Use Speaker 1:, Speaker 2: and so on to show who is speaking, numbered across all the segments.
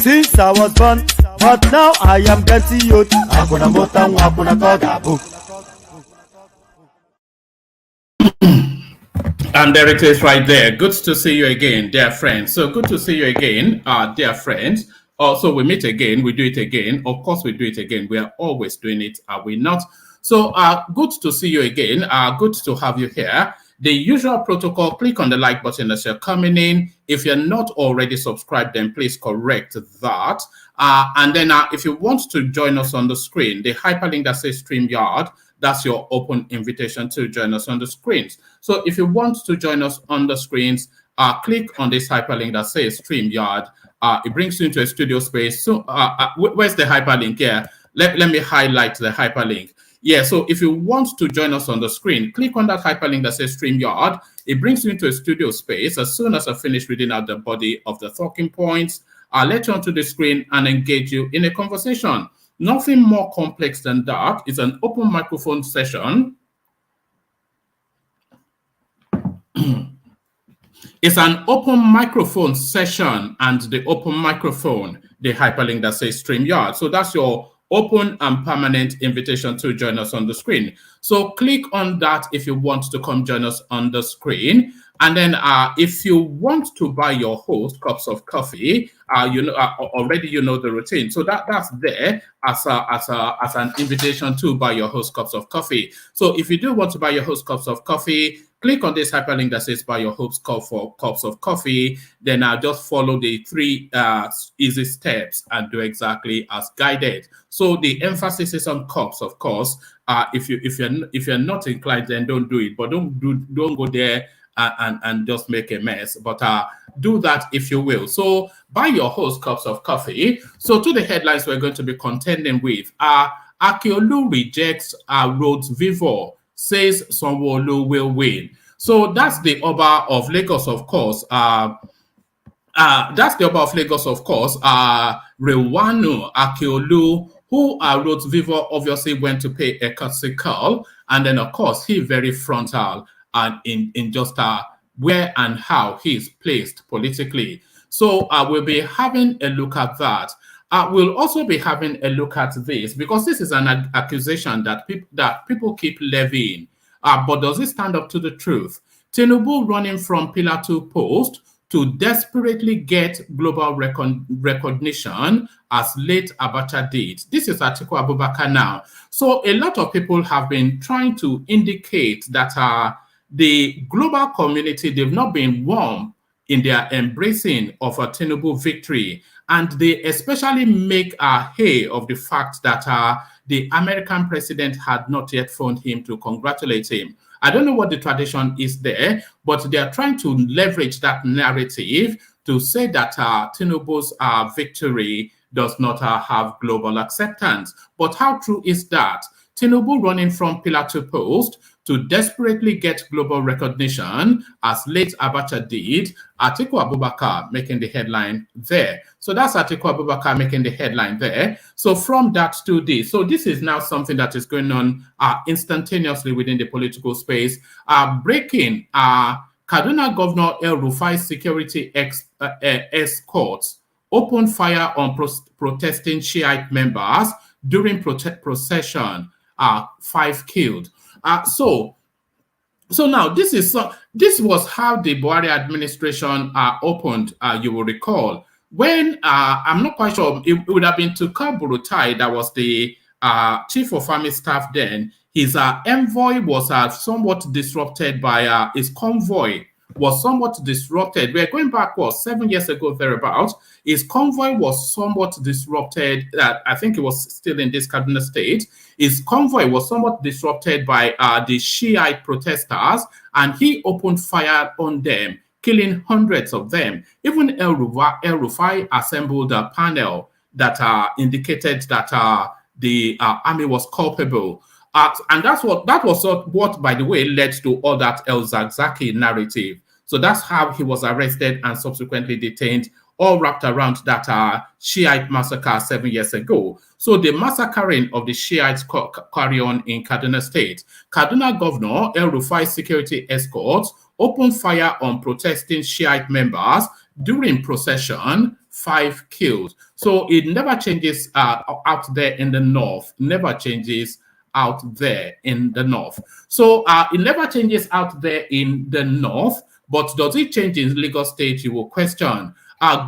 Speaker 1: Since I was born, but now I am getting youth.
Speaker 2: And there it is right there. Good to see you again, dear friends. So good to see you again, dear friends. So we meet again, we do it again. Of course, we do it again. We are always doing it, are we not? So good to see you again. Good to have you here. The usual protocol, click on the like button as you're coming in. If you're not already subscribed, then please correct that. And then if you want to join us on the screen, the hyperlink that says StreamYard, that's your open invitation to join us on the screens. So if you want to join us on the screens, click on this hyperlink that says StreamYard. It brings you into a studio space. So where's the hyperlink here? Let me highlight the hyperlink. Yeah, so if you want to join us on the screen, click on that hyperlink that says StreamYard. It brings you into a studio space. As soon as I finish reading out the body of the talking points, I'll let you onto the screen and engage you in a conversation. Nothing more complex than that. It's an open microphone session. It's an open microphone session, and the open microphone, the hyperlink that says StreamYard. So that's your open and permanent invitation to join us on the screen. So click on that if you want to come join us on the screen. And then if you want to buy your host cups of coffee, already you know the routine. So that's there as an invitation to buy your host cups of coffee. So if you do want to buy your host cups of coffee, click on this hyperlink that says buy your hopes for cups of coffee. Then I'll just follow the 3 easy steps and do exactly as guided. So the emphasis is on cups, of course. If you're not inclined, then don't do it. But don't go there and just make a mess. But do that if you will. So buy your host cups of coffee. So to the headlines we're going to be contending with. Ake Olu rejects Rhodes Vivour, says Sanwo Olu will win. So that's the Oba of Lagos, of course. That's the Oba of Lagos, of course. Rewanu Ake Olu, who Rhodes Vivour obviously went to pay a courtesy call, and then of course he very frontal and in just where and how he is placed politically. So we'll be having a look at that. We'll also be having a look at this because this is an accusation that people keep levying. But does it stand up to the truth? Tinubu running from pillar to post to desperately get global recognition as late Abacha did. This is Atiku Abubakar now. So a lot of people have been trying to indicate that the global community, they've not been warm in their embracing of a Tinubu victory. And they especially make hay of the fact that the American president had not yet phoned him to congratulate him. I don't know what the tradition is there, but they are trying to leverage that narrative to say that Tinubu's victory does not have global acceptance. But how true is that? Tinubu running from pillar to post to desperately get global recognition, as late Abacha did, Atiku Abubakar making the headline there. So that's Atiku Abubakar making the headline there. So from that to this, so this is now something that is going on instantaneously within the political space. Breaking Kaduna Governor El-Rufai's security escorts opened fire on protesting Shiite members during procession. 5 killed. So now this was how the Buhari administration opened. You will recall when I'm not quite sure, it would have been Tuka Burutai that was the chief of army staff then. His envoy was somewhat disrupted by his convoy. Was somewhat disrupted. We're going back 7 years ago thereabouts. His convoy was somewhat disrupted. I think it was still in this Kaduna state. His convoy was somewhat disrupted by the Shiite protesters, and he opened fire on them, killing hundreds of them. Even El-Rufai assembled a panel that indicated that the army was culpable. And that was what, by the way, led to all that El Zakzaki narrative. So that's how he was arrested and subsequently detained, all wrapped around that Shiite massacre 7 years ago. So the massacring of the Shiites carry on in Kaduna State. Kaduna Governor El-Rufai's security escorts opened fire on protesting Shiite members during procession, 5 killed. So it never changes out there in the north, never changes out there in the north. So it never changes out there in the north, but does it change in Lagos State, you will question.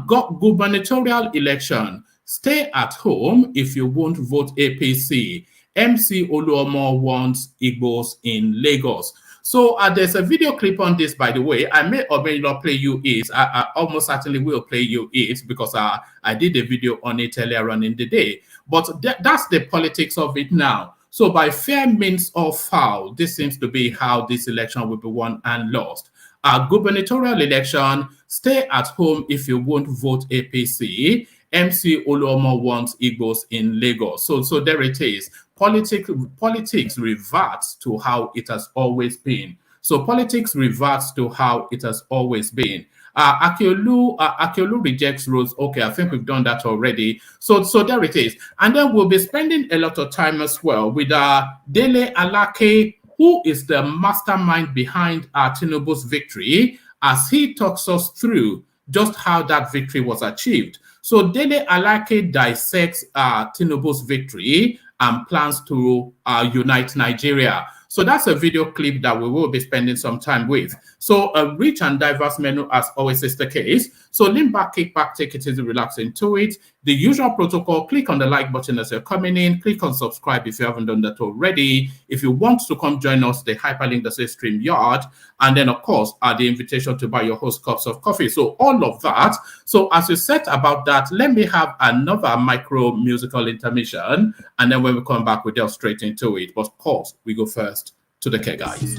Speaker 2: Gubernatorial election, stay at home if you won't vote APC. MC Oluomo wants IGBOS in Lagos. So there's a video clip on this, by the way. I may or may not play you it. I almost certainly will play you it because I did a video on it earlier on in the day. But that's the politics of it now. So by fair means or foul, this seems to be how this election will be won and lost. Gubernatorial election, stay at home if you won't vote APC. MC Oluomo wants IGBOS in Lagos. So there it is. Politics reverts to how it has always been. So politics reverts to how it has always been. Ake Olu rejects Rhodes. Okay, I think we've done that already. So there it is. And then we'll be spending a lot of time as well with DELE ALAKE, who is the mastermind behind TINUBU'S victory, as he talks us through just how that victory was achieved. So DELE ALAKE dissects TINUBU'S victory and plans to unite Nigeria. So that's a video clip that we will be spending some time with. So a rich and diverse menu, as always is the case. So lean back, kick back, take it easy, relax into it. The usual protocol, click on the like button as you're coming in, click on subscribe if you haven't done that already. If you want to come join us, the hyperlink that says StreamYard, and then of course the invitation to buy your host cups of coffee. So all of that. So as we set about that, let me have another micro musical intermission, and then when we come back, we delve straight into it. But of course, we go first to the care guys.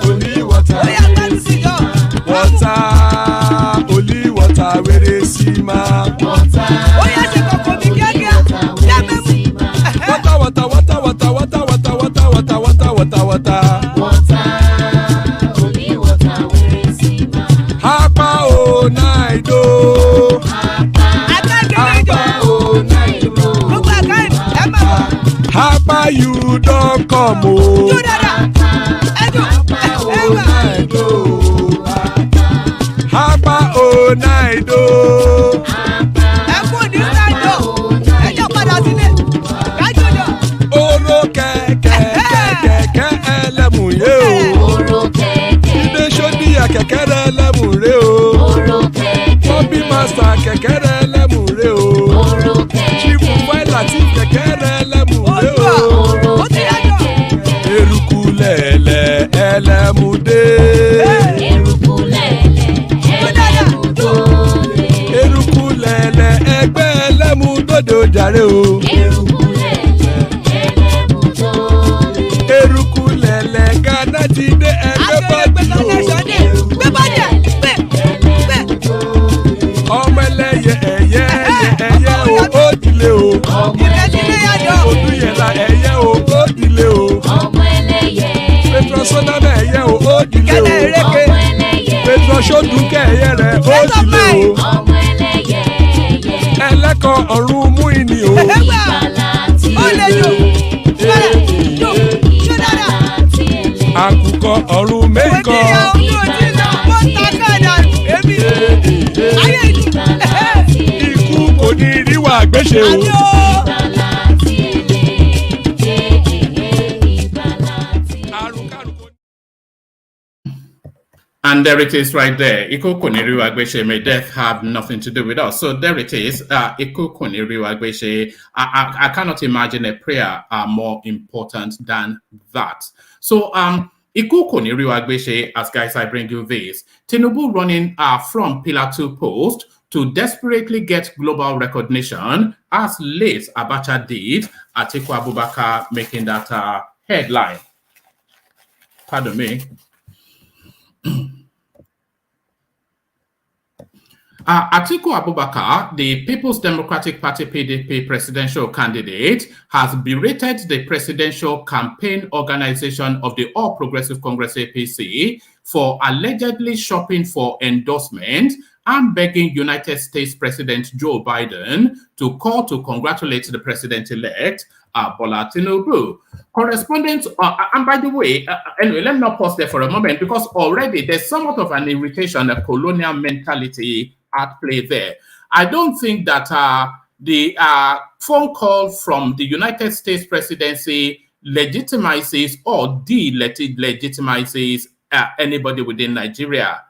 Speaker 3: Only water, where they see ma. Water, only water, where they see ma. Hapa o naido. Hapa you don't come o. Hapa o naido. Oro kẹ̀kẹ́ ẹlẹ́mù yé o. Ibe sodi akẹ̀kẹ́ ẹlẹ́mù rẹ o. Bobby master kẹ̀kẹ́ ẹlẹ́mù rẹ o. Chief Wẹ́lá ti kẹ̀kẹ́ ẹlẹ́mù rẹ o. Eruku lẹ̀lẹ̀ ẹlẹ́mù dé. Eruku lẹ̀lẹ̀ ẹgbẹ́ ẹlẹ́mù dòde ojàre o. Eruku lẹ̀lẹ̀ Ghana ti dé ẹgbẹ́ bọ́ọ̀dì o. Ọmọ ẹlẹ́yẹ ẹ̀yẹ o ó dìle o. Odúyẹ̀lá ẹ̀yẹ o ó dìle o. Petrosonama ẹ̀yẹ o ó dìle o. Petrosodúnkẹ́ ẹ̀yẹ rẹ̀ ó dìle o. Ẹlẹ́kọ̀ ọ̀run mú ìní o. Àkùkọ ọ̀run mẹ́kọ̀. Ikú kò ní ríwà gbéṣe o.
Speaker 2: And there it is right there. Iko Kuniru Agbeshe, may death have nothing to do with us. So there it is. Iko Kuniru Agbeshe. I cannot imagine a prayer more important than that. So Iko Kuniru Agbeshe, as guys, I bring you this. Tinubu running from Pillar 2 post to desperately get global recognition, as late Abacha did. Atiku Abubakar making that headline. Pardon me. Atiku Abubakar, the People's Democratic Party PDP presidential candidate, has berated the presidential campaign organization of the All Progressive Congress APC for allegedly shopping for endorsement and begging United States President Joe Biden to call to congratulate the president-elect, Bola Tinubu. Correspondent, and by the way, anyway, let me not pause there for a moment, because already there's somewhat of an irritation, a colonial mentality at play there. I don't think that the phone call from the United States presidency legitimizes or delegitimizes anybody within Nigeria.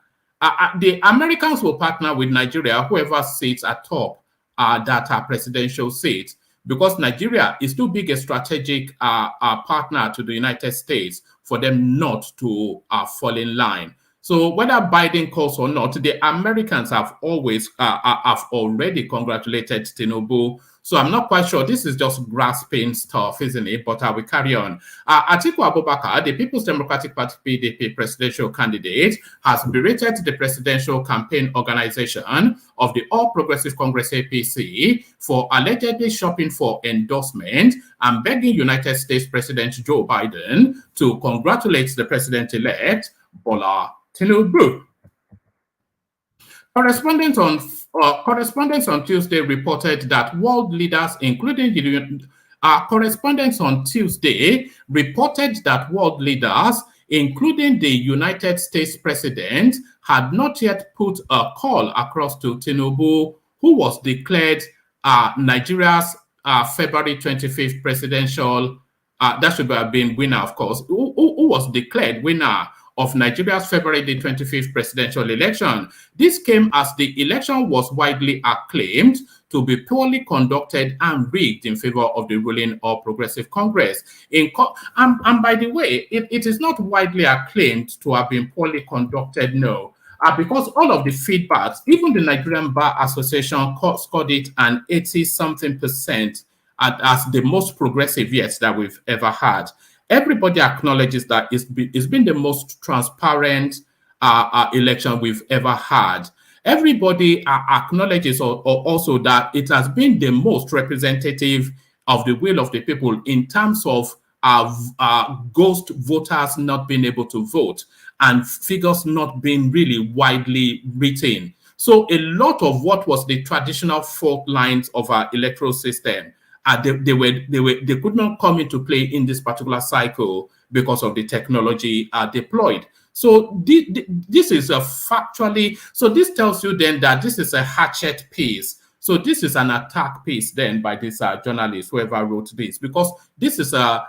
Speaker 2: The Americans will partner with Nigeria, whoever sits atop that presidential seat, because Nigeria is too big a strategic partner to the United States for them not to fall in line. So whether Biden calls or not, the Americans have already congratulated Tinubu. So I'm not quite sure. This is just grasping stuff, isn't it? But I will carry on. Atiku Abubakar, the People's Democratic Party PDP presidential candidate, has berated the presidential campaign organization of the All Progressive Congress APC for allegedly shopping for endorsement and begging United States President Joe Biden to congratulate the president-elect, Bola Tinubu. Correspondents on Tuesday reported that world leaders, including the United States president, had not yet put a call across to Tinubu, who was declared Nigeria's February 25th presidential, that should have been winner, of course, who was declared winner of Nigeria's February the 25th presidential election. This came as the election was widely acclaimed to be poorly conducted and rigged in favor of the ruling All Progressive Congress. And by the way, it is not widely acclaimed to have been poorly conducted, no. Because all of the feedbacks, even the Nigerian Bar Association scored it an 80-something% as the most progressive yet that we've ever had. Everybody acknowledges that it's been the most transparent election we've ever had. Everybody acknowledges also that it has been the most representative of the will of the people in terms of ghost voters not being able to vote and figures not being really widely written. So a lot of what was the traditional fault lines of our electoral system, they could not come into play in this particular cycle because of the technology deployed. So this is factually, so this tells you then that this is a hatchet piece. So this is an attack piece then by this journalist, whoever wrote this, because this is a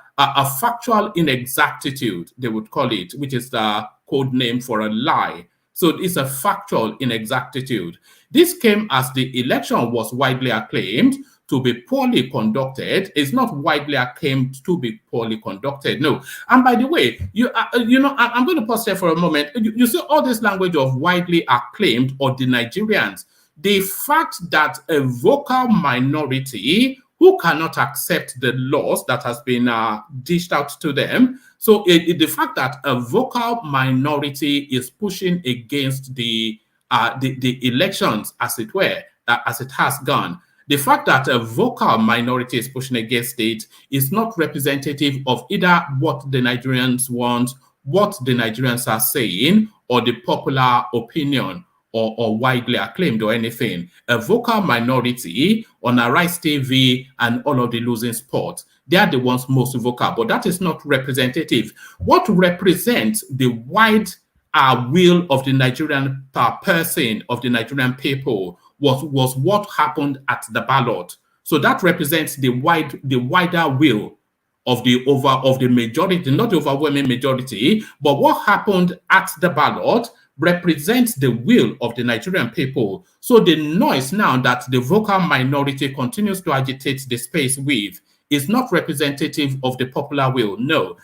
Speaker 2: factual inexactitude, they would call it, which is the code name for a lie. So it's a factual inexactitude. This came as the election was widely acclaimed to be poorly conducted. It's not widely acclaimed to be poorly conducted, no. And by the way, I'm going to pause there for a moment. You see all this language of widely acclaimed or the Nigerians. The fact that a vocal minority who cannot accept the laws that has been dished out to them. So the fact that a vocal minority is pushing against the elections, as it were, as it has gone. The fact that a vocal minority is pushing against it is not representative of either what the Nigerians want, what the Nigerians are saying, or the popular opinion, or widely acclaimed or anything. A vocal minority on Arise TV and all of the losing sports, they are the ones most vocal, but that is not representative. What represents the wide will of the Nigerian person, of the Nigerian people, was what happened at the ballot. So that represents the wider will of the majority, not the overwhelming majority, but what happened at the ballot represents the will of the Nigerian people. So the noise now that the vocal minority continues to agitate the space with is not representative of the popular will. No.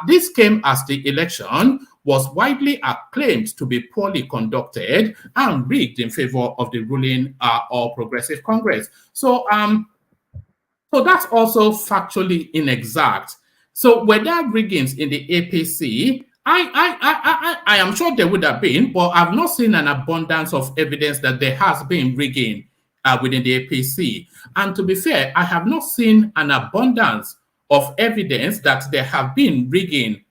Speaker 2: This came as the election was widely acclaimed to be poorly conducted and rigged in favor of the ruling All Progressive Congress. So that's also factually inexact. So were there riggings in the APC? I am sure there would have been, but I've not seen an abundance of evidence that there has been rigging within the APC. And to be fair, I have not seen an abundance of evidence that there have been rigging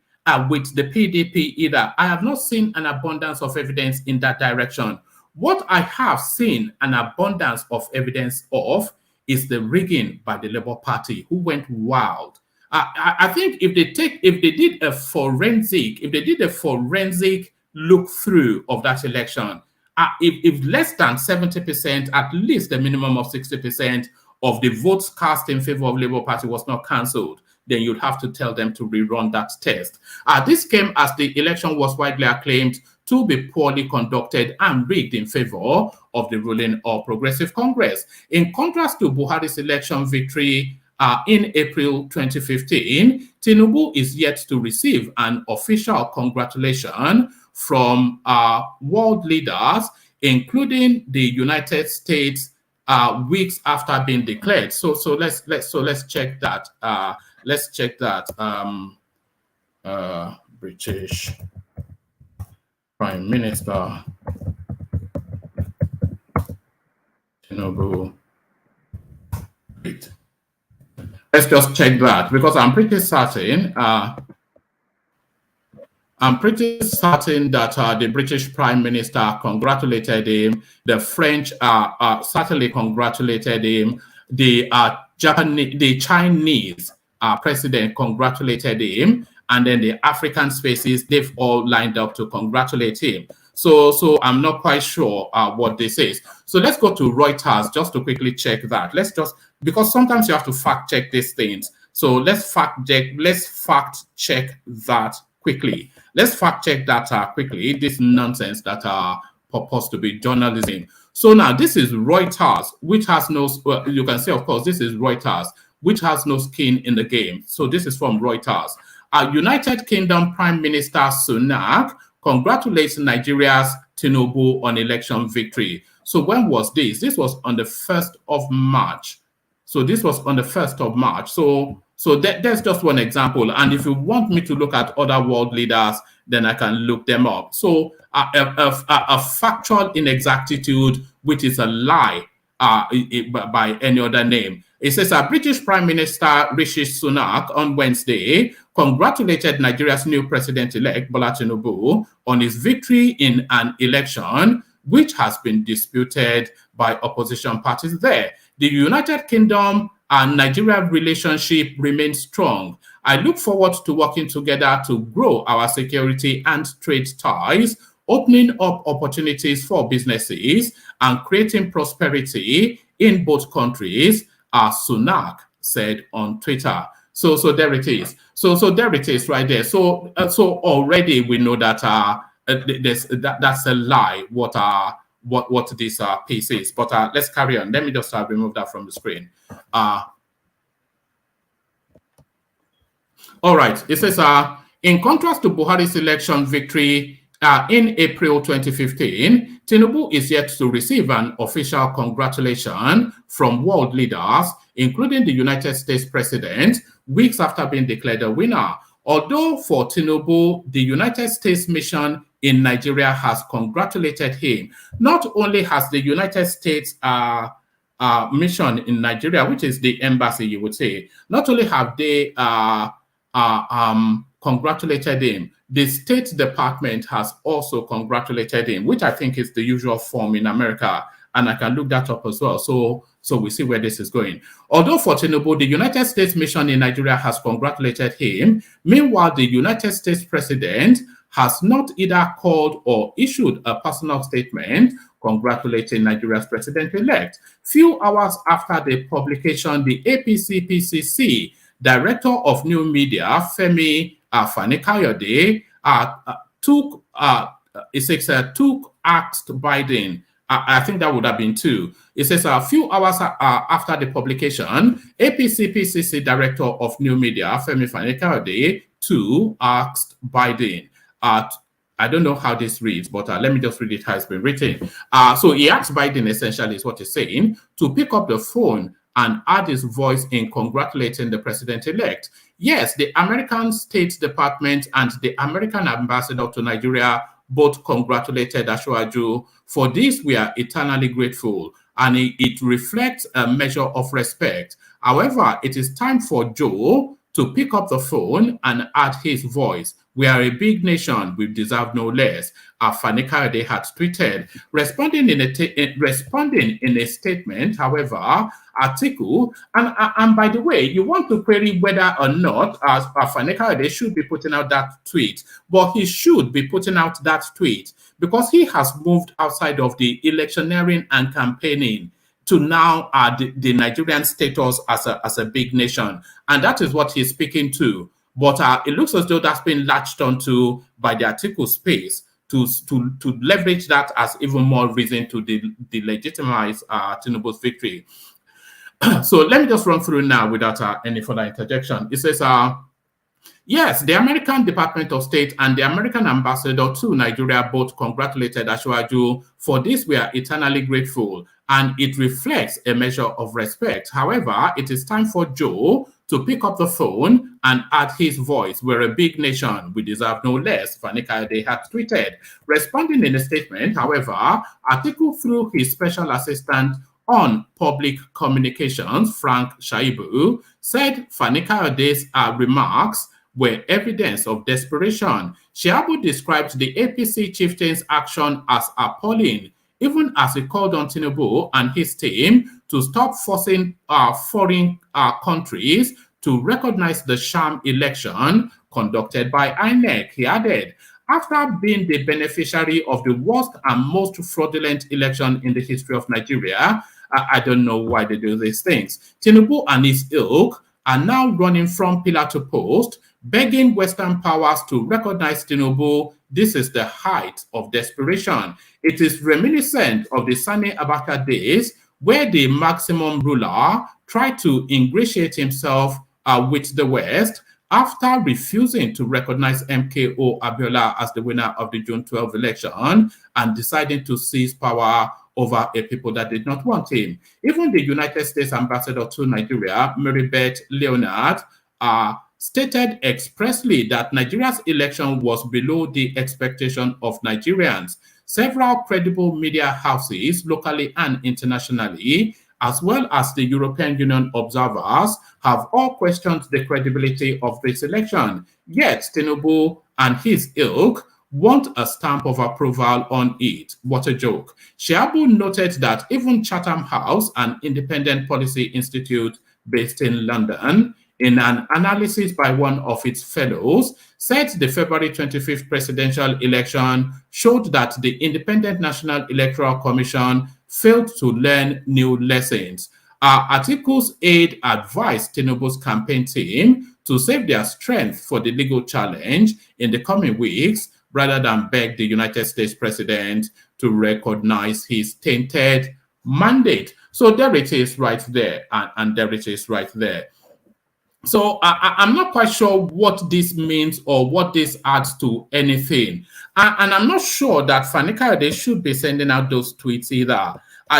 Speaker 2: with the PDP either. I have not seen an abundance of evidence in that direction. What I have seen an abundance of evidence of is the rigging by the Labour Party, who went wild. I think if they did a forensic look through of that election, if less than 70%, at least a minimum of 60% of the votes cast in favor of Labour Party was not cancelled, then you'd have to tell them to rerun that test. This came as the election was widely acclaimed to be poorly conducted and rigged in favor of the ruling All Progressive Congress. In contrast to Buhari's election victory in April 2015, Tinubu is yet to receive an official congratulation from world leaders, including the United States, weeks after being declared. So let's check that. Let's check that. British Prime Minister Tinubu. Wait. Let's just check that, because I'm pretty certain. That the British Prime Minister congratulated him. The French certainly congratulated him. The Chinese president congratulated him, and then the African spaces, they've all lined up to congratulate him. So I'm not quite sure what this is. So let's go to Reuters just to quickly check that. Because sometimes you have to fact check these things. So let's fact check that quickly. Let's fact check that quickly. This nonsense that purports to be journalism. So now this is Reuters, which has no, you can say, of course, this is Reuters, which has no skin in the game. So this is from Reuters. United Kingdom Prime Minister Sunak congratulates Nigeria's Tinubu on election victory. So when was this? This was on the 1st of March. So this was on the 1st of March. So that's just one example. And if you want me to look at other world leaders, then I can look them up. So a factual inexactitude, which is a lie by any other name. It says British Prime Minister Rishi Sunak on Wednesday congratulated Nigeria's new president-elect Bola Tinubu on his victory in an election which has been disputed by opposition parties there. The United Kingdom and Nigeria relationship remains strong. I look forward to working together to grow our security and trade ties, opening up opportunities for businesses and creating prosperity in both countries, as Sunak said on Twitter. So there it is. So there it is right there. So already we know that that's a lie. What this piece is. But let's carry on. Let me just remove that from the screen. All right. It says, in contrast to Buhari's election victory in April 2015, Tinubu is yet to receive an official congratulation from world leaders, including the United States president, weeks after being declared a winner. Although for Tinubu, the United States mission in Nigeria has congratulated him. Not only has the United States mission in Nigeria, which is the embassy, you would say, not only have they congratulated him, the State Department has also congratulated him, which I think is the usual form in America, and I can look that up as well. So we see where this is going. Although for Tinubu, the United States mission in Nigeria has congratulated him, meanwhile, the United States president has not either called or issued a personal statement congratulating Nigeria's president-elect. Few hours after the publication, the APC-PCC Director of New Media, Femi Fani-Kayode, took asked Biden. I think that would have been two. It says a few hours after the publication, APC-PCC Director of New Media, Femi Fani-Kayode, asked Biden. I don't know how this reads, but let me just read it how it's been written. So he asked Biden, essentially, is what he's saying, to pick up the phone and add his voice in congratulating the president-elect. Yes, the American State Department and the American ambassador to Nigeria both congratulated Ashwaju. For this, we are eternally grateful, and it reflects a measure of respect. However, it is time for Joe to pick up the phone and add his voice. We are a big nation. We deserve no less. Fani-Kayode had tweeted. Responding in a statement, however, Atiku, and by the way, you want to query whether or not Fani-Kayode should be putting out that tweet, but he should be putting out that tweet because he has moved outside of the electioneering and campaigning to now the Nigerian status as a big nation. And that is what he's speaking to. But it looks as though that's been latched onto by the Atiku space to leverage that as even more reason to delegitimize TINUBU'S victory. So let me just run through now without any further interjection. It says, yes, the American Department of State and the American ambassador to Nigeria both congratulated Ashwaju. For this, we are eternally grateful, and it reflects a measure of respect. However, it is time for Joe to pick up the phone and add his voice. We're a big nation. We deserve no less, Fani-Kayode had tweeted. Responding in a statement, however, Atiku, through his special assistant on public communications, Frank Shaibu, said Fani-Kayode's remarks were evidence of desperation. Shaibu described the APC chieftain's action as appalling, even as he called on Tinubu and his team to stop forcing foreign countries to recognize the sham election conducted by INEC. He added, after being the beneficiary of the worst and most fraudulent election in the history of Nigeria, I don't know why they do these things. Tinubu and his ilk are now running from pillar to post, begging Western powers to recognize Tinubu. This is the height of desperation. It is reminiscent of the Sani Abacha days, where the maximum ruler tried to ingratiate himself with the West after refusing to recognize MKO Abiola as the winner of the June 12 election and deciding to seize power over a people that did not want him. Even the United States ambassador to Nigeria, Maribeth Leonard, stated expressly that Nigeria's election was below the expectation of Nigerians. Several credible media houses, locally and internationally, as well as the European Union observers, have all questioned the credibility of this election. Yet, Tinubu and his ilk want a stamp of approval on it. What a joke. Shiabu noted that even Chatham House, an independent policy institute based in London, in an analysis by one of its fellows, said the February 25th presidential election showed that the Independent National Electoral Commission failed to learn new lessons. Articles aid advised Tinubu's campaign team to save their strength for the legal challenge in the coming weeks, rather than beg the United States president to recognize his tainted mandate. So there it is right there, and there it is right there. So I'm not quite sure what this means or what this adds to anything. And I'm not sure that Fani Kayode should be sending out those tweets either.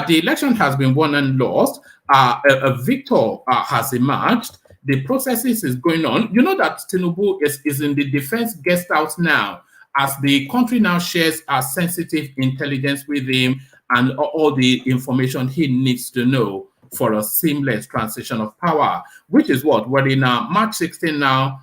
Speaker 2: The election has been won and lost. A victor has emerged. The processes is going on. You know that Tinubu is in the defense guest house now, as the country now shares sensitive intelligence with him and all the information he needs to know for a seamless transition of power, which is what we're in March 16 now.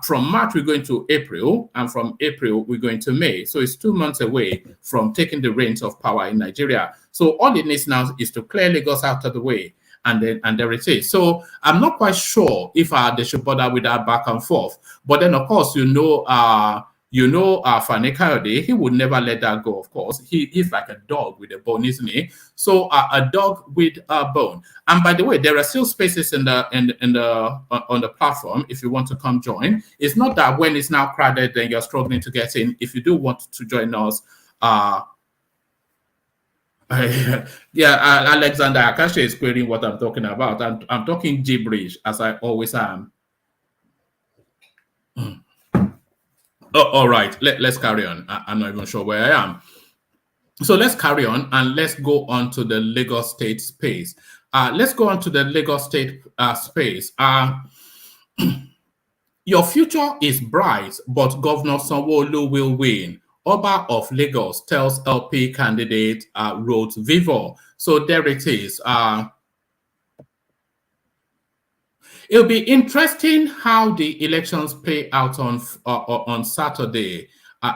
Speaker 2: From March, we're going to April, and from April, we're going to May. So it's 2 months away from taking the reins of power in Nigeria. So all it needs now is to clear Lagos out of the way, and there it is. So I'm not quite sure if they should bother with that back and forth. But then, of course, Fani Kayode, he would never let that go, of course. He's like a dog with a bone, isn't he? So a dog with a bone. And by the way, there are still spaces on the platform if you want to come join. It's not that when it's now crowded, then you're struggling to get in. If you do want to join us, Alexander Akashi is querying what I'm talking about. I'm talking gibberish, as I always am. Oh, all right, let's carry on. I'm not even sure where I am. So let's carry on and let's go on to the Lagos State space. Let's go on to the Lagos State space. Your future is bright, but Governor Sanwo Olu will win. Oba of Lagos tells LP candidate Rhodes Vivour. So there it is. It'll be interesting how the elections play out on Saturday.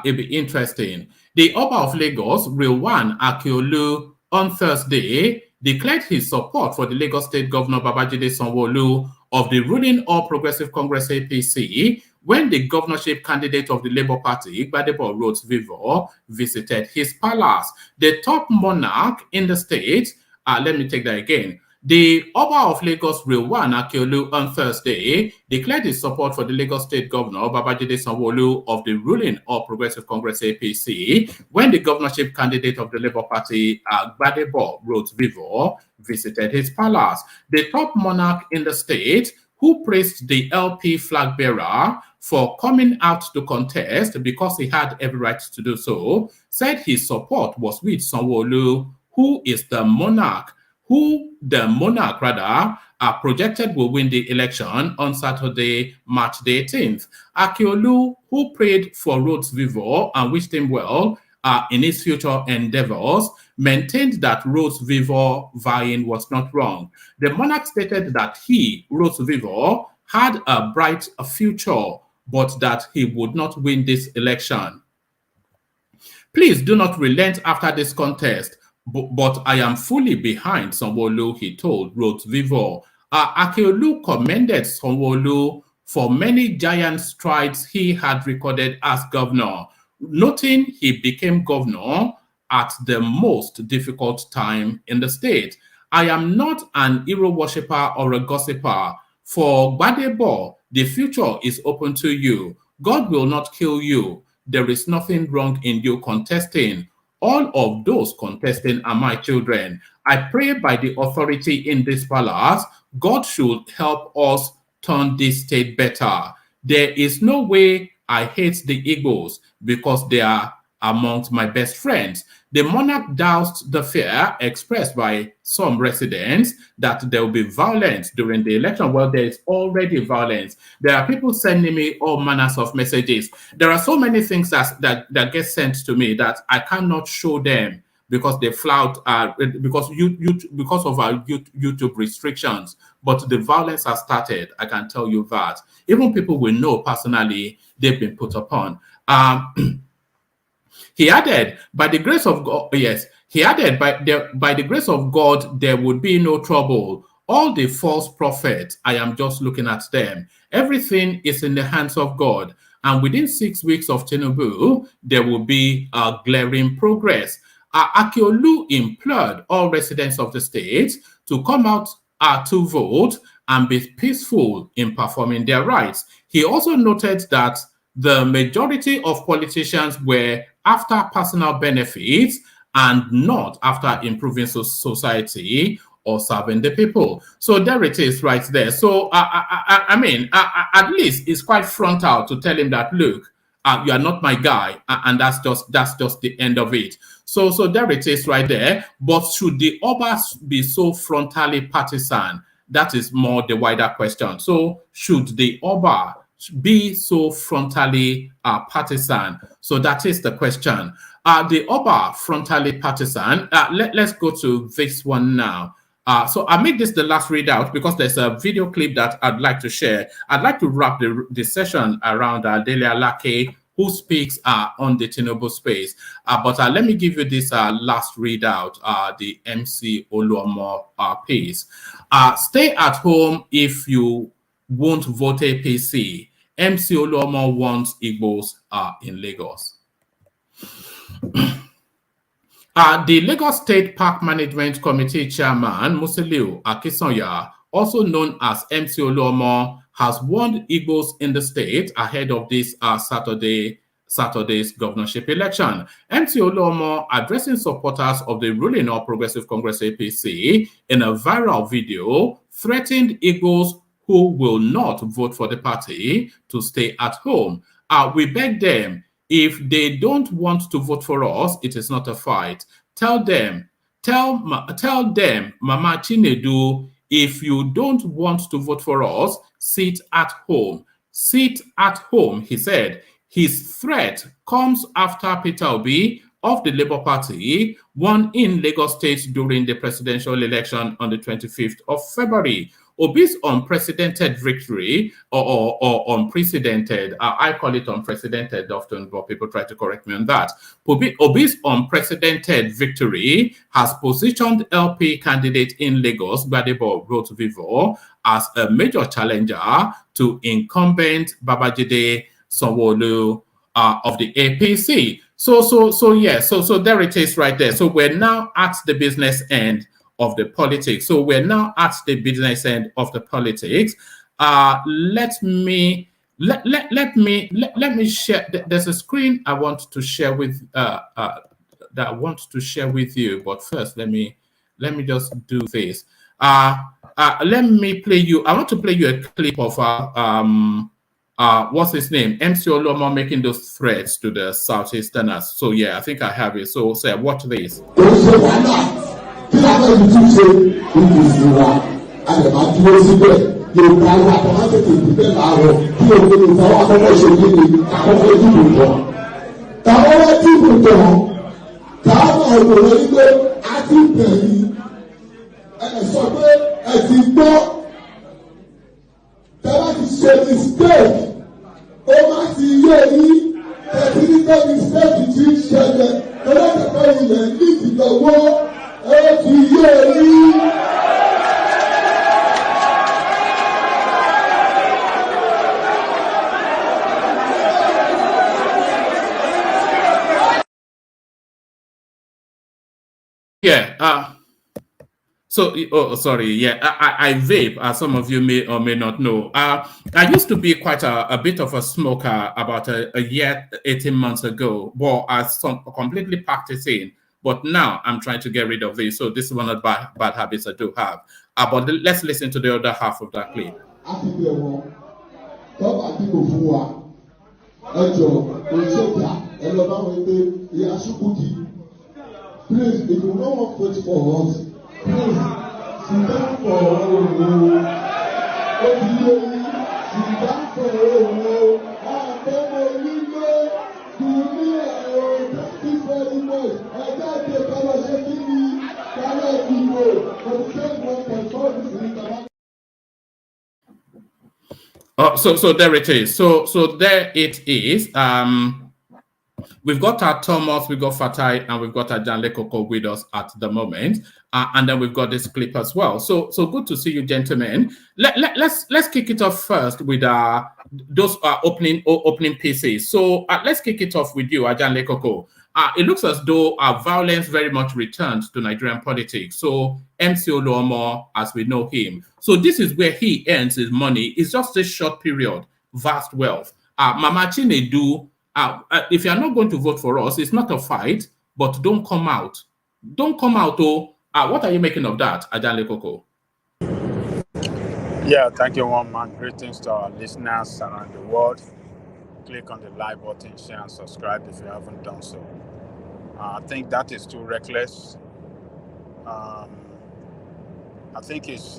Speaker 2: It'll be interesting. The Oba of Lagos, Rilwan Akiolu, on Thursday declared his support for the Lagos State Governor Babajide Sanwo Olu of the ruling All Progressive Congress APC when the governorship candidate of the Labour Party, Rhodes Vivour, visited his palace. The top monarch in the state, let me take that again. The Oba of Lagos, Rilwan Akiolu, on Thursday declared his support for the Lagos State Governor Babajide Sanwo Olu of the ruling All Progressive Congress APC when the governorship candidate of the Labour Party, Rhodes Vivour, visited his palace. The top monarch in the state, who praised the LP flag bearer for coming out to contest because he had every right to do so, said his support was with Sanwo Olu, who the monarch projected will win the election on Saturday, March the 18th. Akiolu, who prayed for Rhodes Vivour and wished him well in his future endeavors, maintained that Rhodes Vivour vying was not wrong. The monarch stated that he, Rhodes Vivour, had a bright future, but that he would not win this election. Please do not relent after this contest. But I am fully behind Sanwo Olu, he told Rhodes Vivour. Akiolu commended Sanwo Olu for many giant strides he had recorded as governor, noting he became governor at the most difficult time in the state. I am not an hero worshipper or a gossiper. For Gbadebo, the future is open to you. God will not kill you. There is nothing wrong in you contesting. All of those contesting are my children. I pray by the authority in this palace, God should help us turn this state better. There is no way I hate the IGBOS because they are amongst my best friends. The monarch doused the fear expressed by some residents that there will be violence during the election. Well, there is already violence. There are people sending me all manners of messages. There are so many things that get sent to me that I cannot show them because they flout because of our YouTube restrictions. But the violence has started. I can tell you that. Even people we know personally, they've been put upon. He added, by the grace of God, yes, he added, by the grace of God, there would be no trouble. All the false prophets, I am just looking at them. Everything is in the hands of God. And within 6 weeks of Tinubu, there will be a glaring progress. Akiolu implored all residents of the state to come out to vote and be peaceful in performing their rights. He also noted that the majority of politicians were after personal benefits and not after improving society or serving the people. So there it is right there. So, I mean, at least it's quite frontal to tell him that, look, you are not my guy, and that's just the end of it. So there it is right there. But should the Obas be so frontally partisan? That is more the wider question. So should the Oba be so frontally partisan? So that is the question. The Oba frontally partisan, let's go to this one now. So I make this the last readout because there's a video clip that I'd like to share. I'd like to wrap the session around DELE ALAKE, who speaks on the TINUBU'S space. But let me give you this last readout, the MC Oluomo piece. Stay at home if you won't vote APC. MC Oluomo wants IGBOS in Lagos. The Lagos State Park Management Committee Chairman, Musiliu Akisanya, also known as MC Oluomo, has warned IGBOS in the state ahead of this Saturday's governorship election. MC Oluomo, addressing supporters of the ruling All Progressive Congress APC in a viral video, threatened IGBOS who will not vote for the party to stay at home. We beg them, if they don't want to vote for us, it is not a fight. Tell them, Mama Chinedu, if you don't want to vote for us, sit at home. Sit at home, he said. His threat comes after Peter Obi of the Labour Party won in Lagos State during the presidential election on the 25th of February. Obi's unprecedented victory, or unprecedented, I call it unprecedented often, but people try to correct me on that. Obi's unprecedented victory has positioned LP candidate in Lagos, Rhodes Vivour, as a major challenger to incumbent Babajide Sanwo Olu of the APC. So there it is right there. So we're now at the business end of the politics. So we're now at the business end of the politics. Let me share. There's a screen I want to share with you. But first, let me just do this. Let me play you. I want to play you a clip of what's his name? MC Oluomo making those threats to the Southeasterners. So yeah, I think I have it. So watch this.
Speaker 4: Kí lábẹ́ ibi tí ṣe ìdìsí wa a lè máa dúró síbẹ̀ Yorùbá wa kò má tètè dìbẹ̀ láàárọ̀ kí òkè Yorùbá wa kọ́kọ́ ṣe kíni àkọ́kọ́ dìbò tán. Tàwọn wá dìbò tán táwọn àwòrán yìí pé a ti bẹ̀yìn sọ pé ẹ ti gbọ́ tẹ́lá ti ṣe mistake ó má ti yé yín tẹ̀sí nígbà mistake ti ń ṣẹlẹ̀ lọ́dọ̀dọ̀ ilẹ̀ nídìí lọ́wọ́.
Speaker 2: So, oh, sorry, yeah, I vape, as some of you may or may not know. I used to be quite a bit of a smoker about a year, 18 months ago, but I completely packed it in. But now I'm trying to get rid of this. So this is one of the bad habits I do have. But let's listen to the other half of that clip.
Speaker 4: Please, if you don't want to vote for us, please sit down for Oluomo. Sit down for Oluomo. Thank you very much. I can't take our shaking. Cannot people for the same one can
Speaker 2: So there it is. So there it is. We've got our Thomas, we've got Fatai, and we've got our Janle Koko with us at the moment, and then we've got this clip as well. So good to see you, gentlemen. Let's kick it off first with those opening pieces. So let's kick it off with you, Janle Koko. It looks as though violence very much returned to Nigerian politics. So MC Oluomo, as we know him, so this is where he earns his money. It's just a short period, vast wealth. Mama Chinedu. If you are not going to vote for us, it's not a fight, but don't come out. Don't come out, oh. What are you making of that, Ajanle Koko?
Speaker 5: Yeah, thank you, one man. Greetings to our listeners around the world. Click on the like button, share, and subscribe if you haven't done so. I think that is too reckless. I think it's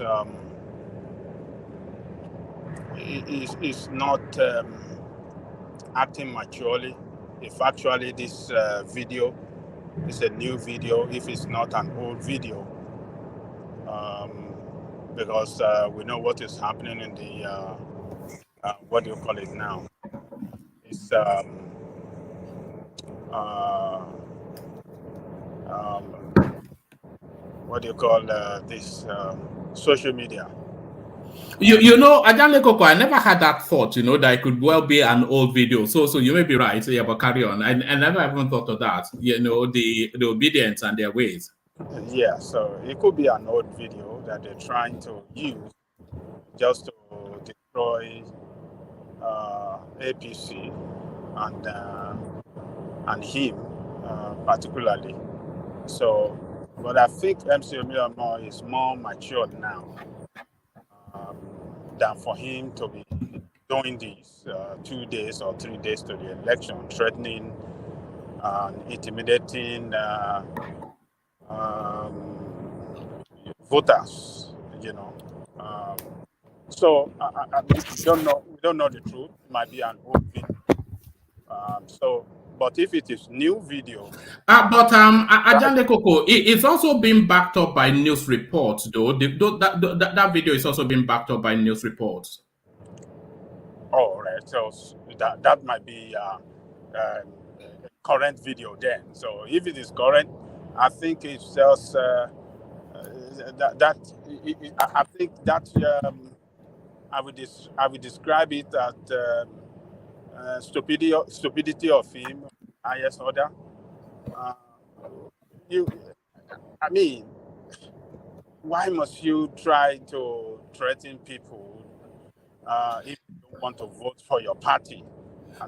Speaker 5: not acting maturely. If actually this video is a new video, if it's not an old video, because we know what is happening in the what do you call it now? It's what do you call this social media?
Speaker 2: You know, Ajanle Koko, I never had that thought, that it could well be an old video. So you may be right. Yeah, but carry on. I never even thought of that. The obedience and their ways.
Speaker 5: Yeah, so it could be an old video that they're trying to use just to destroy APC and him particularly. So, but I think MC Oluomo is more matured now than for him to be doing these 2 days or 3 days to the election, threatening and intimidating voters. So we don't know the truth. It might be an old video. But if it is new video,
Speaker 2: Ajanle Koko, it's also been backed up by news reports, though. That video is also being backed up by news reports.
Speaker 5: Oh, right. So that might be a current video then. So if it is current, I think it's just I think that I would describe it as stupidity of him, highest order. I mean, why must you try to threaten people if you don't want to vote for your party?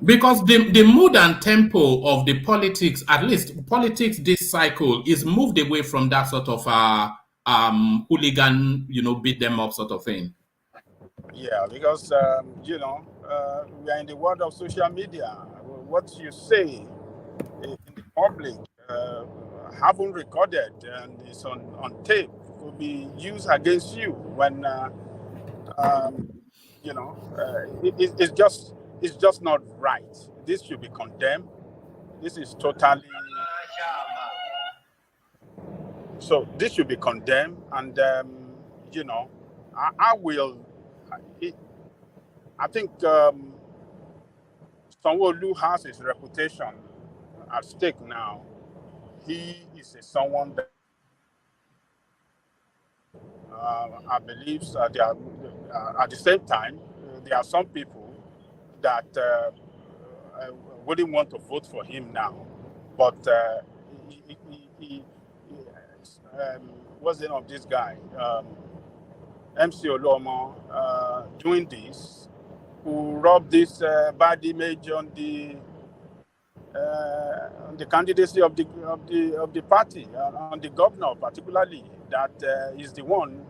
Speaker 2: Because the mood and tempo of the politics, at least politics this cycle, is moved away from that sort of hooligan, beat them up sort of thing.
Speaker 5: Yeah, because we are in the world of social media. What you say in the public, haven't recorded and is on tape, will be used against you when it's just not right. This should be condemned. This is totally so. This should be condemned, and I will. I think Sanwo Olu has his reputation at stake now. He is someone that I believe there are, at the same time, there are some people that wouldn't want to vote for him now. But what's the name of this guy? MC Oluomo doing this, who rubbed this bad image on the candidacy of the party, on the governor particularly, that is the one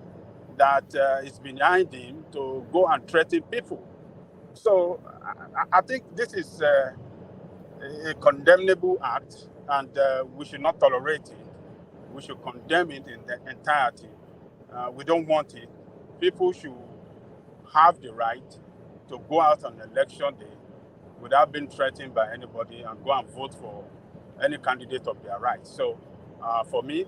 Speaker 5: that is behind him to go and threaten people. So I think this is a condemnable act, and we should not tolerate it. We should condemn it in the entirety. We don't want it. People should have the right to go out on election day without being threatened by anybody and go and vote for any candidate of their right. So for me,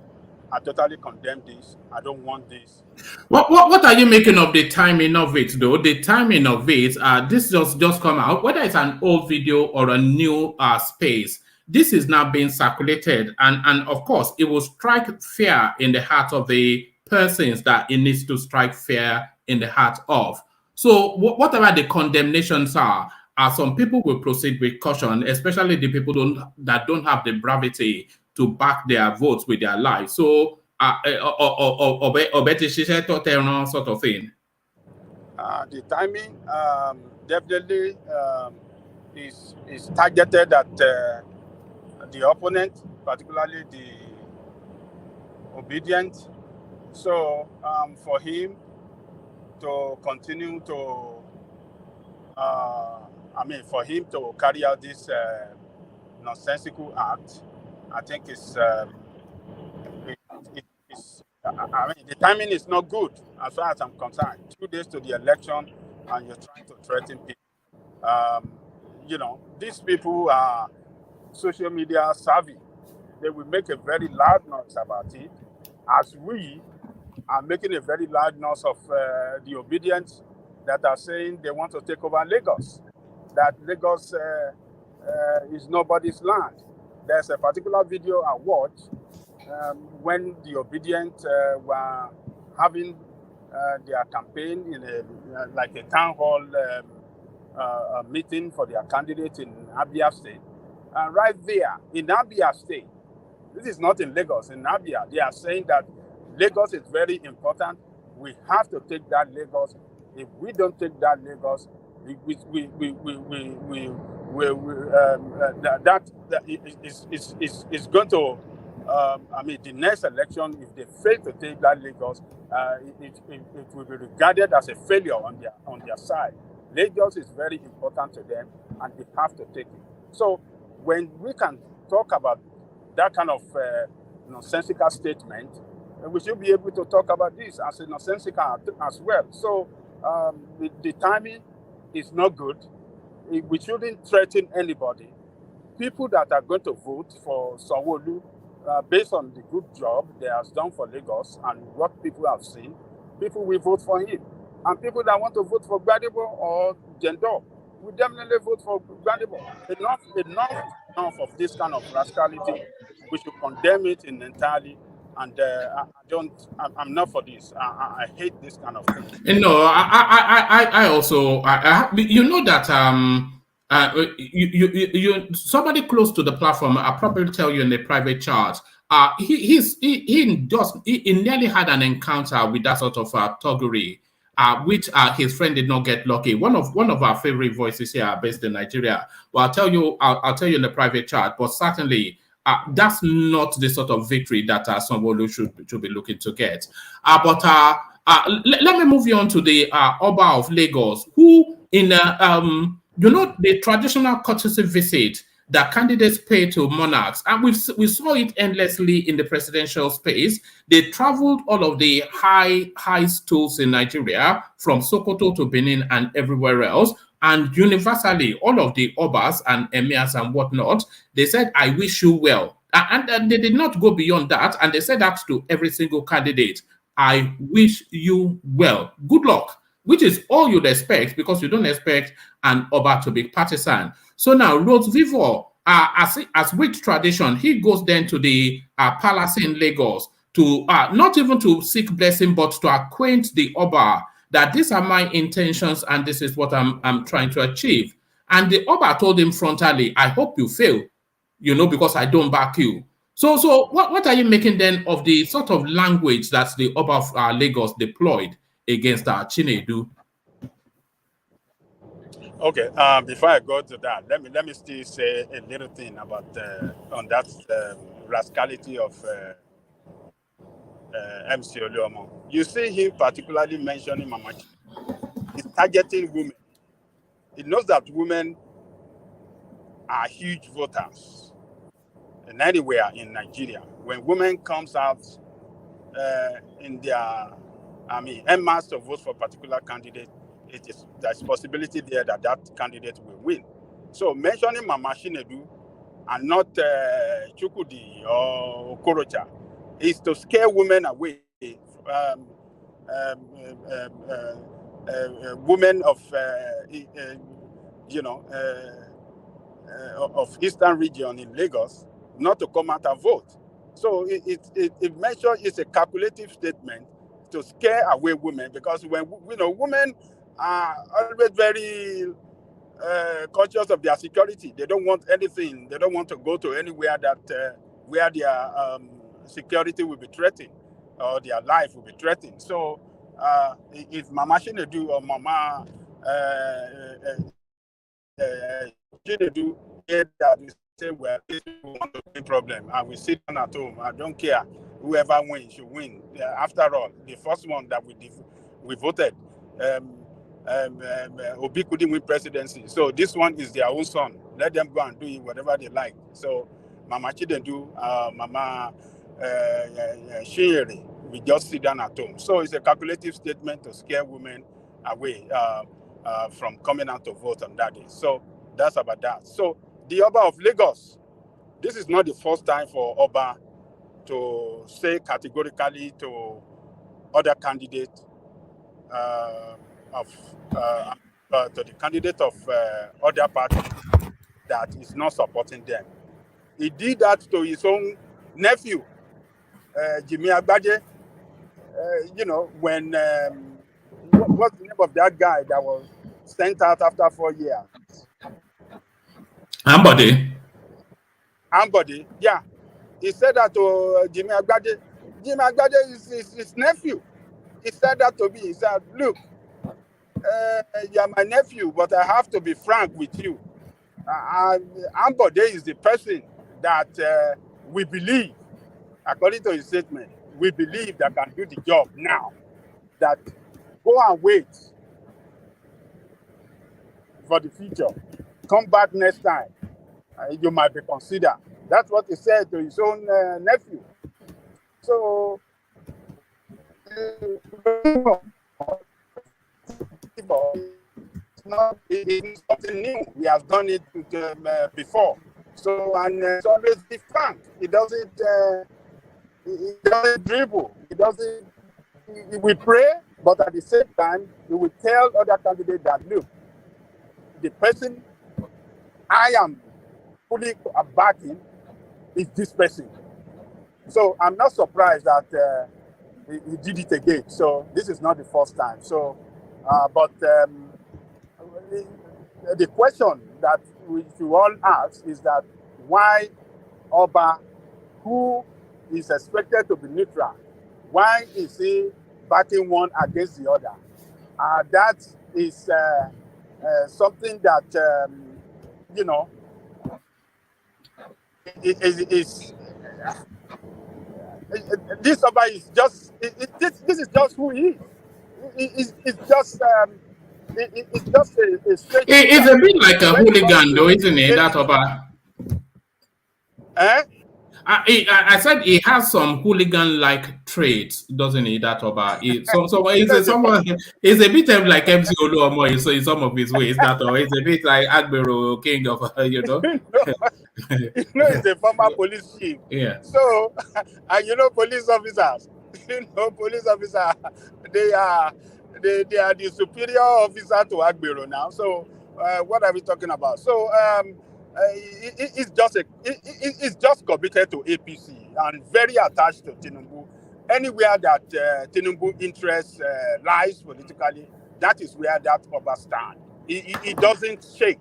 Speaker 5: I totally condemn this. I don't want this.
Speaker 2: What are you making of the timing of it, though? The timing of it, this just come out, whether it's an old video or a new space, this is now being circulated. And of course, it will strike fear in the heart of the persons that it needs to strike fear in the heart of. So whatever the condemnations are, some people will proceed with caution, especially the people that don't have the bravery to back their votes with their lives. So, sort of thing.
Speaker 5: The timing definitely is targeted at the opponent, particularly the obedient. So, for him to continue to, for him to carry out this nonsensical act, I think the timing is not good as far as I'm concerned. 2 days to the election, and you're trying to threaten people. These people are social media savvy. They will make a very loud noise about it, as we are making a very loud noise of the obedience that are saying they want to take over Lagos, that Lagos is nobody's land. There's a particular video I watched when the obedient were having their campaign in a town hall meeting for their candidate in Abia State. And right there in Abia State, this is not in Lagos, in Abia, they are saying that Lagos is very important. We have to take that Lagos. If we don't take that Lagos, that is going to, the next election, if they fail to take that Lagos, it will be regarded as a failure on their side. Lagos is very important to them, and they have to take it. So when we can talk about that kind of nonsensical statement, we should be able to talk about this as a nonsensical as well. So the timing is not good. We shouldn't threaten anybody. People that are going to vote for Sanwo Olu, based on the good job they have done for Lagos and what people have seen, people will vote for him. And people that want to vote for Gbadebo or Jendo will definitely vote for Gbadebo. Enough of this kind of rascality. We should condemn it entirely. And I'm not for this. I hate this kind of thing.
Speaker 2: No, I also, that somebody close to the platform, I'll probably tell you in the private chat, he nearly had an encounter with that sort of thuggery, which his friend did not get lucky. One of our favorite voices here based in Nigeria. Well, I'll tell you in the private chat, but certainly that's not the sort of victory that Sanwo Olu should be looking to get. Let me move you on to the Oba of Lagos, who in the traditional courtesy visit that candidates pay to monarchs, and we saw it endlessly in the presidential space. They traveled all of the high stools in Nigeria, from Sokoto to Benin and everywhere else. And universally, all of the Obas and Emirs and whatnot, they said, "I wish you well." And they did not go beyond that. And they said that to every single candidate. "I wish you well. Good luck," which is all you'd expect, because you don't expect an Oba to be partisan. So now, Rhodes Vivour, as with tradition, he goes then to the palace in Lagos to not even to seek blessing, but to acquaint the Oba that these are my intentions and this is what I'm trying to achieve. And the Oba told him frontally, "I hope you fail, because I don't back you." So what are you making then of the sort of language that the Oba of Lagos deployed against Chinedu?
Speaker 5: Okay. Before I go to that, let me still say a little thing about on that rascality of MC Oluomo. You see him particularly mentioning Mama. He's targeting women. He knows that women are huge voters and anywhere in Nigeria. When women comes out in their, en masse to vote for a particular candidate, there's possibility there that candidate will win. So mentioning Mama Chinedu and not Chukudi or Okorocha is to scare women away. Women of of Eastern region in Lagos not to come out and vote. So it measures, it's a calculative statement to scare away women, because when women are always very conscious of their security. They don't want anything. They don't want to go to anywhere that where their security will be threatened or their life will be threatened. So if Mama Chinedu or Mama Chinedu hear that, we say, well, this want to be a problem, and we sit down at home. I don't care. Whoever wins should win. After all, the first one that we voted, Obi couldn't win presidency. So this one is their own son. Let them go and do whatever they like. So Mama Chinedu, Mama Shinyere, we just sit down at home. So it's a calculative statement to scare women away from coming out to vote on that day. So that's about that. So the Oba of Lagos, this is not the first time for Oba to say categorically to other candidates to the candidate of other parties that is not supporting them. He did that to his own nephew, Jimmy Agbaje. When what's the name of that guy that was sent out after 4 years? Ambody, yeah. He said that to Jimmy Agbaje. Jimmy Agbaje is his nephew. He said that to me. He said, look, you're my nephew, but I have to be frank with you. Ambody is the person that we believe, according to his statement, we believe that can do the job now. That go and wait for the future. Come back next time. You might be considered. That's what he said to his own nephew. So it's something new. We have done it before. So, and it's always be frank. It doesn't dribble. It doesn't. We pray, but at the same time, we will tell other candidates that, look, the person I am fully backing is this person. So I'm not surprised that he did it again. So this is not the first time. So, but the question that we should all ask is that why Oba, who is expected to be neutral, why is he backing one against the other? That is something that this Oba is just this is just who he is. It's just a straight.
Speaker 2: It's a bit like a hooligan, though, isn't it? That Oba. I said he has some hooligan-like traits, doesn't he? That Oba. It's a bit like MC Oluomo in some of his ways. That or it's a bit like Agbero, king of
Speaker 5: He's a former police chief.
Speaker 2: Yeah.
Speaker 5: So, and police officers. Police officers. They are the superior officer to Agbero now. So, what are we talking about? So, it's just committed to APC and very attached to Tinubu. Anywhere that Tinubu interest lies politically, that is where that Oba stands. He doesn't shake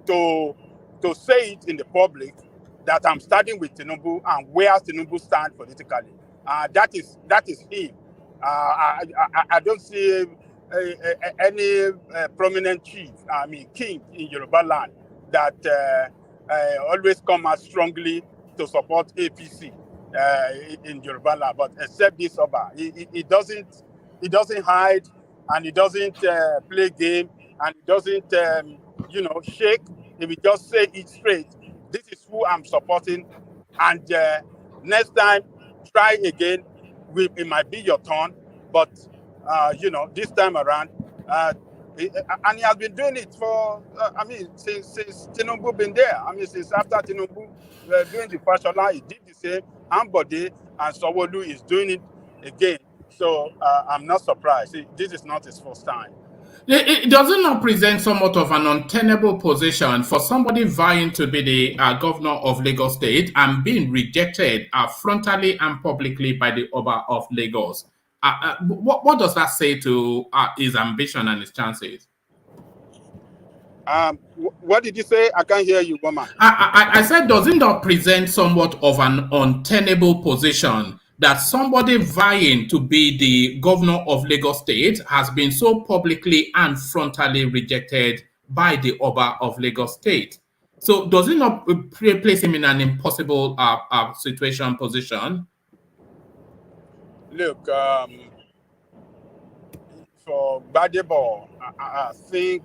Speaker 5: to say it in the public that I'm standing with Tinubu and where Tinubu stand politically. That is him. I don't see any prominent chief, king in Yoruba land that always come out strongly to support APC in Yoruba land. But except this Oba, he doesn't hide, and he doesn't play game, and he doesn't shake. He will just say it straight. This is who I'm supporting, and next time try again. It might be your turn, but this time around, and he has been doing it for since Tinubu been there. Since after Tinubu doing the fashola, he did the same. Ambode and Sanwo Olu is doing it again. So I'm not surprised. This is not his first time.
Speaker 2: It doesn't not present somewhat of an untenable position for somebody vying to be the governor of Lagos State and being rejected frontally and publicly by the Oba of Lagos. What does that say to his ambition and his chances?
Speaker 5: What did you say? I can't hear you, woman.
Speaker 2: I said, does it not present somewhat of an untenable position that somebody vying to be the governor of Lagos State has been so publicly and frontally rejected by the Oba of Lagos State? So does it not place him in an impossible position?
Speaker 5: Look, for Gbadebo, I think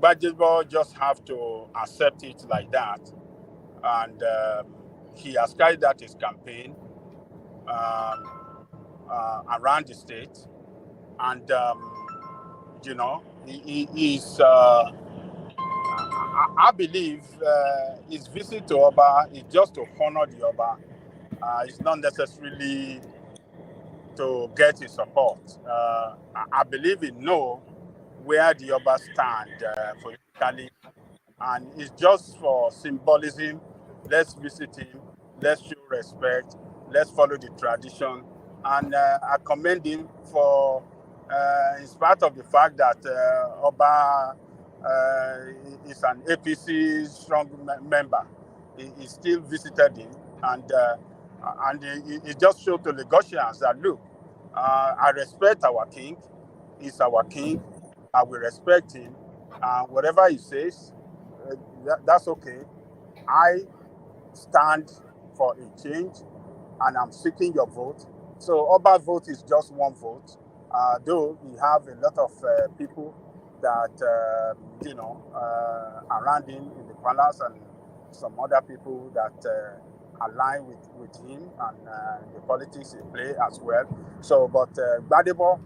Speaker 5: Gbadebo just have to accept it like that, and he has carried out his campaign around the state, and he's. I believe his visit to Oba is just to honor the Oba. It's not necessarily to get his support. I believe he knows where the Oba stand politically, and it's just for symbolism. Let's visit him, let's show respect, let's follow the tradition, and I commend him for, in spite of the fact that Oba is an APC strong member, he still visited him, and he just showed to Lagosians that, look, I respect our king, he's our king, I will respect him, and whatever he says, that's okay. I stand for a change, and I'm seeking your vote. So Oba's vote is just one vote, though we have a lot of people that around him in the palace, and some other people that align with him and the politics in play as well. So, but Gbadebo,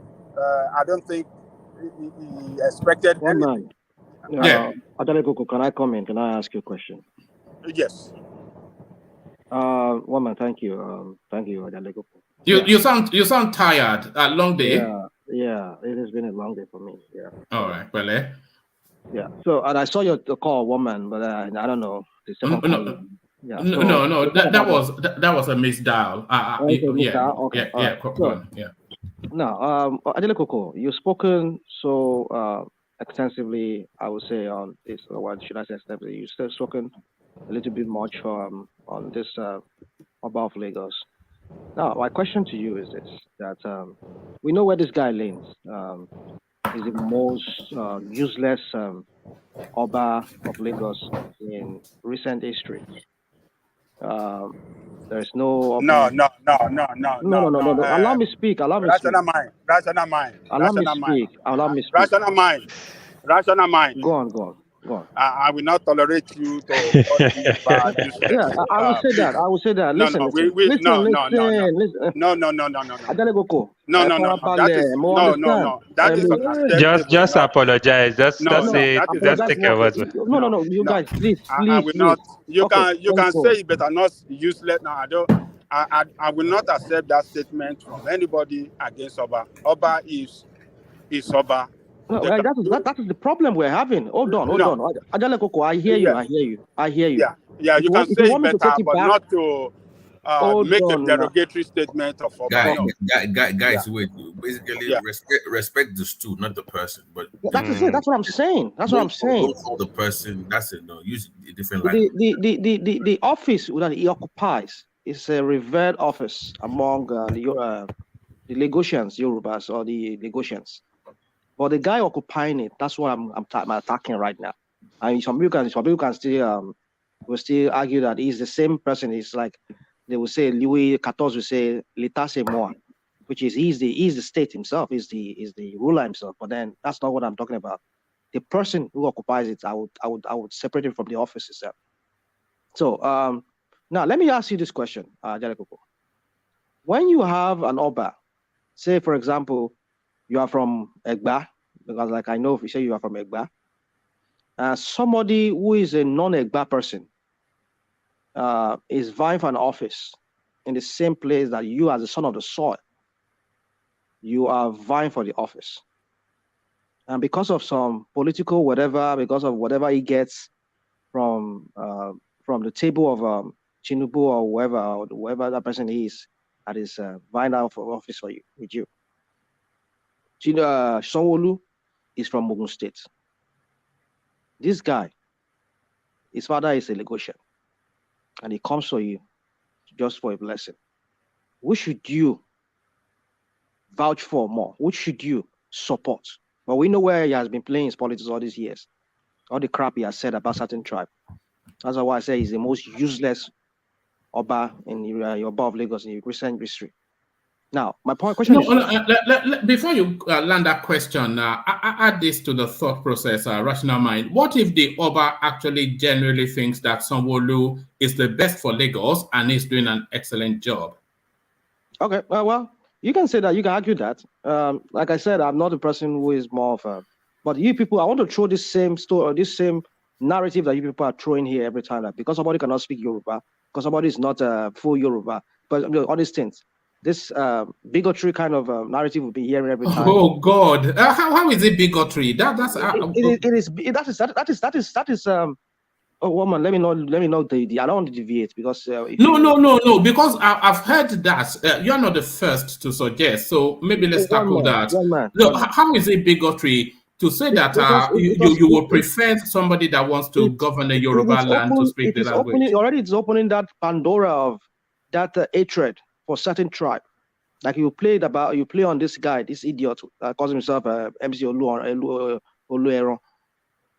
Speaker 5: I don't think he expected anything.
Speaker 6: Adalekoko, can I comment? Can I ask you a question?
Speaker 5: Yes.
Speaker 6: Woman, thank you. Thank you, Adalekoko.
Speaker 2: You sound tired. A long day.
Speaker 6: Yeah, it has been a long day for me. Yeah.
Speaker 2: All right, well.
Speaker 6: Yeah. So, and I saw your call, woman, but I don't know. The second call. Yeah.
Speaker 2: No. That was a misdial.
Speaker 6: No, Adalekoko, you've spoken so extensively. I would say on this. What should I say? Extensively, you've still spoken a little bit much on this Oba of Lagos. Now, my question to you is this: that we know where this guy leans. He's the most useless Oba of Lagos in recent history. There's no.
Speaker 5: No.
Speaker 6: Allow me speak.
Speaker 5: Rational mind.
Speaker 6: Allow me speak.
Speaker 5: Rational mind.
Speaker 6: Go on.
Speaker 5: I will not tolerate you to.
Speaker 6: I will say that. Listen.
Speaker 5: No.
Speaker 6: Adalekoko.
Speaker 5: No. That is
Speaker 7: just apologize. Just take care of it.
Speaker 6: No. You guys, please.
Speaker 5: I will not. You can say it, but I'm not useless. No, I don't. I will not accept that statement from anybody against Oba. Oba is Oba.
Speaker 6: No, that is the problem we're having. Hold on. Adalekoko, I hear you.
Speaker 5: Yeah, you can say it better, but not to make a derogatory statement of opinion.
Speaker 8: Guys, wait. Basically, respect the stool, not the person. But
Speaker 6: that's it. That's what I'm saying. That's what I'm saying.
Speaker 8: Don't call the person. That's it. No, use a different language.
Speaker 6: The office that he occupies is a revered office among the Lagosians, Yorubas, or the Lagosians. But the guy occupying it, that's what I'm attacking right now. And some people can still will still argue that he's the same person. It's like they will say Louis XIV will say l'état c'est moi, which is he's the state himself, is the ruler himself. But then that's not what I'm talking about. The person who occupies it, I would separate it from the office itself. So now let me ask you this question, Jalekoko. When you have an Oba, say for example, you are from Egba, because like I know if you say you are from Egba, somebody who is a non-Egba person is vying for an office in the same place that you, as a son of the soil, you are vying for the office. And because of some political whatever, because of whatever he gets from the table of TINUBU or whoever that person is that is vying out for office for you, with you. Sanwo Olu is from Ogun State. This guy, his father is a Lagosian, and he comes for you just for a blessing. Which should you vouch for more? Which should you support? But we know where he has been playing his politics all these years. All the crap he has said about certain tribe. That's why I say he's the most useless Oba in the Oba of Lagos in recent history. Now, my question is...
Speaker 2: Before you land that question, add this to the thought process, rational mind. What if the Oba actually genuinely thinks that Sanwo Olu is the best for Lagos and is doing an excellent job?
Speaker 6: Okay, well, you can say that, you can argue that. Like I said, I'm not the person who is more of a... But you people, I want to throw this same story, this same narrative that you people are throwing here every time, that because somebody cannot speak Yoruba, because somebody is not a full Yoruba, but all these things. This bigotry kind of narrative we'll be hearing every time.
Speaker 2: Oh God! How is it bigotry?
Speaker 6: That is. Oh woman, let me know the. I don't want to deviate because.
Speaker 2: No. Because I've heard that you're not the first to suggest. So maybe let's tackle that. How is it bigotry to say that you would prefer somebody that wants to govern the Yoruba land to speak the language?
Speaker 6: It's opening that Pandora of that hatred for certain tribe. Like you play on this guy, this idiot, calls himself MC Oluomo.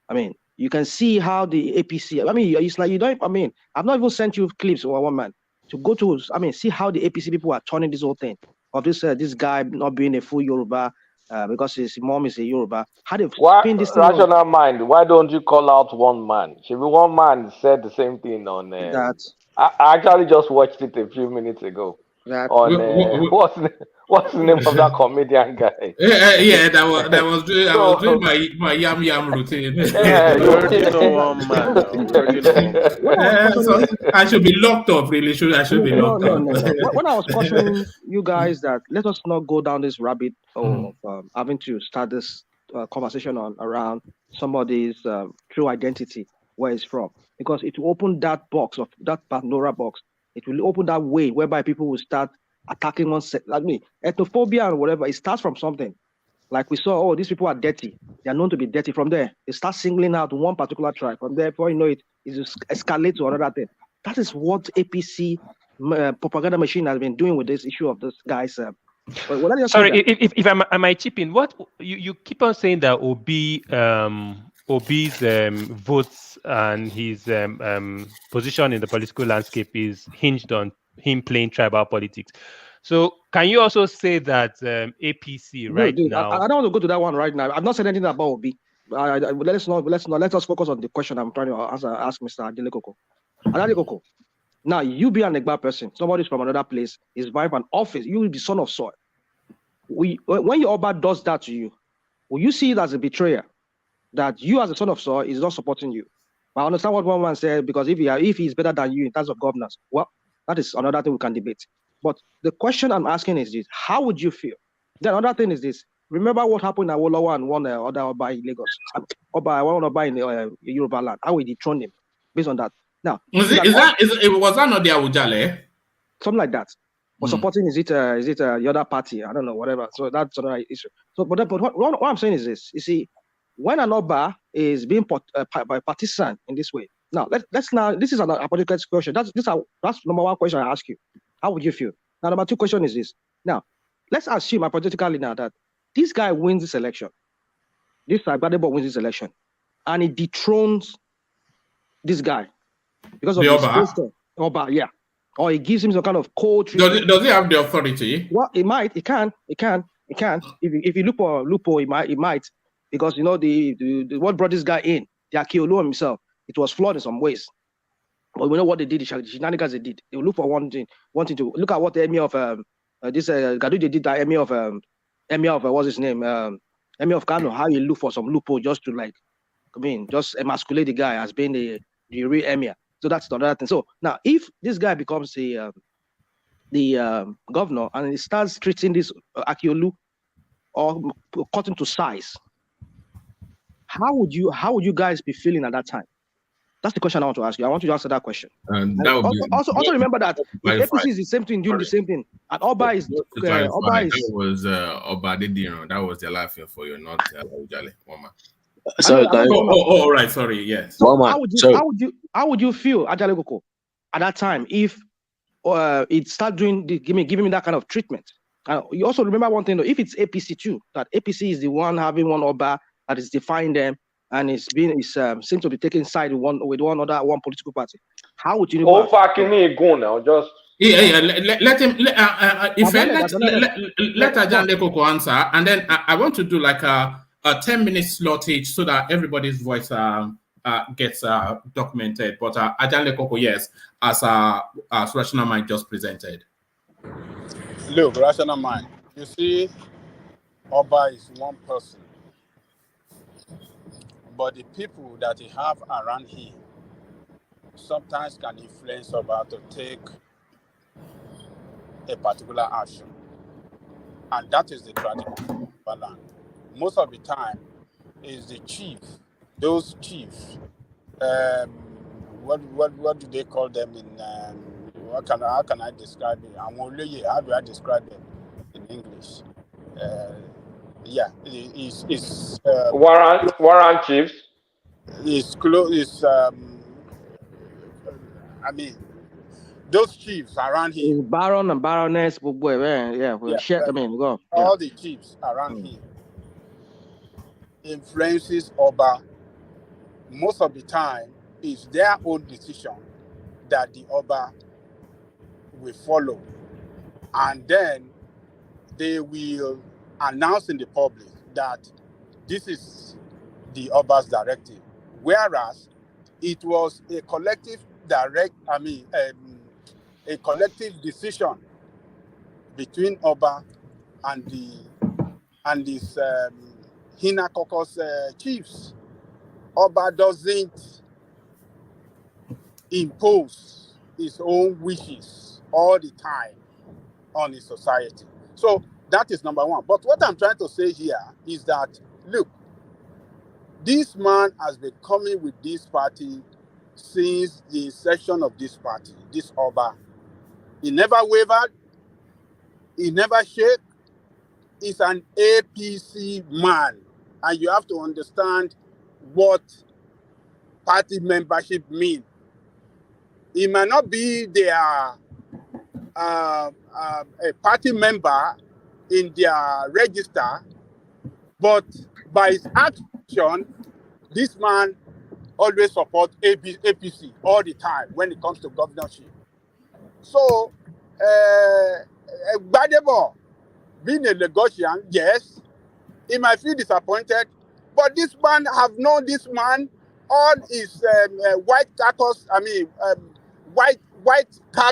Speaker 6: I mean, you can see how the APC, I mean, it's like you don't, I mean, I've not even sent you clips or one man to go to, I mean, see how the APC people are turning this whole thing of this guy not being a full Yoruba because his mom is a Yoruba. How they spin this thing?
Speaker 9: Rational mind, why don't you call out one man? Should be one man said the same thing on that. I actually just watched it a few minutes ago. What's the name of that comedian guy?
Speaker 2: That was doing. I was doing my yam routine.
Speaker 9: Yeah,
Speaker 2: you already know one man. So I should be locked up. Really, I should be locked up.
Speaker 6: No. When I was cautioning you guys that let us not go down this rabbit hole of having to start this conversation around somebody's true identity, where it's from, because it will open that box of that Pandora box. It will open that way whereby people will start attacking one set. Like me, ethnophobia and whatever, it starts from something. Like we saw, oh, these people are dirty. They are known to be dirty. From there, they start singling out one particular tribe. From there, before you know it, it just escalates to another thing. That is what APC propaganda machine has been doing with this issue of this guys.
Speaker 7: Sorry, if I might chip in, what you keep on saying that Obi's votes and his position in the political landscape is hinged on him playing tribal politics. So can you also say that APC now?
Speaker 6: I don't want to go to that one right now. I've not said anything about Obi. Let us focus on the question I'm trying to ask Mr. Adelekoko. Adelekoko, now you be an Egba person, somebody's from another place, is vying for an office, you will be son of soil. When your Oba does that to you, will you see it as a betrayer? That you as a son of soil is not supporting you. I understand what one man said, because if he's better than you in terms of governance, well, that is another thing we can debate. But the question I'm asking is this: how would you feel? Then another thing is this: remember what happened at Oluomo and one other Oba in Lagos, one Oba in Yoruba land? How we dethroned him based on that. Now,
Speaker 2: was that not the Awujale?
Speaker 6: something like that. Or supporting is it the other party? I don't know, whatever. So that's another issue. So, but what I'm saying is this: you see, when an Oba is being partisan in this way, now let's now. This is an hypothetical question. That's number one question I ask you. How would you feel? Now, number two question is this. Now, let's assume hypothetically now that this guy wins this election. This Agbadebo wins this election, and he dethrones this guy because of his Oba, yeah. Or he gives him some kind of cold treatment.
Speaker 2: Does he have the authority?
Speaker 6: Well, it might. It can. If you look for a loophole, it might. Because you know the what brought this guy in, the Oluomo himself, it was flawed in some ways. But we know what they did, the shenanigans they did. They will look for one thing to look at what the emir of Gadu did. That emir of what's his name? Emir of Kano. How you look for some loophole just to just emasculate the guy as being the real emir. So that's the other thing. So now, if this guy becomes the governor and he starts treating this Akiolu or cutting to size, how would you guys be feeling at that time? That's the question I want to ask you. I want you to answer that question. Also remember that the APC is the same thing, doing the same thing. And Oba is
Speaker 8: that was Oba Adediro. That was the laughing for you, not Ujale Mama.
Speaker 2: Sorry, right. Sorry, yes.
Speaker 6: How would you feel, Ajale Koko, at that time if it start doing giving me that kind of treatment? You also remember one thing though, if it's APC too, that APC is the one having one Oba that is defying them and seems to be taking side with one political party. How would you?
Speaker 9: Oh, fucking me, go now. Just
Speaker 2: let him. Let Ajale Koko answer, and then I want to do like a 10-minute slot each so that everybody's voice gets documented. But Ajale Koko, yes, as Rational Mind just presented.
Speaker 5: Look, Rational Mind. You see, Oba is one person, but the people that he have around him sometimes can influence Oba to take a particular action, and that is the tragedy of Oba land. Most of the time, is the chief. Those chiefs. What do they call them in? How can I describe it? How do I describe them in English? It's
Speaker 9: warrant chiefs.
Speaker 5: It's close. Those chiefs around him.
Speaker 6: Baron and Baroness, all
Speaker 5: the chiefs around him influences Oba. Most of the time, it's their own decision that the Oba will follow, and then they will announce in the public that this is the Oba's directive, whereas it was a collective a collective decision between Oba and these Hina Caucus chiefs. Oba doesn't impose his own wishes all the time on his society. So that is number one. But what I'm trying to say here is that, look, this man has been coming with this party since the inception of this party, this Oba. He never wavered. He never shook. He's an APC man. And you have to understand what party membership means. He might not be their a party member in their register, but by his action, this man always supports APC all the time when it comes to governorship. So, Gbadebo, being a Lagosian, yes, he might feel disappointed, but this man have known this man, all his white cap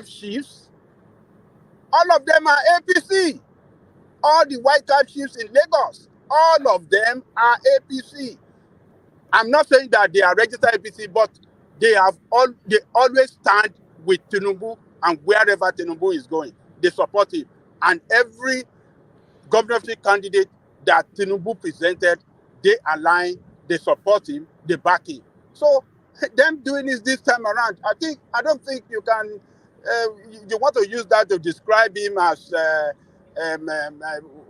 Speaker 5: chiefs, all of them are APC. All the white cap chiefs in Lagos, all of them are APC. I'm not saying that they are registered APC, but they always stand with Tinubu, and wherever Tinubu is going, they support him. And every governorship candidate that Tinubu presented, they align, they support him, they back him. So them doing this time around, I don't think you can you want to use that to describe him as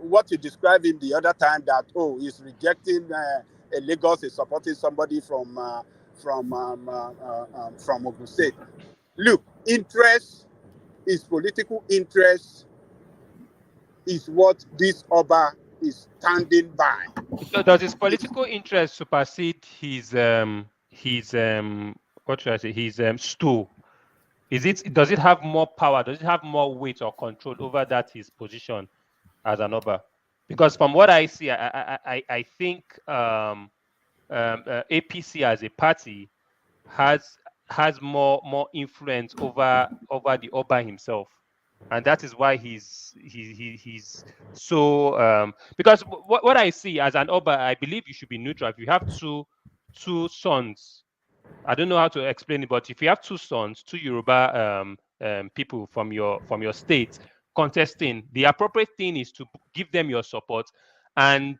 Speaker 5: what you described him the other time, that he's rejecting Lagos, is supporting somebody from Ogun State. Look, interest is political interest is what this Oba is standing by.
Speaker 7: So does his political interest supersede his what should I say, his stool? Does it have more power? Does it have more weight or control over that his position as an Oba? Because from what I see, I think APC as a party has more influence over the Oba himself, and that is why he's so because what I see as an Oba, I believe you should be neutral. If you have two sons, I don't know how to explain it, but if you have two sons, two Yoruba people from your state contesting, the appropriate thing is to give them your support and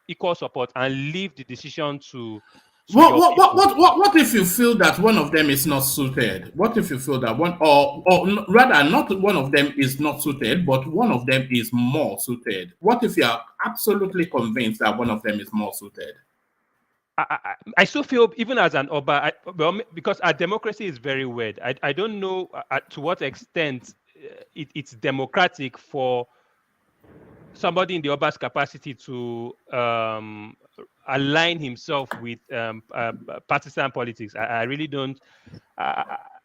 Speaker 7: equal support, and leave the decision to
Speaker 2: what if you feel that one of them is not suited? What if you feel that one, or rather, not one of them is not suited, but one of them is more suited? What if you are absolutely convinced that one of them is more suited?
Speaker 7: I still feel, even as an Oba, because our democracy is very weird. I don't know to what extent it's democratic for somebody in the Oba's capacity to align himself with partisan politics. I really don't.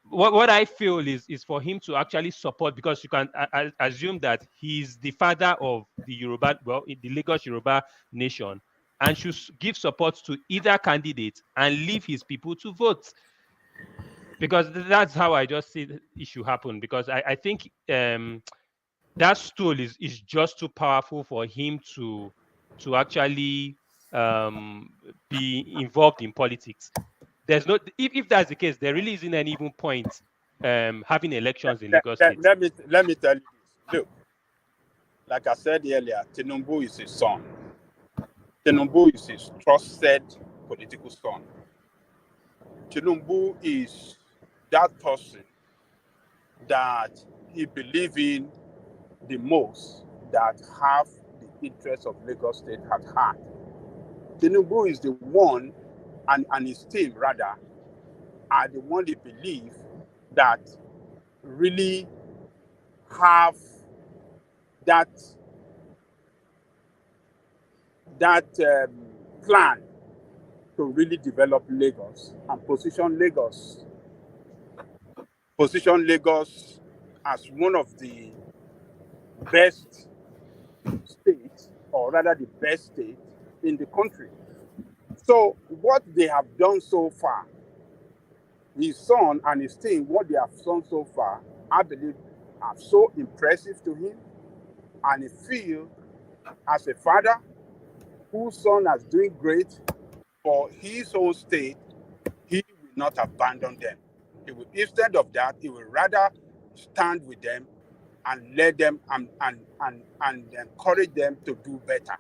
Speaker 7: What I feel is for him to actually support, because you can assume that he's the father of the Yoruba, the Lagos Yoruba nation, and should give support to either candidate and leave his people to vote. Because that's how I just see the issue happen. Because I think that stool is just too powerful for him to actually be involved in politics. There's no, if that's the case, there really isn't any even point having elections in Lagos State.
Speaker 5: Let me tell you this. Look, like I said earlier, TINUBU is his son. TINUBU is his trusted political son. TINUBU is that person that he believes in the most, that have the interests of Lagos State at heart. TINUBU is the one, and his team rather, are the one they believe that really have that plan to really develop Lagos and position Lagos as one of the best states, or rather the best state in the country. So what they have done so far, his son and his team, what they have done so far, I believe are so impressive to him, and he feels as a father whose son is doing great for his own state, he will not abandon them. He will, instead of that, he will rather stand with them and let them and encourage them to do better.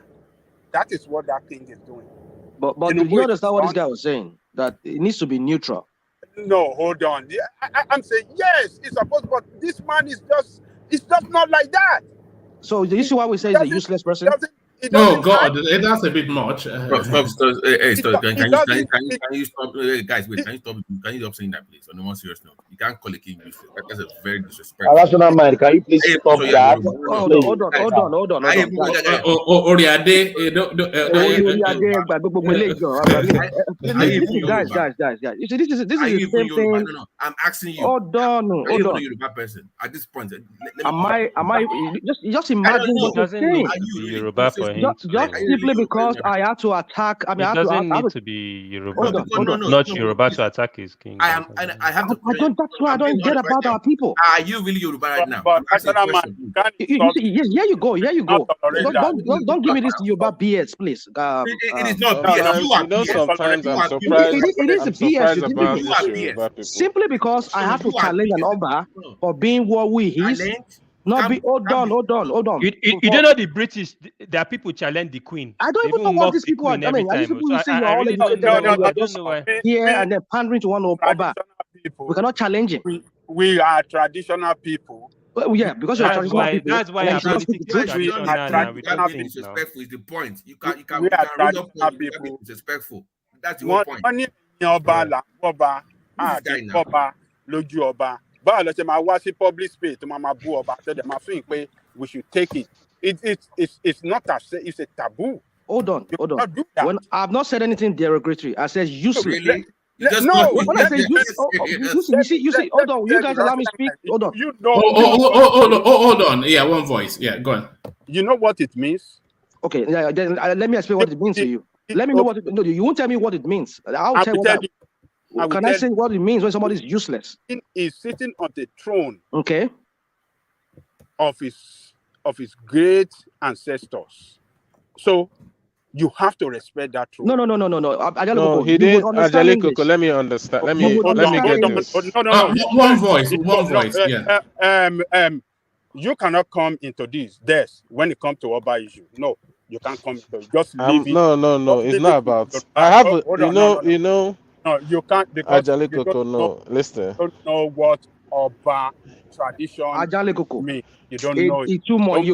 Speaker 5: That is what that king is doing.
Speaker 6: But did you understand what this guy was saying? That it needs to be neutral.
Speaker 5: No, hold on. I'm saying yes, it's supposed, but this man is just not like that.
Speaker 6: So the issue why we say he's a useless person?
Speaker 2: No, God, that's a bit much.
Speaker 8: Can you stop, guys? Wait, can you stop saying that, please? On a more serious note, you can't call a king useless. That's a very disrespectful.
Speaker 9: Rational mind, can you please stop that?
Speaker 6: Hold on. Guys. You see, this is the same thing.
Speaker 8: I'm asking you.
Speaker 6: Hold on.
Speaker 8: Yoruba person at this point.
Speaker 6: Am I? Just imagine what you're saying.
Speaker 7: Yoruba for him.
Speaker 6: Just simply because I had to attack. I mean,
Speaker 7: it doesn't need to be Yoruba. Not Yoruba to attack his king.
Speaker 8: I have to.
Speaker 6: That's why I don't get about our people.
Speaker 8: Are you really Yoruba right now?
Speaker 5: But
Speaker 6: here you go. Don't give me this Yoruba BS, please.
Speaker 8: It is not BS.
Speaker 10: Sometimes I'm surprised.
Speaker 6: It is BS. Simply because I have to challenge an Oba for being what we is. Hold on.
Speaker 7: You don't know the British, their people challenge the Queen.
Speaker 6: I don't even know what these people are. I mean, these people you say you're all
Speaker 7: I don't know why.
Speaker 6: here and then pandering to one Oba. We cannot challenge him.
Speaker 5: We are traditional people.
Speaker 6: Well, yeah, because you're traditional people.
Speaker 7: That's why our politics is traditional now. We don't think now.
Speaker 8: Disrespectful is the point. You can
Speaker 5: we are
Speaker 8: raise up
Speaker 5: traditional
Speaker 8: people.
Speaker 5: people.
Speaker 8: Disrespectful. That's the whole point.
Speaker 5: Public space we should take it. It's not it's a taboo.
Speaker 6: Hold on. When I've not said anything derogatory, I said useless.
Speaker 8: Really?
Speaker 5: No,
Speaker 6: when I say useless, you see, hold on, you guys allow me to speak. Hold on.
Speaker 5: You know.
Speaker 2: Hold on. Yeah, one voice. Yeah, go on.
Speaker 5: You know what it means?
Speaker 6: Okay, then let me explain what it means to you. Let me know what. No, you won't tell me what it means. I'll tell you. Can I say what it means when somebody is useless?
Speaker 5: Is sitting on the throne.
Speaker 6: Okay.
Speaker 5: Of his great ancestors. So you have to respect that throne.
Speaker 6: No.
Speaker 3: No, he didn't. Ajale Koko, let me understand. Let me get this.
Speaker 2: No. One voice. Yeah.
Speaker 5: You cannot come into this when it comes to Oba issue. No, you can't come into it. Just leave it.
Speaker 3: No. It's not about. I have. You know.
Speaker 5: No, you can't because
Speaker 3: Ajale Koko, no. Listen.
Speaker 5: You don't know what Oba tradition means. You don't know it.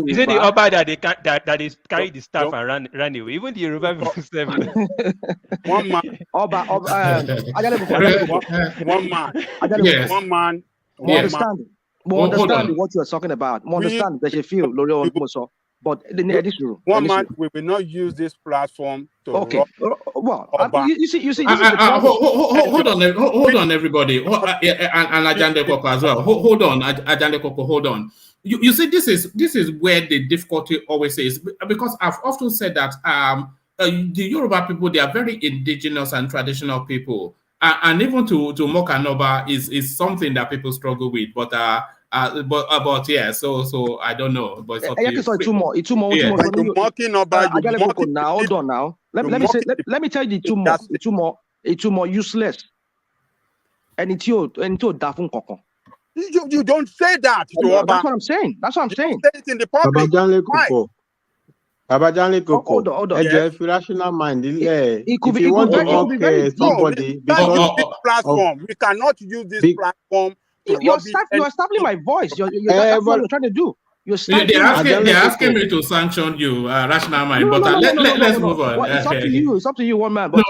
Speaker 7: Is it the Oba that they that is carry the staff and ran away? Even the Yoruba people say
Speaker 5: one man.
Speaker 6: Oba.
Speaker 5: One man.
Speaker 2: Yes.
Speaker 5: One man.
Speaker 6: More understand what you are talking about. More understand that you feel Oluomo. But this room.
Speaker 5: One man, we will not use this platform to.
Speaker 6: Okay. Well, you see.
Speaker 2: Hold on, everybody. And Ajande Koko as well. Hold on, Ajande Koko. Hold on. You see, this is where the difficulty always is, because I've often said that the Yoruba people, they are very indigenous and traditional people, and even to mock an Oba is something that people struggle with. But yeah, so I don't know. But
Speaker 6: two more.
Speaker 5: You're mocking Oba.
Speaker 6: Now, hold on. Now, let me tell you the two more useless. And it's your dafun koko.
Speaker 5: You don't say that to Oba.
Speaker 6: That's what I'm saying.
Speaker 5: Say it in the public.
Speaker 10: Abajale Koko.
Speaker 6: Hold on.
Speaker 10: If rational mind,
Speaker 6: it could
Speaker 10: if
Speaker 6: be,
Speaker 10: you want to mock
Speaker 5: somebody, because this platform, we cannot use this platform.
Speaker 6: You're stifling my voice. That's what you're trying to do.
Speaker 2: They're asking me to sanction you, rational mind. Let's move on.
Speaker 6: Well, it's up to you. It's up to you, one man.
Speaker 2: But of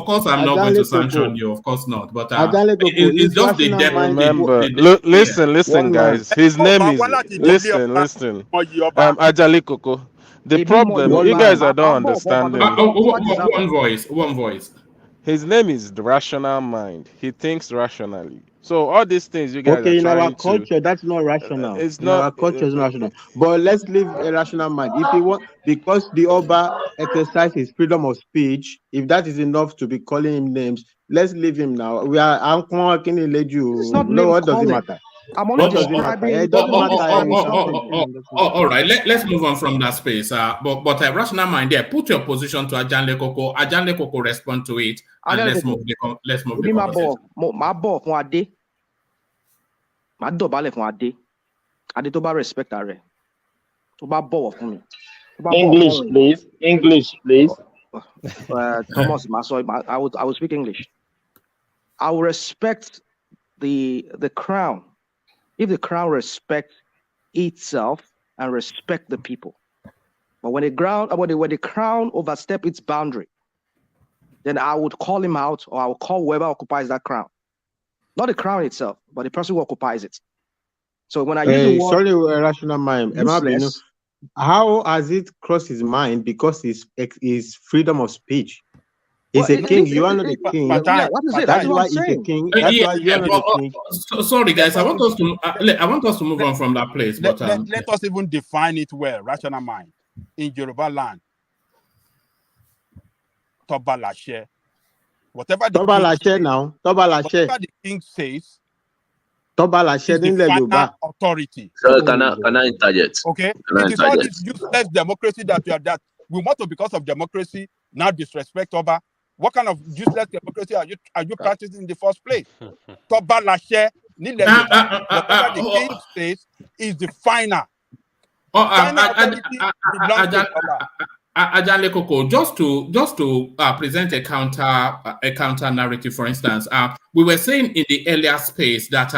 Speaker 2: course, I'm not going to sanction you. Of course not. But it's just the depth.
Speaker 3: Remember, listen, guys. His name is. Listen. Ajale Koko. The problem, you guys are not understanding.
Speaker 2: One voice.
Speaker 3: His name is the rational mind. He thinks rationally. So all these things you guys are
Speaker 10: in
Speaker 3: trying
Speaker 10: our culture, that's not rational.
Speaker 3: It's not.
Speaker 10: Our culture is not rational. But let's leave a rational mind. If you want, because the Oba exercises freedom of speech, if that is enough to be calling him names, let's leave him now. What does it matter?
Speaker 6: I'm only describing.
Speaker 10: It doesn't matter.
Speaker 2: All right, let's move on from that space. But a rational mind there. Put your position to Ajande Koko. Ajande Koko respond to it, and let's move the conversation.
Speaker 6: My dobale fun ade. Ade to ba respect are. To ba bow for me.
Speaker 9: English, please.
Speaker 6: Thomas, I will speak English. I will respect the crown. If the crown respects itself and respect the people. But when the crown overstep its boundary, then I would call him out, or I will call whoever occupies that crown. Not the crown itself, but the person who occupies it. So when I use the word
Speaker 10: rational mind, how has it crossed his mind? Because it's freedom of speach. He's a king. You are not a king.
Speaker 6: What is it?
Speaker 10: That's why he's a king. That's why you are not a king.
Speaker 2: Sorry, guys. I want us to move on from that place. But
Speaker 5: let us even define it well. Rational mind in Yoruba land. Toba Lashe. Whatever the king says.
Speaker 10: Toba Lashe
Speaker 5: is the final authority.
Speaker 9: So can I interject?
Speaker 5: Okay. It is all this useless democracy that we want to, because of democracy, now disrespect Oba. What kind of useless democracy are you practicing in the first place? Toba Lashe, whatever the king says is the final.
Speaker 2: Ajale Koko, just to present a counter narrative, for instance, we were saying in the earlier space that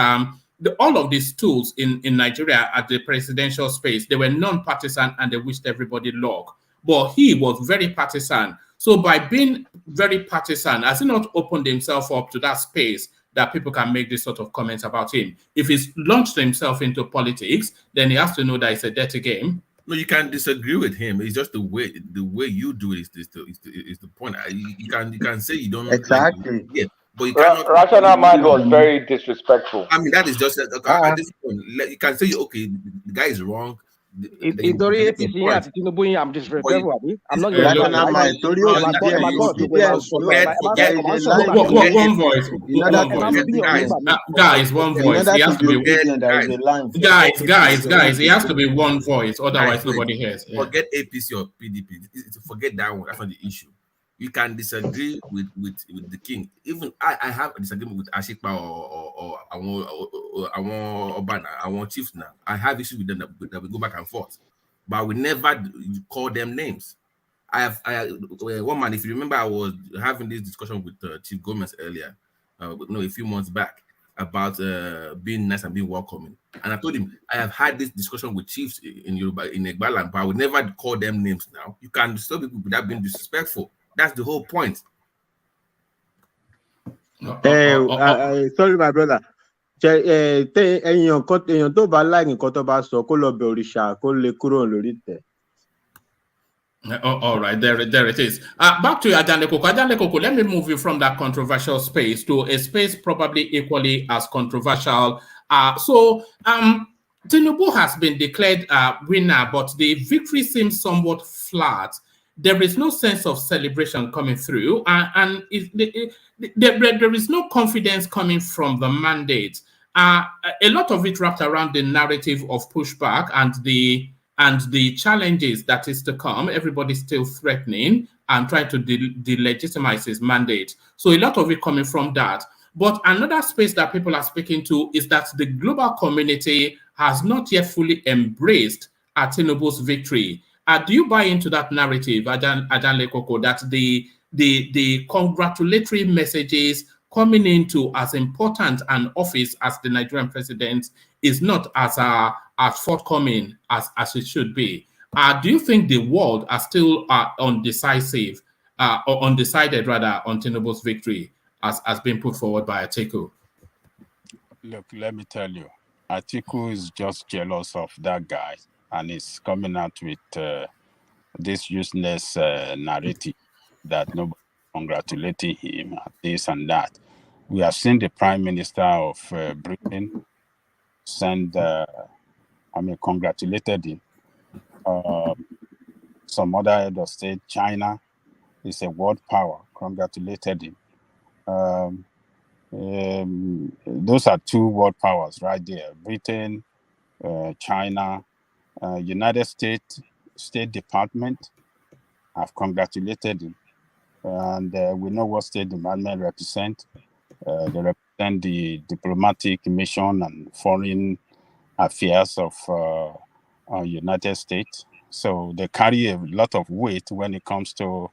Speaker 2: all of these tools in Nigeria at the presidential space, they were non-partisan and they wished everybody luck. But he was very partisan. So by being very partisan, has he not opened himself up to that space that people can make this sort of comments about him? If he's launched himself into politics, then he has to know that it's a dirty game.
Speaker 8: No, you can't disagree with him. It's just the way you do it is the point. You can say you don't
Speaker 10: exactly.
Speaker 8: Like, yeah, but you cannot.
Speaker 9: Rational mind was very disrespectful.
Speaker 8: I mean, that is just at this point. You can say, okay, the guy is wrong.
Speaker 6: I'm disrespectful. I'm not
Speaker 2: rational mind. One voice. He has to be guys. He has to be one voice. Otherwise, nobody hears.
Speaker 8: Forget APC or PDP. Forget that one. That's not the issue. You can disagree with the king. Even I have a disagreement with Ashikpa or Obana, I want chiefs now. I have issues with them that we go back and forth, but we never call them names. One man, if you remember, I was having this discussion with Chief Gomez earlier, a few months back, about being nice and being welcoming. And I told him I have had this discussion with chiefs in Yoruba, in Egbaland, but I would never call them names now. You can stop people without being disrespectful. That's the whole point.
Speaker 10: Sorry, my brother.
Speaker 2: All right, there it is. Back to Ajale Koko. Ajale Koko, let me move you from that controversial space to a space probably equally as controversial. So Tinubu has been declared winner, but the victory seems somewhat flat. There is no sense of celebration coming through, and there is no confidence coming from the mandate. A lot of it wrapped around the narrative of pushback and the challenges that is to come. Everybody's still threatening and trying to delegitimize his mandate. So a lot of it coming from that. But another space that people are speaking to is that the global community has not yet fully embraced TINUBU'S victory. Do you buy into that narrative, Ajale Koko, that the congratulatory messages coming into as important an office as the Nigerian president is not as forthcoming as it should be? Do you think the world are still undecided rather on TINUBU'S victory as being put forward by Atiku?
Speaker 5: Look, let me tell you, Atiku is just jealous of that guy, and is coming out with this useless narrative that nobody congratulating him, this and that. We have seen the Prime Minister of Britain congratulated him. Some other head of state, China is a world power, congratulated him. Those are two world powers right there: Britain, China, United States State Department have congratulated him, and we know what State Department represent. They represent the diplomatic mission and foreign affairs of United States. So they carry a lot of weight when it comes to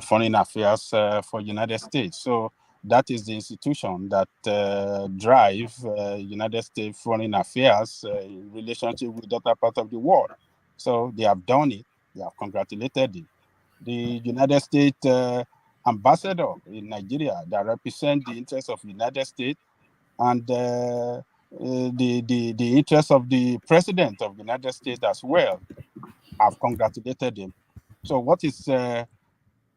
Speaker 5: foreign affairs for United States. So that is the institution that drive United States foreign affairs in relationship with other parts of the world. So they have done it. They have congratulated him. The United States ambassador in Nigeria that represent the interests of the United States and the interests of the president of the United States as well have congratulated him. So what is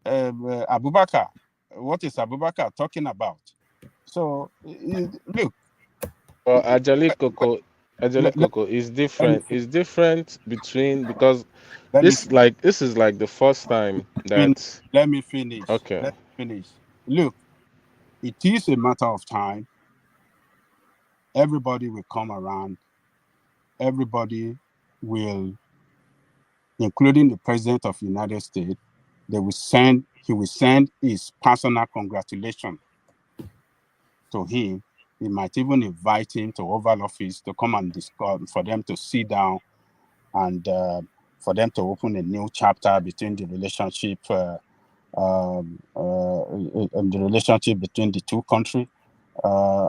Speaker 5: Abubakar? What is Abubakar talking about? So look.
Speaker 11: Well, Ajale Koko is different. It's different between, because this is like the first time that.
Speaker 5: Let me finish.
Speaker 11: Okay.
Speaker 5: Let me finish. Look, it is a matter of time. Everybody will come around. Everybody will, including the president of the United States, he will send his personal congratulations to him. He might even invite him to Oval Office to come and discuss, for them to sit down and for them to open a new chapter between the relationship, between the two countries,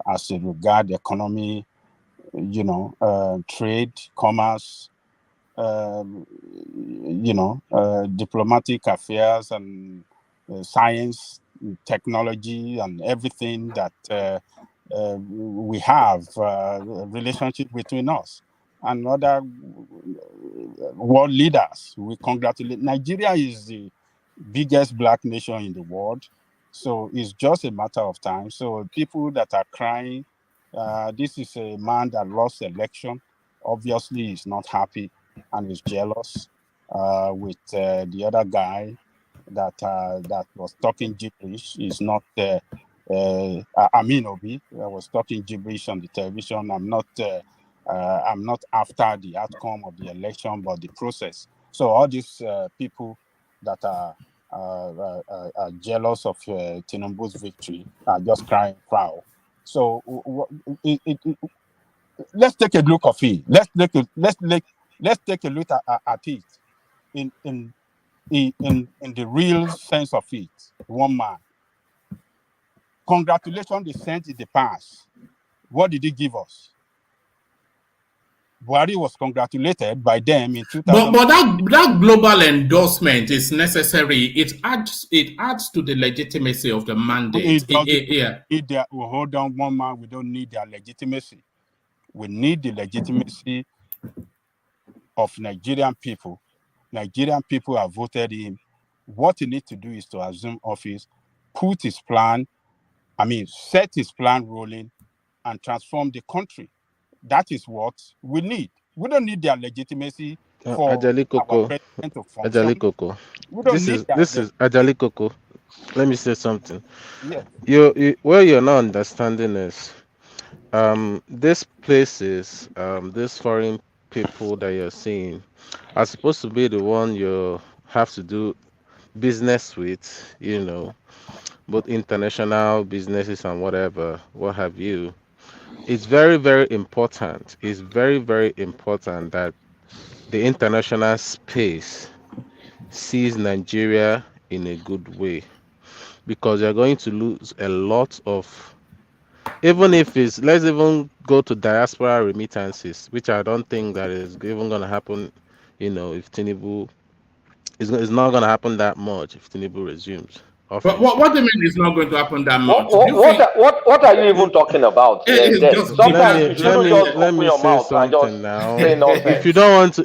Speaker 5: as it regard economy, trade, commerce, diplomatic affairs, and science, technology, and everything that we have relationship between us and other world leaders. We congratulate. Nigeria is the biggest black nation in the world, so it's just a matter of time. So people that are crying, this is a man that lost election. Obviously, he's not happy and is jealous with the other guy that was talking gibberish. Is not Obi was talking gibberish on the television. I'm not after the outcome of the election, but the process. So all these people that are jealous of TINUBU'S victory are just crying foul. So let's take a look of it. Let's take a look at it in the real sense of it. One man. Congratulations, they sent in the past. What did he give us? Buhari was congratulated by them in 2000.
Speaker 2: But that global endorsement is necessary. It adds to the legitimacy of the mandate.
Speaker 5: Hold on, one man. We don't need their legitimacy. We need the legitimacy of Nigerian people. Nigerian people have voted him. What he needs to do is to assume office, put his plan, set his plan rolling, and transform the country. That is what we need. We don't need their legitimacy for our president to function. We don't need that.
Speaker 11: This is Ajali Koko. Let me say something.
Speaker 5: Yeah.
Speaker 11: Where you're not understanding is these places, these foreign people that you're seeing are supposed to be the one you have to do business with, both international businesses and whatever, what have you. It's very, very important. It's very, very important that the international space sees Nigeria in a good way, because you're going to lose a lot of, even if it's, let's even go to diaspora remittances, which I don't think that is even going to happen, if Tinubu, it's not going to happen that much if Tinubu resumes.
Speaker 2: But what do you mean it's not going to happen that much?
Speaker 9: What are you even talking about? Sometimes you shouldn't just open your mouth and just say nonsense.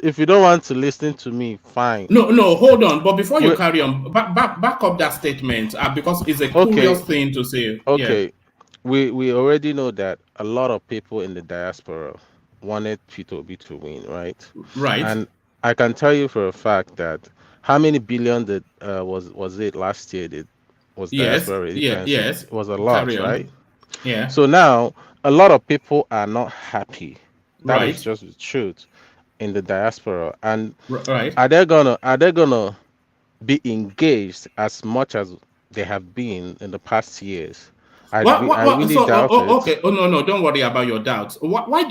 Speaker 11: If you don't want to listen to me, fine.
Speaker 2: No, hold on. But before you carry on, back up that statement because it's a curious thing to say.
Speaker 11: Okay,
Speaker 2: yeah.
Speaker 11: We already know that a lot of people in the diaspora wanted P2B to win, right?
Speaker 2: Right.
Speaker 11: And I can tell you for a fact that how many billion that was it last year? Diaspora
Speaker 2: yes.
Speaker 11: It was a lot, right?
Speaker 2: Yeah.
Speaker 11: So now a lot of people are not happy. That is just the truth in the diaspora. And are they gonna be engaged as much as they have been in the past years? I really doubt it.
Speaker 2: Okay. Oh no, don't worry about your doubts. Why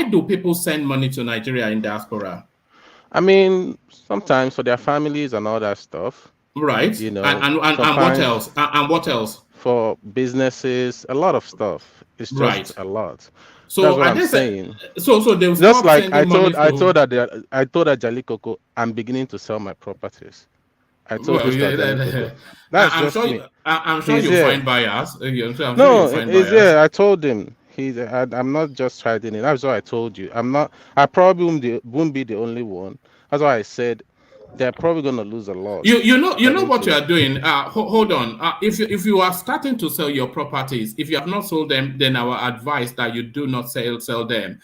Speaker 2: do people send money to Nigeria in diaspora?
Speaker 11: Sometimes for their families and all that stuff.
Speaker 2: Right. And what else? And what else?
Speaker 11: For businesses, a lot of stuff. It's just a lot.
Speaker 2: So
Speaker 11: that's what I'm saying.
Speaker 2: So they will
Speaker 11: just like I told Ajali Koko, I'm beginning to sell my properties. I told
Speaker 2: That's just me. I'm sure you find buyers.
Speaker 11: I told him. I'm not just trading it. That's what I told you. I probably won't be the only one. That's why I said they're probably going to lose a lot.
Speaker 2: You know what you are doing. Hold on. If you are starting to sell your properties, if you have not sold them, then our advice that you do not sell them,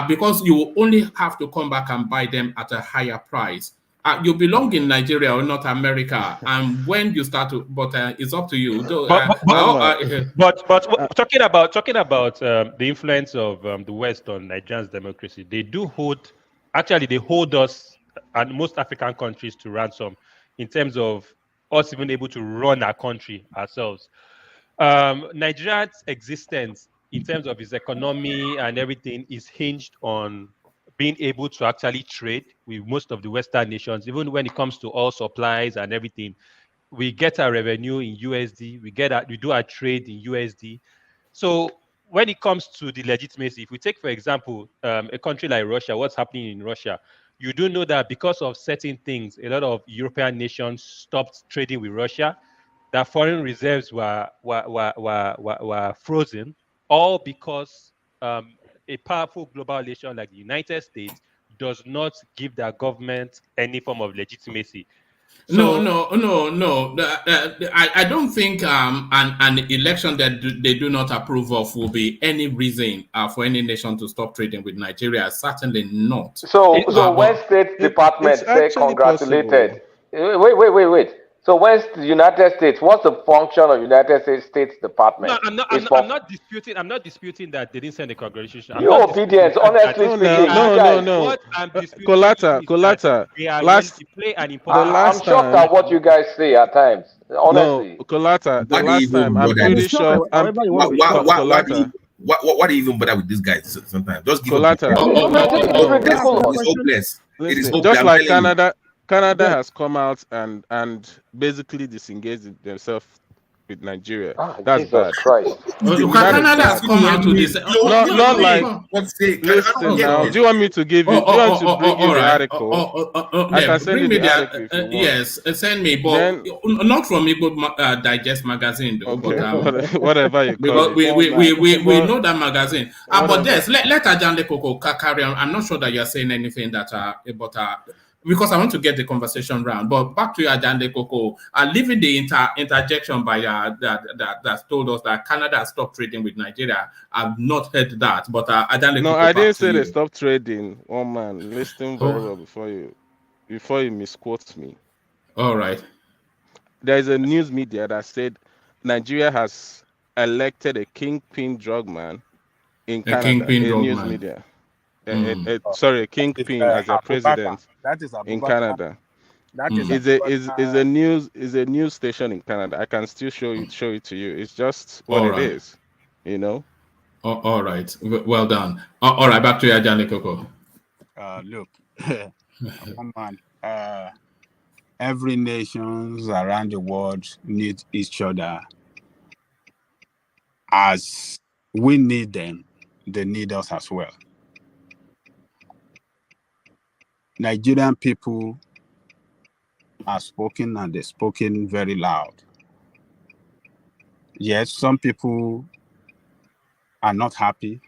Speaker 2: because you will only have to come back and buy them at a higher price. You belong in Nigeria or not America, and when you start to, but it's up to you.
Speaker 7: But talking about the influence of the West on Nigeria's democracy, they hold us and most African countries to ransom in terms of us even able to run our country ourselves. Nigeria's existence in terms of its economy and everything is hinged on being able to actually trade with most of the Western nations, even when it comes to all supplies and everything. We get our revenue in USD. We do our trade in USD. So when it comes to the legitimacy, if we take, for example, a country like Russia, what's happening in Russia, you do know that because of certain things, a lot of European nations stopped trading with Russia. That foreign reserves were frozen, all because a powerful global nation like the United States does not give their government any form of legitimacy.
Speaker 2: So, no. I don't think an election that they do not approve of will be any reason for any nation to stop trading with Nigeria. Certainly not.
Speaker 9: So when State Department say congratulated, wait. So when the United States, what's the function of United States Department?
Speaker 7: No, I'm not disputing. I'm not disputing that they didn't send a congratulation.
Speaker 9: You're obedient, honestly speaking.
Speaker 11: No.
Speaker 7: What I'm disputing
Speaker 11: Colata.
Speaker 7: They are ready to play an important.
Speaker 9: I'm shocked at what you guys say at times. Honestly.
Speaker 11: No, Colata. The last time, I'm pretty sure.
Speaker 8: Why do you even bother with these guys sometimes? Just give up.
Speaker 9: It's
Speaker 11: ridiculous. Just like Canada has come out and basically disengaged themselves with Nigeria. That's
Speaker 9: Jesus
Speaker 11: bad.
Speaker 9: Christ.
Speaker 2: Canada has come out to this.
Speaker 11: Not like. Listen now. Do you want me to give you? Do you want to bring you the article? I can send you the article if you want.
Speaker 2: Yes, send me, but not from Igbo Digest magazine though.
Speaker 11: Okay,
Speaker 2: but,
Speaker 11: whatever you call
Speaker 2: it. We know that magazine. But yes, let Ajande Koko carry on. I'm not sure that you're saying anything that about because I want to get the conversation round. But back to Ajande Koko, leaving the interjection by that told us that Canada has stopped trading with Nigeria. I've not heard that, but Ajande Koko.
Speaker 11: No, I didn't say they stopped trading. Oh man, listen very well before you misquote me.
Speaker 2: All right.
Speaker 11: There is a news media that said Nigeria has elected a kingpin drugman in Canada. News media. A kingpin as a president in Canada.
Speaker 5: That
Speaker 11: is a news station in Canada. I can still show it to you. It's just what it is, you know.
Speaker 2: All right, well done. All right, back to you, Ajande Koko.
Speaker 5: Look, come on. Every nations around the world need each other. As we need them, they need us as well. Nigerian people are spoken and they're spoken very loud. Yes, some people are not happy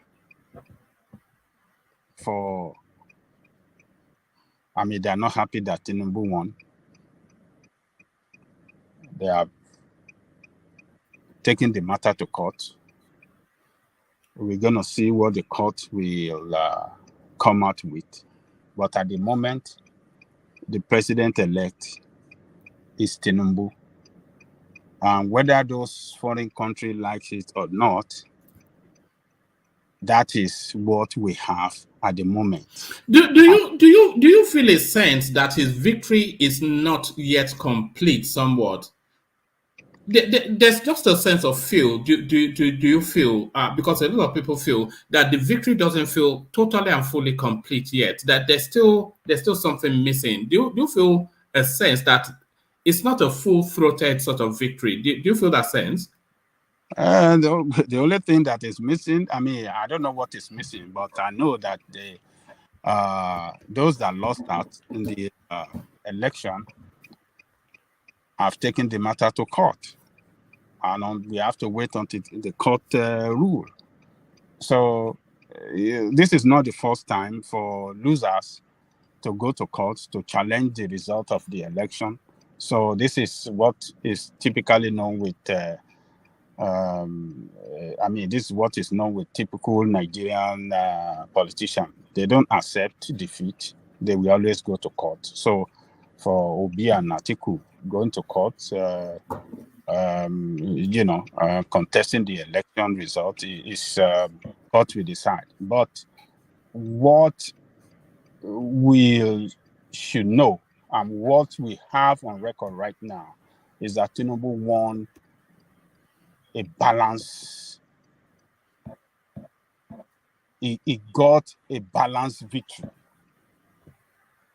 Speaker 5: they're not happy that Tinubu won. They are taking the matter to court. We're going to see what the court will come out with. But at the moment, the president-elect is Tinubu. And whether those foreign countries like it or not, that is what we have at the moment.
Speaker 2: Do you feel a sense that his victory is not yet complete somewhat? There's just a sense of feel. Do you feel, because a lot of people feel that the victory doesn't feel totally and fully complete yet, that there's still something missing? Do you feel a sense that it's not a full-throated sort of victory? Do you feel that sense?
Speaker 5: The only thing that is missing, I don't know what is missing, but I know that those that lost out in the election have taken the matter to court, and we have to wait until the court rule. So this is not the first time for losers to go to court to challenge the result of the election. So this is what is typically known with, this is what is known with typical Nigerian politicians. They don't accept defeat. They will always go to court. So for Obi and Atiku, going to court, contesting the election result is court will decide. But what we should know and what we have on record right now is that Tinubu won a balance. He got a balanced victory.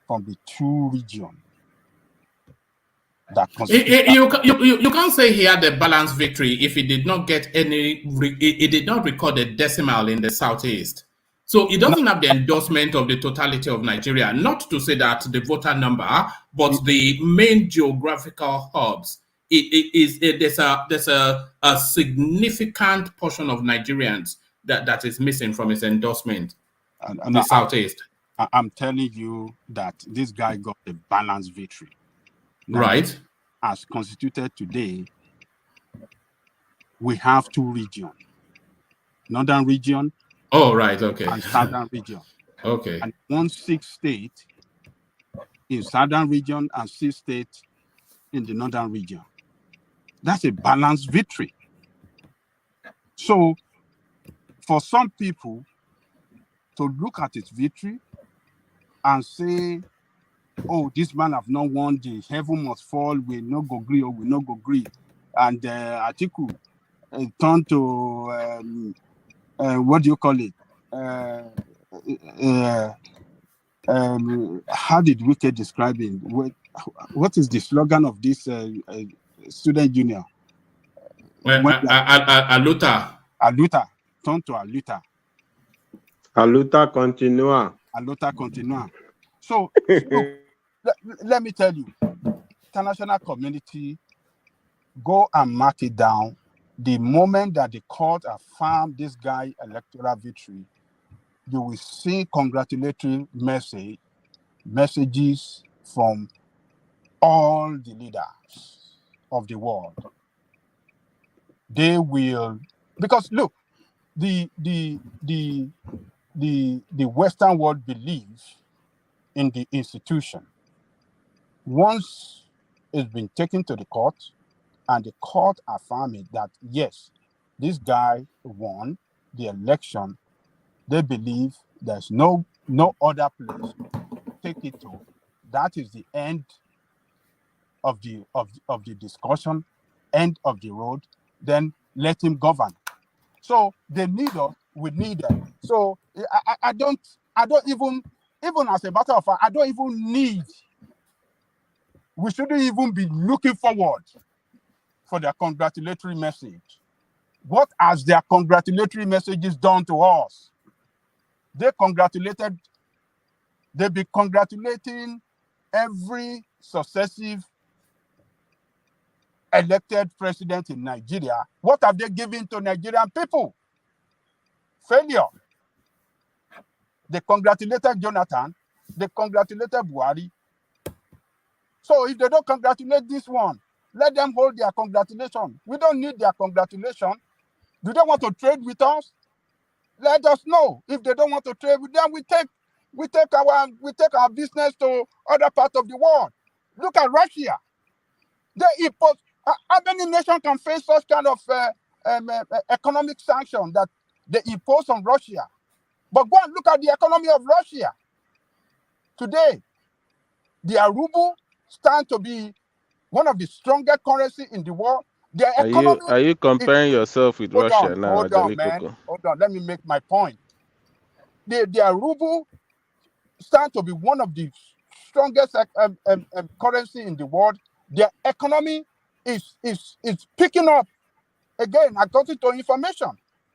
Speaker 5: from the two regions.
Speaker 2: You can't say he had a balanced victory if he did not get any. He did not record a decimal in the southeast, so he doesn't have the endorsement of the totality of Nigeria. Not to say that the voter number, but the main geographical hubs. There's a significant portion of Nigerians that is missing from his endorsement. The southeast.
Speaker 5: I'm telling you that this guy got a balanced victory. Now,
Speaker 2: right.
Speaker 5: As constituted today, we have two regions. Northern region.
Speaker 2: Oh, right. Okay.
Speaker 5: And southern region.
Speaker 2: Okay.
Speaker 5: And 1 state in southern region and 6 states in the northern region. That's a balanced victory. So, for some people to look at its victory and say, oh, this man have not won, the heaven must fall, we no go agree or we no go agree. And Atiku turned to, what do you call it? How did Wike describe it? What is the slogan of this student union?
Speaker 2: Aluta.
Speaker 5: Aluta. Turn to Aluta.
Speaker 10: Aluta continua.
Speaker 5: Aluta continua. So look, let me tell you, international community, go and mark it down. The moment that the court affirmed this guy electoral victory, you will see congratulatory messages from all the leaders of the world. They will, because look, the Western world believes in the institution. Once it's been taken to the court and the court affirmed that, yes, this guy won the election, they believe there's no other place to take it to. That is the end of the discussion, end of the road. Then let him govern. So they need us, we need them. So I don't even as a matter of fact, I don't even need. We shouldn't even be looking forward for their congratulatory message. What has their congratulatory messages done to us? They've been congratulating every successive elected president in Nigeria. What have they given to Nigerian people? Failure. They congratulated Jonathan. They congratulated Buhari. So if they don't congratulate this one, let them hold their congratulation. We don't need their congratulation. Do they want to trade with us? Let us know. If they don't want to trade with them, we take our business to other parts of the world. Look at Russia. They impose. How many nations can face such kind of economic sanction that they impose on Russia? But go and look at the economy of Russia. Today, their ruble stands to be one of the strongest currencies in the world. Their economy
Speaker 11: are you comparing yourself with Russia now?
Speaker 5: Hold on, man. Hold on. Let me make my point. Their ruble stands to be one of the strongest currency in the world. Their economy is picking up. Again, according to information,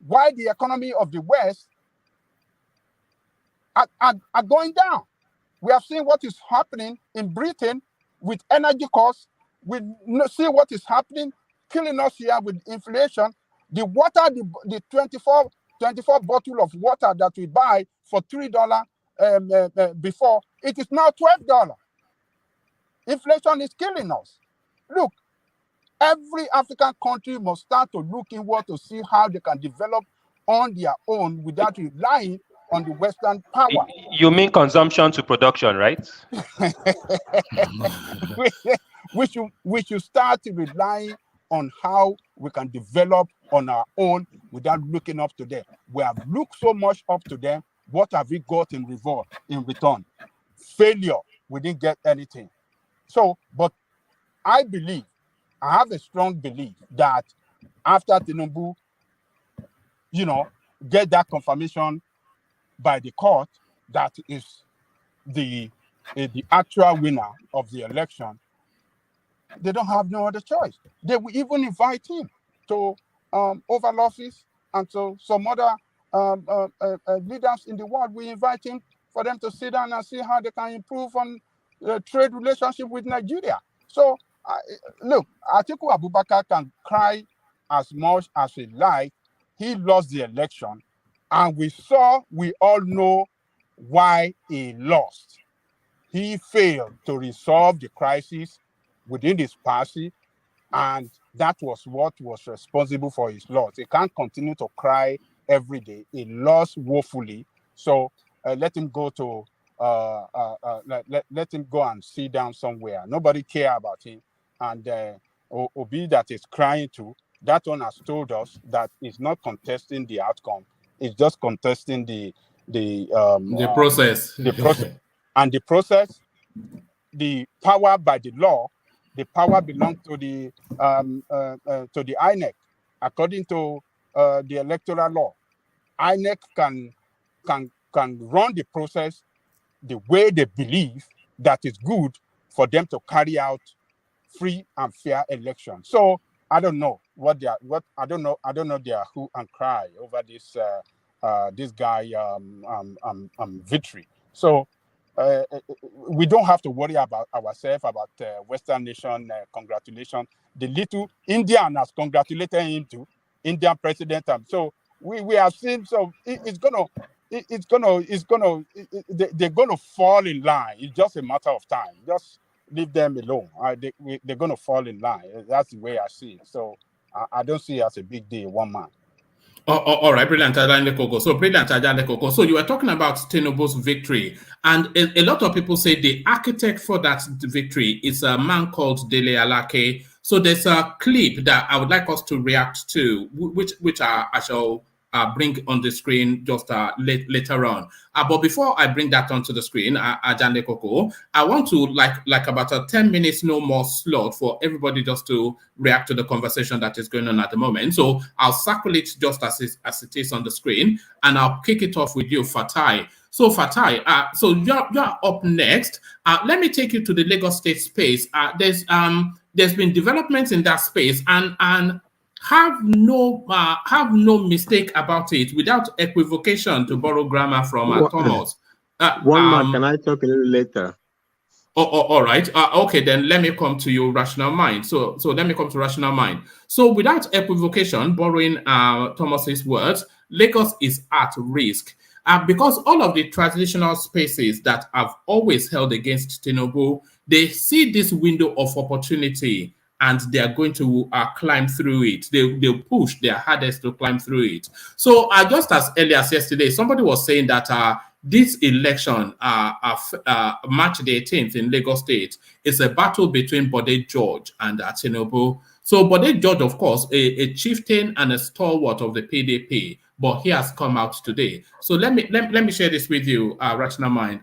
Speaker 5: why the economy of the West are going down. We have seen what is happening in Britain with energy costs. We see what is happening, killing us here with inflation. The water, the 24 bottle of water that we buy for $3 before, it is now $12. Inflation is killing us. Look, every African country must start to look inward to see how they can develop on their own without relying on the Western power.
Speaker 7: You mean consumption to production, right?
Speaker 5: we should start relying on how we can develop on our own without looking up to them. We have looked so much up to them. What have we got in return? Failure. We didn't get anything. So, but I have a strong belief that after Tinubu, get that confirmation by the court, that is the the actual winner of the election, they don't have no other choice. They will even invite him to Oval Office and to some other leaders in the world. We invite him for them to sit down and see how they can improve on trade relationship with Nigeria. So, look, Atiku Abubakar can cry as much as he like. He lost the election, and we all know why he lost. He failed to resolve the crisis within his party, and that was what was responsible for his loss. He can't continue to cry every day. He lost woefully. So let him go to let him go and sit down somewhere. Nobody care about him. And Obi that is crying too, that one has told us that he's not contesting the outcome. He's just contesting the
Speaker 2: process.
Speaker 5: The process. And the process, the power by the law, the power belongs to the INEC, according to the electoral law. INEC can run the process the way they believe that is good for them to carry out free and fair elections. So I don't know I don't know their who and cry over this this guy victory. So we don't have to worry about ourselves about Western nation congratulations. The little Indian has congratulated him too, Indian president. So we have seen. So they're gonna fall in line. It's just a matter of time. Just leave them alone. They're gonna fall in line. That's the way I see it. So I don't see it as a big deal. One man.
Speaker 2: All right, brilliant. So brilliant. So you were talking about TINUBU'S victory, and a lot of people say the architect for that victory is a man called DELE ALAKE. So there's a clip that I would like us to react to, which I shall bring on the screen just later on. But before I bring that onto the screen, Ajande Koko, I want to like about a 10 minutes no more slot for everybody just to react to the conversation that is going on at the moment. So I'll circulate just as it is on the screen, and I'll kick it off with you, Fatai. So Fatai, so you're up next. Let me take you to the Lagos State space. There's been developments in that space, and have no mistake about it, without equivocation, to borrow grammar from Thomas.
Speaker 10: One man, can I talk a little later?
Speaker 2: All right. Okay, then let me come to your rational mind. So let me come to rational mind. So without equivocation, borrowing Thomas's words, Lagos is at risk. Because all of the traditional spaces that have always held against Tinubu, they see this window of opportunity, and they are going to climb through it. They'll push their hardest to climb through it. So just as early as yesterday, somebody was saying that this election, March the 18th in Lagos State, is a battle between Bode George and Tinubu. So Bode George, of course, a chieftain and a stalwart of the PDP, but he has come out today. So let me share this with you, Rational Mind.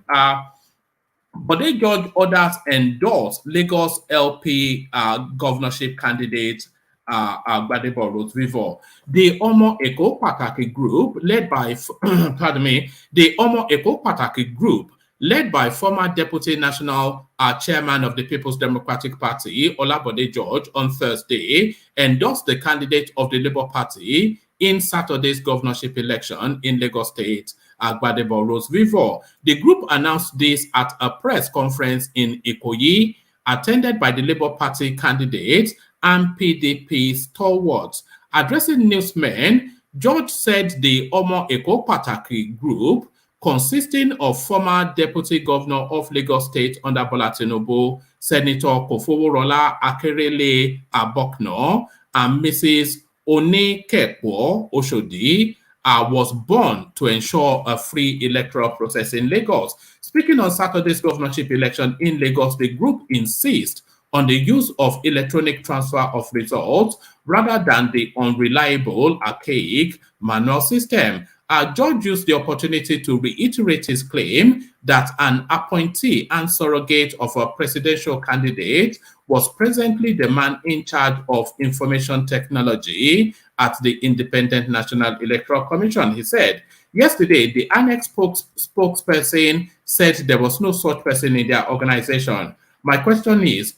Speaker 2: Bode George others endorse Lagos LP governorship candidate Rhodes Vivour. The Omo Eko Pataki group, led by the Omo Eko Pataki group, led by former Deputy National Chairman of the People's Democratic Party, Olabode George, on Thursday, endorsed the candidate of the Labour Party in Saturday's governorship election in Lagos State, Rhodes Vivour. The group announced this at a press conference in Ikoyi, attended by the Labour Party candidate and PDP stalwarts. Addressing newsmen, George said the Omo Eko Pataki group, consisting of former Deputy Governor of Lagos State under Bola Tinubu, Senator Kofoworola Akerele Abokno, and Mrs. Oni Kekwo Oshodi, was born to ensure a free electoral process in Lagos. Speaking on Saturday's governorship election in Lagos, the group insists on the use of electronic transfer of results rather than the unreliable, archaic manual system. George used the opportunity to reiterate his claim that an appointee and surrogate of a presidential candidate was presently the man in charge of information technology at the Independent National Electoral Commission. He said, yesterday, the annex spokesperson said there was no such person in their organization. My question is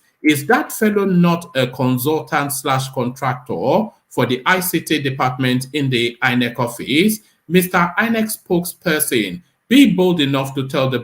Speaker 2: that fellow not a consultant / contractor for the ICT department in the INEC office? Mr. INEC spokesperson, be bold enough to tell the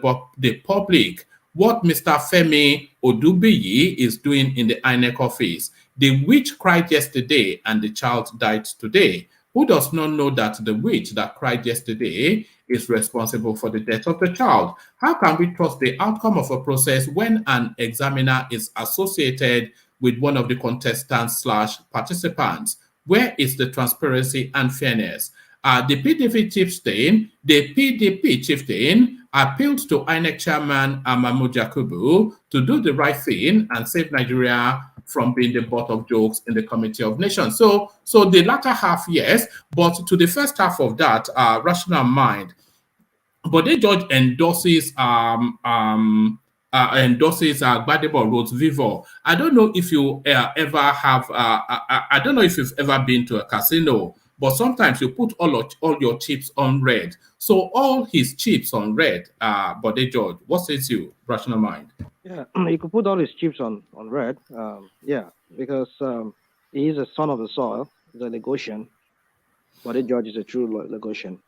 Speaker 2: public what Mr. Femi Odubiyi is doing in the INEC office. The witch cried yesterday and the child died today. Who does not know that the witch that cried yesterday is responsible for the death of the child? How can we trust the outcome of a process when an examiner is associated with one of the contestants / participants? Where is the transparency and fairness? The PDP chieftain appealed to INEC chairman Mahmoud Yakubu to do the right thing and save Nigeria from being the butt of jokes in the Committee of Nations. So the latter half, yes, but to the first half of that, rational mind. But the judge endorses Gbadebo Rhodes Vivour. I don't know if you ever have. I don't know if you've ever been to a casino, but sometimes you put all your chips on red. So all his chips on red. But the judge, what says you, rational mind?
Speaker 6: Yeah, you could put all his chips on red. Yeah, because he is a son of the soil. He's a Lagosian, but the judge is a true Lagosian.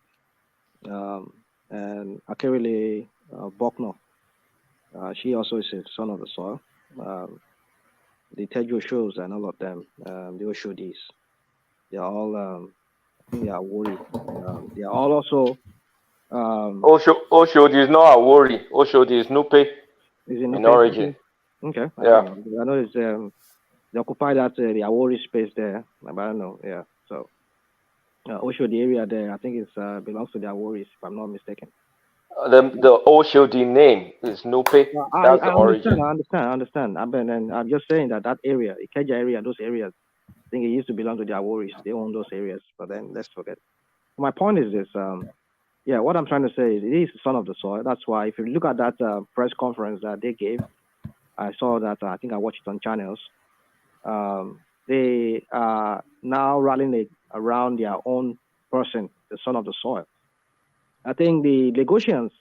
Speaker 6: And Akerele Bokno, she also is a son of the soil. The Tejo shows and all of them, the Oshodis, they're all, I think they are Wori. They are all also.
Speaker 9: Oshodi is not a worry. Oshodi is Nupe in origin.
Speaker 6: Okay.
Speaker 9: Yeah.
Speaker 6: I know it's they occupy that the Awori space there, but I don't know. Yeah. So Oshodi area there, I think it belongs to the Aworis, if I'm not mistaken.
Speaker 9: The Oshodi name is Nupe. That's the origin.
Speaker 6: I understand. I'm just saying that area, Ikeja area, those areas, I think it used to belong to the Aworis. They own those areas, but then let's forget. My point is this. Yeah, what I'm trying to say is it is the son of the soil. That's why if you look at that press conference that they gave, I saw that, I think I watched it on channels. They are now rallying around their own person, the son of the soil. I think the Lagosians,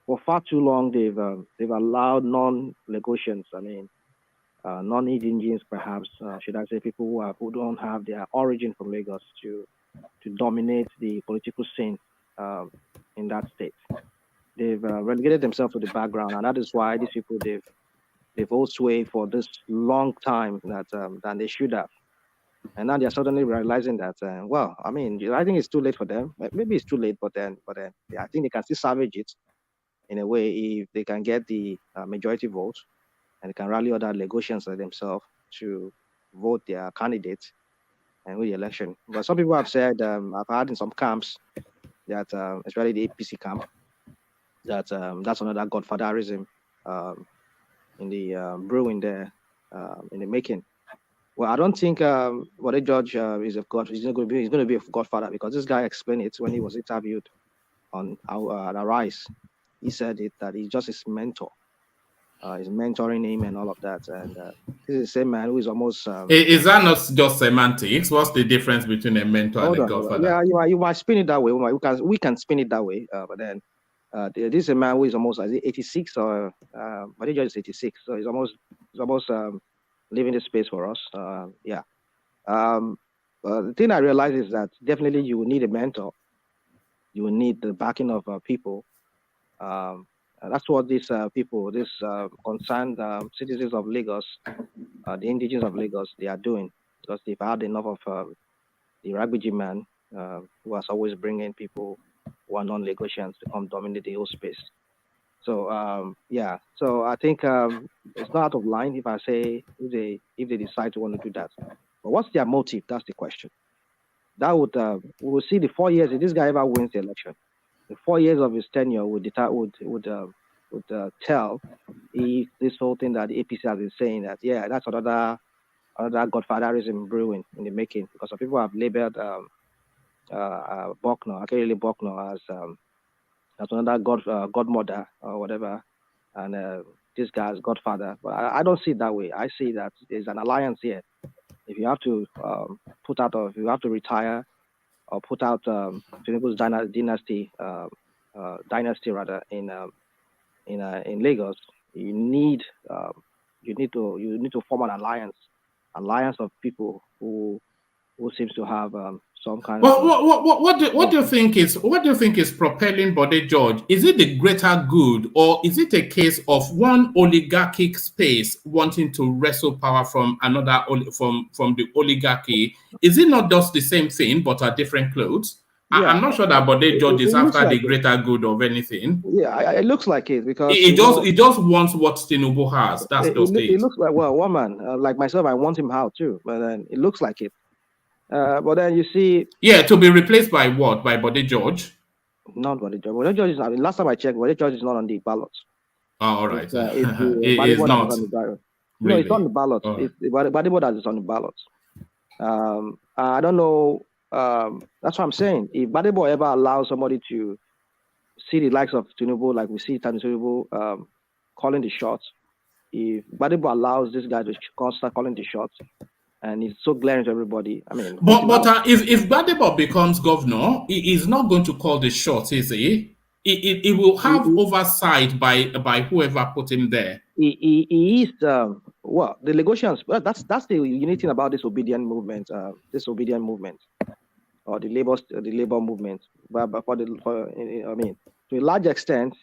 Speaker 6: for far too long, they've allowed non-Lagosians, non-Indians perhaps, should I say, people who don't have their origin from Lagos to dominate the political scene in that state. They've relegated themselves to the background, and that is why these people they've all swayed for this long time than they should have. And now they're suddenly realizing that, I think it's too late for them. Maybe it's too late, but then I think they can still salvage it in a way if they can get the majority vote and they can rally other Lagosians like themselves to vote their candidates and win the election. But some people have said, I've heard in some camps that, especially the APC camp, that that's another godfatherism in the brewing there, in the making. Well, I don't think what a judge is a god. He's going to be a godfather, because this guy explained it when he was interviewed on Arise. He said that he's just his mentor. He's mentoring him and all of that. And this is the same man who is almost.
Speaker 2: Is that not just semantics? What's the difference between a mentor and a godfather?
Speaker 6: Yeah, you might spin it that way. We can spin it that way. But then this is a man who is almost 86, or but he just 86, so he's almost leaving the space for us. The thing I realize is that definitely you will need a mentor. You will need the backing of people. That's what these people, these concerned citizens of Lagos, the indigenous of Lagos, they are doing, because they've had enough of the Ragbiji man who has always bringing people who are non-Lagosians to come dominate the whole space. So so I think it's not out of line if I say if they decide to want to do that. But what's their motive? That's the question. That would we will see the 4 years if this guy ever wins the election. The 4 years of his tenure would tell if this whole thing that the APC has been saying that that's another godfatherism brewing in the making, because some people have labeled Akerele Bokno as another godmother or whatever, and this guy's godfather. But I don't see it that way. I see that there's an alliance here. If you have to if you have to retire or put out TINUBU'S dynasty in in Lagos, you need to form an alliance of people who seems to have some kind of.
Speaker 2: What do you think is propelling Bode George? Is it the greater good, or is it a case of one oligarchic space wanting to wrestle power from another from the oligarchy? Is it not just the same thing but are different clothes? Yeah, I'm not sure that Bode George is after the greater good of anything.
Speaker 6: Yeah, it looks like it because
Speaker 2: it just wants what Tinubu has. That's just it.
Speaker 6: It looks like, well, one man like myself, I want him out too, but then it looks like it. But then you see,
Speaker 2: to be replaced by what? By Bode George?
Speaker 6: Not Bode George. Bode George is not. Last time I checked, Bode George is not on the ballot.
Speaker 2: Oh, all right.
Speaker 6: It's
Speaker 2: it is not.
Speaker 6: Really? No, it's on the ballot. Oh. It's Bode is on the ballot. I don't know. That's what I'm saying. If Bode ever allows somebody to see the likes of Tinubu, like we see Tinubu calling the shots, if Bode allows this guy to start calling the shots, and it's so glaring to everybody. I mean,
Speaker 2: but if Gbadebo becomes governor, he is not going to call the shots, is he? He will have oversight by whoever put him there.
Speaker 6: He is well, the Lagosians. Well, that's the unique thing about this obedient movement. Or the labor movement. But I mean, to a large extent,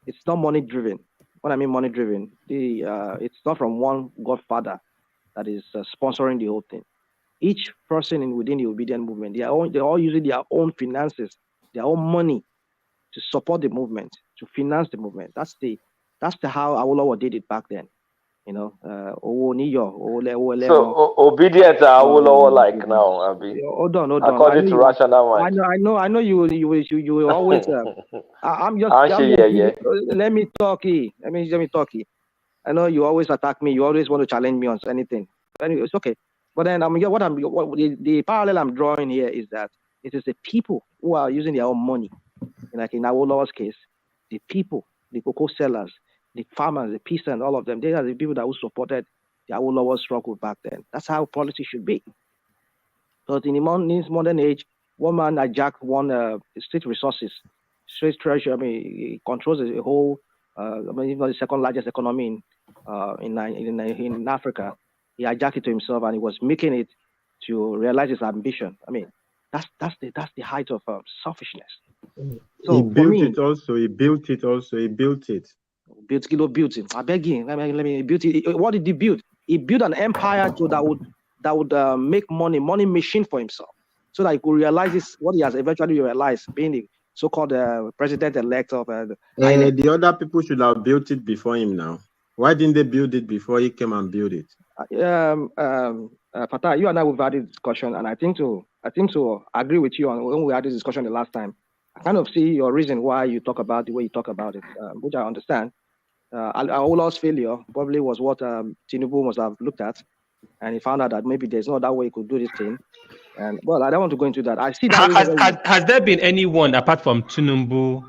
Speaker 6: it's not money driven. When I mean money driven, it's not from one godfather that is sponsoring the whole thing. Each person within the obedient movement, they're all using their own finances, their own money to support the movement, to finance the movement. That's how Awolowo did it back then. You know,
Speaker 9: so obedient to Awolowo like now, Abi.
Speaker 6: Hold on.
Speaker 9: According to rational mind.
Speaker 6: I know you will always. I'm just. Let me talk. Let me talk. I know you always attack me. You always want to challenge me on anything. Anyway, it's okay. But then the parallel I'm drawing here is that it is the people who are using their own money. Like in Awolowo's case, the people, the cocoa sellers, the farmers, the peasants, all of them, they are the people that who supported the Awolowo struggle back then. That's how politics should be. Because in this modern age, one man hijacked one state resources, state treasury. I mean, he controls the whole. Even the second largest economy in Africa. He hijacked it to himself, and he was making it to realize his ambition. I mean, that's the height of selfishness.
Speaker 10: So he built it.
Speaker 6: Built it. I beg you. Let me build it. What did he build? He built an empire that would make money machine for himself, so that he could realize what he has eventually realized, being the so-called president-elect of
Speaker 10: the other people should have built it before him now. Why didn't they build it before he came and built it?
Speaker 6: Fatah, you and I have had this discussion, and I think to agree with you on when we had this discussion the last time. I kind of see your reason why you talk about the way you talk about it, which I understand. Awolowo's failure probably was what Tinubu must have looked at, and he found out that maybe there's no other way he could do this thing. And well, I don't want to go into that. I see that.
Speaker 7: Has there been anyone apart from Tinubu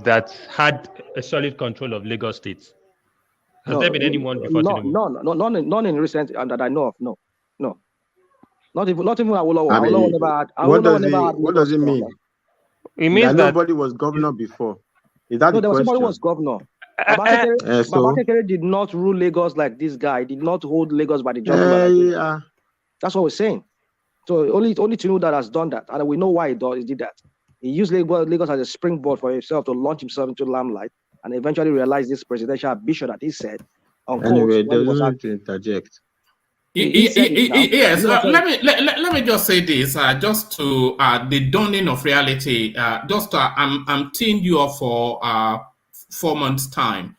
Speaker 7: that had a solid control of Lagos State? Has there been anyone before Tinubu?
Speaker 6: None in recent that I know of. No. Not even Awolowo. Awolowo never had.
Speaker 10: What does it mean?
Speaker 7: It means that
Speaker 10: nobody was governor before. Is that the question?
Speaker 6: Somebody was governor. Babakekere did not rule Lagos like this guy. Did not hold Lagos by the jugular. That's what we're saying. So only Tinubu that has done that, and we know why he did that. He used Lagos as a springboard for himself to launch himself into limelight, and eventually realized this presidential ambition that he said.
Speaker 10: Anyway, there's no to interject.
Speaker 2: Yes, let me just say this, just to the dawning of reality. I'm teeing you up for 4 months' time.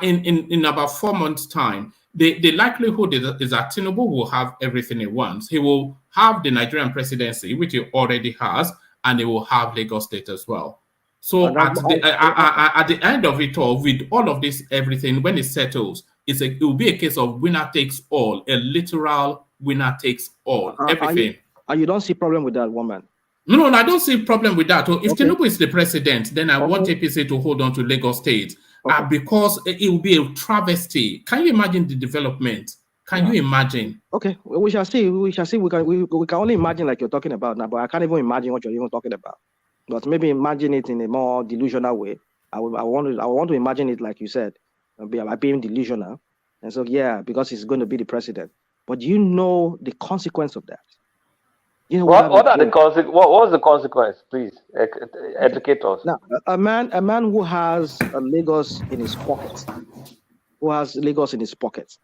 Speaker 2: In about 4 months' time, the likelihood is that Tinubu will have everything he wants. He will have the Nigerian presidency, which he already has, and he will have Lagos State as well. So at the end of it all, with all of this, everything, when it settles, it will be a case of winner takes all, a literal winner takes all, everything.
Speaker 6: And you don't see problem with that, woman?
Speaker 2: No, I don't see a problem with that. If Tinubu is the president, then I want APC to hold on to Lagos State because it will be a travesty. Can you imagine the development? Can you imagine?
Speaker 6: Okay, we shall see. We can only imagine like you're talking about now, but I can't even imagine what you're even talking about. But maybe imagine it in a more delusional way. I want to imagine it like you said, by being delusional. And so, yeah, because he's going to be the president. But do you know the consequence of that? You know
Speaker 9: what are the consequences? What was the consequence? Please educate us.
Speaker 6: Now, a man who has Lagos in his pocket,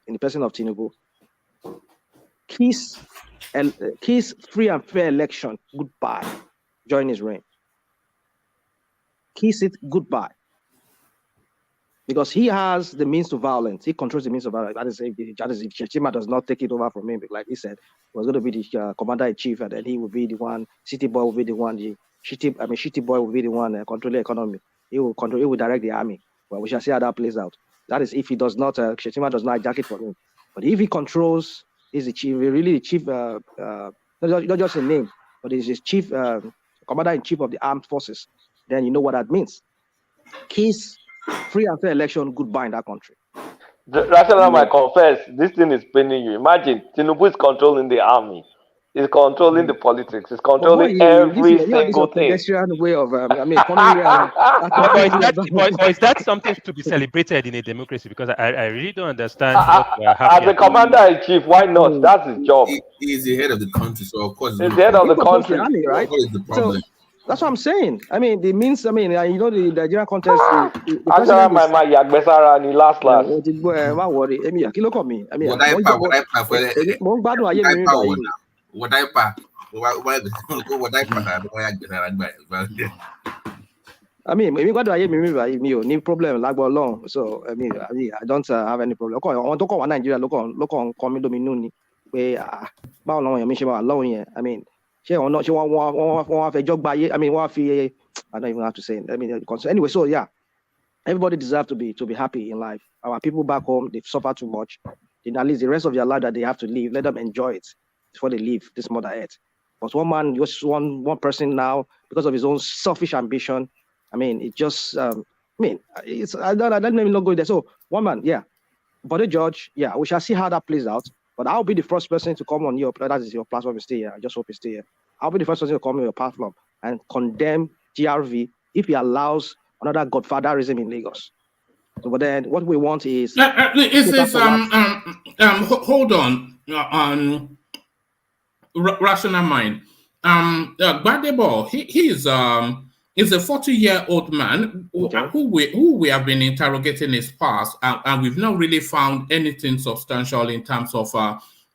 Speaker 6: in the person of Tinubu, kiss free and fair election goodbye during his reign. Kiss it goodbye. Because he has the means to violence. He controls the means of violence. That is, if Chima does not take it over from him, like he said, he was going to be the commander-in-chief, and then he will be the one, city boy will be the one, shitty boy will be the one controlling the economy. He will direct the army. Well, we shall see how that plays out. That is if he does not, Chima does not hijack it from him. But if he controls, he's the chief, really the chief, not just a name, but he's the chief, commander-in-chief of the armed forces, then you know what that means. Kiss free and fair election goodbye in that country.
Speaker 9: Rational, I confess, this thing is paining you. Imagine, Tinubu is controlling the army, he's controlling the politics, he's controlling every single thing.
Speaker 6: Way of,
Speaker 7: but is that something to be celebrated in a democracy? Because I really don't understand.
Speaker 9: As a commander-in-chief, why not? That's his job.
Speaker 8: He is the head of the country, so of course
Speaker 9: he's the head of the country,
Speaker 6: right?
Speaker 8: What is the problem?
Speaker 6: So, that's what I'm saying. I mean, the means. I mean, you know, the Nigerian context.
Speaker 9: Actually, my Yagbesara ni last.
Speaker 6: Má worry. Emi, kí ló kàn mí? I mean, mo ń gbádùn ayé mi báyìí. I mean, emi gbádùn ayé mi báyìí. Mi ò ní problem lágbó Ọlọ́run. So, I mean, I don't have any problem. Àwọn tó kàn wá Nàìjíríà ló kàn kọ́ mi lóminú ni pé báwo làwọn èèyàn mi ṣe máa wà lọ́wọ́ yẹn. I mean. I mean, I don't even have to say it. I mean, anyway, so yeah, everybody deserves to be happy in life. Our people back home, they've suffered too much. Then at least the rest of their life that they have to live, let them enjoy it before they leave this Mother Earth. But one man, just one person now, because of his own selfish ambition, I mean, it just, I don't even not go there. So one man, yeah, but the judge, yeah, we shall see how that plays out. But I'll be the first person to come on that is your platform, stay here. I just hope you stay here. I'll be the first person to come on your platform and condemn GRV if he allows another godfatherism in Lagos. So, but then what we want is
Speaker 2: hold on, rational mind. Gbadebo, he is a 40-year-old man who we have been interrogating his past, and we've not really found anything substantial in terms of,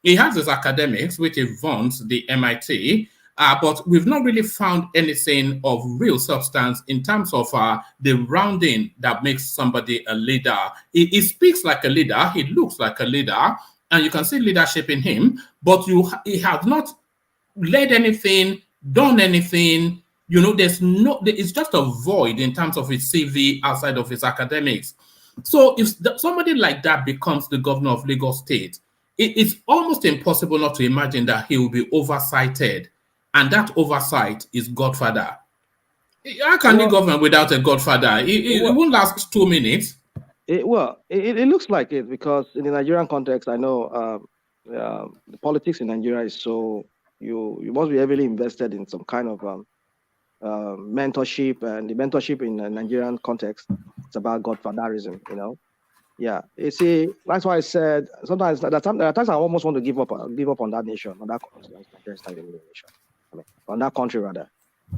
Speaker 2: he has his academics, which he vaunts, the MIT, but we've not really found anything of real substance in terms of the rounding that makes somebody a leader. He speaks like a leader, he looks like a leader, and you can see leadership in him, but he has not led anything, done anything. You know, it's just a void in terms of his CV outside of his academics. So if somebody like that becomes the governor of Lagos State, it's almost impossible not to imagine that he will be oversighted. And that oversight is godfather. How can you govern without a godfather? It won't last 2 minutes.
Speaker 6: It looks like it, because in the Nigerian context, I know the politics in Nigeria is so, you must be heavily invested in some kind of mentorship, and the mentorship in the Nigerian context, it's about godfatherism, you know. Yeah, you see, that's why I said sometimes there are times I almost want to give up on that nation, on that country rather.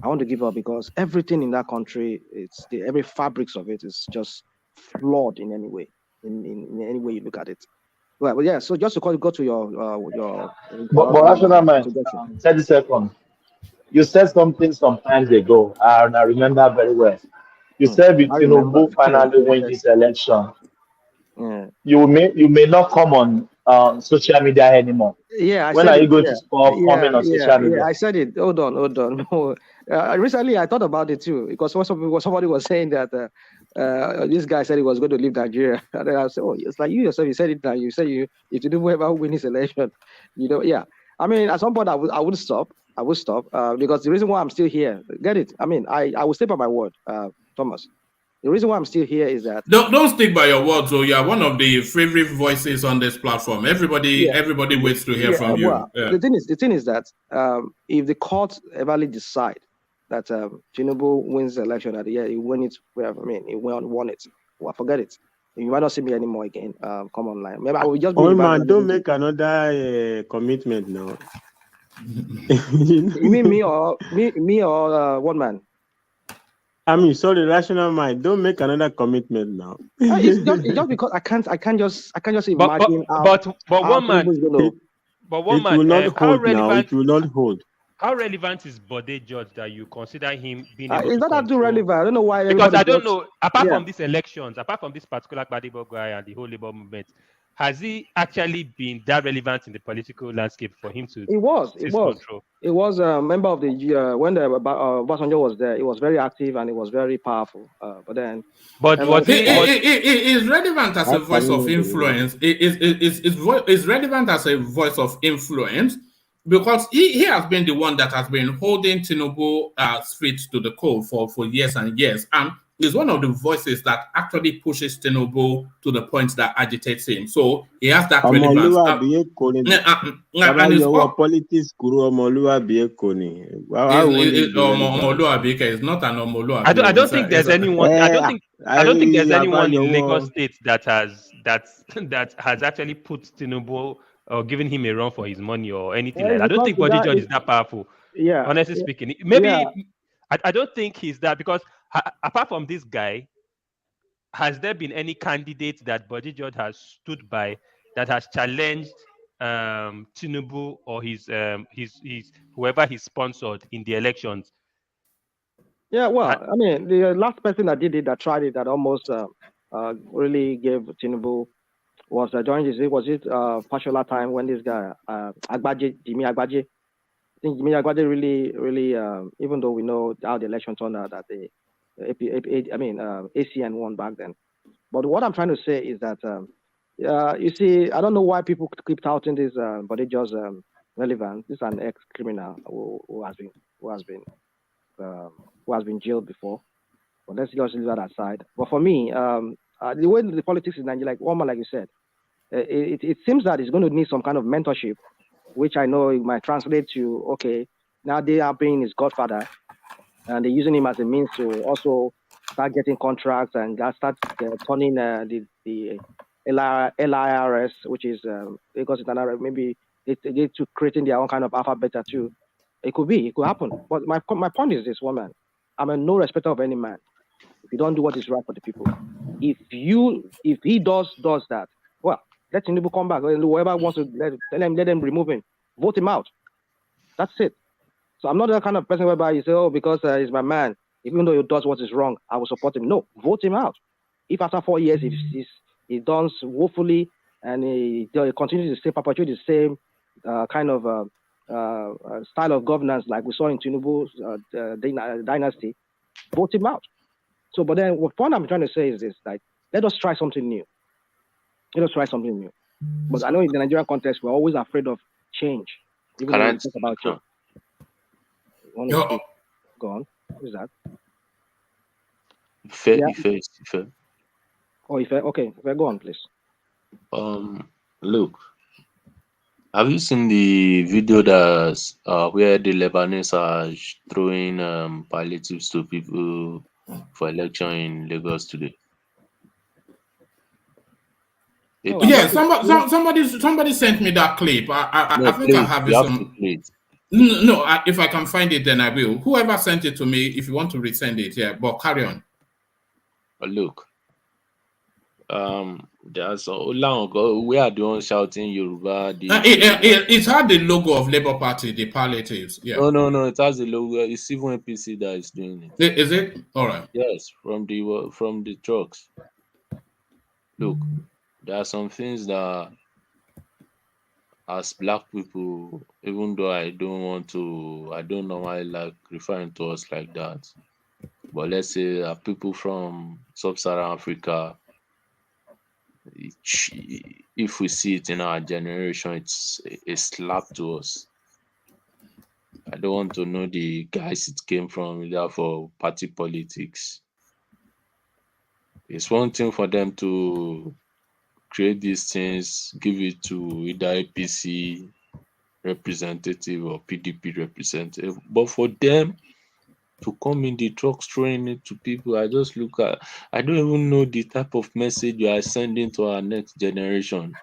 Speaker 6: I want to give up because everything in that country, every fabrics of it is just flawed in any way, in any way you look at it. Well, but yeah. So just to go to your.
Speaker 12: But rational mind, 30 seconds. You said something some times ago, and I remember very well. You said between Tinubu finally win this election, you may not come on social media anymore.
Speaker 6: Yeah.
Speaker 12: When are you going to stop coming on social media?
Speaker 6: Yeah, I said it. Hold on. Recently, I thought about it too, because somebody was saying that this guy said he was going to leave Nigeria, and then I said, "Oh, it's like you yourself. You said it now. You said if Tinubu ever win this election, you know, yeah." I mean, at some point, I would stop. I will stop because the reason why I'm still here, get it? I mean, I will stay by my word, Thomas. The reason why I'm still here is that
Speaker 2: don't stick by your words. So you are one of the favorite voices on this platform. Everybody waits to hear from you.
Speaker 6: Well, the thing is that if the court ever decide that Tinubu wins the election at the year, he won it. He won it. Well, forget it. You might not see me anymore again. Come online. Maybe I will just be.
Speaker 10: Oh man, don't make another commitment now.
Speaker 6: You mean me or one man?
Speaker 10: I mean, sorry, rational mind. Don't make another commitment now.
Speaker 6: It's just because I can't just imagine
Speaker 7: but one man. But one man,
Speaker 10: will not hold now. It will not hold.
Speaker 7: How relevant is Bode George that you consider him being able
Speaker 6: to
Speaker 7: control?
Speaker 6: It's not that too relevant. I don't know why.
Speaker 7: Because I don't know, apart from these elections, apart from this particular Gbadebo guy and the whole labor movement, has he actually been that relevant in the political landscape for him to control?
Speaker 6: It was a member of the when the Obasanjo was there. It was very active and it was very powerful.
Speaker 2: But what he is relevant as a voice of influence. Is relevant as a voice of influence because he has been the one that has been holding Tinubu's feet to the coal for years and years, and is one of the voices that actually pushes Tinubu to the point that agitates him. So he has that relevance.
Speaker 10: Politics
Speaker 2: Omoluabike is not an Omoluabike.
Speaker 7: I don't think there's anyone. I don't think there's anyone in Lagos State that has actually put Tinubu or given him a run for his money or anything like that. I don't think Bode George is that powerful.
Speaker 6: Yeah.
Speaker 7: Honestly speaking, maybe I don't think he's that because. Apart from this guy, has there been any candidate that Bode George has stood by that has challenged Tinubu or his whoever he sponsored in the elections?
Speaker 6: Yeah, well, I mean, the last person that did it, that tried it, that almost really gave Tinubu was during his partial time when this guy Jimmy Agbaje. I think Jimmy Agbaje really, even though we know how the election turned out, that ACN won back then. But what I'm trying to say is that, you see, I don't know why people keep touting this Bode George relevant. This is an ex-criminal who has been jailed before. But let's just leave that aside. But for me, the way the politics in Nigeria, like you said, it seems that it's going to need some kind of mentorship, which I know it might translate to, okay, now they are being his godfather, and they're using him as a means to also start getting contracts and start turning the LIRS, which is Lagos International, maybe they to creating their own kind of alphabet too. It could happen. But my point is this, woman, I'm a no respecter of any man. If you don't do what is right for the people, if he does that, well, let Tinubu come back. Whoever wants to let them remove him, vote him out. That's it. So I'm not that kind of person whereby you say, oh, because he's my man, even though he does what is wrong, I will support him. No, vote him out. If after 4 years he does woefully and he continues to perpetuate the same kind of style of governance like we saw in Tinubu's dynasty, vote him out. So, but then what point I'm trying to say is this: like, let us try something new. But I know in the Nigerian context, we're always afraid of change. Even though we talk about change. Go on. Who's that?
Speaker 13: Ife.
Speaker 6: Oh, Ife. Okay, go on, please.
Speaker 13: Look, have you seen the video that's where the Lebanese are throwing palliatives to people for election in Lagos today?
Speaker 2: Yeah, somebody sent me that clip. I think I have it. No, if I can find it, then I will. Whoever sent it to me, if you want to resend it, yeah. But carry on.
Speaker 13: Look, there's Oluomo. We are the ones shouting Yoruba.
Speaker 2: It had the logo of Labour Party, the palliatives. Yeah.
Speaker 13: No. It has the logo. It's even APC that is doing it.
Speaker 2: Is it? All right.
Speaker 13: Yes, from the trucks. Look, there are some things that, as Black people, even though I don't normally like referring to us like that, but let's say people from sub-Saharan Africa, if we see it in our generation, it's a slap to us. I don't want to know the guys it came from, either for party politics. It's one thing for them to create these things, give it to either APC representative or PDP representative, but for them to come in the trucks throwing it to people. I just look at, I don't even know the type of message you are sending to our next generation.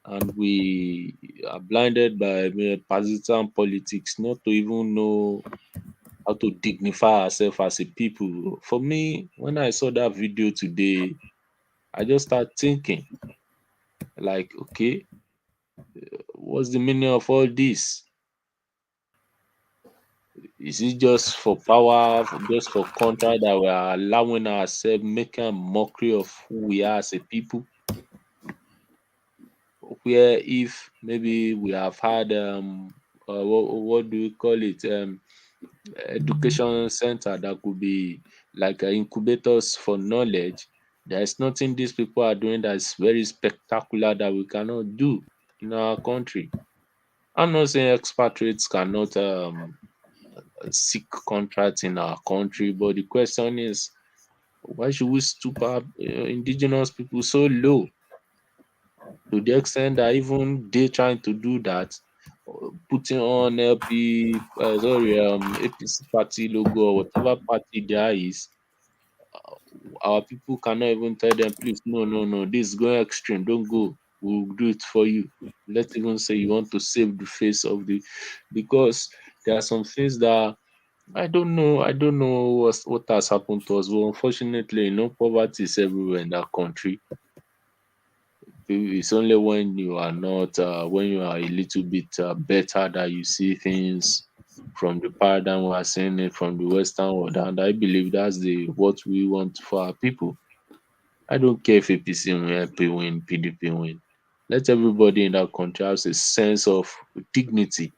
Speaker 13: And we are blinded by partisan politics, not to even know how to dignify ourselves as a people. For me, when I saw that video today, I just started thinking, like, okay, what's the meaning of all this? Is it just for power, just for control that we are allowing ourselves, making a mockery of who we are as a people? Where if maybe we have had what do we call it, education center that could be like incubators for knowledge. There's nothing these people are doing that's very spectacular that we cannot do in our country. I'm not saying expatriates cannot seek contracts in our country, but the question is, why should we stoop our indigenous people so low to the extent that even they trying to do that, putting on APC party logo or whatever party there is, our people cannot even tell them, please, no, this is going extreme, don't go, we'll do it for you. Let's even say you want to save the face of the, because there are some things that I don't know what has happened to us, but unfortunately, poverty is everywhere in that country. It's only when you are not, when you are a little bit better that you see things from the paradigm we are seeing it from the Western world, and I believe that's what we want for our people. I don't care if APC win, LP win, PDP win. Let everybody in that country have a sense of dignity.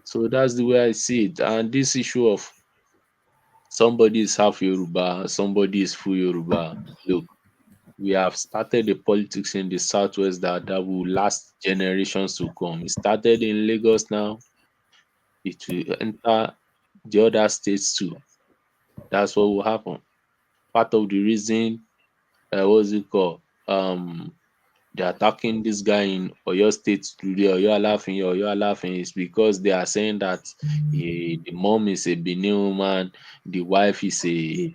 Speaker 13: So that's the way I see it. And this issue of somebody is half Yoruba, somebody is full Yoruba. Look, we have started the politics in the Southwest that will last generations to come. It started in Lagos now. It will enter the other states too. That's what will happen. Part of the reason, what's it called? They're attacking this guy in Oyo State today, Oyo laughing is because they are saying that the mom is a Benin woman, the wife is a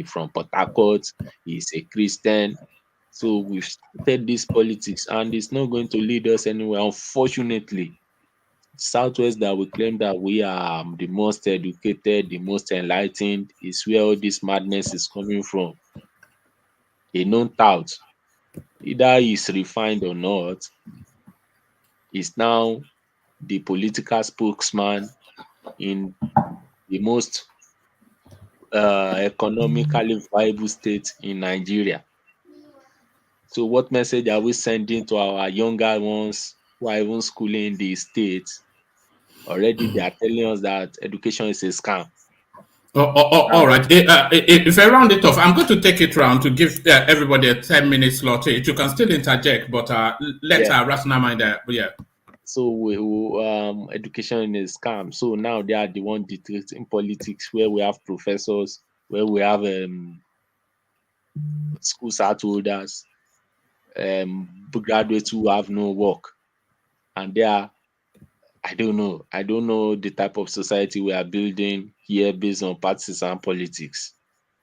Speaker 13: from Port Harcourt, he's a Christian. So we've started this politics and it's not going to lead us anywhere. Unfortunately, Southwest that we claim that we are the most educated, the most enlightened, is where all this madness is coming from. A known tout, either he's refined or not, is now the political spokesman in the most economically viable state in Nigeria. So what message are we sending to our younger ones who are even schooling in the states? Already they are telling us that education is a scam.
Speaker 2: All right. If I round it off, I'm going to take it round to give everybody a 10-minute slot. You can still interject, but let our rational mind. Yeah.
Speaker 13: So education is a scam. So now they are the one dictating politics, where we have professors, where we have school start holders, graduates who have no work, and they are. I don't know the type of society we are building here based on partisan politics.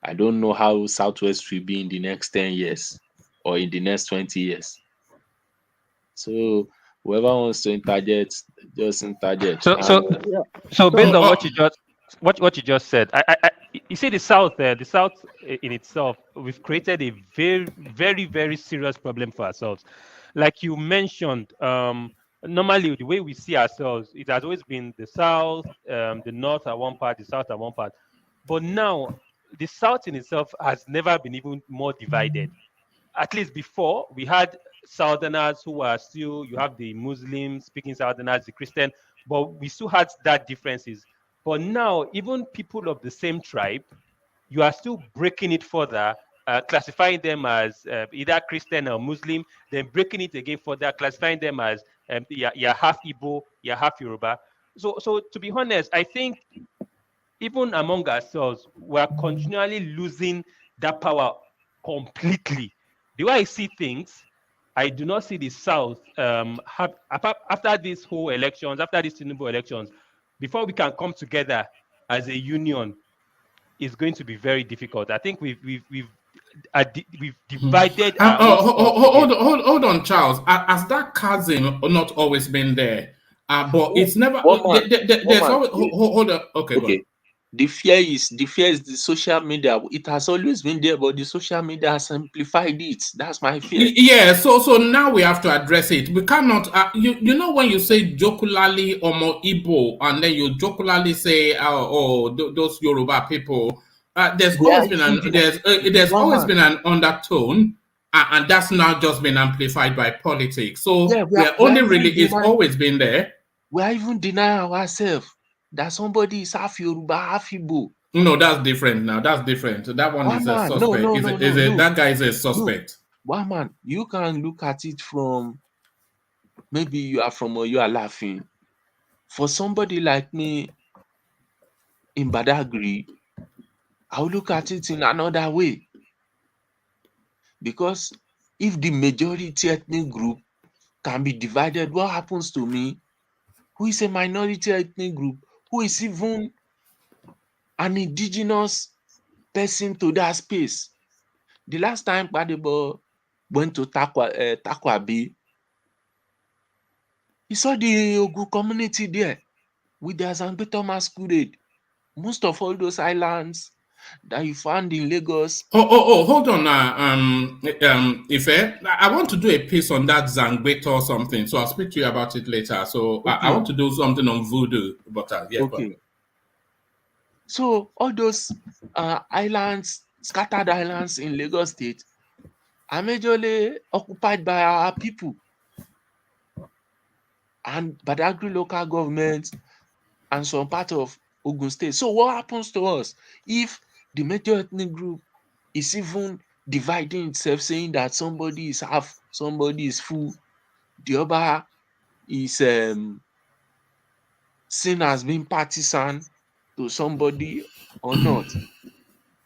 Speaker 13: I don't know how Southwest will be in the next 10 years or in the next 20 years. So whoever wants to interject, just interject.
Speaker 7: So based on what you just said, you see the South in itself, we've created a very, very, very serious problem for ourselves. Like you mentioned, normally the way we see ourselves, it has always been the South, the North at one part, the South at one part. But now the South in itself has never been even more divided. At least before, we had Southerners who are still, you have the Muslims speaking Southerners, the Christian, but we still had that differences. But now, even people of the same tribe, you are still breaking it further, classifying them as either Christian or Muslim, then breaking it again further, classifying them as you're half Igbo, you're half Yoruba. So to be honest, I think even among ourselves, we're continually losing that power completely. The way I see things, I do not see the South after these whole elections, after these TINUBU elections, before we can come together as a union, is going to be very difficult. I think we've divided our
Speaker 2: hold on, Charles. Has that chasm not always been there? But it's never. There's always. Hold on. Okay, go on.
Speaker 13: The fear is the social media. It has always been there, but the social media has amplified it. That's my fear.
Speaker 2: Yeah. So now we have to address it. We cannot. You know when you say jocularly Omo Igbo, and then you jocularly say those Yoruba people. There's always been an undertone, and that's now just been amplified by politics. So it's always been there.
Speaker 13: We are even denying ourselves that somebody is half Yoruba, half Igbo.
Speaker 2: No, that's different now. That's different. That one is a suspect. That guy is a suspect.
Speaker 13: One man, you can look at it from, maybe you are from or you are laughing. For somebody like me in Badagry, I'll look at it in another way. Because if the majority ethnic group can be divided, what happens to me, who is a minority ethnic group, who is even an indigenous person to that space? The last time Badebo went to Takwabi, he saw the Ogu community there with their Zangbeto masquerade. Most of all those islands that you found in Lagos.
Speaker 2: Hold on Ife. I want to do a piece on that Zangbeto or something, so I'll speak to you about it later. So okay. I want to do something on voodoo, but
Speaker 13: okay. So all those islands, scattered islands in Lagos State, are majorly occupied by our people and Badagry local government and some part of Ogun State. So what happens to us if the major ethnic group is even dividing itself, saying that somebody is half, somebody is full, the other is seen as being partisan to somebody or not?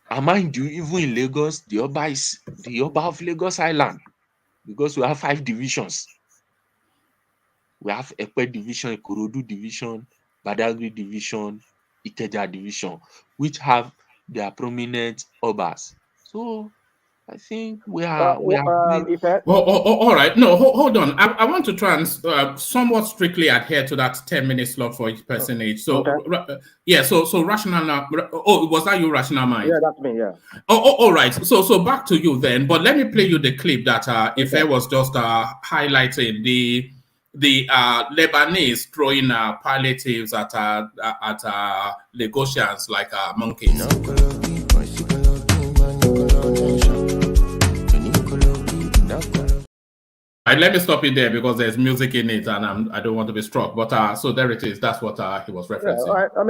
Speaker 13: And mind you, even in Lagos, the Oba is the Oba of Lagos Island, because we have 5 divisions. We have Epe division, Ikorodu division, Badagry division, Ikeja division, which have their prominent Obas. So I think we are.
Speaker 2: All right. No, hold on. I want to try and somewhat strictly adhere to that 10-minute slot for each person each. So okay. So rational now. Oh, was that you, rational mind?
Speaker 6: Yeah, that's me. Yeah.
Speaker 2: All right. So back to you then. But let me play you the clip that Ife was just highlighting the Lebanese throwing palliatives at Lagosians like monkeys. Let me stop it there because there's music in it, and I don't want to be struck. But so there it is. That's what he was referencing.
Speaker 6: Yeah, I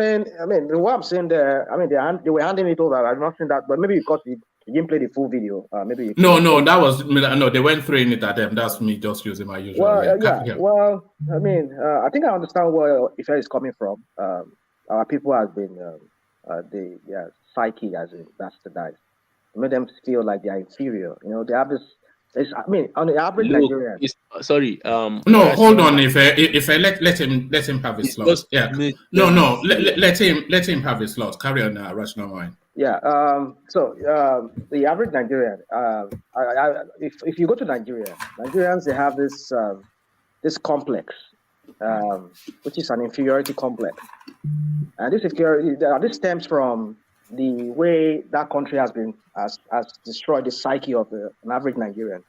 Speaker 6: mean, what I'm saying there. I mean, they were handing it over. I'm not saying that, but maybe because you didn't play the full video. Maybe.
Speaker 2: No. They went throwing it at them. That's me just using my usual.
Speaker 6: Well, I mean, I think I understand where Ife is coming from. Our people has been their psyche has been bastardized. It made them feel like they are inferior. You know, they have this. I mean, on the average Nigerian.
Speaker 13: Sorry.
Speaker 2: No, hold on. If let him have his slot. Yeah. No. Let him have his slot. Carry on, rational mind.
Speaker 6: Yeah. So the average Nigerian. If you go to Nigeria, Nigerians, they have this complex, which is an inferiority complex, and this stems from the way that country has destroyed the psyche of an average Nigerian.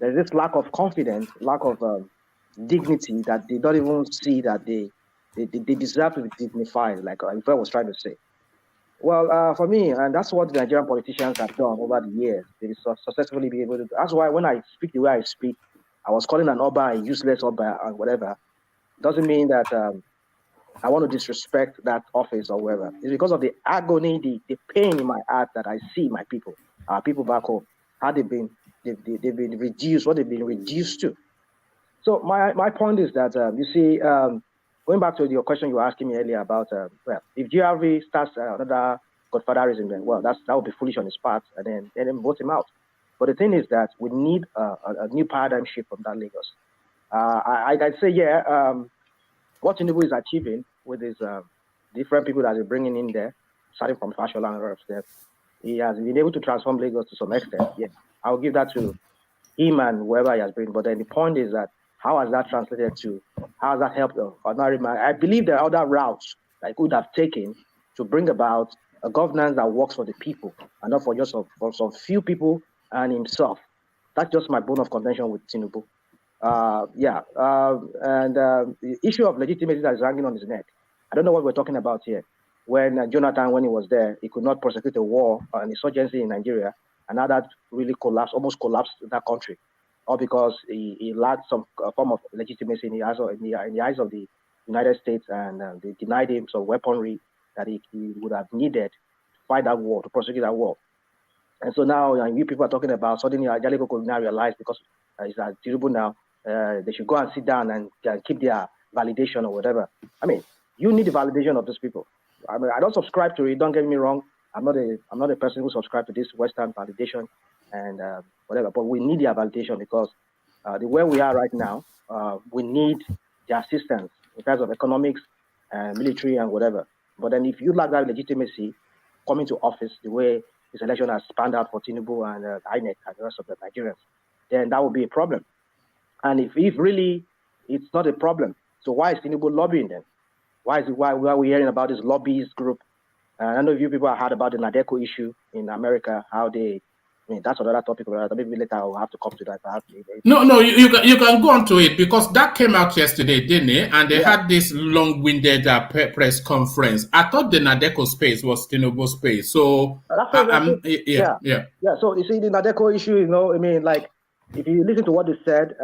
Speaker 6: There's this lack of confidence, lack of dignity, that they don't even see that they deserve to be dignified, like I was trying to say. Well, for me, and that's what the Nigerian politicians have done over the years. They successfully be able to. That's why when I speak the way I speak, I was calling an Oba a useless Oba and whatever. Doesn't mean that I want to disrespect that office or whatever. It's because of the agony, the pain in my heart that I see my people, our people back home, how they've been reduced, what they've been reduced to. So my point is that you see, going back to your question you were asking me earlier about if GRV starts another godfatherism, then that would be foolish on his part, and then vote him out. But the thing is that we need a new paradigm shift from that Lagos. I'd say what Tinubu is achieving with his different people that he's bringing in there, starting from Fashola and other stuff, he has been able to transform Lagos to some extent. Yeah, I'll give that to him and whoever he has been. But then the point is that how has that translated to, how has that helped the ordinary man? I believe there are other routes that he could have taken to bring about a governance that works for the people and not for just for some few people and himself. That's just my bone of contention with Tinubu. The issue of legitimacy that is hanging on his neck. I don't know what we're talking about here. When Jonathan, when he was there, he could not prosecute a war, an insurgency in Nigeria, and now that really almost collapsed that country, all because he lacked some form of legitimacy in the eyes of the United States, and they denied him some weaponry that he would have needed to fight that war, to prosecute that war. And so now, you people are talking about suddenly Ajale could now realize because it's Tinubu now, they should go and sit down and keep their validation or whatever. I mean, you need the validation of these people. I mean, I don't subscribe to it. Don't get me wrong. I'm not a person who subscribes to this Western validation and whatever. But we need their validation because the way we are right now, we need their assistance in terms of economics, military, and whatever. But then, if you lack that legitimacy coming to office, the way this election has spanned out for Tinubu and INEC and the rest of the Nigerians, then that would be a problem. And if really it's not a problem, so why is Tinubu lobbying then? Why are we hearing about this lobbyist group? I know you people have heard about the Nadeco issue in America, how they, I mean, that's another topic. Maybe later I'll have to come to that.
Speaker 2: No, you can go on to it because that came out yesterday, didn't it? And they had this long-winded press conference. I thought the Nadeco space was Tinubu space. So, yeah.
Speaker 6: So, you see, the Nadeco issue, I mean, like, if you listen to what they said,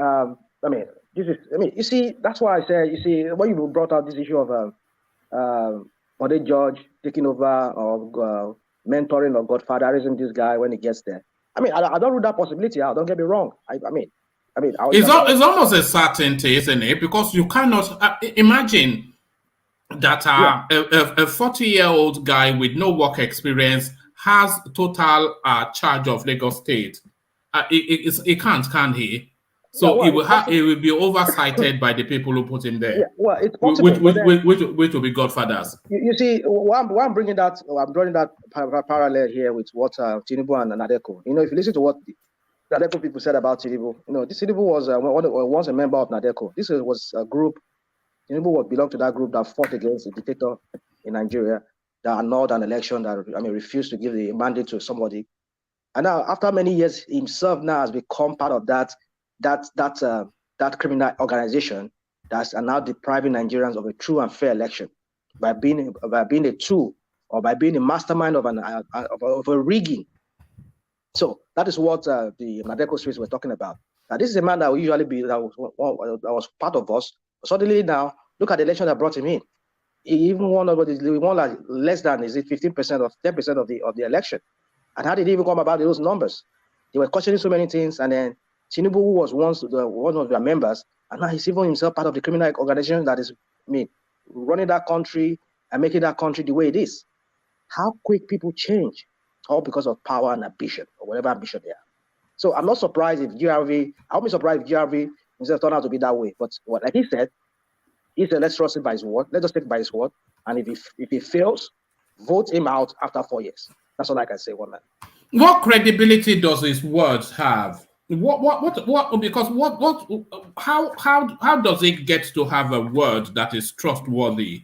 Speaker 6: you see, that's why I said, you see, when you brought out this issue of Bode George taking over or mentoring or godfatherism this guy when he gets there. I mean, I don't rule that possibility out. Don't get me wrong.
Speaker 2: It's almost a certainty, isn't it? Because you cannot imagine that a 40-year-old guy with no work experience has total charge of Lagos State. He can't, can he? So it will be oversighted by the people who put him there.
Speaker 6: Yeah, well, it's possible.
Speaker 2: Which will be godfathers.
Speaker 6: You see, why I'm bringing that, I'm drawing that parallel here with what Tinubu and Nadeco. If you listen to what the Nadeco people said about Tinubu, this Tinubu was once a member of Nadeco. This was a group. Tinubu belonged to that group that fought against the dictator in Nigeria, that annulled an election, that refused to give the mandate to somebody. And now, after many years, himself now has become part of that criminal organization that's now depriving Nigerians of a true and fair election by being a tool or by being a mastermind of a rigging. So that is what the Nadeco streets were talking about. Now, this is a man that usually that was part of us. Suddenly now, look at the election that brought him in. He even won like less than 15% or 10% of the election. And how did he even come about those numbers? They were questioning so many things, and then Tinubu, who was once one of their members, and now he's even himself part of the criminal organization that is, running that country and making that country the way it is. How quick people change, all because of power and ambition, or whatever ambition they have. So I'm not surprised if GRV, I'll be surprised if GRV himself turned out to be that way. But like he said, let's trust him by his word. Let us take by his word. And if he fails, vote him out after 4 years. That's all I can say, one man.
Speaker 2: What credibility does his words have? How does it get to have a word that is trustworthy?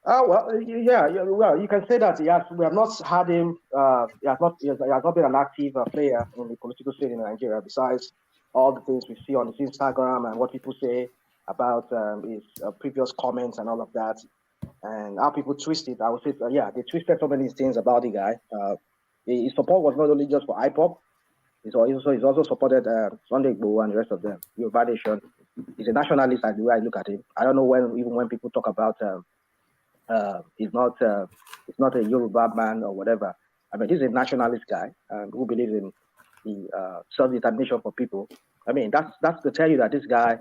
Speaker 6: You can say that we have not had him. He has not been an active player in the political scene in Nigeria. Besides all the things we see on his Instagram and what people say about his previous comments and all of that, and how people twist it. I would say, they twisted so many things about the guy. His support was not only just for IPOP. He's also supported Sunday Igboho and the rest of them. Yoruba Nation. He's a nationalist, the way I look at him. I don't know when people talk about he's not a Yoruba man or whatever. I mean, he's a nationalist guy who believes in the self-determination for people. I mean, that's to tell you that this guy,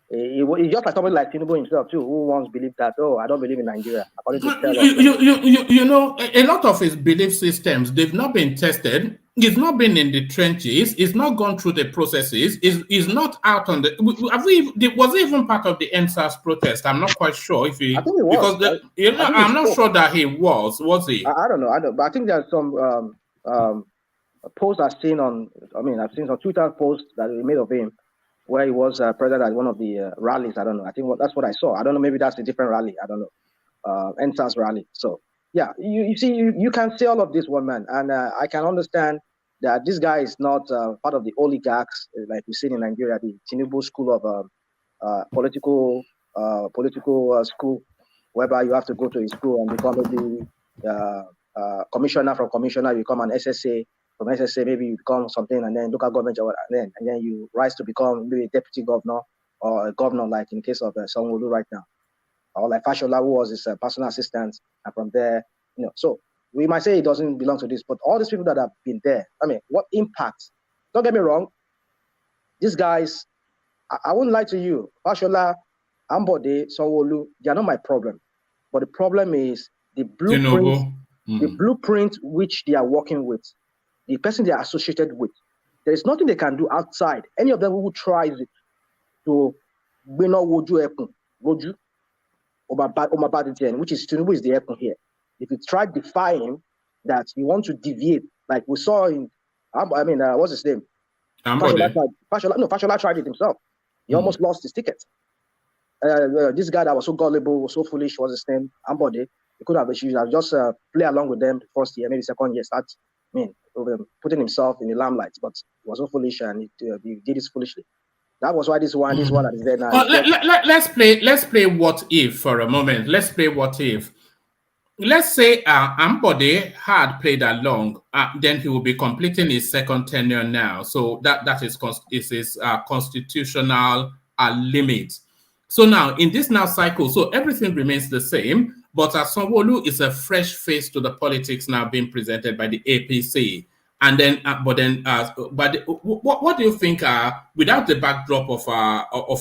Speaker 6: he's just like somebody like Tinubu himself too, who once believed that, I don't believe in Nigeria.
Speaker 2: A lot of his belief systems, they've not been tested. He's not been in the trenches. He's not gone through the processes. He's not out on the. Was he even part of the NSAS protest? I'm not quite sure if he.
Speaker 6: I think he was.
Speaker 2: Because I'm not sure that he was. Was he?
Speaker 6: I don't know. But I think there's some posts I've seen on. I mean, I've seen some Twitter posts that we made of him, where he was present at one of the rallies. I don't know. I think that's what I saw. I don't know. Maybe that's a different rally. I don't know. NSAS rally. So yeah, you see, you can see all of this one man, and I can understand that this guy is not part of the oligarchs like we see in Nigeria, the TINUBU'S school of political school, whereby you have to go to a school and become maybe commissioner. From commissioner, you become an SSA. From SSA, maybe you become something, and then local government, and then you rise to become maybe a deputy governor or a governor, like in case of Sanwo Olu right now, or like Fashola, who was his personal assistant, and from there, so. We might say it doesn't belong to this, but all these people that have been there, I mean, what impact? Don't get me wrong. These guys, I wouldn't lie to you. Fashola, Ambode, Sanwo Olu, they are not my problem. But the problem is the blueprint, the blueprint which they are working with, the person they are associated with. There is nothing they can do outside. Any of them who tries to win or Woju, which is TINUBU is the Ekun here. If you try defying that you want to deviate, like we saw in, what's his name? Fashola tried it himself. He almost lost his ticket. This guy that was so gullible, was so foolish, was his name? Ambode. He could have just play along with them the first year, maybe second year, putting himself in the limelight. But he was so foolish and he did this foolishly. That was why this one that is there now.
Speaker 2: Let's play what if for a moment. Let's play what if. Let's say Ambode had played along, then he will be completing his second tenure now. So that is his constitutional limit. So now in this cycle, so everything remains the same, but Sanwo Olu is a fresh face to the politics now being presented by the APC. And then, what do you think? Without the backdrop of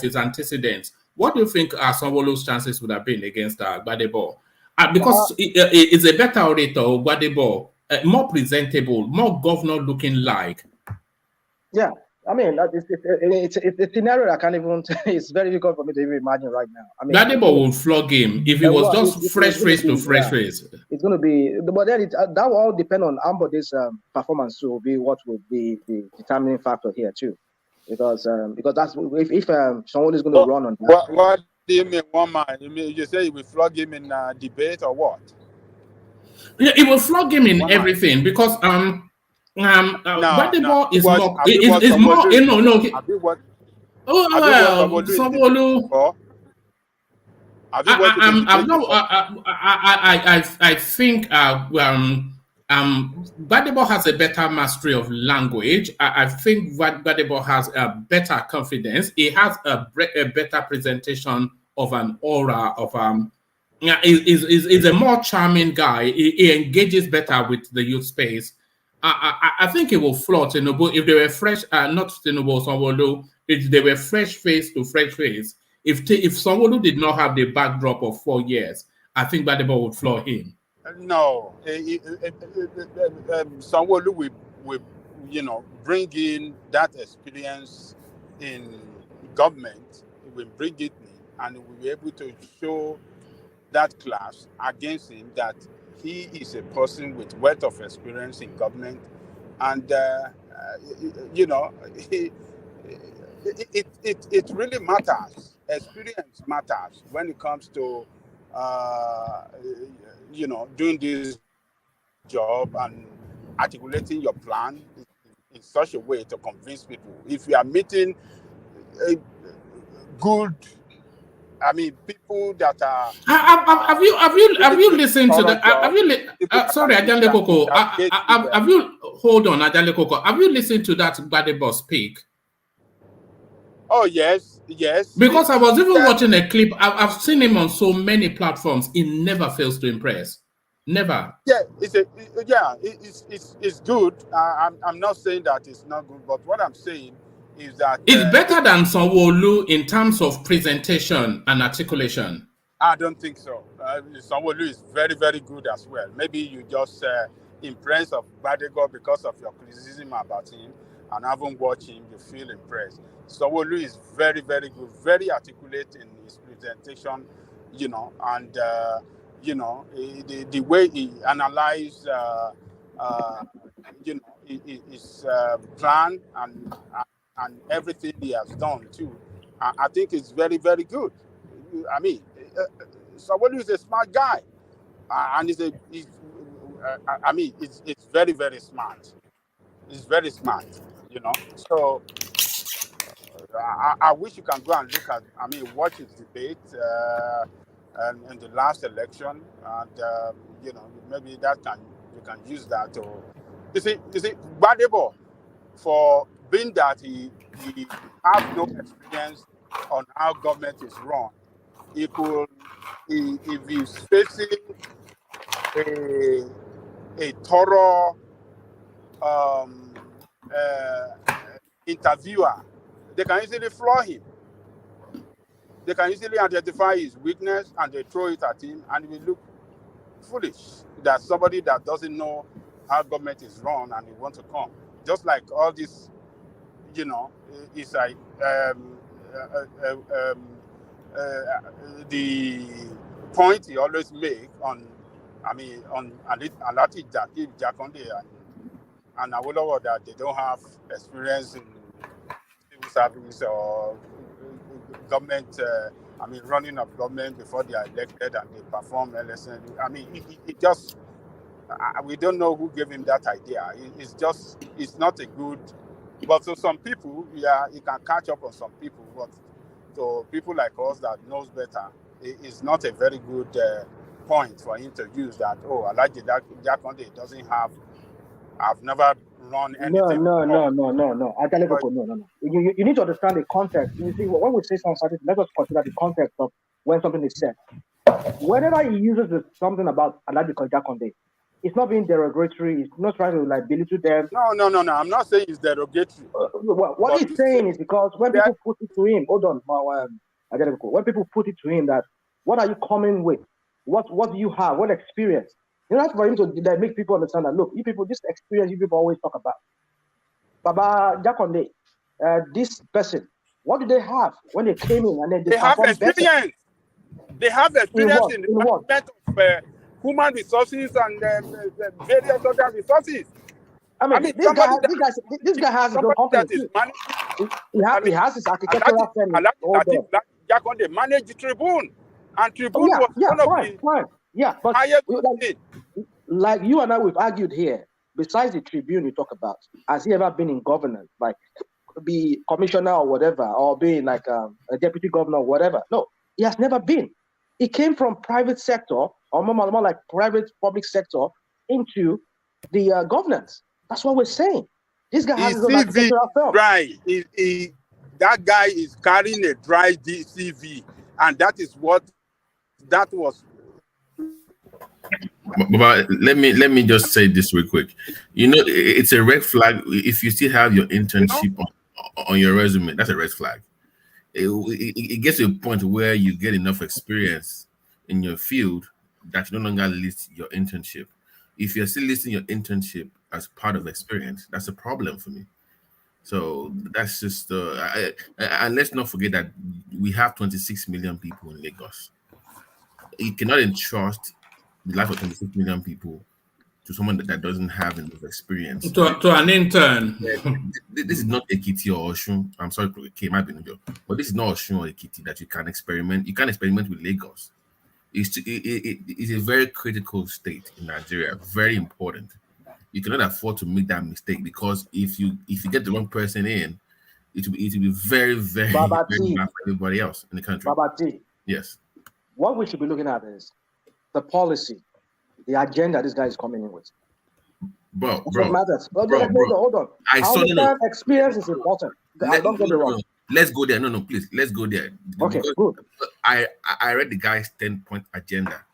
Speaker 2: his antecedents, what do you think Sanwo Olu's chances would have been against Gbadebo? Because it's a better orator, Gbadebo, more presentable, more governor-looking like.
Speaker 6: Yeah, I mean, it's a scenario that I can't even. It's very difficult for me to even imagine right now. I mean,
Speaker 2: Gbadebo will flog him if he was just fresh face to fresh face.
Speaker 6: It's going to be, but then that will all depend on Ambode's performance to be what will be the determining factor here too, because that's if someone is going to run on that.
Speaker 5: What do you mean, one man? You say you will flog him in debate or what?
Speaker 2: Yeah, it will flog him in everything because Gbadebo is more. Sanwo Olu. I think Gbadebo has a better mastery of language. I think Gbadebo has a better confidence. He has a better presentation of an aura of is a more charming guy. He engages better with the youth space. I think it will float Tinubu if they were fresh. Not Tinubu, Sanwo Olu. If they were fresh face to fresh face. If Sanwo Olu did not have the backdrop of 4 years, I think Gbadebo would floor him.
Speaker 5: No, Sanwo Olu will bring in that experience in government. He will bring it in, and we will be able to show that class against him that he is a person with wealth of experience in government, and it really matters. Experience matters when it comes to doing this job and articulating your plan in such a way to convince people. If you are meeting people that are.
Speaker 2: Have you listened to the? Sorry, Ajale Koko. Hold on, Ajale Koko. Have you listened to that Gbadebo speak?
Speaker 5: Oh yes.
Speaker 2: Because I was even watching a clip. I've seen him on so many platforms. He never fails to impress. Never.
Speaker 5: Yeah, it's good. I'm not saying that it's not good, but what I'm saying is that
Speaker 2: it's better than Sanwo Olu in terms of presentation and articulation.
Speaker 5: I don't think so. Sanwo Olu is very, very good as well. Maybe you just impressed of Badego because of your criticism about him, and haven't watched him, you feel impressed. Sanwo Olu is very, very good, very articulate in his presentation, and the way he analyzed, his plan and everything he has done too. I think it's very, very good. I mean, Sanwo Olu is a smart guy, and it's very, very smart. He's very smart, So I wish you can go and look at, watch his debate and in the last election, and maybe you can use that to. You see, Badebo, for being that he has no experience on how government is run, if he's facing a thorough interviewer, they can easily floor him. They can easily identify his weakness and they throw it at him, and it will look foolish that somebody that doesn't know how government is run and he wants to come. Just like all this, it's like the point he always make on Alati Jakonde and Awolowo, that they don't have experience in civil service or government, running of government before they are elected and they perform election. It just, we don't know who gave him that idea. It's not a good, but so some people, he can catch up on some people, but so people like us that knows better, it's not a very good point for him to use that, Alhaji Jakonde doesn't have, I've never run anything.
Speaker 6: No. No. You need to understand the context. You see, when we say something, let us consider the context of when something is said. Whenever he uses something about Alhaji Jakonde, it's not being derogatory. It's not trying to belittle them.
Speaker 5: No. I'm not saying it's derogatory.
Speaker 6: What he's saying is because when people put it to him, hold on, when people put it to him that, what are you coming with? What do you have? What experience? That's for him to make people understand that, look, this experience you people always talk about. Baba Jakonde, this person, what do they have when they came in and then
Speaker 5: they have experience?
Speaker 6: Better?
Speaker 5: They have experience in the management of human resources and various other resources.
Speaker 6: This guy has his own company. He has his architectural firm.
Speaker 5: Jakonde managed the Tribune, and Tribune was one of
Speaker 6: fine. Yeah, but like you and I, we've argued here, besides the Tribune you talk about, has he ever been in governance, like be commissioner or whatever, or being like a deputy governor or whatever? No, he has never been. He came from private sector, or more like private public sector, into the governance. That's what we're saying. This guy has his own architectural firm.
Speaker 5: Right. That guy is carrying a dry CV, and that is what that was.
Speaker 8: But let me just say this real quick. It's a red flag if you still have your internship on your resume. That's a red flag. It gets to a point where you get enough experience in your field that you no longer list your internship. If you're still listing your internship as part of experience, that's a problem for me. So that's just and let's not forget that we have 26 million people in Lagos. You cannot entrust the life of 26 million people to someone that doesn't have enough experience.
Speaker 2: To an intern.
Speaker 8: This is not Ekiti or Oshun. I'm sorry, it might be New York, but this is not Oshun or Ekiti that you can experiment. You can't experiment with Lagos. It's a very critical state in Nigeria, very important. You cannot afford to make that mistake, because if you get the wrong person in, it will be very, very, very bad for everybody else in the country.
Speaker 6: Babati.
Speaker 8: Yes.
Speaker 6: What we should be looking at is the policy, the agenda this guy is coming in with.
Speaker 8: Bro.
Speaker 6: Hold on.
Speaker 8: I understand
Speaker 6: experience is important. Don't get me wrong.
Speaker 8: Let's go there. No, please. Let's go there.
Speaker 6: Okay, good.
Speaker 8: I read the guy's 10-point agenda.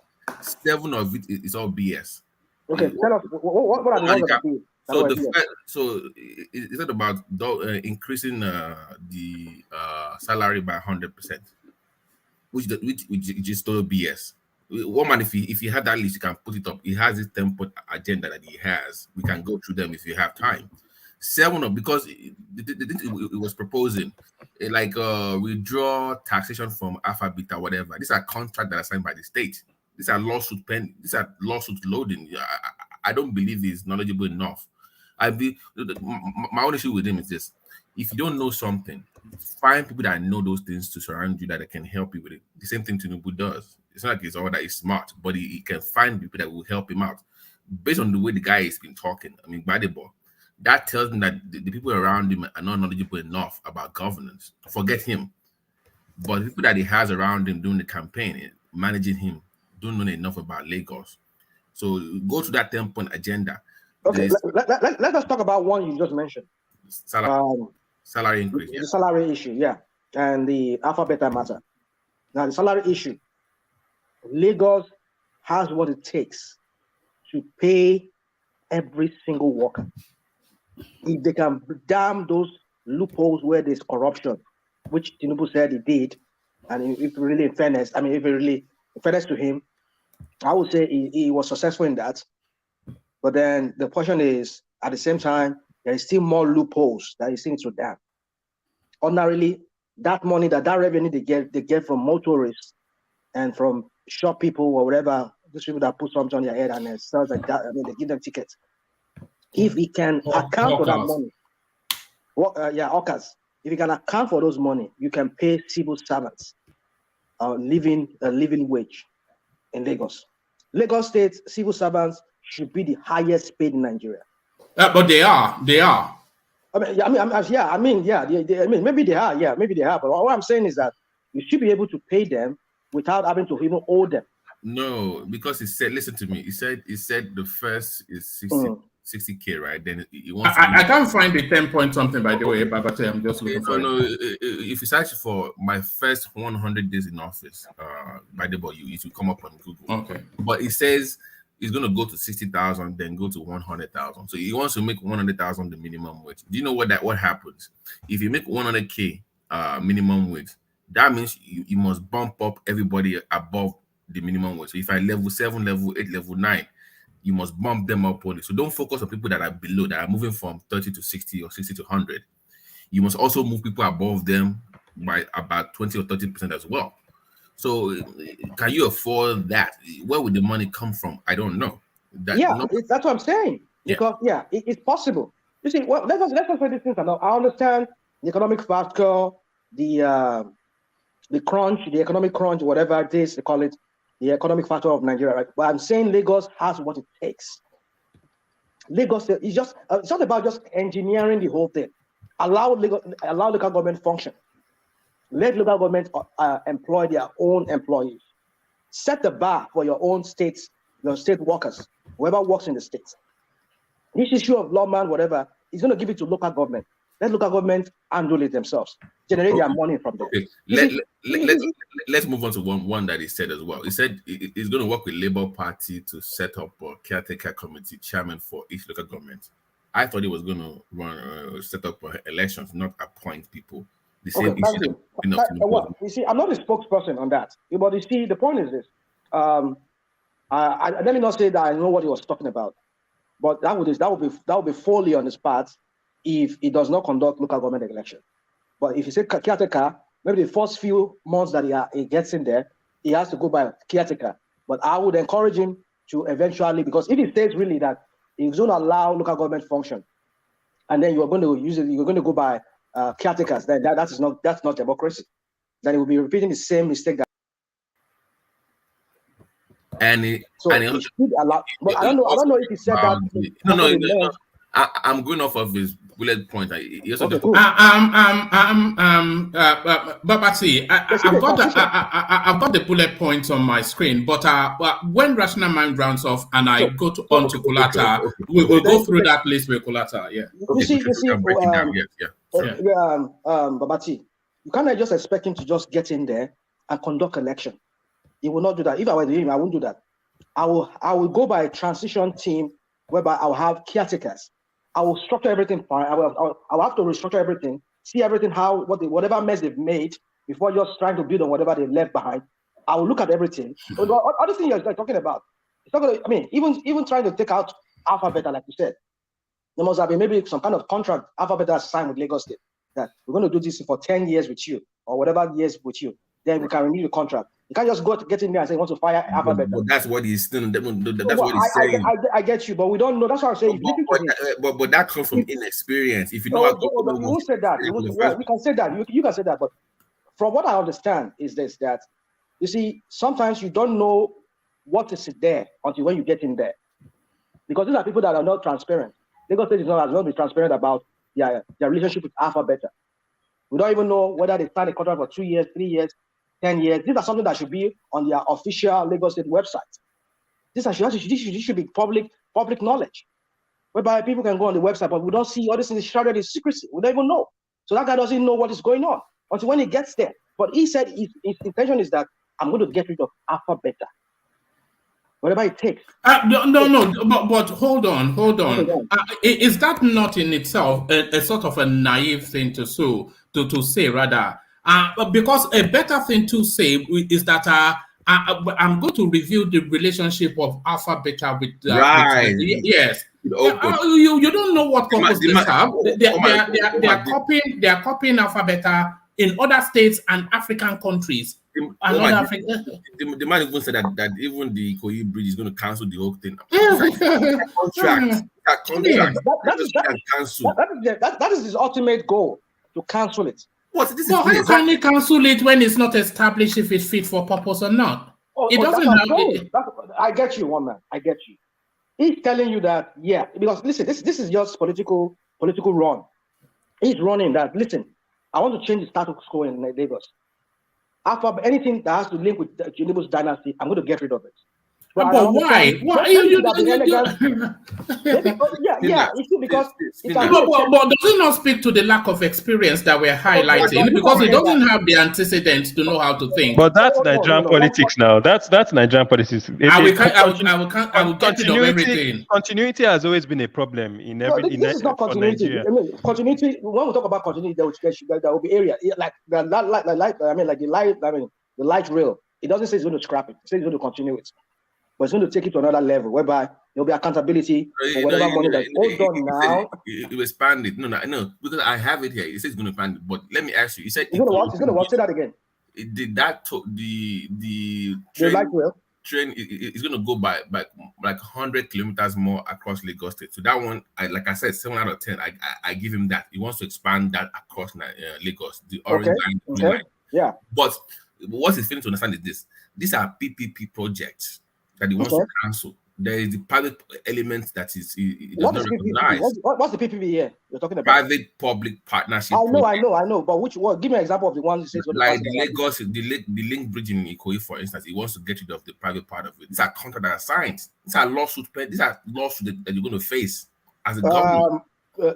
Speaker 8: 7 of it is all BS.
Speaker 6: Okay, tell us what are the ones that
Speaker 8: So is it about increasing the salary by 100%, which is total BS. one man, if he had that list, he can put it up. He has this 10-point agenda that he has. We can go through them if you have time. 7 of, because it was proposing like withdraw taxation from Alpha Beta, whatever. These are contracts that are signed by the state. These are lawsuit pen. These are lawsuit loading. I don't believe he's knowledgeable enough. My own issue with him is this: if you don't know something, find people that know those things to surround you that can help you with it. The same thing TINUBU does. It's not like he's all that he's smart, but he can find people that will help him out based on the way the guy has been talking. I mean, Badebo. That tells me that the people around him are not knowledgeable enough about governance. Forget him. But the people that he has around him doing the campaign, managing him, don't know enough about Lagos. So go to that 10-point agenda.
Speaker 6: Okay, let us talk about one you just mentioned.
Speaker 8: Salary increase.
Speaker 6: The salary issue, yeah. And the Alpha Beta matter. Now, the salary issue. Lagos has what it takes to pay every single worker. If they can damn those loopholes where there's corruption, which TINUBU said he did, and if really in fairness, I mean, if really in fairness to him, I would say he was successful in that. But then the question is, at the same time, there is still more loopholes that he seems to damn. Ordinarily, that money, that revenue they get from motorists and from shop people or whatever, those people that put something on their head and it sells like that, I mean, they give them tickets. If he can account for that money, if you can account for those money, you can pay civil servants a living wage in Lagos. Lagos State civil servants should be the highest paid in Nigeria.
Speaker 2: But they are.
Speaker 6: Maybe they are. But what I'm saying is that you should be able to pay them without having to even owe them.
Speaker 8: No, because he said, listen to me. He said the first is 60K, right? Then he wants.
Speaker 2: I can't find the 10-point something, by the way, but I'm just looking for it.
Speaker 8: If it's actually for my first 100 days in office, by the way, it will come up on Google.
Speaker 2: Okay.
Speaker 8: But it says he's going to go to 60,000, then go to 100,000. So he wants to make 100,000 the minimum wage. Do you know what happens? If you make 100K minimum wage, that means you must bump up everybody above the minimum wage. So if I level 7, level 8, level 9, you must bump them up only. So don't focus on people that are below, that are moving from 30 to 60 or 60 to 100. You must also move people above them by about 20 or 30% as well. So can you afford that? Where would the money come from? I don't know.
Speaker 6: That's what I'm saying. Because it's possible. You see, well, let's say these things. I understand the economic factor, the crunch, the economic crunch, whatever it is they call it, the economic factor of Nigeria, right? But I'm saying Lagos has what it takes. Lagos is just it's not about just engineering the whole thing. Allow local government function. Let local government employ their own employees. Set the bar for your own states, your state workers, whoever works in the states. This issue of lawman, whatever, is going to give it to local government. Let local government handle it themselves, generate their money from there.
Speaker 8: Okay. Let's move on to one that he said as well. He said he's going to work with Labour Party to set up a caretaker committee chairman for each local government. I thought he was going to set up elections, not appoint people. The same issue.
Speaker 6: You see, I'm not a spokesperson on that. But you see, the point is this. Let me not say that I know what he was talking about, but that would be folly on his part if he does not conduct local government election. But if you say caretaker, maybe the first few months that he gets in there, he has to go by caretaker. But I would encourage him to eventually, because if he says really that he's going to allow local government function, and then you're going to go by caretakers, then that's not democracy. Then he will be repeating the same mistake that. He should allow, but I don't know if he said that.
Speaker 8: No. I'm going off of his bullet point.
Speaker 2: But see, I've got the bullet points on my screen. But when Rational Mind rounds off and I go on to Kulata, we will go through that list with Kulata. Yeah.
Speaker 6: Babati, you cannot just expect him to just get in there and conduct election. He will not do that. If I were him, I wouldn't do that. I will go by a transition team whereby I will have caretakers. I will structure everything fine. I will have to restructure everything, see everything, whatever mess they've made before just trying to build on whatever they left behind. I will look at everything. Other thing you're talking about, it's not gonna, I mean, even trying to take out Alpha Beta, like you said, there must have been maybe some kind of contract Alpha Beta has signed with Lagos State that we're going to do this for 10 years with you or whatever years with you. Then we can renew the contract. You can't just go to get in there and say you want to fire Alpha Beta.
Speaker 8: But that's what he's still. That's what he's saying.
Speaker 6: I get you, but we don't know. That's what I'm saying.
Speaker 8: But that comes from inexperience. If you know,
Speaker 6: you said that. We can say that. You can say that. But from what I understand is this: that you see, sometimes you don't know what is there until when you get in there, because these are people that are not transparent. Lagos State has not been transparent about their relationship with Alpha Beta. We don't even know whether they signed a contract for 2 years, 3 years, 10 years. These are something that should be on their official Lagos State website. This should be public knowledge, whereby people can go on the website, but we don't see all this in the shrouded in secrecy. We don't even know. So that guy doesn't know what is going on until when he gets there. But he said his intention is that I'm going to get rid of Alpha Beta. Whatever it takes.
Speaker 2: No, but hold on. Is that not in itself a sort of a naive thing to say rather? Because a better thing to say is that I'm going to review the relationship of Alpha Beta with
Speaker 8: right.
Speaker 2: Yes. You don't know what purpose they have. They are copying Alpha Beta in other states and African countries.
Speaker 8: The man even said that even the Ikoyi Bridge is going to cancel the whole thing.
Speaker 6: That is his ultimate goal, to cancel it.
Speaker 2: How can he cancel it when it's not established if it's fit for purpose or not? It doesn't have.
Speaker 6: I get you, one man. I get you. He's telling you that, yeah, because listen, this is just political run. He's running that. Listen, I want to change the status quo in Lagos. After anything that has to link with TINUBU'S dynasty, I'm going to get rid of it.
Speaker 2: But why? Why
Speaker 6: you see, because
Speaker 2: but does it not speak to the lack of experience that we're highlighting? Because it doesn't have the antecedents to know how to think.
Speaker 7: But that's Nigerian politics now. That's Nigerian politics.
Speaker 2: I will get rid of everything.
Speaker 7: Continuity has always been a problem in every.
Speaker 6: This is not continuity. I mean, continuity. When we talk about continuity, there will be area like the light rail. It doesn't say it's going to scrap it. It says it's going to continue it. But it's going to take it to another level whereby there'll be accountability for whatever money that's hold on now.
Speaker 8: You expand it. No, because I have it here. It says it's going to expand it. But let me ask you. You said
Speaker 6: it's going to what? Say that again.
Speaker 8: Did that the train is going to go by like 100 kilometers more across Lagos State. So that one, like I said, 7 out of 10. I give him that. He wants to expand that across Lagos. The orange line, green line.
Speaker 6: Yeah.
Speaker 8: But what he's failing to understand is this: these are PPP projects that he wants to cancel. There is the private element that is he does not recognize.
Speaker 6: What's the PPP here you're talking about?
Speaker 8: Private-public partnership.
Speaker 6: I know. But which one? Give me an example of the one that says
Speaker 8: like the Lagos, the link bridge in Ikoyi, for instance. He wants to get rid of the private part of it. These are contracts that are signed. These are lawsuits that you're going to face as a government.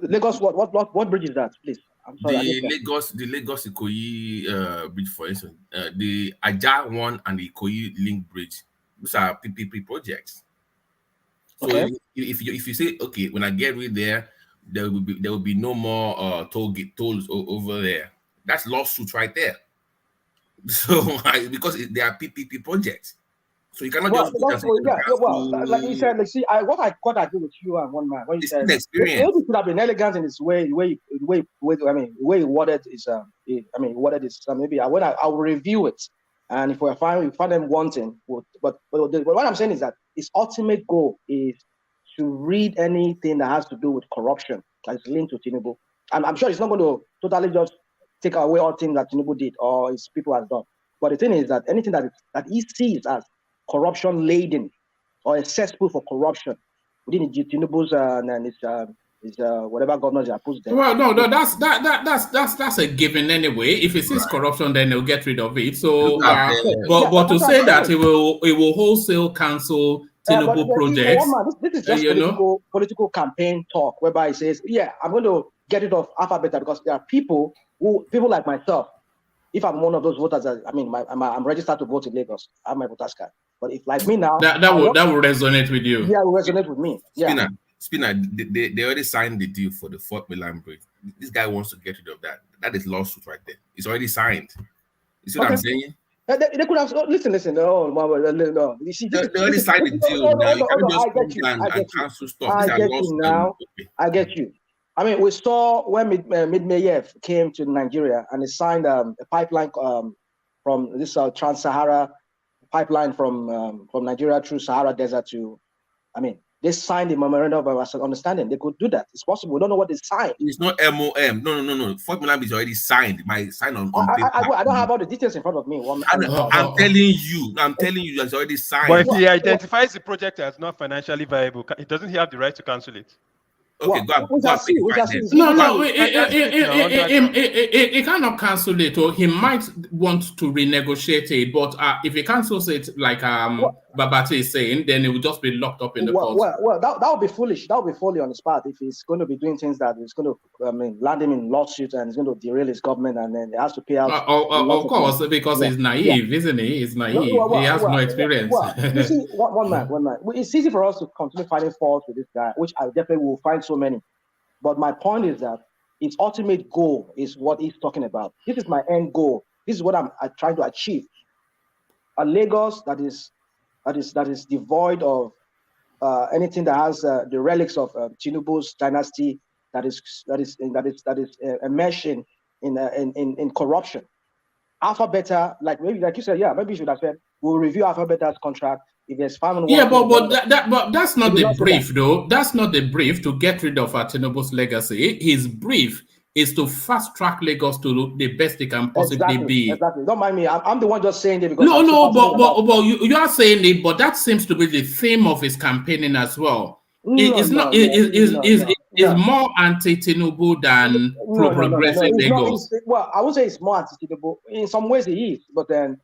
Speaker 6: Lagos, what bridge is that, please? I'm sorry,
Speaker 8: the Lagos Ikoyi bridge, for instance, the Aja one and the Ikoyi link bridge. These are PPP projects. So if you say, okay, when I get rid there will be no more tolls over there. That's lawsuit right there. So because they are PPP projects. So you cannot
Speaker 6: like you said, what I agree with you and one man when you said
Speaker 8: experience.
Speaker 6: It could have been elegant in its way. The way he worded is maybe I will review it. And if we find them wanting, but what I'm saying is that his ultimate goal is to read anything that has to do with corruption that's linked to Tinubu. And I'm sure he's not going to totally just take away all things that Tinubu did or his people have done. But the thing is that anything that he sees as corruption laden or a cesspool for corruption within Tinubu's and his whatever governors are put there.
Speaker 2: Well, no, that's a given anyway. If it is corruption, then they'll get rid of it. So, but to say that it will wholesale cancel Tinubu projects,
Speaker 6: this is just political campaign talk, whereby he says, "Yeah, I'm going to get rid of Alpha Beta because there are people like myself. If I'm one of those voters, I'm registered to vote in Lagos. I have my voter's card. But if like me now,
Speaker 2: that will resonate with you.
Speaker 6: Yeah, it will resonate with me. Yeah."
Speaker 8: Spinner, they already signed the deal for the Fort Milan Bridge. This guy wants to get rid of that. That is lawsuit right there. It's already signed. You see what I'm saying?
Speaker 6: They could have listen. No. You see,
Speaker 8: they already signed the deal now. You can't just come down and cancel stuff.
Speaker 6: I get you now. I get you. I mean, we saw when Medvedev came to Nigeria and he signed a pipeline from this Trans-Sahara pipeline from Nigeria through Sahara Desert to, I mean, they signed the memorandum of understanding. They could do that. It's possible. We don't know what they signed.
Speaker 8: It's not MOM. No. Fort Milan is already signed. My sign on paper.
Speaker 6: I don't have all the details in front of me.
Speaker 8: I'm telling you, it's already signed.
Speaker 7: But if he identifies the project as not financially viable, doesn't he have the right to cancel it?
Speaker 8: Okay, go on.
Speaker 2: No, he cannot cancel it, or he might want to renegotiate it. But if he cancels it, like Babati is saying, then it will just be locked up in the court.
Speaker 6: Well, that would be foolish. That would be folly on his part if he's going to be doing things that is going to, land him in lawsuits and it's going to derail his government, and then he has to pay out.
Speaker 2: Of course, because he's naive, isn't he? He's naive. He has no experience.
Speaker 6: You see, one man. It's easy for us to continue finding faults with this guy, which I definitely will find so many. But my point is that its ultimate goal is what he's talking about. This is my end goal. This is what I'm trying to achieve. A Lagos that is devoid of anything that has the relics of TINUBU'S dynasty, that is enmeshed in corruption. Alpha Beta, like you said, maybe you should have said we'll review Alpha Beta's contract. If there's famine,
Speaker 2: but that's not the brief, though. That's not the brief to get rid of TINUBU'S legacy. His brief is to fast track Lagos to the best it can possibly be.
Speaker 6: Exactly. Don't mind me. I'm the one just saying it because
Speaker 2: but you are saying it, but that seems to be the theme of his campaigning as well. It's more anti-Tinubu than pro-progressive Lagos.
Speaker 6: Well, I would say it's more anti-Tinubu. In some ways, it is, but then.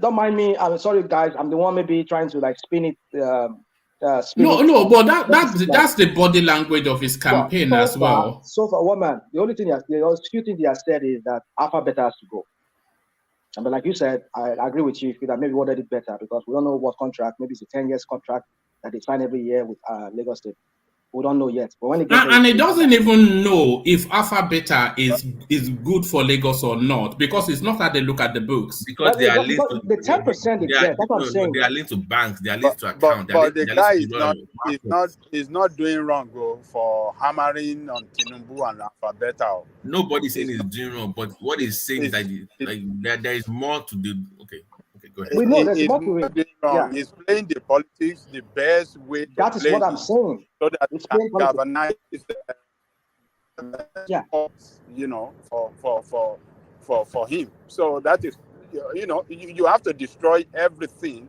Speaker 6: Don't mind me. I'm sorry, guys. I'm the one maybe trying to spin it. But
Speaker 2: that's the body language of his campaign as well.
Speaker 6: So far, the only thing the few things he has said is that Alpha Beta has to go. But like you said, I agree with you that maybe we did it better because we don't know what contract. Maybe it's a 10 years contract that they sign every year with Lagos State. We don't know yet. But when it
Speaker 2: doesn't even know if Alpha Beta is good for Lagos or not, because it's not how they look at the books.
Speaker 8: Because they are linked to
Speaker 6: the 10% is there. That's what I'm saying.
Speaker 8: They are linked to banks. They are linked to accounts.
Speaker 5: But the guy is not doing wrong for hammering on Tinubu and Alpha Beta.
Speaker 8: Nobody's saying he's doing wrong, but what he's saying is that there is more to do. Okay, go ahead.
Speaker 6: We know there's more to it.
Speaker 5: Yeah. He's playing the politics the best way.
Speaker 6: That is what I'm saying.
Speaker 5: So that he can galvanize, for him. So that is, you have to destroy everything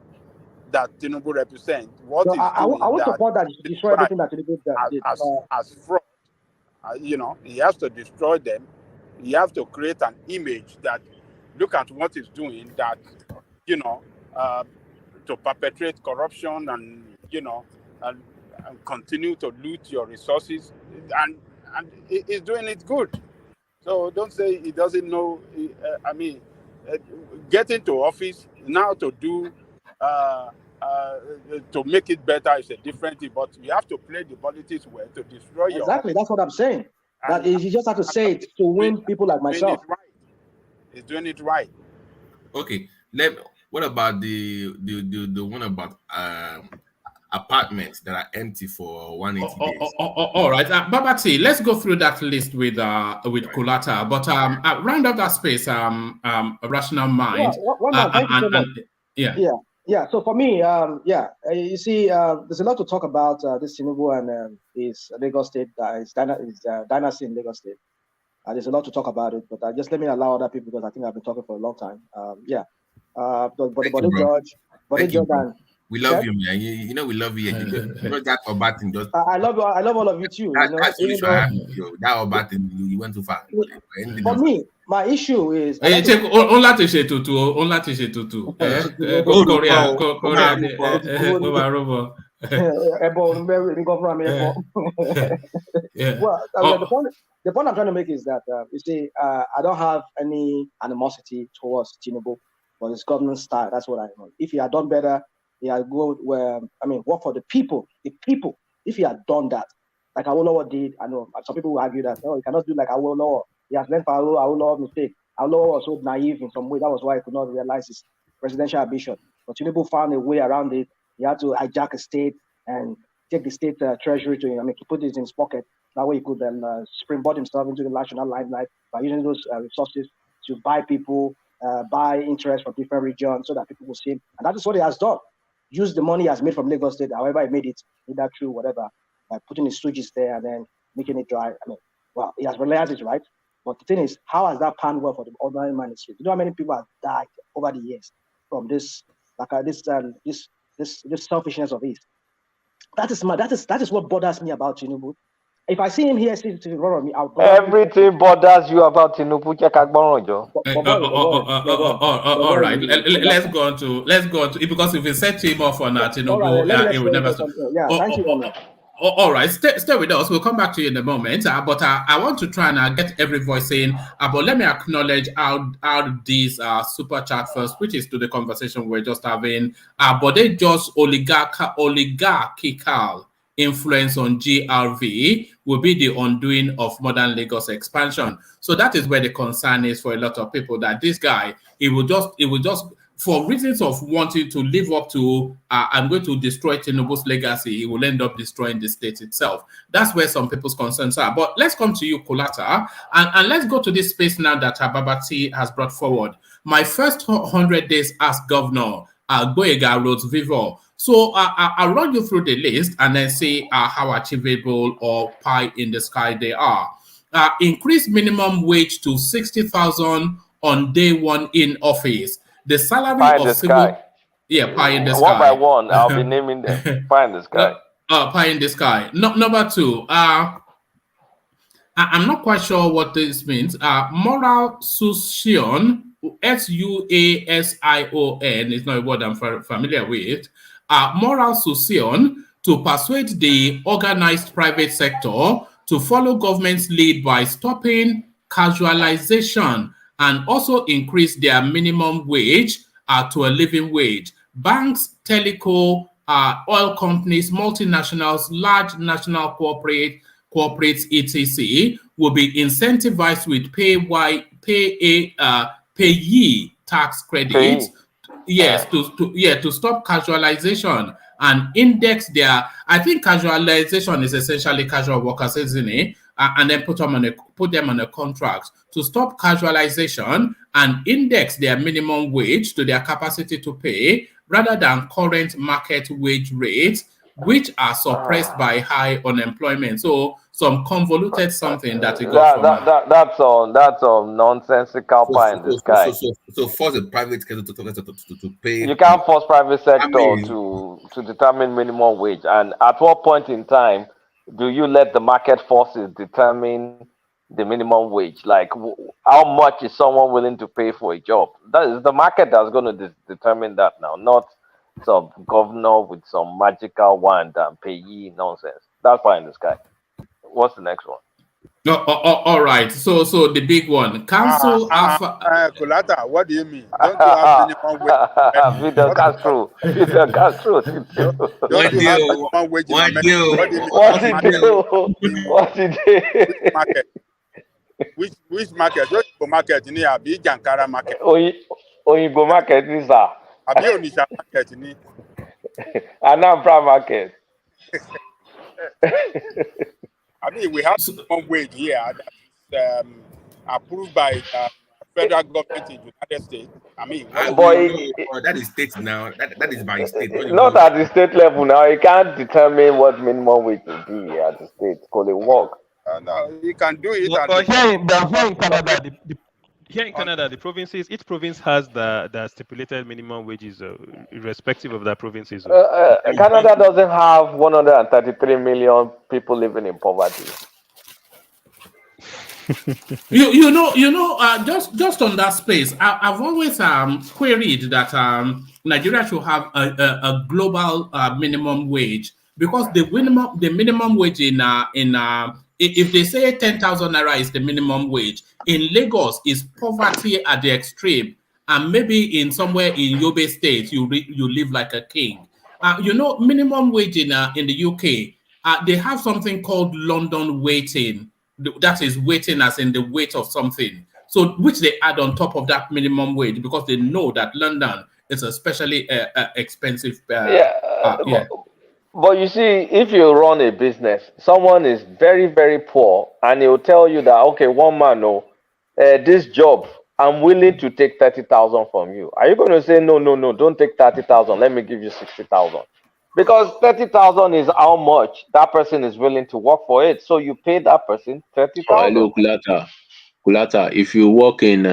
Speaker 5: that Tinubu represents.
Speaker 6: I would support that. Destroy everything that Tinubu does.
Speaker 5: As fraud, he has to destroy them. He has to create an image that look at what he's doing. That to perpetrate corruption and continue to loot your resources, and he's doing it good. So don't say he doesn't know. Get into office now to do to make it better is a different thing. But you have to play the politics well to destroy your.
Speaker 6: Exactly, that's what I'm saying. That you just have to say it to win people like myself.
Speaker 5: He's doing it right.
Speaker 8: Okay, what about the one about apartments that are empty for 180 days?
Speaker 2: All right, Babati, let's go through that list with Kulata. But round up that space, rational mind.
Speaker 6: Yeah. So for me, you see, there's a lot to talk about this Tinubu and his Lagos State, his dynasty in Lagos State. There's a lot to talk about it, but just let me allow other people because I think I've been talking for a long time. Body George and
Speaker 8: we love you, man. You know we love you. Not that Oba thing. Just
Speaker 6: I love all of you too.
Speaker 8: That Oba thing, you went too far.
Speaker 6: For me, my issue is. The point I'm trying to make is that you see, I don't have any animosity towards Tinubu, but his governance style. That's what I know. If he had done better, he had work for the people. The people. If he had done that, like Oluomo did, I know some people will argue that he cannot do like Oluomo. He has learned from Oluomo's mistake. Oluomo was so naive in some way. That was why he could not realize presidential ambition. But Tinubu found a way around it. He had to hijack a state and take the state treasury to him. I mean, he put it in his pocket. That way he could then springboard himself into the national limelight by using those resources to buy people, buy interest from different regions so that people will see him. And that is what he has done. Use the money he has made from Lagos State, however he made it, either through whatever, by putting his stooges there and then making it dry. I mean, well, he has realized it, right? But the thing is, how has that panned well for the ordinary man in the street? You know how many people have died over the years from this, like this selfishness of his? That is what bothers me about Tinubu. If I see him here sitting in front of me, I'll
Speaker 9: everything bothers you about Tinubu.
Speaker 2: All right, let's go on to because if we set him off on Tinubu, he will never stop.
Speaker 6: Thank you.
Speaker 2: All right, stay with us. We'll come back to you in a moment. But I want to try and get every voice in. But let me acknowledge how these super chat first, which is to the conversation we're just having. But they just oligarchical influence on GRV will be the undoing of modern Lagos expansion. So that is where the concern is for a lot of people, that this guy, he will just for reasons of wanting to live up to, I'm going to destroy Tinubu's legacy, he will end up destroying the state itself. That's where some people's concerns are. But let's come to you, Kulata, and let's go to this space now that Babati has brought forward. My first 100 days as governor, Goega Rhodes Vivour. So I'll run you through the list and then see how achievable or pie in the sky they are. Increase minimum wage to 60,000 on day one in office. The salary
Speaker 9: pie
Speaker 2: of
Speaker 9: the
Speaker 2: civil,
Speaker 9: sky.
Speaker 2: Yeah, pie in the sky.
Speaker 9: One by one, I'll be naming them. Pie in the sky.
Speaker 2: Pie in the sky. Number two. I'm not quite sure what this means. Moral suasion, SUASION is not a word I'm familiar with. Moral suasion to persuade the organized private sector to follow government's lead by stopping casualization and also increase their minimum wage to a living wage. Banks, teleco, oil companies, multinationals, large national corporates, etc., will be incentivized with payee tax credits. Yes, to stop casualization and index their. I think casualization is essentially casual workers, isn't it? And then put them on a contract to stop casualization and index their minimum wage to their capacity to pay rather than current market wage rates, which are suppressed by high unemployment. So some convoluted something that you got
Speaker 9: that's nonsensical pie in the sky.
Speaker 8: So force the private sector to pay.
Speaker 9: You can't force private sector to determine minimum wage. And at what point in time do you let the market forces determine the minimum wage? Like, how much is someone willing to pay for a job? That is the market that's going to determine that now, not some governor with some magical wand and payee nonsense. That's fine in the sky. What's the next one?
Speaker 2: All right. So the big one. Council
Speaker 5: Kulata, what do you mean? Don't you have minimum wage?
Speaker 9: Fidel Castro.
Speaker 5: Don't you have minimum wage?
Speaker 9: What did
Speaker 5: market? Which market? Which market? Ni abi Jankara market.
Speaker 9: Oyinbo market ni sir.
Speaker 5: Abi Onisha market ni.
Speaker 9: Anambra market.
Speaker 5: I mean, we have minimum wage here that's approved by federal government in the United States. I mean,
Speaker 8: that is state now. That is by state.
Speaker 9: Not at the state level now. You can't determine what minimum wage will be at the state. Call it work.
Speaker 5: No, you can do it.
Speaker 7: Here in Canada, the provinces, each province has the stipulated minimum wages, irrespective of that provinces.
Speaker 9: Canada doesn't have 133 million people living in poverty.
Speaker 2: Just on that space, I've always queried that Nigeria should have a global minimum wage, because the minimum wage if they say 10,000 naira is the minimum wage, in Lagos is poverty at the extreme, and maybe in somewhere in Yobe State you live like a king. Minimum wage in the UK, they have something called London weighting. That is weighting as in the weight of something. So which they add on top of that minimum wage, because they know that London it's especially expensive.
Speaker 9: But you see, if you run a business, someone is very, very poor, and he'll tell you that, okay, one man, this job, I'm willing to take 30,000 from you. Are you going to say, no, don't take 30,000, let me give you 60,000? Because 30,000 is how much that person is willing to work for it. So you pay that person 30,000.
Speaker 13: Hello, Kulata, if you work in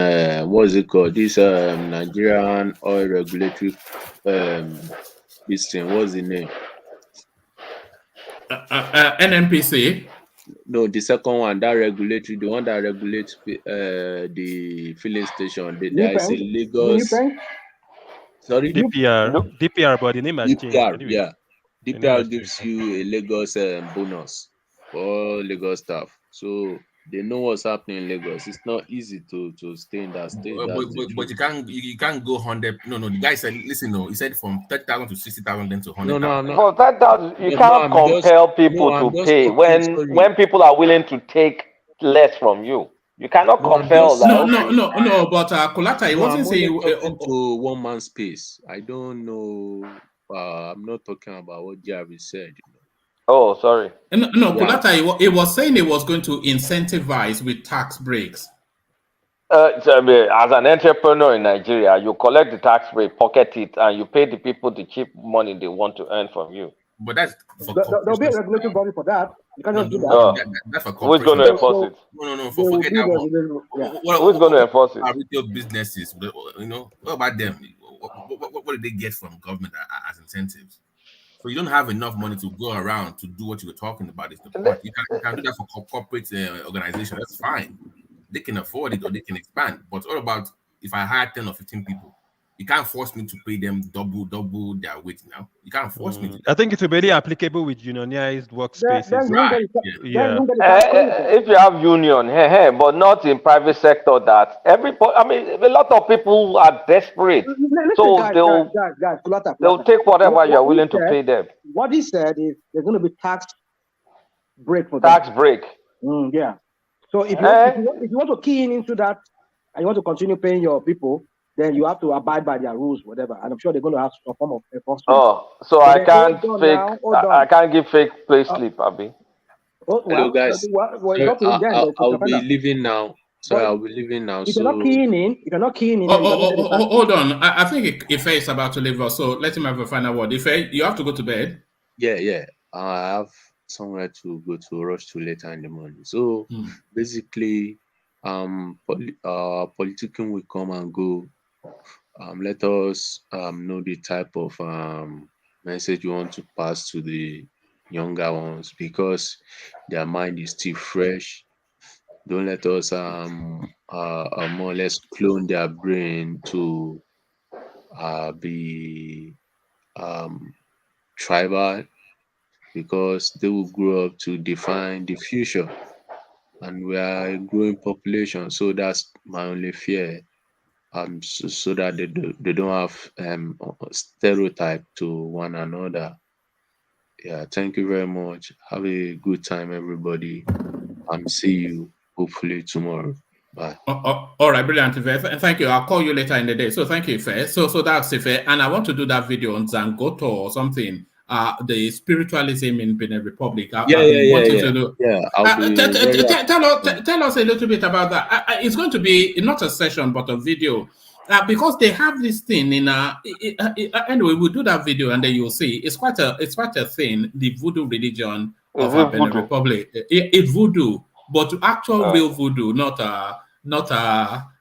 Speaker 13: what is it called? This Nigerian oil regulatory this thing, what's the name?
Speaker 2: NNPC.
Speaker 13: No, the second one, that regulatory, the one that regulates the filling station. There is a Lagos. Sorry,
Speaker 7: DPR, but the name has changed.
Speaker 13: Anyway. Yeah, DPR gives you a Lagos bonus for Lagos staff, so they know what's happening in Lagos. It's not easy to stay in that state.
Speaker 8: But you can't go 100. No, the guy said, listen, no, he said from 30,000 to 60,000, then to 100,000.
Speaker 9: No, I'm not. For that, you can't compel people to pay when people are willing to take less from you. You cannot compel that.
Speaker 2: No. But Kulata, he wasn't saying
Speaker 13: to one man's space. I don't know. I'm not talking about what Jerry said.
Speaker 9: Oh, sorry.
Speaker 2: No, Kulata, he was saying he was going to incentivize with tax breaks.
Speaker 9: As an entrepreneur in Nigeria, you collect the tax break, pocket it, and you pay the people the cheap money they want to earn from you.
Speaker 8: But that's
Speaker 6: there'll be a regulatory body for that. You can't just do that.
Speaker 8: That's for
Speaker 9: who's going to enforce it?
Speaker 8: No. Forget that one.
Speaker 9: Who's going to enforce it?
Speaker 8: Our retail businesses, what about them? What do they get from government as incentives? So you don't have enough money to go around to do what you were talking about. Is the point? You can do that for corporate organization. That's fine. They can afford it or they can expand. But what about if I hire 10 or 15 people? You can't force me to pay them double their wage now. You can't force me to.
Speaker 7: I think it will be really applicable with unionized workspaces.
Speaker 8: Right.
Speaker 9: If you have union, but not in private sector, that everybody. I mean, a lot of people are desperate, so they'll take whatever you're willing to pay them.
Speaker 6: What he said is there's going to be tax break for
Speaker 9: tax break.
Speaker 6: Yeah. So if you want to key into that and you want to continue paying your people, then you have to abide by their rules, whatever. And I'm sure they're going to have a form of enforcement.
Speaker 9: Oh, so I can't give fake pay slip, Abi.
Speaker 13: Hello, guys. I'll be leaving now. Sorry, I'll be leaving now.
Speaker 6: If you're not keying in.
Speaker 2: Hold on. I think Ife is about to leave us, so let him have a final word. Ife, you have to go to bed.
Speaker 13: Yeah. I have somewhere to go to rush to later in the morning. So basically, politicking will come and go. Let us know the type of message you want to pass to the younger ones, because their mind is still fresh. Don't let us more or less clone their brain to be tribal, because they will grow up to define the future, and we are a growing population. So that's my only fear. So that they don't have stereotype to one another. Yeah, thank you very much. Have a good time, everybody. See you hopefully tomorrow. Bye.
Speaker 2: All right, brilliant, Ife. And thank you. I'll call you later in the day. So thank you, Ife. So that's Ife. And I want to do that video on Zangoto or something. The spiritualism in Benin Republic. Tell us a little bit about that. It's going to be not a session, but a video, because they have this thing in. Anyway, we'll do that video and then you'll see. It's quite a thing. The voodoo religion of Benin Republic. It's voodoo, but actual real voodoo, not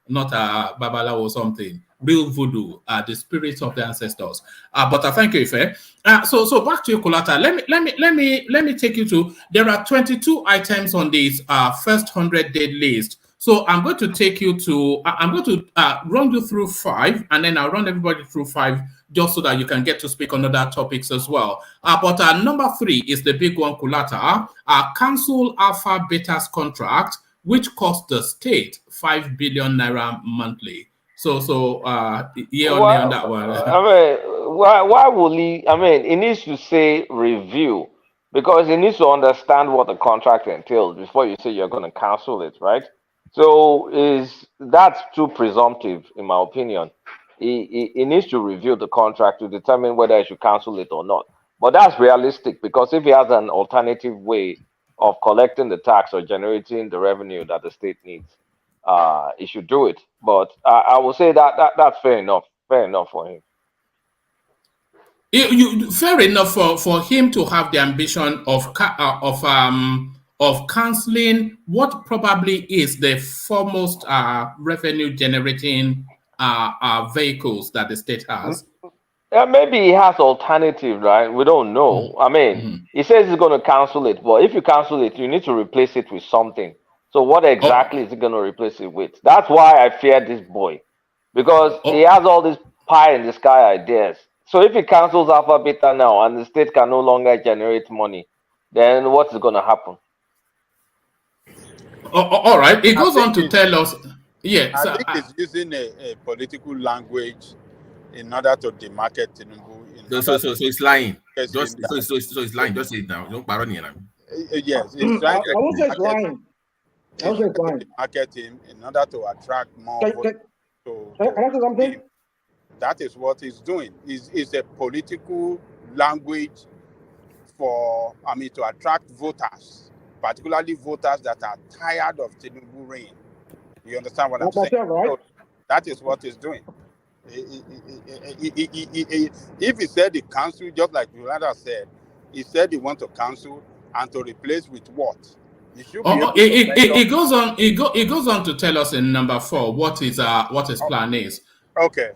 Speaker 2: Babalawo or something. Real voodoo, the spirits of the ancestors. But I thank you, Ife. So back to you, Kulata. Let me take you to. There are 22 items on this first 100-day list. So I'm going to take you to. I'm going to run you through 5, and then I'll run everybody through 5, just so that you can get to speak on other topics as well. But number 3 is the big one, Kulata. Cancel Alpha Beta's contract, which cost the state 5 billion naira monthly. So on that one.
Speaker 9: I mean, why will he? I mean, he needs to say review, because he needs to understand what the contract entails before you say you're going to cancel it, right? So that's too presumptive, in my opinion. he needs to review the contract to determine whether he should cancel it or not. But that's realistic, because if he has an alternative way of collecting the tax or generating the revenue that the state needs, he should do it. But I will say that's fair enough. Fair enough for him.
Speaker 2: Fair enough for him to have the ambition of canceling what probably is the foremost revenue generating vehicles that the state has.
Speaker 9: Maybe he has alternative, right? We don't know. I mean, he says he's going to cancel it, but if you cancel it, you need to replace it with something. So what exactly is he going to replace it with? That's why I fear this boy, because he has all these pie in the sky ideas. So if he cancels Alpha Beta now and the state can no longer generate money, then what is going to happen?
Speaker 2: All right. It goes on to tell us. Yeah,
Speaker 5: I think it's using a political language in order to demarket Tinubu.
Speaker 8: So it's lying. So it's lying. Just say it now. Don't parody now.
Speaker 5: Yes, it's trying
Speaker 14: I won't say it's lying. I won't say it's lying.
Speaker 5: Market him in order to attract more votes.
Speaker 14: Can I say something?
Speaker 5: That is what he's doing. Is a political language for, to attract voters, particularly voters that are tired of Tinubu reign. You understand what I'm saying? Right? So that is what he's doing. If he said he cancel, just like Yolanda said, he said he wants to cancel and to replace with what?
Speaker 2: It goes on. It goes on to tell us in number 4 what his plan is.
Speaker 5: Okay.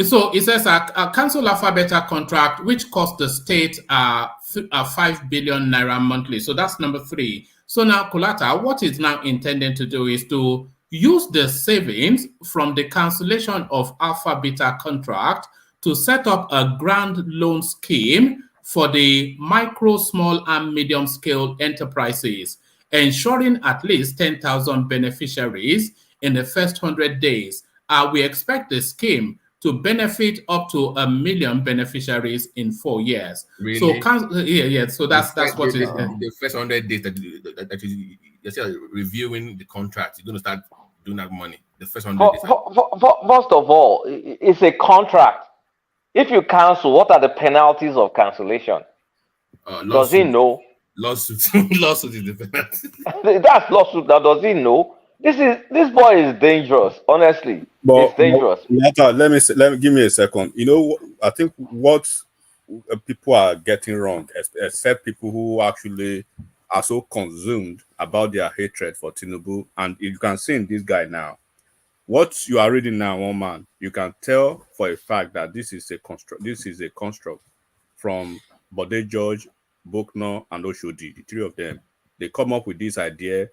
Speaker 2: So it says a cancel Alpha Beta contract which cost the state 5 billion naira monthly. So that's number 3. So now Kulata, what is now intending to do is to use the savings from the cancellation of Alpha Beta contract to set up a grand loan scheme for the micro, small, and medium scale enterprises, ensuring at least 10,000 beneficiaries in the first 100 days. We expect the scheme to benefit up to 1 million beneficiaries in 4 years.
Speaker 8: Really?
Speaker 2: So, so that's what it is.
Speaker 8: The first 100 days that you're reviewing the contract, you're going to start doing that money. The first 100 days.
Speaker 9: First of all, it's a contract. If you cancel, what are the penalties of cancellation? Does he know?
Speaker 8: Lawsuit. Lawsuit is the penalty.
Speaker 9: That's lawsuit. Now, does he know? This boy is dangerous. Honestly, it's dangerous.
Speaker 5: Let me give me a second. I think what people are getting wrong, except people who actually are so consumed about their hatred for Tinubu, and you can see in this guy now. What you are reading now, one man, you can tell for a fact that this is a construct from Bode George, Bucknor, and Oshodi, the 3 of them. They come up with this idea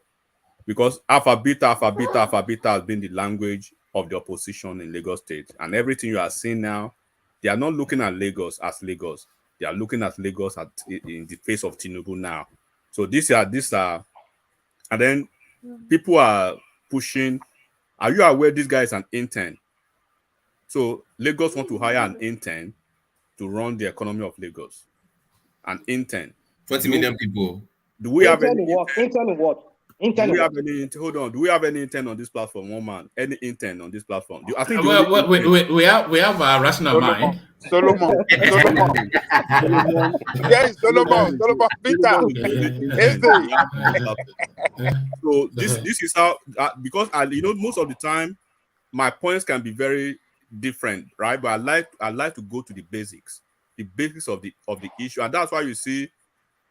Speaker 5: because Alpha Beta has been the language of the opposition in Lagos State. And everything you are seeing now, they are not looking at Lagos as Lagos. They are looking at Lagos in the face of Tinubu now. So these are, and then people are pushing. Are you aware this guy is an intern? So Lagos want to hire an intern to run the economy of Lagos. An intern.
Speaker 8: 20 million people.
Speaker 5: Do we have any
Speaker 14: intern in what?
Speaker 5: Do we have any intern on this platform? One man, any intern on this platform?
Speaker 2: I think we have a rational mind.
Speaker 5: Solomon. Yes, Solomon. Peter. So this is how because most of the time my points can be very different, right? But I like to go to the basics of the issue, and that's why you see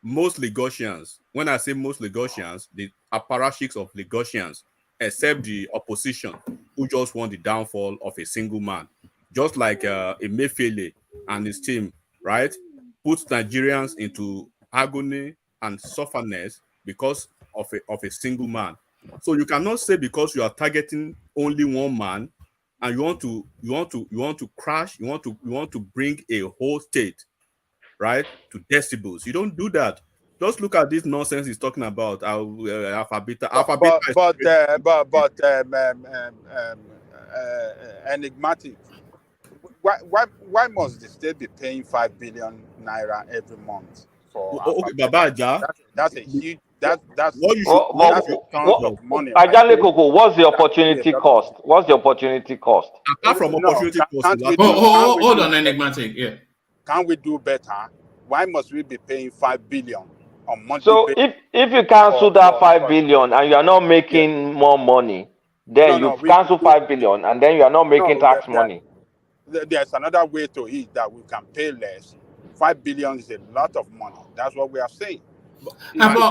Speaker 5: most Lagosians. When I say most Lagosians, the apparatchiks of Lagosians, except the opposition, who just want the downfall of a single man, just like Emefiele and his team, right? Puts Nigerians into agony and sufferness because of a single man. So you cannot say because you are targeting only one man and you want to crash, you want to bring a whole state, right, to decibels. You don't do that. Just look at this nonsense he's talking about. Alpha Beta.
Speaker 14: But
Speaker 5: Enigmatic. Why must the state be paying 5 billion naira every month for?
Speaker 10: Okay, Babaja.
Speaker 5: That's a huge. That's
Speaker 9: what you should. Ajale Koko, what's the opportunity cost? What's the opportunity cost?
Speaker 8: Apart from opportunity cost,
Speaker 2: hold on, enigmatic. Yeah.
Speaker 5: Can we do better? Why must we be paying 5 billion on monthly?
Speaker 9: So if you cancel that 5 billion and you are not making more money, then you cancel 5 billion and then you are not making tax money.
Speaker 5: There's another way to it that we can pay less. 5 billion is a lot of money. That's what we are saying.
Speaker 2: Hold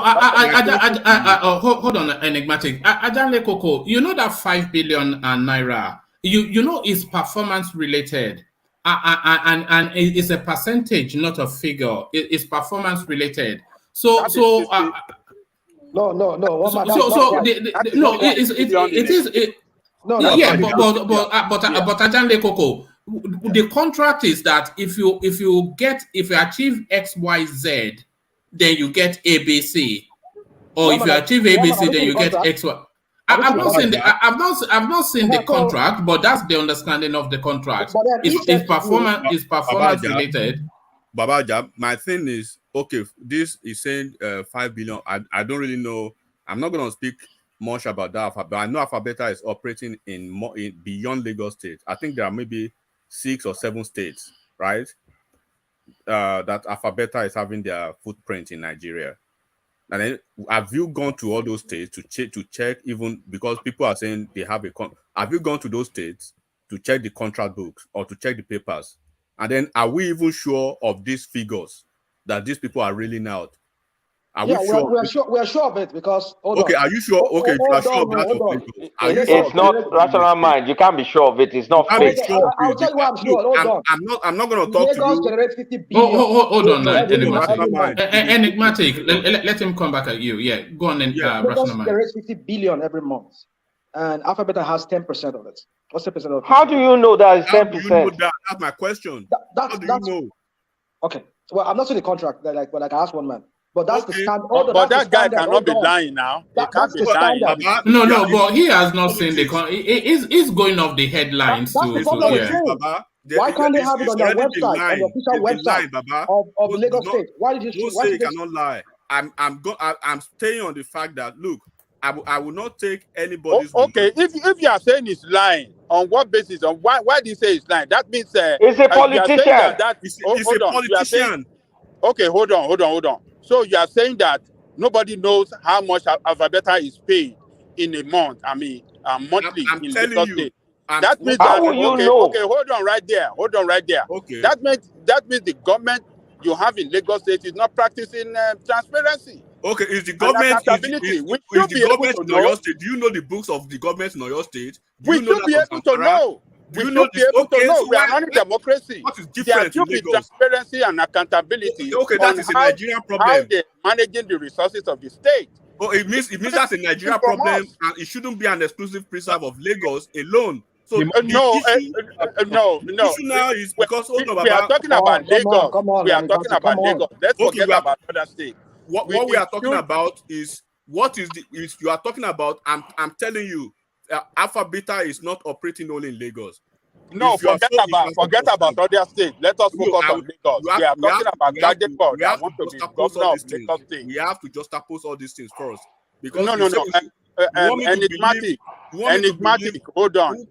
Speaker 2: on, enigmatic. Ajale Koko, you know that 5 billion naira, you know, is performance related. And it's a percentage, not a figure. It's performance related. So
Speaker 14: no.
Speaker 2: But Ajale Koko, the contract is that if you achieve XYZ, then you get ABC, or if you achieve ABC, then you get XY. I've not seen the contract, but that's the understanding of the contract. It's performance related.
Speaker 15: Babaja, my thing is, okay, this is saying 5 billion. I don't really know. I'm not going to speak much about that, but I know Alphabeta is operating in beyond Lagos State. I think there are maybe 6 or 7 states, right? That Alphabeta is having their footprint in Nigeria. And then, have you gone to all those states to check, even because people are saying they have have you gone to those states to check the contract books or to check the papers? And then, are we even sure of these figures that these people are reeling out?
Speaker 14: We are sure of it because
Speaker 15: are you sure? Okay, you are sure of that.
Speaker 9: It's not rational mind. You can't be sure of it. It's not fake.
Speaker 14: I'll tell you why I'm sure. Hold on.
Speaker 15: I'm not going to talk to you.
Speaker 14: Generates 50 billion.
Speaker 2: Hold on, enigmatic. Let him come back at you. Yeah, go on and
Speaker 14: Lagos generates 50 billion every month, and Alphabeta has 10% of it. What's 10% of it?
Speaker 9: How do you know that is 10%?
Speaker 15: That's my question. How do you know?
Speaker 14: Okay. Well, I'm not saying the contract. Like I asked one man. But that's the standard.
Speaker 5: But that guy cannot be lying now. He can't be lying.
Speaker 2: No, but he has not seen the he's going off the headlines.
Speaker 14: Why can't they have it on their website, on the official website of Lagos State? Why did you
Speaker 15: say he cannot lie? I'm staying on the fact that look, I will not take anybody's.
Speaker 5: Okay, if you are saying he's lying, on what basis? On why do you say he's lying? That means
Speaker 9: it's a politician.
Speaker 15: He's a politician.
Speaker 5: Okay, hold on. So you are saying that nobody knows how much Alphabeta is paid in a month. I mean, monthly
Speaker 15: I'm
Speaker 5: in
Speaker 15: telling
Speaker 5: Lagos
Speaker 15: you.
Speaker 5: State. That means that okay, hold on right there.
Speaker 15: Okay.
Speaker 5: That means the government you have in Lagos State is not practicing transparency.
Speaker 15: Okay, is the government
Speaker 5: accountability?
Speaker 15: Is the government in Oyo State? Do you know the books of the government in Oyo State?
Speaker 5: We should be able to know. We should be able to know. We are not in democracy.
Speaker 15: What is different
Speaker 5: in Lagos? Transparency and accountability.
Speaker 15: Okay, that is a Nigerian problem.
Speaker 5: How they're managing the resources of the state.
Speaker 15: Oh, it means that's a Nigerian problem, and it shouldn't be an exclusive preserve of Lagos alone. So
Speaker 5: no.
Speaker 15: The issue now is because
Speaker 5: we are talking about Lagos. We are talking about Lagos. Let's forget about other states.
Speaker 15: What we are talking about is you are talking about. I'm telling you, Alphabeta is not operating only in Lagos.
Speaker 5: No, forget about other states. Let us focus on Lagos. We are talking about Kaduna.
Speaker 15: We have to juxtapose all these things. We have to juxtapose all these things first. Because
Speaker 5: enigmatic. Hold on.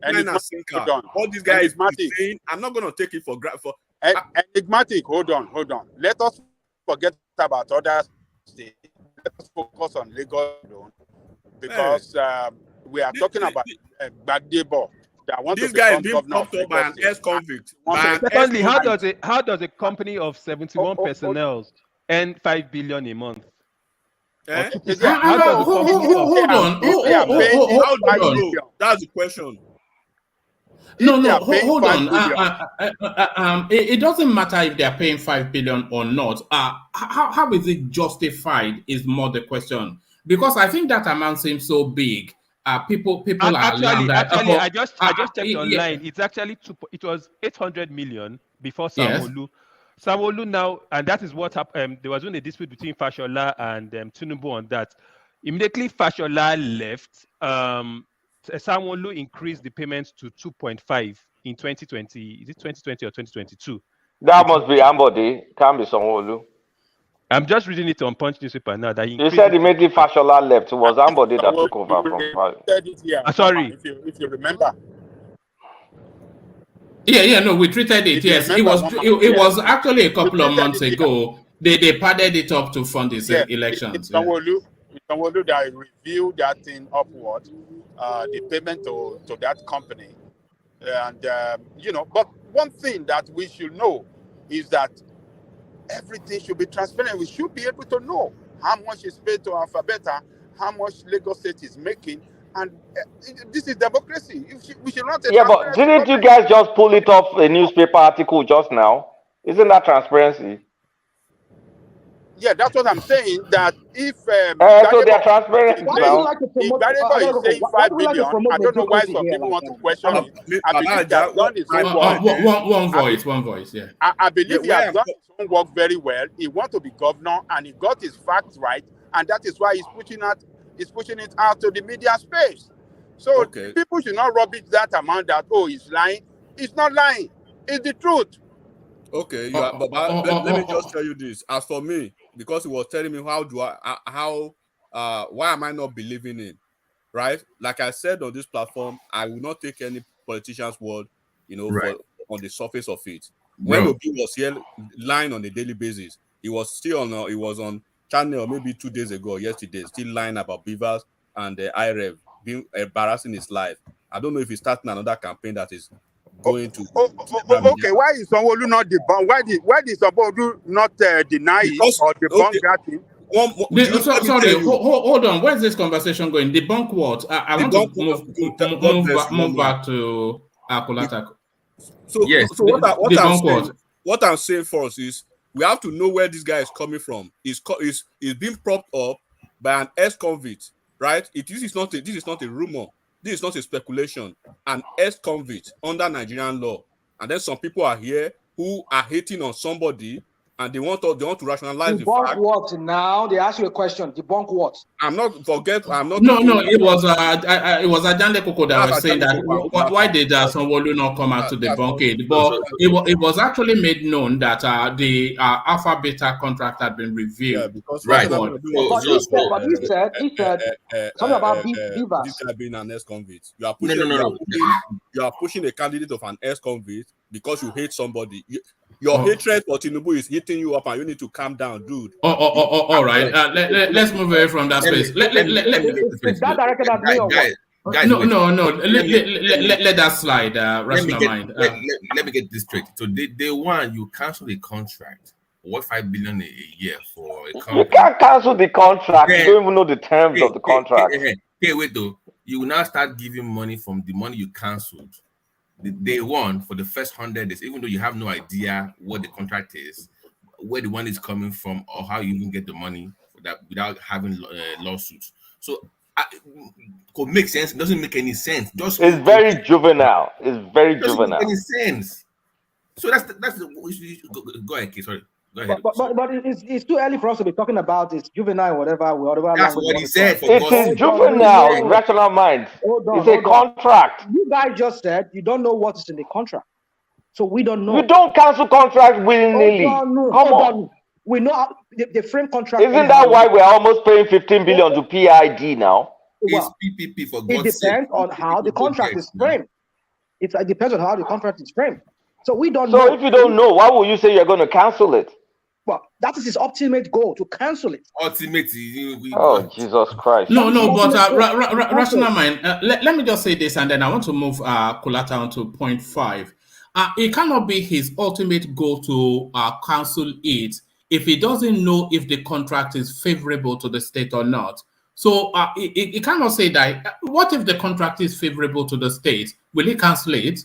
Speaker 15: All these guys saying, I'm not going to take it for granted.
Speaker 5: Enigmatic. Hold on. Let us forget about other states. Let us focus on Lagos alone, because we are talking about Diaspora.
Speaker 15: This guy is being propped up by an ex-convict.
Speaker 7: Secondly, how does a company of 71 personnel earn 5 billion a month?
Speaker 2: Hold on.
Speaker 15: That's the question.
Speaker 2: Hold on. It doesn't matter if they are paying 5 billion or not. How is it justified is more the question. Because I think that amount seems so big. People are
Speaker 7: actually. I just checked online. It's actually it was 800 million before Sanwo Olu. Sanwo Olu now, and that is what happened. There was a dispute between Fashola and TINUBU on that. Immediately Fashola left. Sanwo Olu increased the payments to 2.5 in 2020. Is it 2020 or 2022?
Speaker 9: That must be Ambode. Can't be Sanwo Olu.
Speaker 7: I'm just reading it on Punch newspaper now. That
Speaker 9: you said immediately Fashola left. It was Ambode that took over from.
Speaker 5: Sorry, if you remember.
Speaker 2: Yeah, no, we treated it. Yes, it was actually a couple of months ago. They padded it up to fund these elections.
Speaker 5: It's Sanwo Olu that reviewed that thing upward, the payment to that company, and But one thing that we should know is that everything should be transparent. We should be able to know how much is paid to Alphabeta, how much Lagos State is making, and this is democracy. We should not.
Speaker 9: Yeah, but didn't you guys just pull it off a newspaper article just now? Isn't that transparency?
Speaker 5: Yeah, that's what I'm saying. That if
Speaker 9: so they're transparent
Speaker 5: now.
Speaker 9: If
Speaker 5: Garebo is saying 5 billion, I don't know why some people want to question it. I believe he has done his own work.
Speaker 2: One voice. Yeah.
Speaker 5: I believe he has done his own work very well. He wants to be governor, and he got his facts right, and that is why he's pushing it out to the media space. So people should not rubbish that amount that he's lying. He's not lying. It's the truth.
Speaker 15: Okay, let me just tell you this. As for me, because he was telling me why am I not believing in, right? Like I said on this platform, I will not take any politician's word, on the surface of it. When Obi was here lying on a daily basis, he was on channel maybe 2 days ago, yesterday, still lying about beavers and the IREV being embarrassing his life. I don't know if he's starting another campaign that is going to.
Speaker 5: Okay, why is Sanwo Olu not debunk? Why did Sanwo Olu not deny it or debunk that thing?
Speaker 2: Sorry, hold on. Where's this conversation going? Debunk what? I want to move back to Akulata.
Speaker 15: So what I'm saying for us is we have to know where this guy is coming from. He's being propped up by an ex-convict, right? This is not a rumor. This is not a speculation. An ex-convict under Nigerian law, and then some people are here who are hating on somebody, and they want to rationalize the fact.
Speaker 16: Debunk what now? They ask you a question. Debunk what?
Speaker 2: No. It was Ajande Koko that was saying that why did Sanwo Olu not come out to debunk it? But it was actually made known that the Alpha Beta contract had been revealed.
Speaker 16: Right. But he said something about beavers.
Speaker 15: This guy being an ex-convict. You are pushing a candidate of an ex-convict because you hate somebody. Your hatred for Tinubu is hitting you up, and you need to calm down, dude.
Speaker 2: All right. Let's move away from that space. Let that slide. Rational mind.
Speaker 8: Let me get this straight. So day one, you cancel the contract. What 5 billion a year for a company?
Speaker 9: You can't cancel the contract. You don't even know the terms of the contract.
Speaker 8: Hey, wait though. You will now start giving money from the money you cancelled. The day one for the first 100 days, even though you have no idea what the contract is, where the money is coming from, or how you even get the money for that without having lawsuits. So could make sense. It doesn't make any sense.
Speaker 9: It's very juvenile. It's very juvenile.
Speaker 8: Doesn't make any sense. So that's go ahead, Kay. Sorry. Go ahead.
Speaker 16: But it's too early for us to be talking about it's juvenile, whatever.
Speaker 8: That's what he said.
Speaker 9: It is juvenile, rational mind. It's a contract.
Speaker 16: You guys just said you don't know what is in the contract, so we don't know.
Speaker 9: You don't cancel contracts willy-nilly. Come on.
Speaker 16: We know the frame contract.
Speaker 9: Isn't that why we're almost paying 15 billion to PID now?
Speaker 8: It's PPP for God's sake.
Speaker 16: It depends on how the contract is framed. It depends on how the contract is framed. So we don't
Speaker 9: know.
Speaker 16: So
Speaker 9: if you don't know, why would you say you're going to cancel it?
Speaker 16: Well, that is his ultimate goal, to cancel it.
Speaker 9: Jesus Christ.
Speaker 2: No, but rational mind. Let me just say this, and then I want to move Kulata on to point 5. It cannot be his ultimate goal to cancel it if he doesn't know if the contract is favorable to the state or not. So he cannot say that. What if the contract is favorable to the state? Will he cancel it?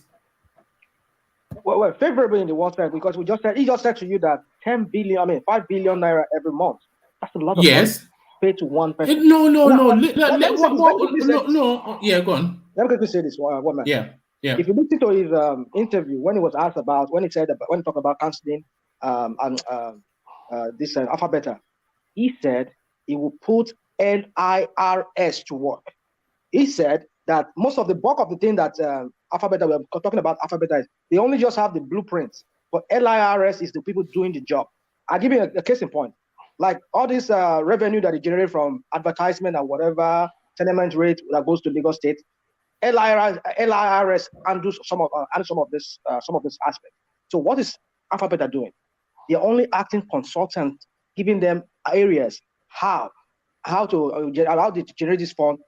Speaker 16: Well, favorable in the one side, because he just said to you that 5 billion naira every month. That's a lot of money paid to one person.
Speaker 2: No. Yeah, go on.
Speaker 16: Let me quickly say this one man.
Speaker 2: Yeah.
Speaker 16: If you listen to his interview when he was asked about when he talked about canceling this Alphabeta, he said he will put NIRS to work. He said that most of the bulk of the thing that Alphabeta, we're talking about Alphabeta, is they only just have the blueprints, but LIRS is the people doing the job. I'll give you a case in point. Like all this revenue that they generate from advertisement and whatever tenement rate that goes to Lagos State, LIRS handles some of this aspect. So what is Alphabet doing? They're only acting consultant, giving them areas how to generate this fund,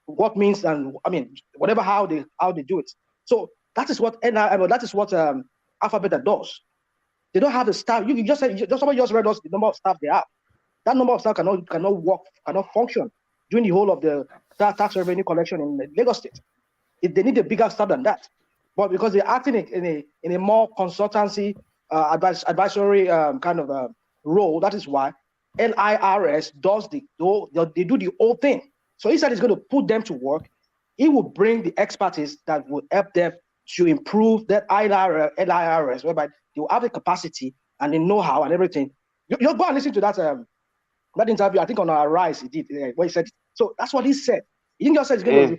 Speaker 16: what means, and I mean whatever how they do it. So that is what Alphabet does. They don't have the staff. You just said somebody just read us the number of staff they have. That number of staff cannot work, cannot function during the whole of the tax revenue collection in Lagos State. They need a bigger staff than that. But because they're acting in a more consultancy, advisory kind of role, that is why LIRS they do the whole thing. So he said he's going to put them to work. He will bring the expertise that will help them to improve that LIRS, whereby they will have the capacity and the know-how and everything. You'll go and listen to that interview, I think on our Rise, he did, where he said, so that's what he said. He didn't just say he's going to...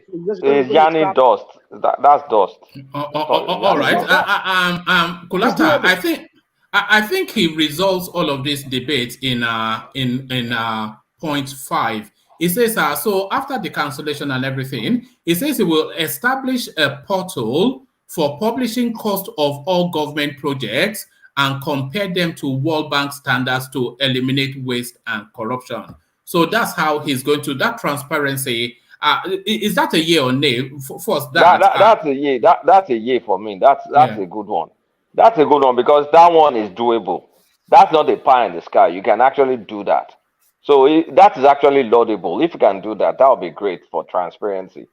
Speaker 9: It's Yanni dust. That's dust.
Speaker 2: All right. Kulata, I think he resolves all of this debate in point 5. He says, so after the cancellation and everything, he says he will establish a portal for publishing cost of all government projects and compare them to World Bank standards to eliminate waste and corruption. So that's how he's going to, that transparency. Is that a yay or nay? First,
Speaker 9: that's a yay. That's a yay for me. That's a good one. That's a good one because that one is doable. That's not a pie in the sky. You can actually do that. So that is actually laudable. If you can do that, that would be great for transparency.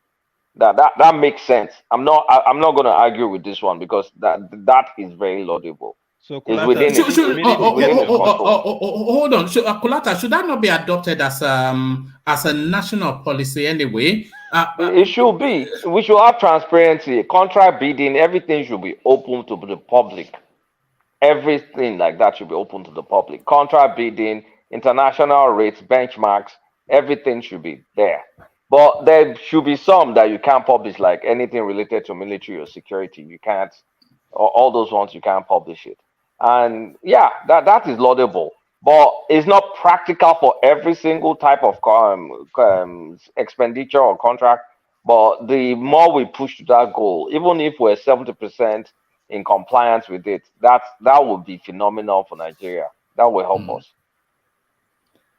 Speaker 9: That makes sense. I'm not going to argue with this one because that is very laudable.
Speaker 11: So
Speaker 2: hold on, Kulata, should that not be adopted as a national policy anyway?
Speaker 9: It should be. We should have transparency, contract bidding, everything should be open to the public. Everything like that should be open to the public. Contract bidding, international rates, benchmarks, everything should be there. But there should be some that you can't publish, like anything related to military or security. You can't, or all those ones you can't publish it. And yeah, that is laudable, but it's not practical for every single type of expenditure or contract. But the more we push to that goal, even if we're 70% in compliance with it, that would be phenomenal for Nigeria. That will help us.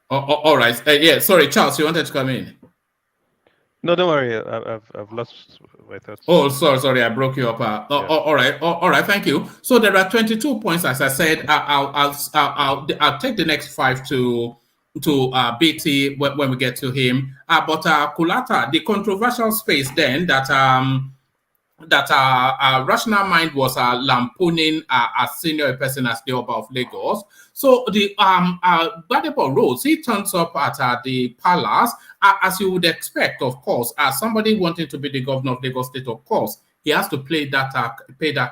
Speaker 2: All right. Yeah. Sorry, Charles, you wanted to come in.
Speaker 7: No, don't worry. I've lost my thoughts.
Speaker 2: Oh, sorry, I broke you up. All right. Thank you. So there are 22 points, as I said. I'll take the next 5 to BT when we get to him. But Kulata, the controversial space then that Rational Mind was lampooning a senior person as the Oba of Lagos. So the Rhodes, he turns up at the palace, as you would expect, of course, as somebody wanting to be the governor of Lagos State, of course, he has to pay that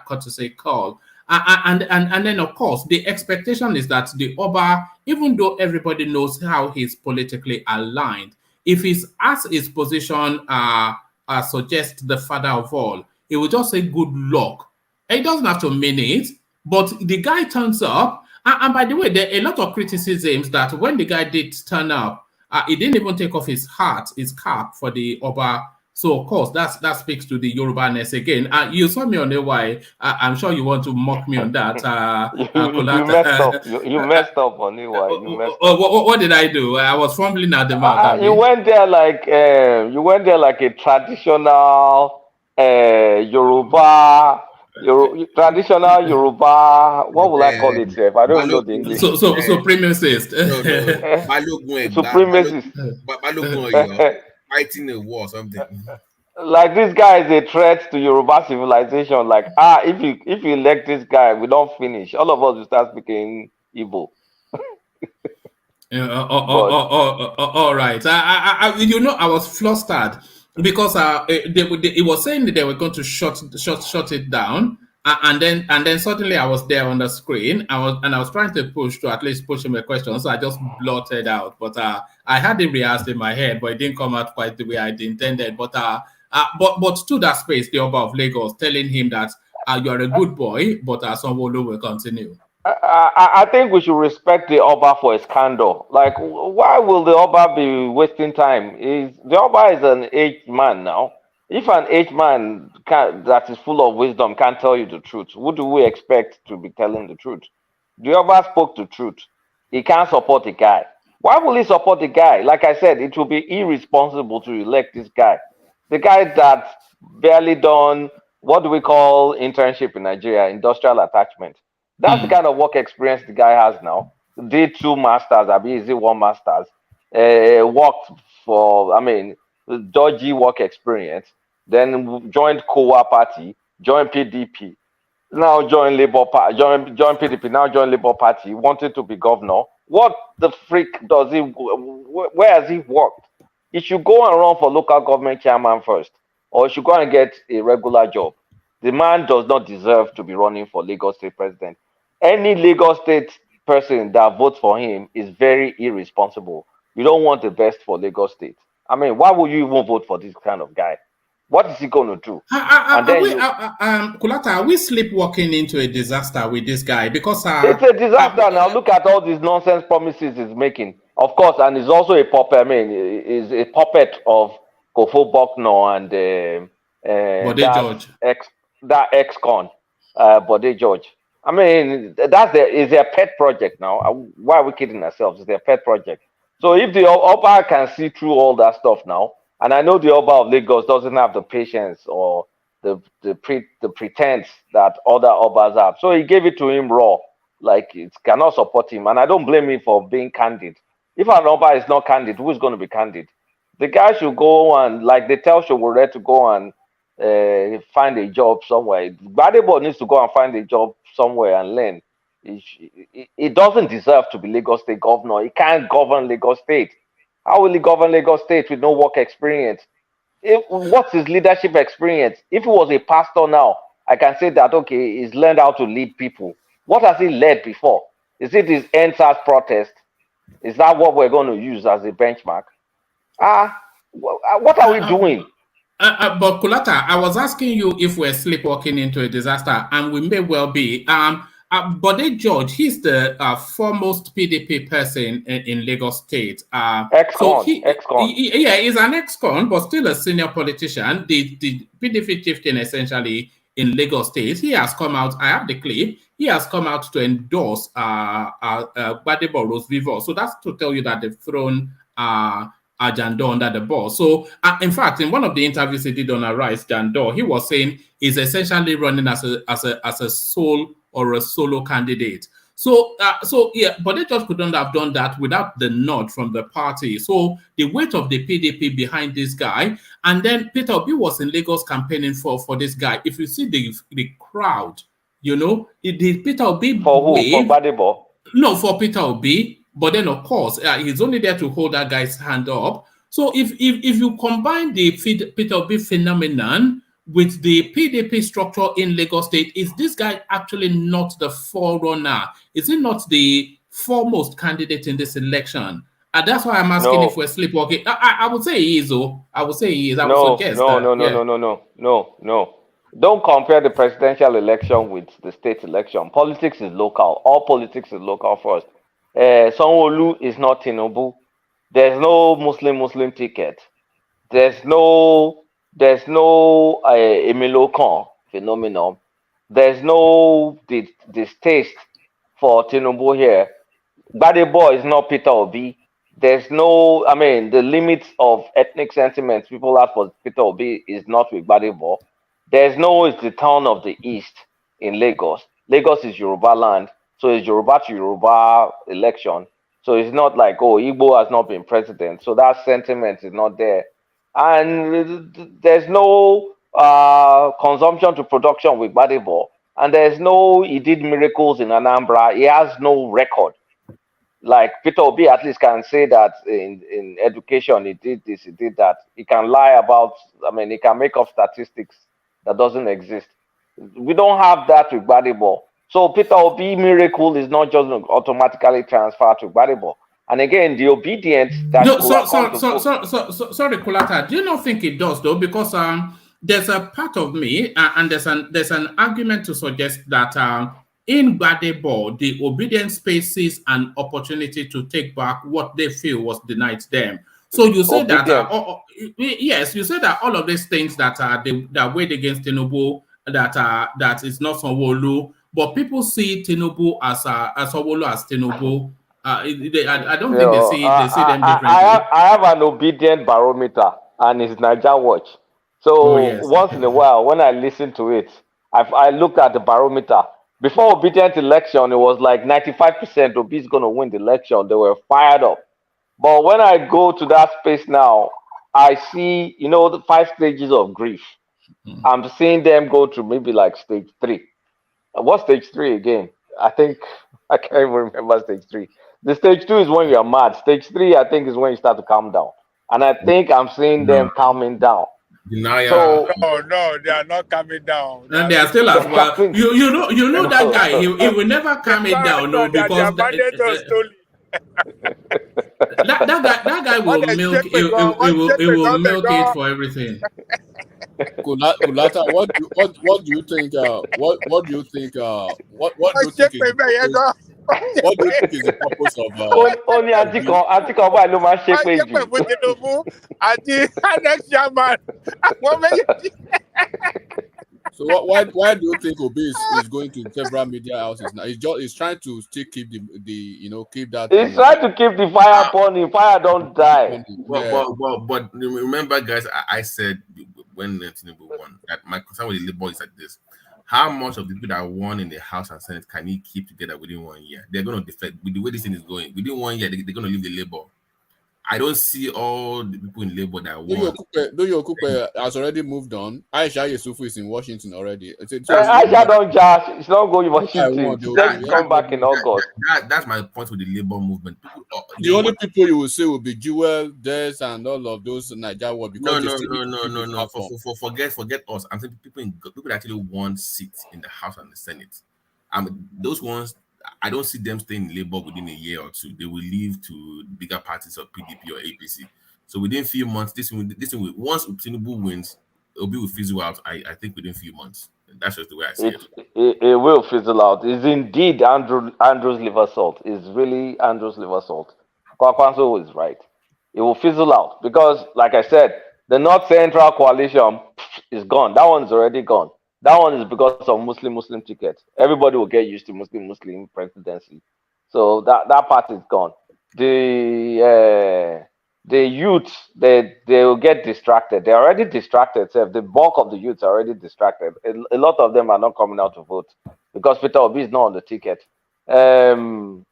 Speaker 2: courtesy call. And then, of course, the expectation is that the Oba, even though everybody knows how he's politically aligned, if he's as his position suggests the father of all, he will just say good luck. He doesn't have to mean it, but the guy turns up. And by the way, there are a lot of criticisms that when the guy did turn up, he didn't even take off his cap for the Oba. So, of course, that speaks to the Yoruba-ness again. You saw me on the way. I'm sure you want to mock me on that.
Speaker 9: You messed up on the way.
Speaker 2: What did I do? I was fumbling at the mouth.
Speaker 9: You went there like a traditional traditional Yoruba. What will I call it, Chef? I don't know the English.
Speaker 2: So supremacist.
Speaker 9: Supremacist.
Speaker 8: Fighting a war or something.
Speaker 9: Like this guy is a threat to Yoruba civilization. Like, if you elect this guy, we don't finish. All of us will start speaking Igbo.
Speaker 2: All right. I was flustered because it was saying that they were going to shut it down, and then suddenly I was there on the screen. I was trying to push him a question, so I just blotted out. But I had it rehearsed in my head, but it didn't come out quite the way I intended. But to that space, the Oba of Lagos telling him that you are a good boy, but Sanwo Olu will continue.
Speaker 9: I think we should respect the Oba for his candor. Like, why will the Oba be wasting time? The Oba is an aged man now. If an aged man that is full of wisdom can't tell you the truth, who do we expect to be telling the truth? The Oba spoke the truth. He can't support the guy. Why will he support the guy? Like I said, it will be irresponsible to elect this guy. The guy that barely done, what do we call internship in Nigeria? Industrial attachment. That's the kind of work experience the guy has now. Did 2 masters, I mean, is it 1 masters? Worked for, I mean, dodgy work experience. Then joined COA party, joined PDP. Now join Labour Party, join PDP, now join Labour Party, wanted to be governor. What the freak does he, where has he worked? He should go and run for local government chairman first, or he should go and get a regular job. The man does not deserve to be running for Lagos State president. Any Lagos State person that votes for him is very irresponsible. You don't want the best for Lagos State. I mean, why would you even vote for this kind of guy? What is he going to do?
Speaker 2: Kulata, are we sleepwalking into a disaster with this guy? Because
Speaker 9: it's a disaster now. Look at all these nonsense promises he's making. Of course, and he's also a puppet. I mean, he's a puppet of Kofo Bokno and that ex-con, Bode George. I mean, is their pet project now. Why are we kidding ourselves? It's their pet project. So if the Oba can see through all that stuff now, and I know the Oba of Lagos doesn't have the patience or the pretense that other Obas have. So he gave it to him raw, like it cannot support him. And I don't blame him for being candid. If an Oba is not candid, who is going to be candid? The guy should go and, like they tell Showore to go and find a job somewhere. Gbadebo needs to go and find a job somewhere and learn. He doesn't deserve to be Lagos State governor. He can't govern Lagos State. How will he govern Lagos State with no work experience? What's his leadership experience? If he was a pastor now, I can say that, okay, he's learned how to lead people. What has he led before? Is it his NSAS protest? Is that what we're going to use as a benchmark? What are we doing?
Speaker 2: But Kulata, I was asking you if we're sleepwalking into a disaster, and we may well be. Bode George, he's the foremost PDP person in Lagos State.
Speaker 9: Ex-con.
Speaker 2: Yeah, he's an ex-con, but still a senior politician. The PDP chieftain, essentially, in Lagos State. He has come out, I have the clip, he has come out to endorse Gbadebo Rhodes Vivour. So that's to tell you that they've thrown Jandor under the bus. So, in fact, in one of the interviews he did on Arise, Jandor, he was saying he's essentially running as a solo candidate. So yeah, but they just couldn't have done that without the nod from the party. So the weight of the PDP behind this guy, and then Peter Obi was in Lagos campaigning for this guy. If you see the crowd, you know, Peter Obi
Speaker 9: for who? For Gbadebo?
Speaker 2: No, for Peter Obi. But then, of course, he's only there to hold that guy's hand up. So if you combine the Peter Obi phenomenon with the PDP structure in Lagos State, is this guy actually not the forerunner? Is he not the foremost candidate in this election? And that's why I'm asking if we're sleepwalking. I would say he is, though. I would say he is. I would suggest
Speaker 9: No. Don't compare the presidential election with the state election. Politics is local. All politics is local first. Sanwo Olu is not Tinubu. There's no Muslim ticket. There's no Emilio Khan phenomenon. There's no distaste for Tinubu here. Gbadebo is not Peter Obi. There's no, I mean, the limits of ethnic sentiments people have for Peter Obi is not with Gbadebo. There's no, it's the town of the East in Lagos. Lagos is Yoruba land. So it's Yoruba to Yoruba election. So it's not like, oh, Igbo has not been president. So that sentiment is not there. And there's no consumption to production with Gbadebo. And there's no, he did miracles in Anambra. He has no record. Like Peter Obi at least can say that in education, he did this, he did that. He can lie about, I mean, he can make up statistics that doesn't exist. We don't have that with Gbadebo. So Peter Obi miracle is not just automatically transferred to Gbadebo. And again, the obedience that
Speaker 2: sorry, Kulata, do you not think it does though? Because there's a part of me and there's an argument to suggest that in Gbadebo, the obedient spaces an opportunity to take back what they feel was denied them. So you say that, yes, you say that all of these things that are that weighed against Tinubu, that is not Sanwo Olu, but people see Tinubu as Sanwo Olu as Tinubu. I don't think they see them differently.
Speaker 9: I have an obedient barometer, and it's Niger Watch. So once in a while, when I listen to it, I looked at the barometer. Before obedient election, it was like 95% Obi is going to win the election. They were fired up. But when I go to that space now, I see, the 5 stages of grief. I'm seeing them go to maybe like stage 3. What's stage 3 again? I think I can't even remember stage 3. The stage 2 is when you're mad. Stage 3, I think, is when you start to calm down. And I think I'm seeing them calming down.
Speaker 5: So, no, they are not calming down.
Speaker 2: And they are still as well. You know that guy. He will never calm it down, no, because that guy will milk. He will milk it for everything.
Speaker 3: Kulata, what do you think? What do you think? What do you think is the purpose of?
Speaker 9: Only Atiko why no man shake with you.
Speaker 3: So why do you think Obi is going to several media houses now? He's trying to still keep keep that.
Speaker 9: He's trying to keep the fire burning. Fire don't die.
Speaker 8: But remember, guys, I said when Tinubu won that my concern with the Labour is like this: how much of the people that won in the House and Senate can he keep together within 1 year? They're going to defect with the way this thing is going. Within 1 year, they're going to leave the Labour. I don't see all the people in Labour that won.
Speaker 3: Okupe has already moved on. Aisha Yesufu is in Washington already.
Speaker 9: Aisha don't just. She's not going to Washington. She's come back in August.
Speaker 8: That's my point with the Labour movement.
Speaker 3: The only people you will say will be Jewel, Des, and all of those Niger world.
Speaker 8: No. Forget us. I'm saying people that actually want seats in the House and the Senate. Those ones, I don't see them staying in Labour within a year or two. They will leave to bigger parties of PDP or APC. So within a few months, this will once Tinubu wins, Obi will fizzle out. I think within a few months. That's just the way I see it.
Speaker 9: It will fizzle out. It's indeed Andrew's liver salt. It's really Andrew's liver salt. Kwakwanso is right. It will fizzle out because, like I said, the North Central coalition is gone. That one's already gone. That one is because of Muslim tickets. Everybody will get used to Muslim presidency. So that part is gone. The youth, they will get distracted. They're already distracted. So the bulk of the youths are already distracted. A lot of them are not coming out to vote because Peter Obi is not on the ticket. The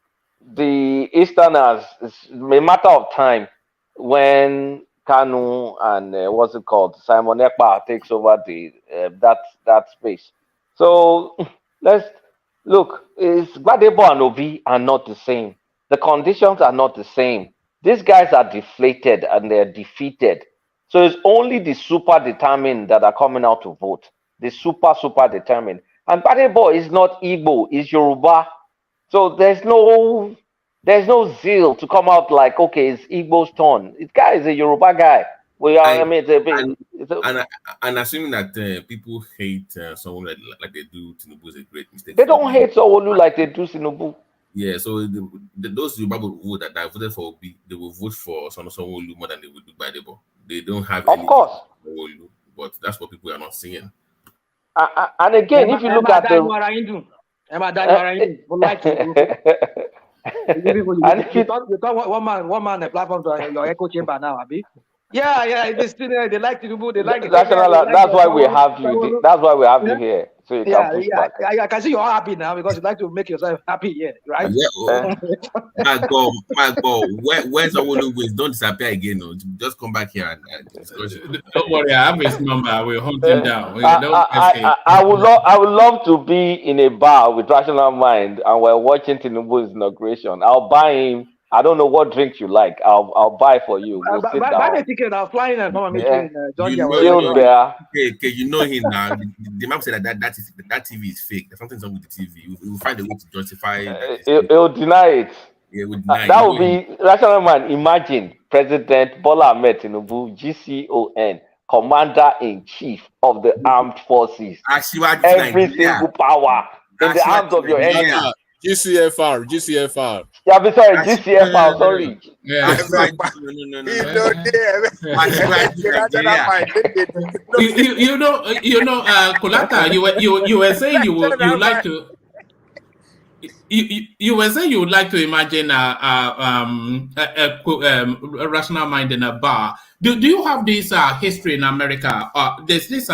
Speaker 9: Easterners, it's a matter of time when Kanu and Simon Ekpa takes over that space. So let's look. Gbadebo and Obi are not the same. The conditions are not the same. These guys are deflated and they're defeated. So it's only the super determined that are coming out to vote. The super determined. And Gbadebo is not Igbo, it's Yoruba. So there's no zeal to come out like, okay, it's Igbo's turn. This guy is a Yoruba guy.
Speaker 8: And assuming that people hate someone like they do Tinubu is a great mistake.
Speaker 9: They don't hate Sanwo-Olu like they do Tinubu.
Speaker 8: Yeah, so those Yoruba vote that voted for Obi, they will vote for Sanwo-Olu more than they would do Gbadebo. They don't have any Sanwo-Olu, but that's what people are not seeing.
Speaker 9: And again, if you look at the
Speaker 16: you thought one man a platform to your echo chamber now, Abi. Yeah, they like Tinubu, they like
Speaker 9: that's why we have you. That's why we have you here. So you can push back.
Speaker 16: I can see you're happy now because you like to make yourself happy here, right?
Speaker 8: Yeah. My God. Where's Sanwo Olu? Don't disappear again. No. Just come back here and discuss it.
Speaker 2: Don't worry, I have his number. We'll hunt him down.
Speaker 9: I would love to be in a bar with Rational Mind and we're watching Tinubu's inauguration. I'll buy him. I don't know what drink you like. I'll buy for you. We'll sit down.
Speaker 16: Buy the ticket. I'll fly in and come and meet you in Georgia.
Speaker 8: Okay, you know him now. The man said that TV is fake. There's something wrong with the TV. We'll find a way to justify.
Speaker 9: He'll deny it.
Speaker 8: Yeah, we'll deny
Speaker 9: that would be Rational Man. Imagine President Bola Ahmed Tinubu, GCON, Commander-in-Chief of the Armed Forces. Every single power. in the hands of your enemy.
Speaker 15: GCFR.
Speaker 9: Yeah, but sorry, GCFR, sorry.
Speaker 2: Yeah. Kulata, you were saying you like to. You were saying you would like to imagine a rational mind in a bar. Do you have this history in America? There's this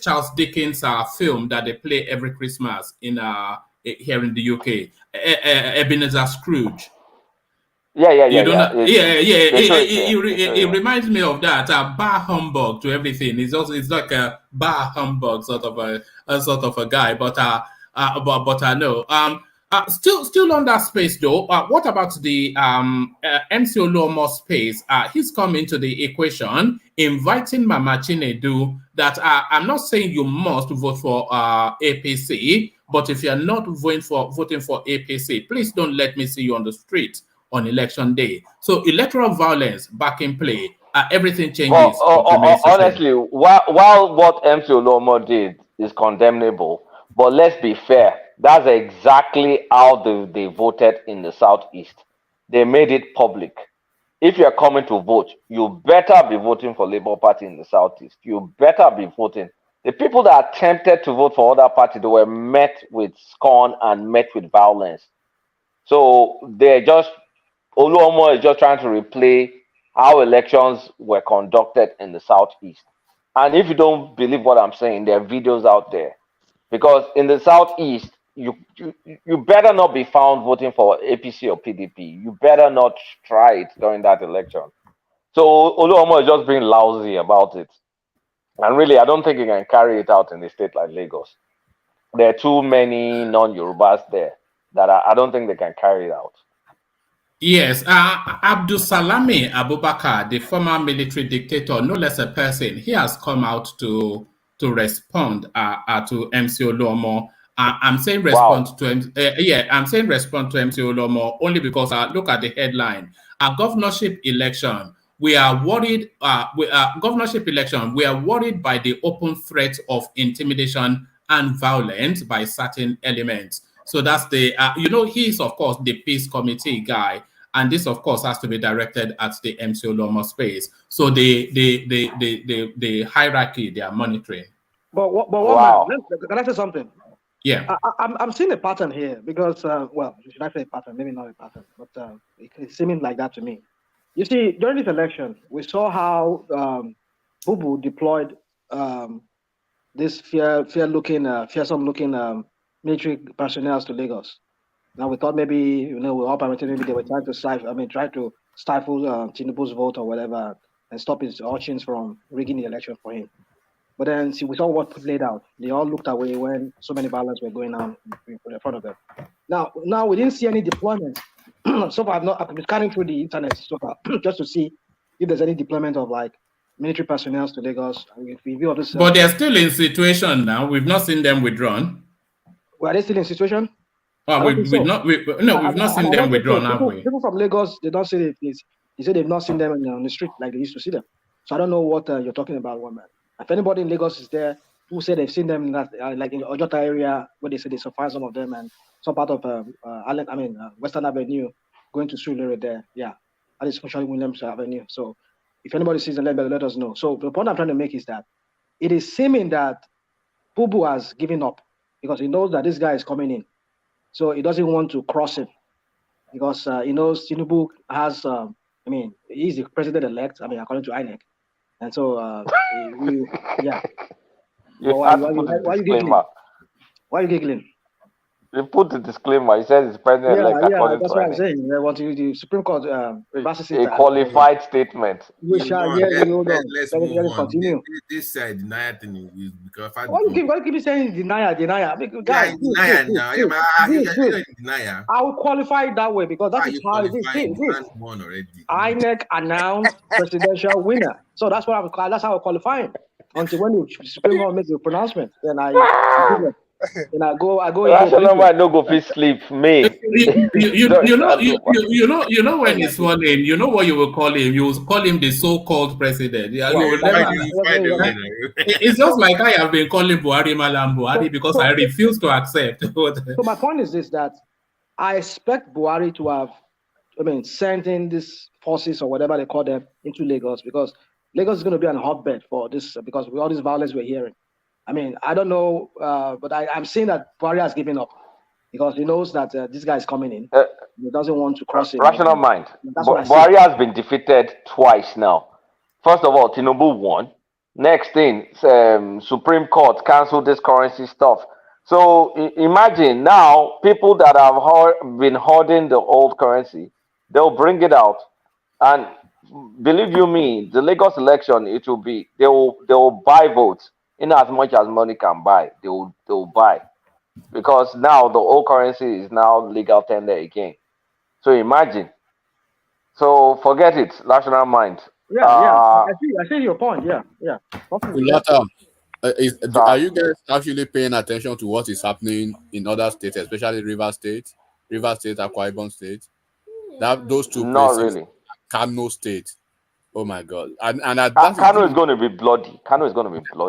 Speaker 2: Charles Dickens film that they play every Christmas in here in the UK, Ebenezer Scrooge. It reminds me of that bar humbug to everything. It's like a bar humbug sort of a guy, but I know. Still on that space though. What about the MC Oluomo space? He's come into the equation, inviting Mama Chinedu that I'm not saying you must vote for APC, but if you're not voting for APC, please don't let me see you on the street on election day. So electoral violence back in play. Everything changes.
Speaker 9: Honestly, while what MC Oluomo did is condemnable, but let's be fair, that's exactly how they voted in the Southeast. They made it public. If you're coming to vote, you better be voting for Labour Party in the Southeast. You better be voting. The people that attempted to vote for other parties, they were met with scorn and met with violence. So Oluomo is just trying to replay how elections were conducted in the Southeast. And if you don't believe what I'm saying, there are videos out there. Because in the Southeast, you better not be found voting for APC or PDP. You better not try it during that election. So Oluomo is just being lousy about it. And really, I don't think he can carry it out in a state like Lagos. There are too many non-Yorubas there that I don't think they can carry it out.
Speaker 2: Yes, Abdul Salami Abubakar, the former military dictator, no less a person, he has come out to respond to MC Oluomo. I'm saying respond to MC Oluomo only because look at the headline. A governorship election. We are worried. Governorship election. We are worried by the open threat of intimidation and violence by certain elements. So that's the he's of course the peace committee guy. And this, of course, has to be directed at the MC Oluomo space. So the hierarchy they are monitoring.
Speaker 16: But can I say something?
Speaker 2: Yeah.
Speaker 16: I'm seeing a pattern here because, should I say a pattern? Maybe not a pattern, but it's seeming like that to me. You see, during this election, we saw how Bubu deployed this fearsome-looking military personnel to Lagos. Now we thought maybe with all permitting, maybe they were trying to stifle TINUBU'S vote or whatever and stop his urchins from rigging the election for him. But then we saw what played out. They all looked away when so many violence were going on in front of them. Now we didn't see any deployment. So far, I've been scanning through the internet so far just to see if there's any deployment of like military personnel to Lagos.
Speaker 2: But they're still in situation now. We've not seen them withdrawn.
Speaker 16: Were they still in situation?
Speaker 2: We've not seen them withdrawn, have we?
Speaker 16: People from Lagos, they don't say it. They say they've not seen them on the street like they used to see them. So I don't know what you're talking about, one man. If anybody in Lagos is there who say they've seen them in that, like in the Ojota area, where they say they surprised some of them and some part of Western Avenue going to Surulere there. Yeah, that is Fushali Williams Avenue. So if anybody sees them, let us know. So the point I'm trying to make is that it is seeming that Bubu has given up because he knows that this guy is coming in. So he doesn't want to cross him because he knows Tinubu has, he's the president-elect, according to INEC. And so, Why are you giggling?
Speaker 9: You put the disclaimer. He says it's president-elect.
Speaker 16: Yeah, that's what I'm saying. I want the Supreme Court reverses it.
Speaker 9: A qualified statement.
Speaker 15: Let's continue. This denial thing is because
Speaker 16: why you keep saying denial? Guys, denial. I will qualify it that way because that is how it is. INEC announced presidential winner, so that's what that's how I qualify it. Until when the Supreme Court makes the pronouncement, then I. And I go.
Speaker 9: Rational mind no go fit sleep. Me.
Speaker 2: You know when he's sworn in, you know what you will call him? You will call him the so-called president. Yeah, you will never. It's just like I have been calling Buhari Malam Buhari because I refuse to accept.
Speaker 16: So my point is this: that I expect Buhari to have, sent in these forces or whatever they call them into Lagos, because Lagos is going to be an hotbed for this, because with all this violence we're hearing. I don't know, but I'm seeing that Buhari has given up because he knows that this guy is coming in. He doesn't want to cross him.
Speaker 9: Rational mind. Buhari has been defeated twice now. First of all, Tinubu won. Next thing, Supreme Court canceled this currency stuff. So imagine now people that have been hoarding the old currency, they'll bring it out, and believe you me, the Lagos election, it will be they will buy votes. In as much as money can buy, they will buy, because now the old currency is now legal tender again. So imagine. So forget it, rational mind.
Speaker 16: Yeah, I see your point. Yeah.
Speaker 15: Are you guys actually paying attention to what is happening in other states, especially River State, Akwa Ibom State? Those two places.
Speaker 9: Not really.
Speaker 15: Kano State. Oh my God!
Speaker 9: Kano is going to be bloody.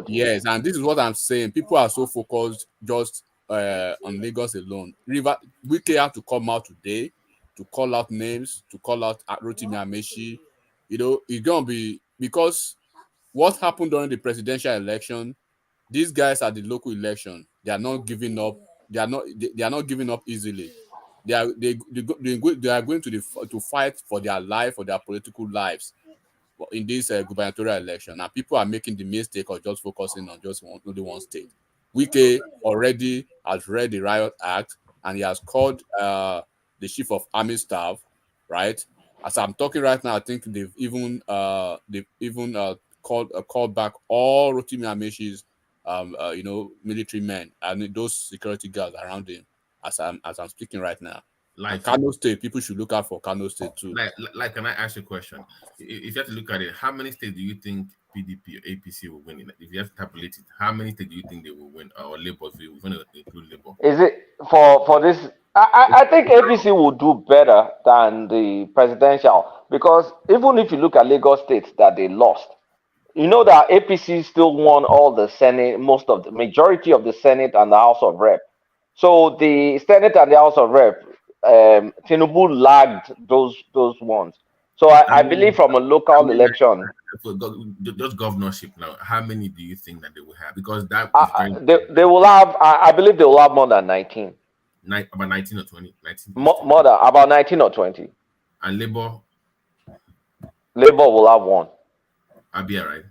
Speaker 15: Yes, and this is what I'm saying. People are so focused just on Lagos alone. Wike have to come out today to call out names, to call out Rotimi Amechi. It's going to be, because what happened during the presidential election, these guys at the local election, they are not giving up. They are not giving up easily. They are going to fight for their life, for their political lives in this gubernatorial election, and people are making the mistake of just focusing on just only one state. Wike already has read the Riot Act, and he has called the chief of army staff, right? As I'm talking right now, I think they've even called back all Rotimi Amechi's military men and those security guards around him as I'm speaking right now. Like Kano State, people should look out for Kano State too.
Speaker 8: Like, can I ask you a question? If you have to look at it, how many states do you think PDP or APC will win? If you have to tabulate it, how many states do you think they will win? Or Labour, if you want to include Labour?
Speaker 9: Is it for this? I think APC will do better than the presidential, because even if you look at Lagos State that they lost, you know that APC still won all the Senate, majority of the Senate and the House of Rep. So the Senate and the House of Rep, Tinubu lagged those ones. So I believe from a local election,
Speaker 8: just governorship now, how many do you think that they will have? Because that
Speaker 9: they will have. I believe they will have more than 19.
Speaker 8: About 19 or 20. 19.
Speaker 9: More than about 19 or 20.
Speaker 8: And Labour
Speaker 9: will have one.
Speaker 8: Abia, right?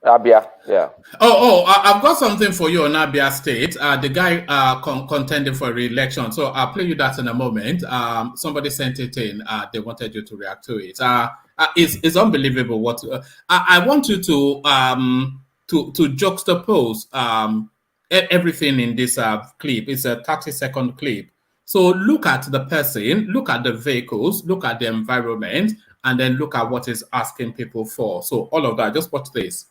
Speaker 9: Abia, yeah.
Speaker 2: I've got something for you on Abia State. The guy contending for re-election. So I'll play you that in a moment. Somebody sent it in. They wanted you to react to it. It's unbelievable. What I want you to juxtapose everything in this clip. It's a 30-second clip. So look at the person, look at the vehicles, look at the environment, and then look at what it's asking people for. So all of that, just watch this.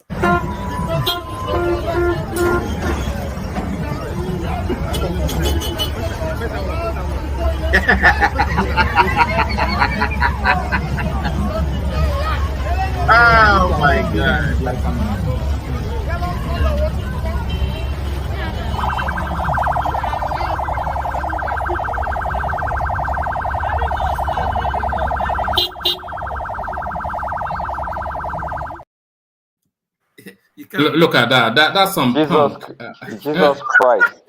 Speaker 8: Oh my God.
Speaker 2: Look at that. That's some
Speaker 9: Jesus Christ.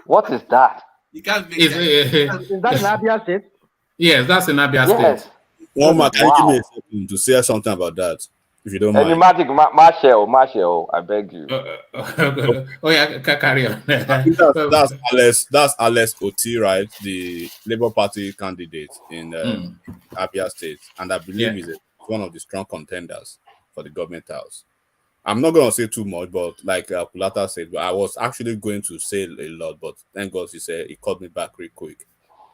Speaker 9: What is that?
Speaker 8: You can't make
Speaker 16: is that in Abia State?
Speaker 2: Yes, that's in Abia State.
Speaker 15: One more, can you give me a second to say something about that, if you don't mind?
Speaker 9: Enigmatic Marshall, I beg you.
Speaker 2: Carry on.
Speaker 15: That's Alex Oti, right? The Labour Party candidate in Abia State, and I believe he's one of the strong contenders for the government house. I'm not going to say too much, but like Pulata said, I was actually going to say a lot, but thank God he called me back real quick.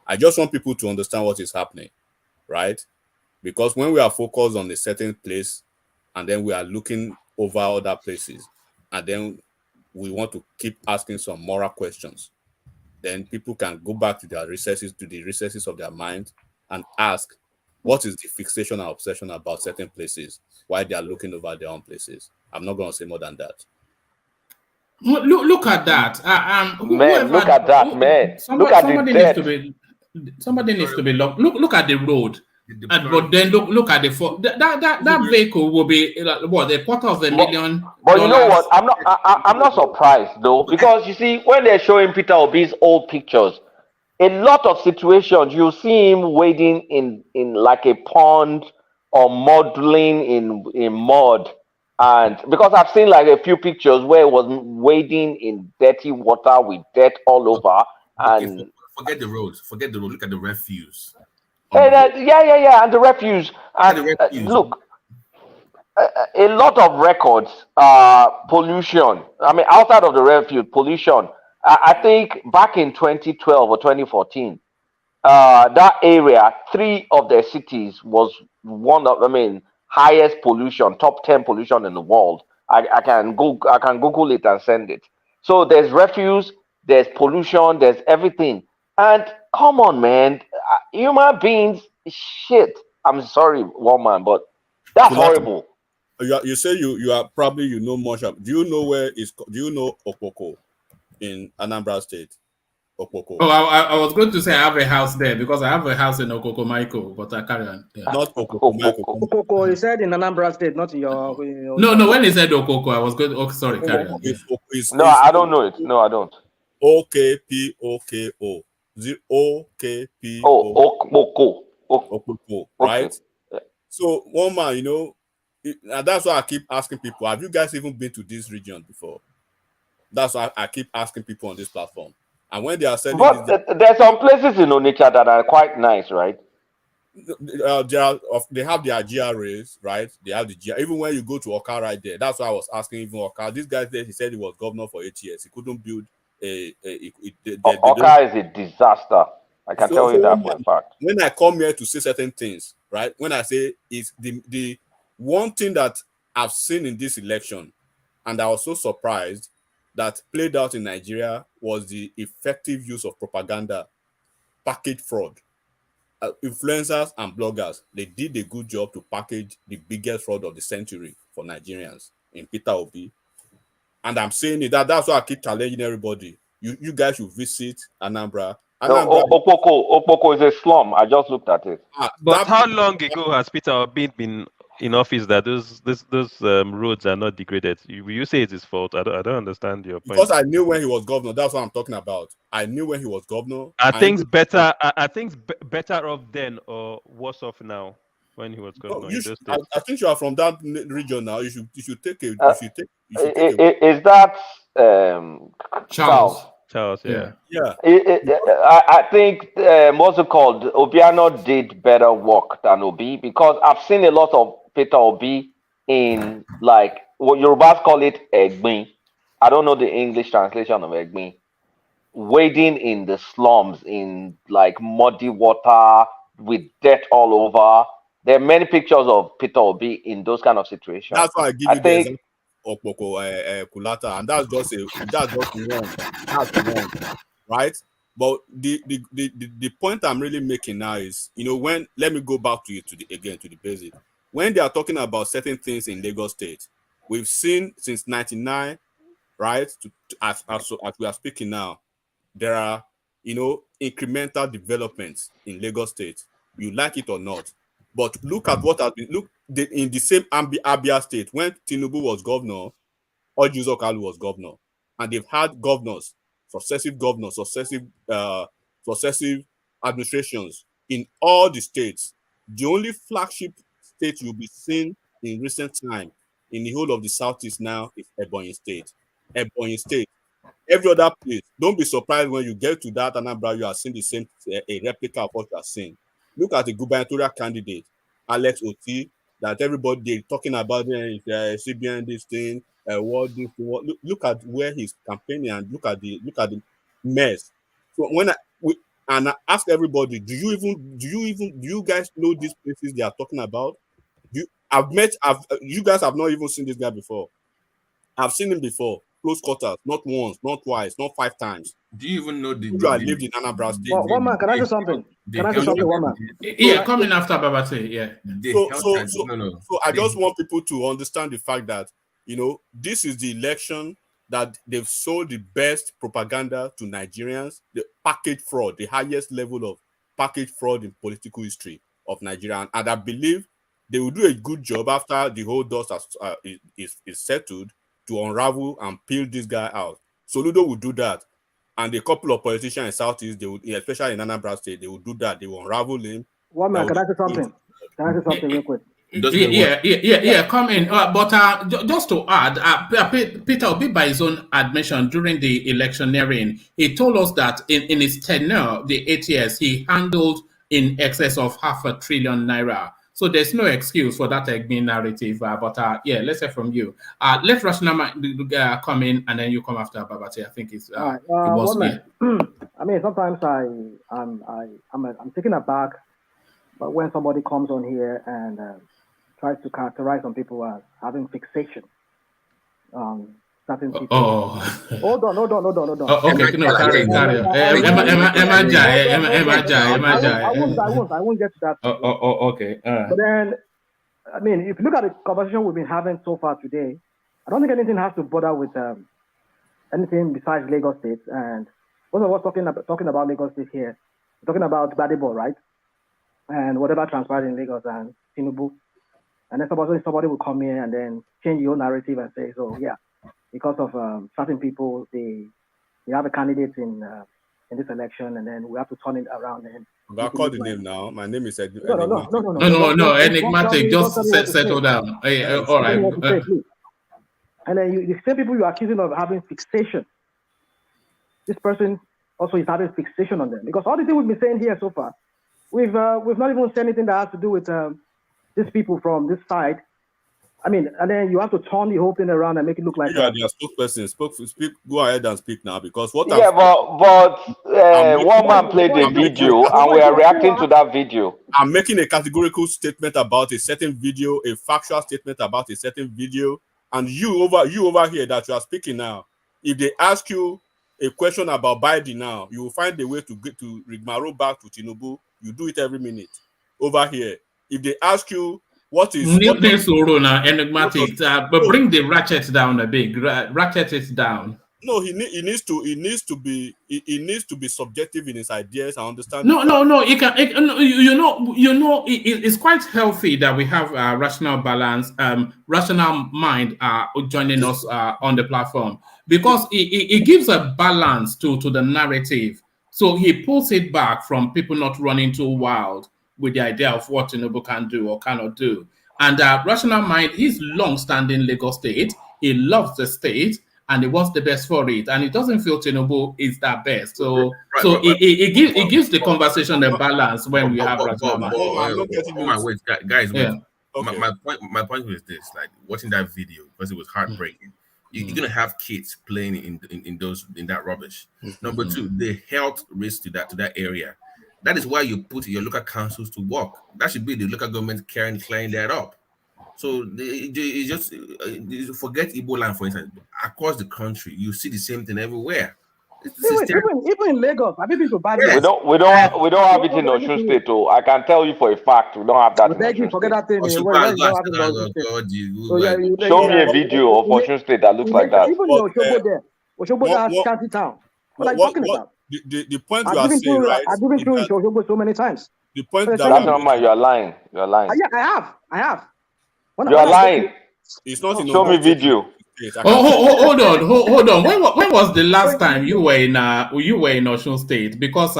Speaker 15: I just want people to understand what is happening, right? Because when we are focused on a certain place and then we are looking over other places, and then we want to keep asking some moral questions. Then people can go back to their recesses, to the recesses of their mind, and ask, what is the fixation and obsession about certain places while they are looking over their own places? I'm not going to say more than that.
Speaker 2: Look at that.
Speaker 9: Man, look at that, man. Look at the debt.
Speaker 2: Somebody needs to be locked. Look at the road. But then look at that vehicle will be what, a $250,000.
Speaker 9: But you know what? I'm not surprised though, because you see, when they're showing Peter Obi's old pictures, a lot of situations you see him wading in like a pond or modeling in mud. And because I've seen like a few pictures where it was wading in dirty water with dirt all over. And
Speaker 8: forget the roads. Forget the road. Look at the refuse.
Speaker 9: Yeah, and the refuse. And look, a lot of records, pollution. I mean, outside of the refuse, pollution. I think back in 2012 or 2014, that area, 3 of their cities was one of, highest pollution, top 10 pollution in the world. I can Google it and send it. So there's refuse, there's pollution, there's everything. And come on, man, human beings, shit. I'm sorry, woman, but that's horrible.
Speaker 15: You say you are probably, you know much. Do you know where is? Do you know Okpoko in Anambra State? Okpoko.
Speaker 2: Oh, I was going to say I have a house there because I have a house in Okoko, Michael, but I carry on. Yeah.
Speaker 15: Not Okoko, Michael.
Speaker 16: Okoko, you said in Anambra State, not in your.
Speaker 2: No. When he said Okoko, I was going. Oh, sorry, carry on.
Speaker 9: No, I don't know it. No, I don't.
Speaker 15: OKPOKO. OKPO.
Speaker 9: Oh,
Speaker 15: Okpoko, right?
Speaker 9: Okay.
Speaker 15: So one man, and that's why I keep asking people: have you guys even been to this region before? That's why I keep asking people on this platform. And when they are selling,
Speaker 9: there's some places in Onitsha that are quite nice, right?
Speaker 15: They have their GRAs, right? They have the GRA. Even when you go to Oka right there, that's why I was asking even Oka. This guy there, he said he was governor for 8 years. He couldn't build
Speaker 9: Oka is a disaster. I can tell you that for a fact.
Speaker 15: When I come here to say certain things, right? When I say it's the one thing that I've seen in this election, and I was so surprised that played out in Nigeria, was the effective use of propaganda, package fraud. Influencers and bloggers, they did a good job to package the biggest fraud of the century for Nigerians in Peter Obi. And I'm saying it, that's why I keep challenging everybody. You guys should visit Anambra.
Speaker 9: No, Okpoko is a slum. I just looked at it.
Speaker 7: But how long ago has Peter Obi been in office that those roads are not degraded? You say it's his fault. I don't understand your point.
Speaker 15: Because I knew when he was governor. That's what I'm talking about. I knew when he was governor.
Speaker 7: Are things better off then or worse off now when he was governor?
Speaker 15: I think you are from that region now. You should take a.
Speaker 9: Is that
Speaker 2: Charles?
Speaker 7: Charles, yeah.
Speaker 9: I think what's it called? Obiano did better work than Obi, because I've seen a lot of Peter Obi in, like, what Yorubas call it Egbin. I don't know the English translation of Egbin. Wading in the slums in like muddy water with dirt all over. There are many pictures of Peter Obi in those kind of situations.
Speaker 15: That's why I give you the example of Kulata, and that's just one, right? But the point I'm really making now is, let me go back to the basic. When they are talking about certain things in Lagos State, we've seen since '99, right? As we are speaking now, there are incremental developments in Lagos State. You like it or not, but look at what has been in the same Abia State when TINUBU was governor, Ojuzo Kalu was governor, and they've had governors, successive administrations in all the states. The only flagship state you'll be seeing in recent time in the whole of the Southeast now is Ebonyi State. Ebonyi State. Every other place, don't be surprised when you get to that Anambra, you are seeing the same, a replica of what you are seeing. Look at the gubernatorial candidate, Alex Oti, that everybody talking about CBN this thing, what this thing. Look at where he's campaigning and look at the mess. So when I ask everybody, do you guys know these places they are talking about? You guys have not even seen this guy before. I've seen him before. close quarters, not once, not twice, not 5 times.
Speaker 8: Do you even know the?
Speaker 15: You are lived in Anambra State.
Speaker 16: One man, can I say something? Can I say something, one man?
Speaker 2: Yeah, coming after Babate, yeah.
Speaker 15: So I just want people to understand the fact that, you know, this is the election that they've sold the best propaganda to Nigerians, the package fraud, the highest level of package fraud in political history of Nigeria. And I believe they will do a good job after the whole dust is settled to unravel and peel this guy out. Soludo will do that. And a couple of politicians in Southeast, they would, especially in Anambra State, they will do that. They will unravel him.
Speaker 16: One man, can I say something? Can I say something real quick?
Speaker 2: Yeah, come in. But just to add, Peter Obi, by his own admission during the electioneering, he told us that in his tenure, the 8 years, he handled in excess of ₹500 billion. So there's no excuse for that admin narrative. Yeah, let's hear from you. Let Rational Mind come in, and then you come after Babate. I think it's.
Speaker 16: I mean, sometimes I'm taken aback, but when somebody comes on here and tries to characterize some people as having fixation on certain people. Hold on.
Speaker 2: Okay, no, carry on.
Speaker 16: I won't get to that.
Speaker 2: Okay.
Speaker 16: But then, I mean, if you look at the conversation we've been having so far today, I don't think anything has to bother with anything besides Lagos State. And most of us talking about Lagos State here, we're talking about Gbadebo, right? And whatever transpired in Lagos and Tinubu. And then somebody will come here and then change your narrative and say, so yeah, because of certain people, they have a candidate in this election, and then we have to turn it around. And
Speaker 15: I call the name now. My name is
Speaker 2: No, enigmatic. Just settle down. All right.
Speaker 16: And then the same people you're accusing of having fixation, this person also is having fixation on them, because all the things we've been saying here so far, we've not even said anything that has to do with these people from this side. I mean, and then you have to turn the whole thing around and make it look like
Speaker 15: you are the spokesperson. Speak. Go ahead and speak now, because what?
Speaker 9: Yeah, but one man played a video, and we are reacting to that video.
Speaker 15: I'm making a categorical statement about a certain video, a factual statement about a certain video, and you over here that you are speaking now. If they ask you a question about Biden now, you will find a way to get to rigmarole back to Tinubu. You do it every minute. Over here, if they ask you what is
Speaker 2: enigmatic, but bring the ratchet down a bit. Ratchet it down.
Speaker 15: No, he needs to be subjective in his ideas and understand.
Speaker 2: No. It's quite healthy that we have rational balance, rational mind joining us on the platform, because it gives a balance to the narrative. So he pulls it back from people not running too wild with the idea of what Tinubu can do or cannot do. And rational mind, he's long-standing Lagos State. He loves the state, and he wants the best for it. And he doesn't feel Tinubu is that best. So it gives the conversation a balance when we have rational mind.
Speaker 8: Guys, my point was this: like watching that video, because it was heartbreaking. You're gonna have kids playing in that rubbish. Number two, the health risk to that area. That is why you put your local councils to work. That should be the local government clearing that up. So you just forget Igbo land, for instance. Across the country, you see the same thing everywhere.
Speaker 16: Even in Lagos, I think people bad.
Speaker 9: We don't have it in Osun State. Oh, I can tell you for a fact we don't have that.
Speaker 16: Forget that thing.
Speaker 9: Show me a video of Osun State that looks like that.
Speaker 16: Even Osogbo there, Osogbo has shanty town. What are you talking about?
Speaker 15: The point you are saying, right?
Speaker 16: I've given through Osogbo so many times.
Speaker 15: The point
Speaker 9: that's not mine. You're lying. You're lying.
Speaker 16: Yeah, I have.
Speaker 9: You're lying.
Speaker 15: It's not.
Speaker 9: Show me video.
Speaker 2: Hold on. When was the last time you were in Osun State? Because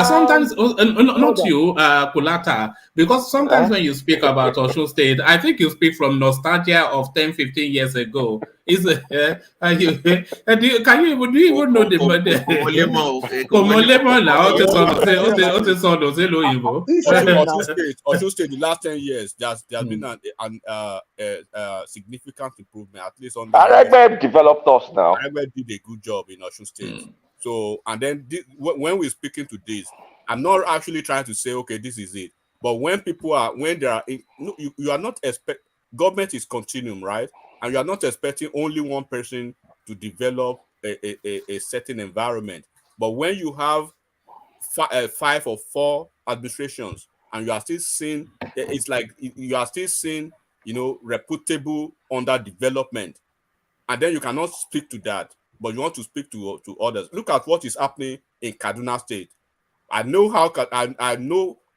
Speaker 2: sometimes not you, Kulata. Because sometimes when you speak about Osun State, I think you speak from nostalgia of 10-15 years ago. Can you even know the
Speaker 15: Osun State, the last 10 years, there's been a significant improvement, at least on
Speaker 9: Aragbe developed us now.
Speaker 15: Aragbe did a good job in Osun State. So, and then when we're speaking to this, I'm not actually trying to say, okay, this is it. But when you are not government is continuum, right? And you are not expecting only one person to develop a certain environment. But when you have 5 or 4 administrations and you are still seeing, it's like you are still seeing, reputable underdevelopment, and then you cannot speak to that, but you want to speak to others. Look at what is happening in Kaduna State. I know how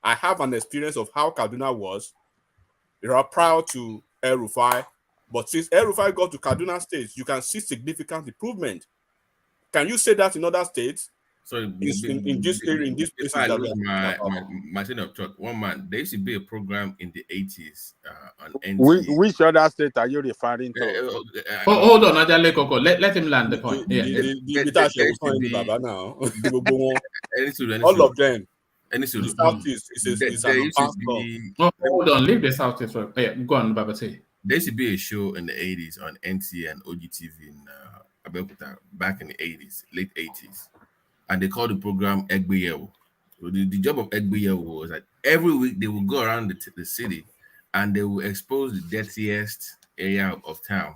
Speaker 15: I have an experience of how Kaduna was. They are proud to El-Rufai, but since El-Rufai got to Kaduna State, you can see significant improvement. Can you say that in other states?
Speaker 8: Sorry,
Speaker 15: in this area, in this places that we are
Speaker 8: my train of thought. One man, there used to be a program in the 80s on NTA.
Speaker 5: Which other state are you referring to?
Speaker 2: Hold on, Adele Koko. Let him land the point.
Speaker 15: All of them.
Speaker 8: The
Speaker 15: Southeast is an
Speaker 2: hold on, leave the Southeast. Yeah, go on, Babati.
Speaker 8: There used to be a show in the 80s on NTA and OGTV in Abeokuta back in the 80s, late 80s. And they called the program Egbeyewo. So the job of Egbeyewo was that every week they would go around the city and they will expose the dirtiest area of town,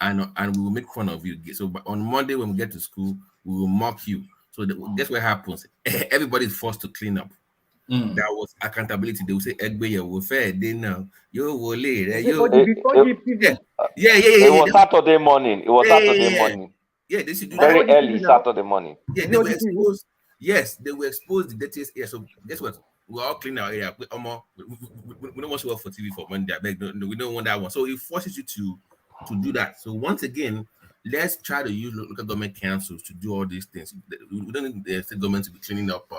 Speaker 8: and we will make fun of you. So on Monday when we get to school, we will mock you. So guess what happens? Everybody is forced to clean up. That was accountability. They will say Egbeyewo fair. They know you will lay.
Speaker 9: It was Saturday morning. It was Saturday morning.
Speaker 8: Yeah, they should do
Speaker 9: very
Speaker 8: that
Speaker 9: early Saturday morning.
Speaker 8: Yeah, they will expose. Yes, they will expose the dirtiest area. So guess what? We're all clean our area. We don't want to work for TV for Monday. We don't want that one. So it forces you to do that. So once again, let's try to use local government councils to do all these things. We don't need the state government to be cleaning up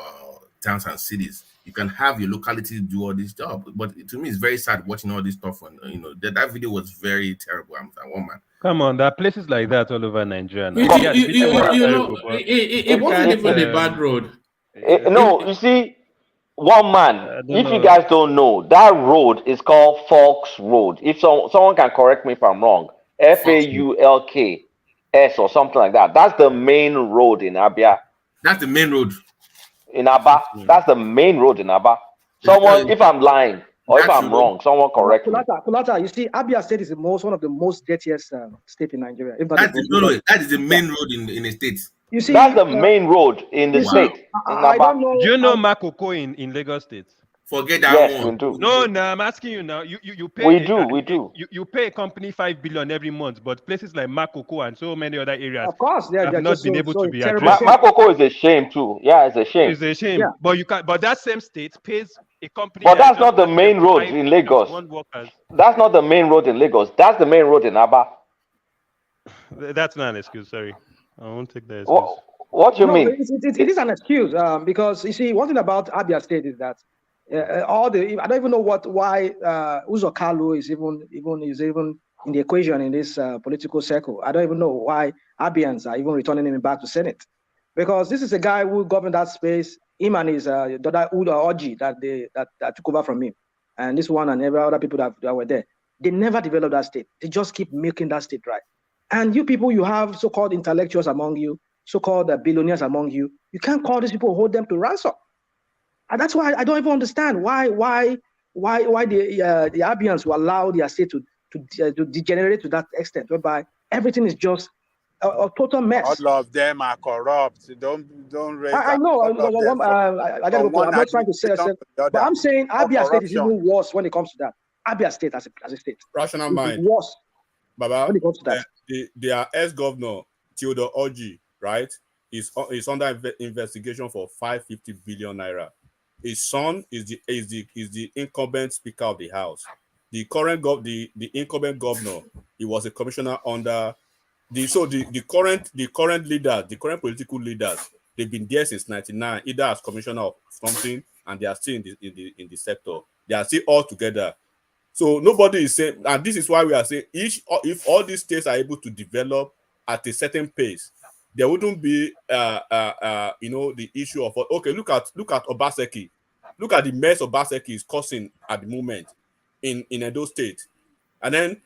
Speaker 8: towns and cities. You can have your locality do all this job. But to me, it's very sad watching all this stuff. And that video was very terrible. I'm one man.
Speaker 7: Come on, there are places like that all over Nigeria now.
Speaker 2: It wasn't even a bad road.
Speaker 9: No, you see, one man, if you guys don't know, that road is called Falks Road. If someone can correct me if I'm wrong, FAULKS or something like that. That's the main road in Abia.
Speaker 8: That's the main road.
Speaker 9: In Aba. That's the main road in Aba. Someone, if I'm lying, or if I'm wrong, someone correct me.
Speaker 16: Kulata, you see, Abia State is one of the most dirtiest state in Nigeria.
Speaker 8: That is the main road in the state.
Speaker 16: You see,
Speaker 9: that's the main road in the state.
Speaker 16: I don't know.
Speaker 7: Do you know Makoko in Lagos State?
Speaker 8: Forget that
Speaker 9: one.
Speaker 8: We
Speaker 9: do.
Speaker 7: No, I'm asking you now. You pay.
Speaker 9: We do.
Speaker 7: You pay a company 5 billion every month, but places like Makoko and so many other areas,
Speaker 16: of course,
Speaker 7: have not been able to be addressed.
Speaker 9: Makoko is a shame too. Yeah, it's a shame.
Speaker 7: It's a shame. Yeah. But you can. But that same state pays a company.
Speaker 9: But that's not the main road in Lagos. That's not the main road in Lagos. That's the main road in Aba.
Speaker 7: That's not an excuse. Sorry, I won't take that excuse.
Speaker 9: What do you mean?
Speaker 16: It is an excuse because you see, one thing about Abia State is that I don't even know why Uzo Kalu is even in the equation in this political circle. I don't even know why Abians are even returning him back to Senate, because this is a guy who governed that space. Him and his Dada Uda Oji that took over from him, and this one and every other people that were there, they never developed that state. They just keep making that state right. And you people, you have so-called intellectuals among you, so-called billionaires among you. You can't call these people, hold them to ransom. And that's why I don't even understand why the Abians will allow their state to degenerate to that extent, whereby everything is just a total mess.
Speaker 5: All of them are corrupt. Don't raise.
Speaker 16: I know. I'm not trying to say, but I'm saying Abia State is even worse when it comes to that. Abia State as a state.
Speaker 15: Rational mind.
Speaker 16: Worse.
Speaker 15: Baba,
Speaker 16: when it comes to that.
Speaker 15: Their ex-governor Theodore Oji, right, is under investigation for 550 billion naira. His son is the incumbent Speaker of the House. The current the incumbent governor, he was a commissioner under the current leaders, the current political leaders. They've been there since 1999, either as commissioner of something, and they are still in the sector. They are still all together. So nobody is saying, and this is why we are saying, if all these states are able to develop at a certain pace, there wouldn't be the issue of, okay, look at Obaseki. Look at the mess Obaseki is causing at the moment in Edo State. And then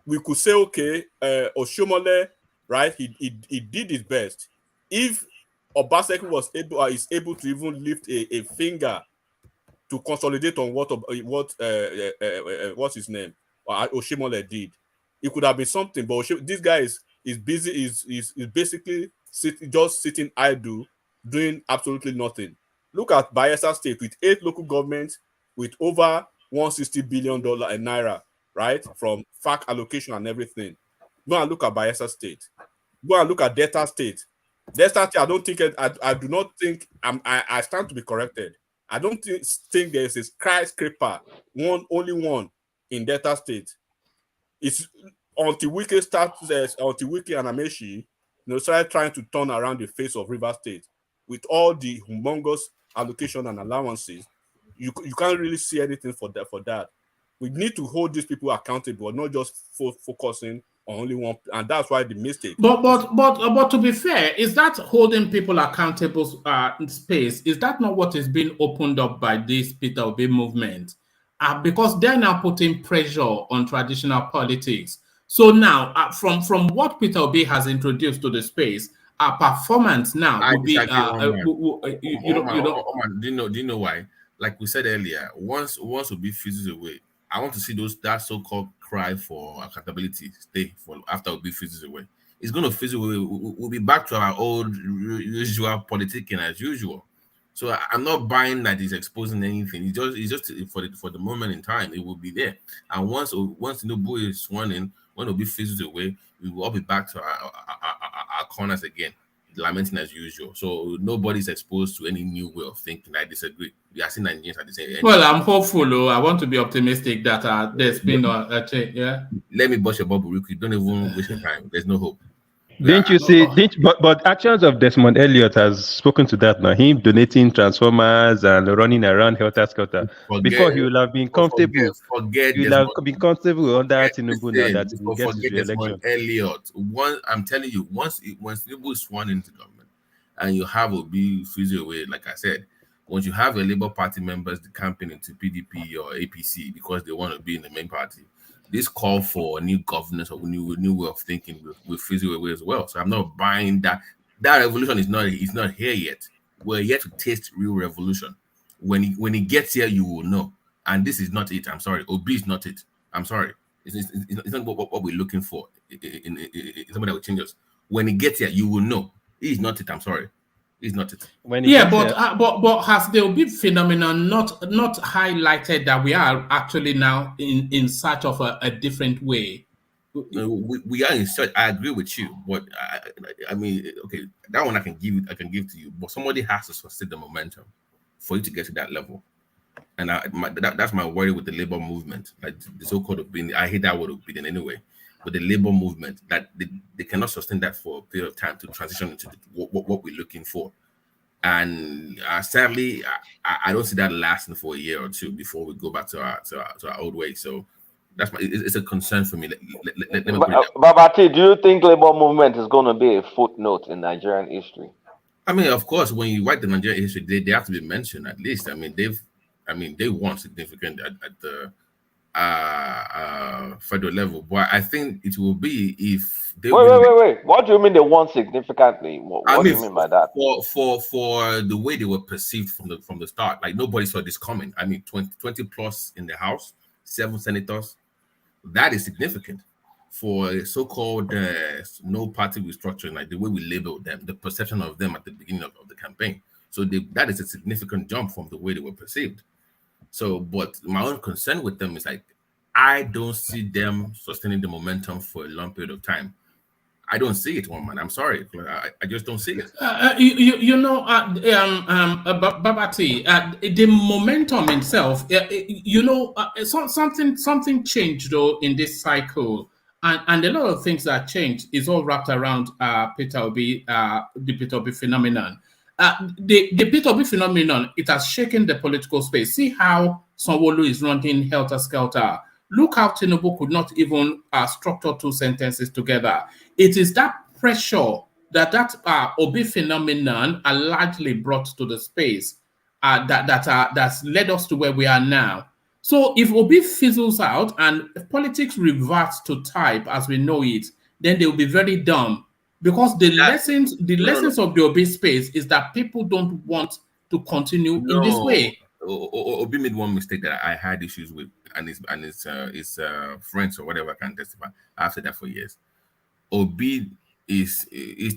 Speaker 15: we could say, okay, Oshomole, right, he did his best. If Obaseki is able to even lift a finger to consolidate on what's his name, Oshomole did, it could have been something. But this guy is busy, is basically just sitting idle, doing absolutely nothing. Look at Bayelsa State with 8 local governments with over $160 billion in naira, right? From FAC allocation and everything. Go and look at Bayelsa State. Go and look at Delta State. Delta State, I don't think I do not think I stand to be corrected. I don't think there is a skyscraper, only one in Delta State. It's until Wiki and Amechi, started trying to turn around the face of River State with all the humongous allocation and allowances. You can't really see anything for that. We need to hold these people accountable, not just focusing on only one, and that's why the mistake.
Speaker 2: But to be fair, is that holding people accountable space? Is that not what is being opened up by this Peter Obi movement? Because they're now putting pressure on traditional politics. So now, from what Peter Obi has introduced to the space, our performance now will be.
Speaker 8: Do you know why? Like we said earlier, once Obi fizzles away, I want to see that so-called cry for accountability stay for after Obi fizzles away. It's going to fizzle away. We'll be back to our old usual politicking as usual. So I'm not buying that he's exposing anything. It's just for the moment in time, it will be there. And once TINUBU is sworn in, when Obi fizzles away, we will all be back to our corners again, lamenting as usual. So nobody's exposed to any new way of thinking. I disagree. We are seeing Nigerians at the same.
Speaker 2: Well, I'm hopeful. I want to be optimistic that there's been a change. Yeah.
Speaker 8: Let me bust your bubble real quick. Don't even waste your time. There's no hope.
Speaker 7: Didn't you see? But actions of Desmond Elliott has spoken to that now. Him donating transformers and running around helter skelter. Before he will have been comfortable. He will have been comfortable under TINUBU now that he gets his re-election.
Speaker 8: Elliott, I'm telling you, once TINUBU is sworn into government, and you have Obi freeze away, like I said, once you have a Labour Party members campaign into PDP or APC because they want to be in the main party, this call for new governance or new way of thinking will fizzle away as well. So I'm not buying that. That revolution is not here yet. We're yet to taste real revolution. When it gets here, you will know. And this is not it. I'm sorry. Obi is not it. I'm sorry. It's not what we're looking for in somebody that will change us. When it gets here, you will know. He's not it. I'm sorry. He's not it.
Speaker 2: But has the Obi phenomenon not highlighted that we are actually now in search of a different way?
Speaker 8: We are in search. I agree with you, but I mean, okay, that one I can give to you. But somebody has to sustain the momentum for you to get to that level, and that's my worry with the labor movement, like the so-called opinion. I hate that word opinion anyway. But the labor movement, that they cannot sustain that for a period of time to transition into what we're looking for. And sadly, I don't see that lasting for a year or two before we go back to our old way. So it's a concern for me.
Speaker 9: Babati, do you think labor movement is going to be a footnote in Nigerian history?
Speaker 8: I mean, of course, when you write the Nigerian history, they have to be mentioned at least. I mean, they won significant at the federal level, but I think it will be if they
Speaker 9: wait. What do you mean they won significantly? What do you mean by that?
Speaker 8: For the way they were perceived from the start, like nobody saw this coming. I mean, 20 plus in the House, 7 senators, that is significant for a so-called no party restructuring, like the way we labeled them, the perception of them at the beginning of the campaign. So that is a significant jump from the way they were perceived. So, but my own concern with them is like, I don't see them sustaining the momentum for a long period of time. I don't see it, man. I'm sorry. I just don't see it.
Speaker 2: Babati, the momentum itself, something changed though in this cycle. And a lot of things that changed is all wrapped around Peter Obi, the Peter Obi phenomenon. The Peter Obi phenomenon, it has shaken the political space. See how Sanwo Olu is running helter-skelter. Look how TINUBU could not even structure 2 sentences together. It is that pressure that Obi phenomenon are largely brought to the space that's led us to where we are now. So if Obi fizzles out and if politics reverts to type as we know it, then they will be very dumb. Because the lessons of the Obi space is that people don't want to continue in this way.
Speaker 8: Obi made one mistake that I had issues with, and his friends or whatever can testify. I've said that for years. Obi is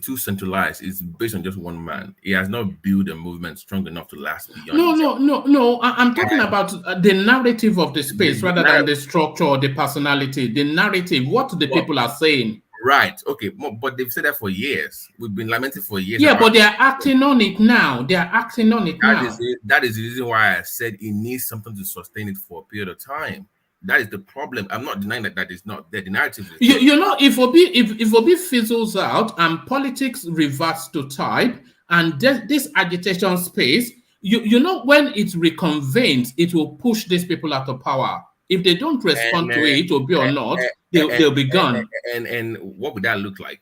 Speaker 8: too centralized. It's based on just one man. He has not built a movement strong enough to last beyond.
Speaker 2: No. I'm talking about the narrative of the space rather than the structure or the personality. The narrative, what the people are saying.
Speaker 8: Right. Okay. But they've said that for years. We've been lamenting for years.
Speaker 2: Yeah, but they are acting on it now.
Speaker 8: That is the reason why I said it needs something to sustain it for a period of time. That is the problem. I'm not denying that is not there. The narrative is
Speaker 2: you know, if Obi fizzles out and politics reverts to type and this agitation space, you know, when it reconvenes, it will push these people out of power. If they don't respond to it, Obi or not, they'll be gone.
Speaker 8: And what would that look like?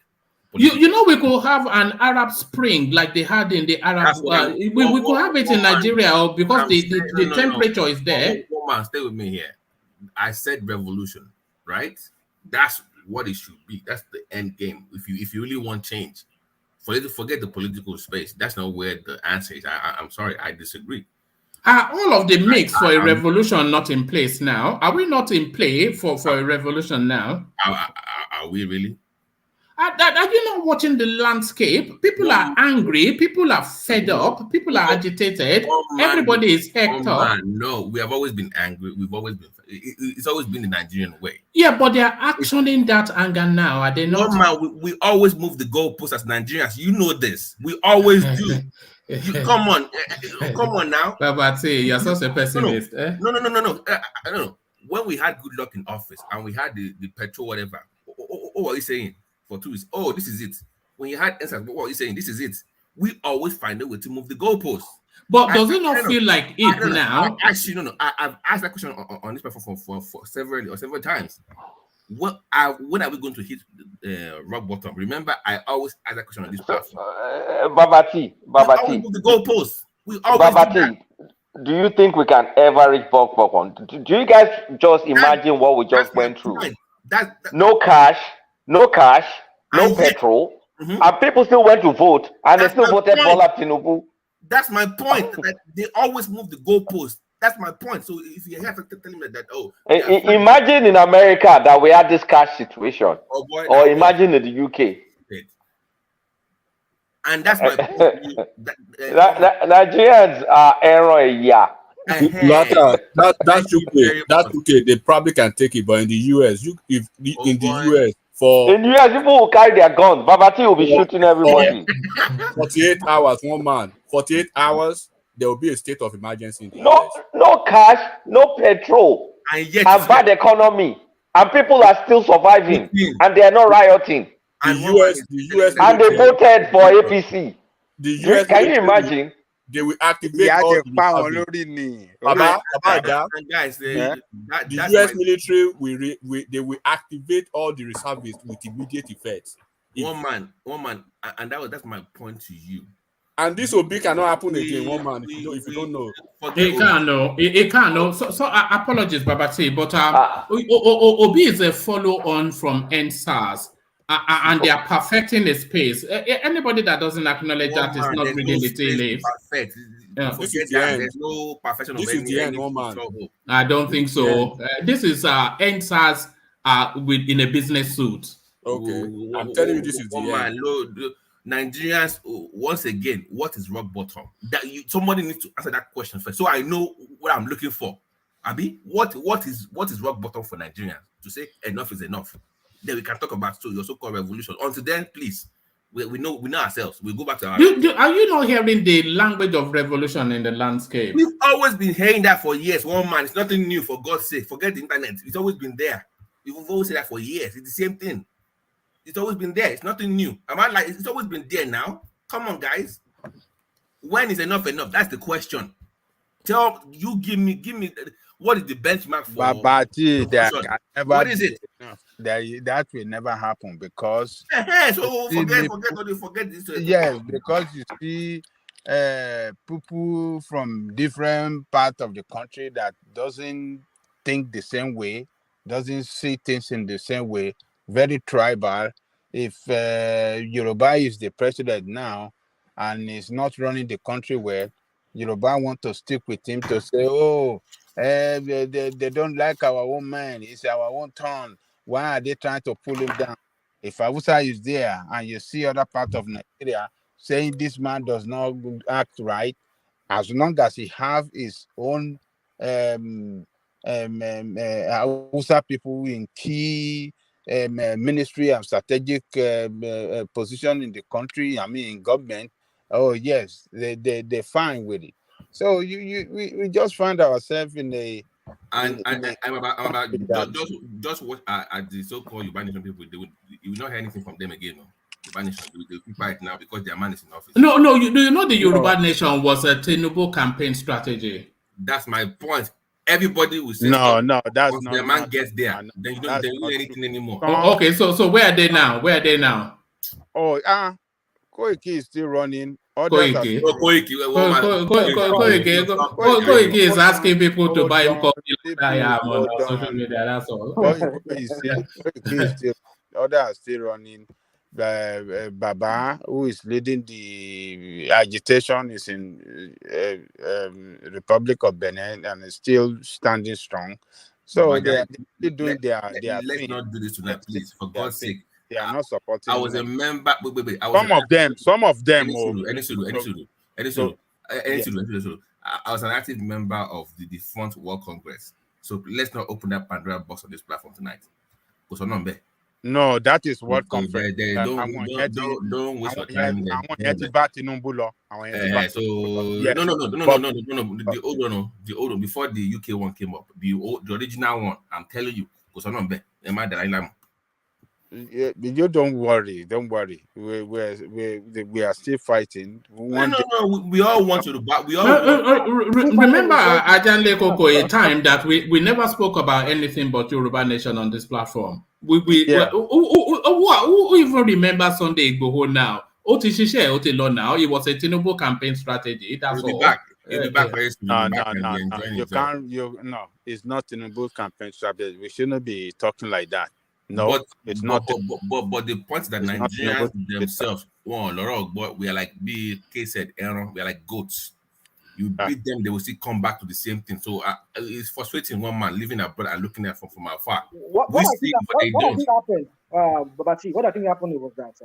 Speaker 2: You know, we could have an Arab Spring like they had in the Arab. We could have it in Nigeria because the temperature is there.
Speaker 8: Stay with me here. I said revolution, right? That's what it should be. That's the end game. If you really want change, for you to forget the political space, that's not where the answer is. I'm sorry, I disagree.
Speaker 2: Are all of the mix for a revolution not in place now? Are we not in play for a revolution now?
Speaker 8: Are we really?
Speaker 2: Are you not watching the landscape? People are angry. People are fed up. People are agitated. Everybody is hecked up.
Speaker 8: No, we have always been angry. We've always been. It's always been the Nigerian way.
Speaker 2: Yeah, but they are actioning that anger now. Are they not?
Speaker 8: No, man, we always move the goalposts as Nigerians. You know this. We always do. Come on now.
Speaker 2: Babati, you're such a pessimist.
Speaker 8: No. When we had good luck in office and we had the petrol, whatever, what are you saying? For 2 weeks. Oh, this is it. When you had answers, what are you saying? This is it. We always find a way to move the goalposts.
Speaker 2: But does it not feel like it now?
Speaker 8: Actually, I've asked that question on this platform for several times. When are we going to hit rock bottom? Remember, I always ask that question on this platform.
Speaker 9: Babati.
Speaker 8: We always move the goalposts.
Speaker 9: Babati, do you think we can ever reach rock bottom? Do you guys just imagine what we just went through? No cash, no petrol, and people still went to vote, and they still voted for Tinubu.
Speaker 8: That's my point. That they always move the goalposts. That's my point. So if you have to tell me that,
Speaker 9: imagine in America that we had this cash situation, or imagine in the UK.
Speaker 8: And that's my point.
Speaker 9: Nigerians are error. Yeah.
Speaker 15: That's okay. That's okay. They probably can take it, but in the US, in the US,
Speaker 9: people will carry their guns. Babati will be shooting everybody.
Speaker 15: 48 hours, one man. 48 hours, there will be a state of emergency in the US.
Speaker 9: No cash, no petrol, and bad economy, and people are still surviving, and they are not rioting.
Speaker 15: The US,
Speaker 9: and they voted for APC.
Speaker 15: The US,
Speaker 9: can you imagine?
Speaker 15: They will activate all the US military they will activate all the reservists with immediate effect.
Speaker 8: One man, and that's my point to you.
Speaker 15: And this Obi cannot happen again. One man, if you don't know,
Speaker 2: it can't know. So apologies, Babati, but Obi is a follow-on from NSAS. And they are perfecting the space. Anybody that doesn't acknowledge that is not reading the tea leaves.
Speaker 8: This is the end. There's no perfection.
Speaker 15: This is the end, man.
Speaker 2: I don't think so. This is NSAS in a business suit.
Speaker 15: Okay, I'm telling you, this is the end.
Speaker 8: Nigerians, once again, what is rock bottom? Somebody needs to answer that question first, so I know what I'm looking for. Abi, what is rock bottom for Nigerians to say enough is enough? Then we can talk about your so-called revolution. Until then, please, we know ourselves. We go back to our.
Speaker 2: Are you not hearing the language of revolution in the landscape?
Speaker 8: We've always been hearing that for years. One man, it's nothing new. For God's sake, forget the internet. It's always been there. We've always said that for years. It's the same thing. It's always been there. It's nothing new. It's always been there now. Come on, guys. When is enough enough? That's the question. Give me. What is the benchmark for?
Speaker 5: Babati,
Speaker 8: what is it?
Speaker 5: That will never happen because.
Speaker 8: So forget this.
Speaker 5: Yes, because you see, people from different parts of the country that doesn't think the same way, doesn't see things in the same way, very tribal. If Yoruba is the president now and is not running the country well, Yoruba want to stick with him to say, they don't like our own man. It's our own turn. Why are they trying to pull him down? If Hausa is there and you see other part of Nigeria saying this man does not act right, as long as he have his own Hausa people in key ministry and strategic position in the country, I mean in government, oh yes, they're fine with it. So we just find ourselves in a
Speaker 8: I'm about just what at the so-called Yoruba Nation people, you will not hear anything from them again. No, Yoruba Nation, they keep quiet now because their man is in office.
Speaker 2: No, do you know the Yoruba Nation was a Tinubu campaign strategy?
Speaker 8: That's my point. Everybody will say
Speaker 5: no, that's
Speaker 8: once
Speaker 5: not.
Speaker 8: The man gets there, then you don't do anything anymore.
Speaker 2: Okay, so where are they now? Where are they now?
Speaker 5: Oh, Koiki is still running.
Speaker 2: Koiki is asking people to buy him coffee on social media. That's all.
Speaker 5: Others are still running. Baba, who is leading the agitation, is in Republic of Benin and is still standing strong. So they're still doing their
Speaker 8: let's
Speaker 5: thing.
Speaker 8: not do this tonight, please, for God's sake.
Speaker 5: They are not supporting.
Speaker 8: I was a member. Wait.
Speaker 5: Some of them.
Speaker 8: I was an active member of the defunct World Congress. So let's not open that Pandora box on this platform tonight.
Speaker 5: No, that is World Conference.
Speaker 8: Don't waste your time.
Speaker 5: No.
Speaker 8: The old one before the UK one came up. The original one. I'm telling you,
Speaker 5: you don't worry. We are still fighting.
Speaker 8: We all want you to back. We all
Speaker 2: remember Ajanle Koko, a time that we never spoke about anything but Yoruba Nation on this platform. Who even remember Sunday Igboho now? Now it was a Tinubu campaign strategy. That's all.
Speaker 5: You'll be back very soon. No, it's not Tinubu campaign strategy. We shouldn't be talking like that. No, it's not.
Speaker 8: But the point is that Nigerians themselves, we are like BK said, Aaron, we are like goats. You beat them, they will still come back to the same thing. So it's frustrating one man living abroad and looking at from afar.
Speaker 16: What I think happened, Babati, what I think happened was that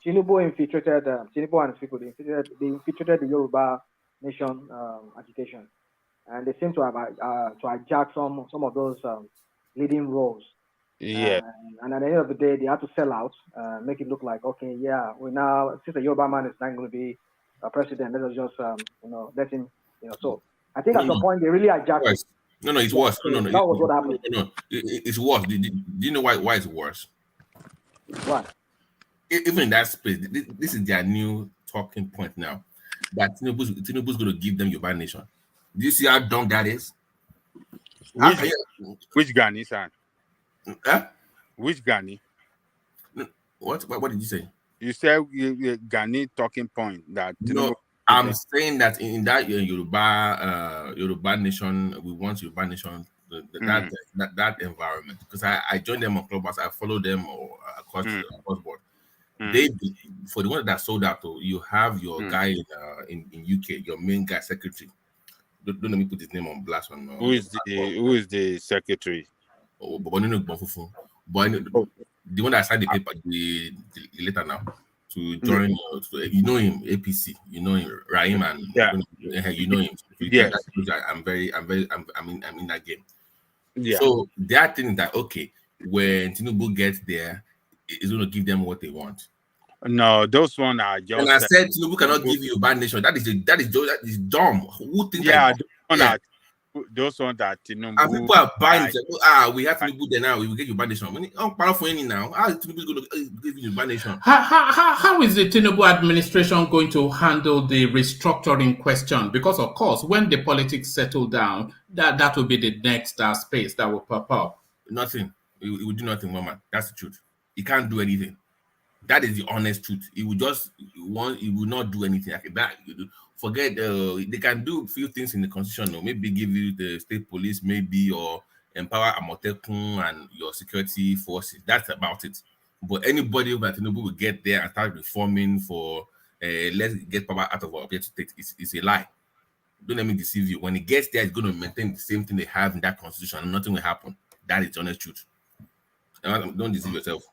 Speaker 16: Tinubu infiltrated, Tinubu and his people, they infiltrated the Yoruba Nation agitation, and they seem to have to hijack some of those leading roles.
Speaker 5: Yeah.
Speaker 16: And at the end of the day, they had to sell out, make it look like, okay, yeah, we now, since the Yoruba man is not going to be a president, let us just, let him, so I think at some point they really hijacked it.
Speaker 8: No, it's worse. No.
Speaker 16: That was what happened.
Speaker 8: No, it's worse. Do you know why it's worse?
Speaker 16: What?
Speaker 8: Even in that space, this is their new talking point now. That Tinubu's going to give them Yoruba Nation. Do you see how dumb that is?
Speaker 5: Which Ghani, sir? Which Ghani?
Speaker 8: What did you say?
Speaker 5: You said Ghani talking point that
Speaker 8: no. I'm saying that in that Yoruba Nation, we want Yoruba Nation that environment, because I joined them on Clubhouse. I follow them across board. They for the one that sold out, you have your guy in UK, your main guy secretary. Don't let me put his name on blast.
Speaker 5: Who is the secretary?
Speaker 8: But the one that signed the paper, the letter now to join, you know him, APC, you know him, Rahim, and you know him.
Speaker 5: Yes.
Speaker 8: I'm in that game.
Speaker 5: Yeah.
Speaker 8: So they are thinking that when Tinubu gets there, it's going to give them what they want.
Speaker 5: No, those one are just.
Speaker 8: And I said Tinubu cannot give you a bad nation. That is dumb. Who thinks?
Speaker 5: Those ones that Tinubu.
Speaker 8: And people are buying. We have Tinubu there now. We will get you bad nation. I'm powerful any now. How is Tinubu going to give you bad nation?
Speaker 2: How is the Tinubu administration going to handle the restructuring question? Because of course, when the politics settle down, that will be the next space that will pop up.
Speaker 8: Nothing. It will do nothing, woman. That's the truth. He can't do anything. That is the honest truth. He will not do anything like that. Forget they can do a few things in the constitution, or maybe give you the state police, maybe, or empower Amotekun and your security forces. That's about it. But anybody that Tinubu will get there and start reforming for let's get power out of our state is a lie. Don't let me deceive you. When he gets there, he's going to maintain the same thing they have in that constitution, and nothing will happen. That is the honest truth. Don't deceive yourself.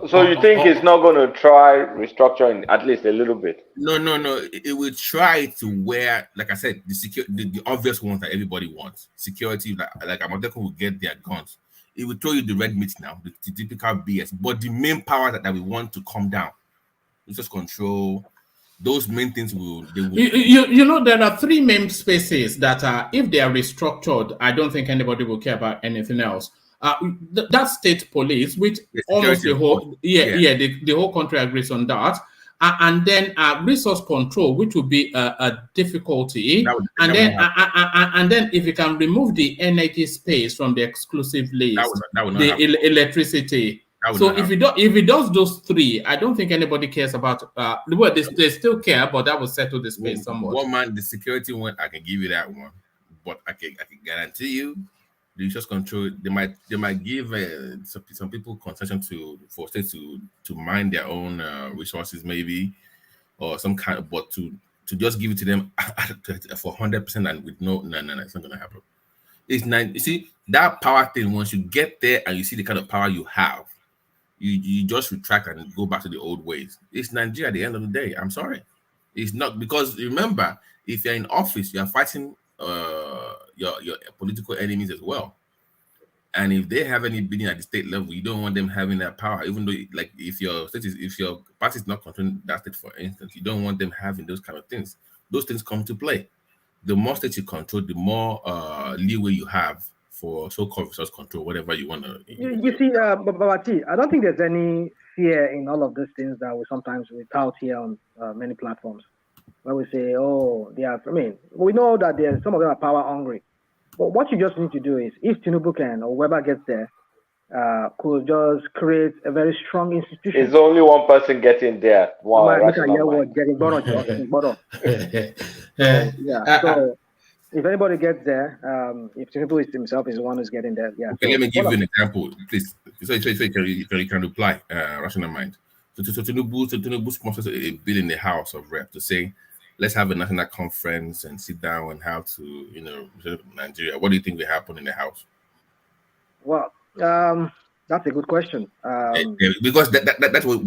Speaker 9: So you think it's not going to try restructuring at least a little bit?
Speaker 8: No. It will try to wear, like I said, the obvious ones that everybody wants. Security, like Amotekun will get their guns. It will throw you the red meat now, the typical BS. But the main power that we want to come down, we just control. Those main things will.
Speaker 2: You know, there are three main spaces that are, if they are restructured, I don't think anybody will care about anything else. That state police, which almost the whole the whole country agrees on that, and then resource control, which will be a difficulty, and then if you can remove the energy space from the exclusive list, the electricity. So if it does those three, I don't think anybody cares about. Well, they still care, but that will settle the space somewhat.
Speaker 8: One man, the security one, I can give you that one, but I can guarantee you, the resource control, they might give some people concession for states to mine their own resources, maybe, or some kind of, but to just give it to them for 100% and with no, it's not gonna happen. You see that power thing. Once you get there and you see the kind of power you have, you just retract and go back to the old ways. It's Nigeria at the end of the day. I'm sorry. It's not, because remember, if you're in office, you're fighting your political enemies as well. And if they have any bidding at the state level, you don't want them having that power, even though, like, if your party is not controlling that state, for instance, you don't want them having those kind of things. Those things come to play. The more states you control, the more leeway you have for so-called resource control, whatever you want to.
Speaker 16: You see, Babati, I don't think there's any fear in all of these things that we sometimes tout here on many platforms, where we say, oh, they are. I mean, we know that some of them are power hungry, but what you just need to do is, if Tinubu can or whoever gets there, could just create a very strong institution.
Speaker 9: It's only one person getting there. Wow,
Speaker 16: so if anybody gets there, if Tinubu himself is the one who's getting there,
Speaker 8: Okay, let me give you an example, please. So you can reply, rational mind. So Tinubu sponsors a bill in the House of Rep to say, let's have a national conference and sit down and how to, Nigeria. What do you think will happen in the House?
Speaker 16: Well, that's a good question.
Speaker 8: Because that's what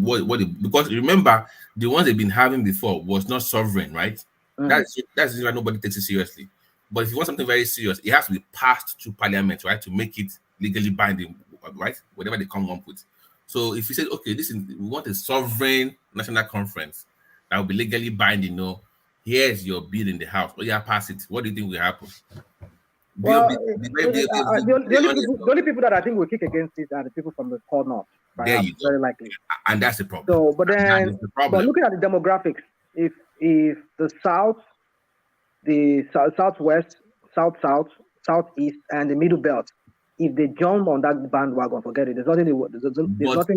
Speaker 8: because remember, the ones they've been having before was not sovereign, right? That's why nobody takes it seriously. But if you want something very serious, it has to be passed through Parliament, right, to make it legally binding, right? Whatever they come up with. So if you say, okay, we want a sovereign national conference that will be legally binding, here's your bill in the House. Oh yeah, pass it. What do you think will happen?
Speaker 16: Well, the only people that I think will kick against it are the people from the core north.
Speaker 8: There you go.
Speaker 16: Very likely.
Speaker 8: And that's the problem.
Speaker 16: So, but looking at the demographics, if the South, the Southwest, Southeast, and the Middle Belt, if they jump on that bandwagon, forget it. There's nothing.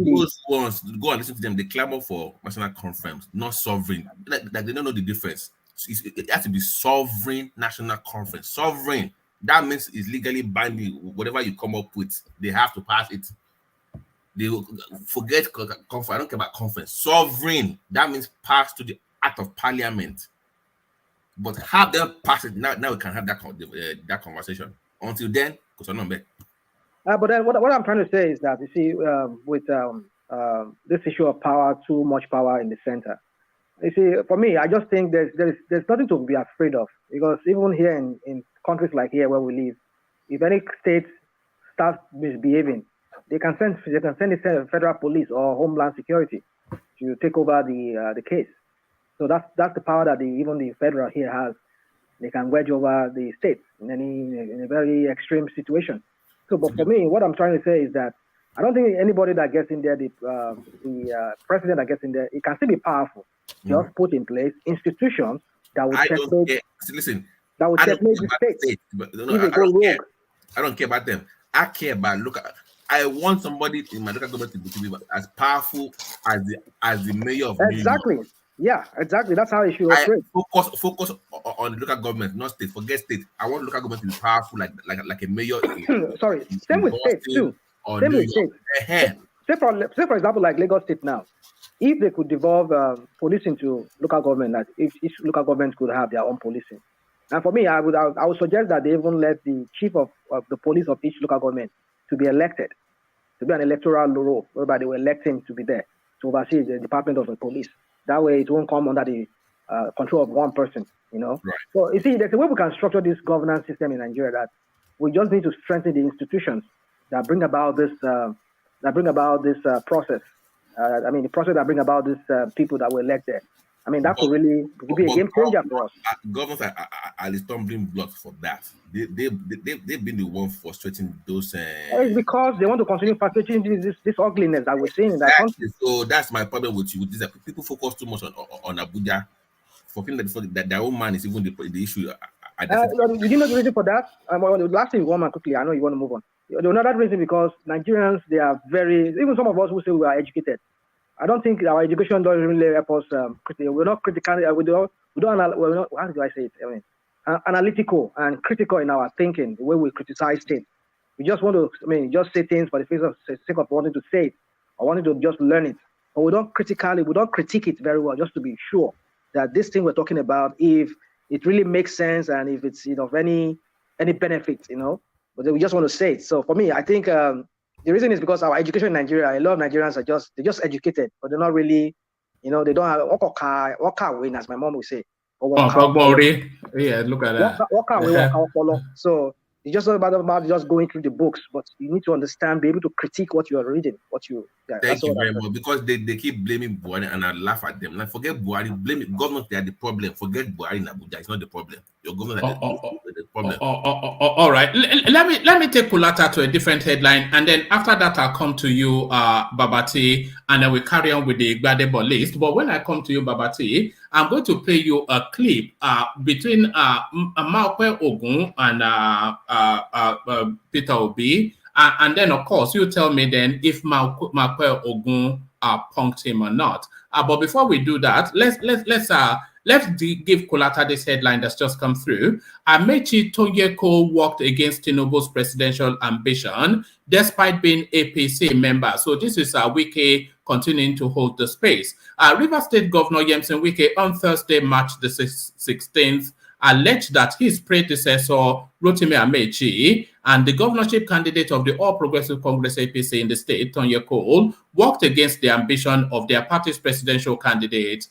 Speaker 8: Those ones, go and listen to them. They clamor for national conference, not sovereign. Like they don't know the difference. It has to be sovereign national conference. Sovereign. That means it's legally binding. Whatever you come up with, they have to pass it. They will forget conference. I don't care about conference. Sovereign. That means pass to the act of Parliament. But have them pass it now. Now we can have that conversation. Until then, because I'm not back.
Speaker 16: But then what I'm trying to say is that, you see, with this issue of power, too much power in the center. You see, for me, I just think there's nothing to be afraid of, because even here in countries like here where we live, if any state starts misbehaving, they can send the federal police or Homeland Security to take over the case. So that's the power that even the federal here has. They can wedge over the states in a very extreme situation. So, but for me, what I'm trying to say is that I don't think anybody that gets in there, the president that gets in there, it can still be powerful. Just put in place institutions that will checkmate.
Speaker 8: Listen,
Speaker 16: that will checkmate the state.
Speaker 8: I don't care about them. I care about I want somebody in my local government to be as powerful as the mayor of New York.
Speaker 16: Exactly. Yeah, exactly. That's how it should operate.
Speaker 8: Focus on local government, not state. Forget state. I want local government to be powerful, like a mayor.
Speaker 16: Sorry, same with states too. Same with states. Say for example, like Lagos State now, if they could devolve policing to local government, that if each local government could have their own policing, and for me, I would suggest that they even let the chief of the police of each local government to be elected. to be an electoral role, whereby they will elect him to be there to oversee the Department of the Police. That way, it won't come under the control of one person. Right. So you see, there's a way we can structure this governance system in Nigeria that we just need to strengthen the institutions that bring about this process. The process that bring about these people that were elected. That could really be a game changer for us.
Speaker 8: Governments are the stumbling blocks for that. They've been the one frustrating those.
Speaker 16: It's because they want to continue perpetuating this ugliness that we're seeing in that country.
Speaker 8: So that's my problem with you. With this, people focus too much on Abuja, forgetting that their own man is even the issue.
Speaker 16: You didn't know the reason for that? The last thing, one man quickly. I know you want to move on. Another reason because Nigerians, they are even some of us who say we are educated. I don't think our education doesn't really help us. We're not critical. How do I say it? Analytical and critical in our thinking, the way we criticize things. We just want to, just say things for the sake of wanting to say it or wanting to just learn it. But we don't critique it very well, just to be sure that this thing we're talking about, if it really makes sense and if it's of any benefit, but we just want to say it. So for me, I think the reason is because our education in Nigeria, a lot of Nigerians are just educated, but they're not really, they don't have walk away, as my mom would say.
Speaker 2: Yeah, look at that.
Speaker 16: Walk away, follow. So it's just not about just going through the books, but you need to understand, be able to critique what you are reading,
Speaker 8: Thank you very much. Because they keep blaming Buhari and I laugh at them. Like, forget Buhari, blame government, they are the problem. Forget Buhari in Abuja, it's not the problem. Your government is the problem.
Speaker 2: All right. Let me take Kulata to a different headline, and then after that I'll come to you, Babati, and then we carry on with the Gbadebo list. But when I come to you, Babati, I'm going to play you a clip between Maokwe Ogun and Peter Obi. And then, of course, you tell me then if Maokwe Ogun punked him or not. But before we do that, let's give Kulata this headline that's just come through. Amechi Tonyeko worked against TINUBU'S presidential ambition despite being APC member. So this is Wike continuing to hold the space. Rivers State Governor Yemson Wike on Thursday, March the 16th, alleged that his predecessor, Rotimi Amechi, and the governorship candidate of the All Progressive Congress APC in the state, Tonyeko, worked against the ambition of their party's presidential candidate,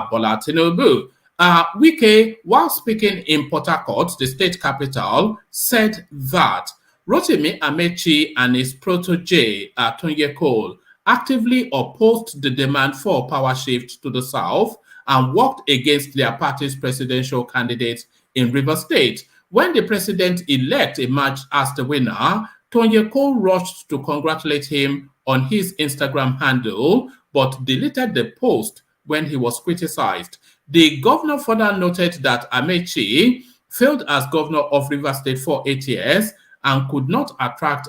Speaker 2: Bola Tinubu. Wike, while speaking in Port Harcourt, the state capital, said that Rotimi Amechi and his protege, Tonyeko, actively opposed the demand for power shift to the south and worked against their party's presidential candidate in Rivers State. When the president-elect emerged as the winner, Tonyeko rushed to congratulate him on his Instagram handle, but deleted the post when he was criticized. The governor further noted that Amechi failed as governor of Rivers State for 8 years and could not attract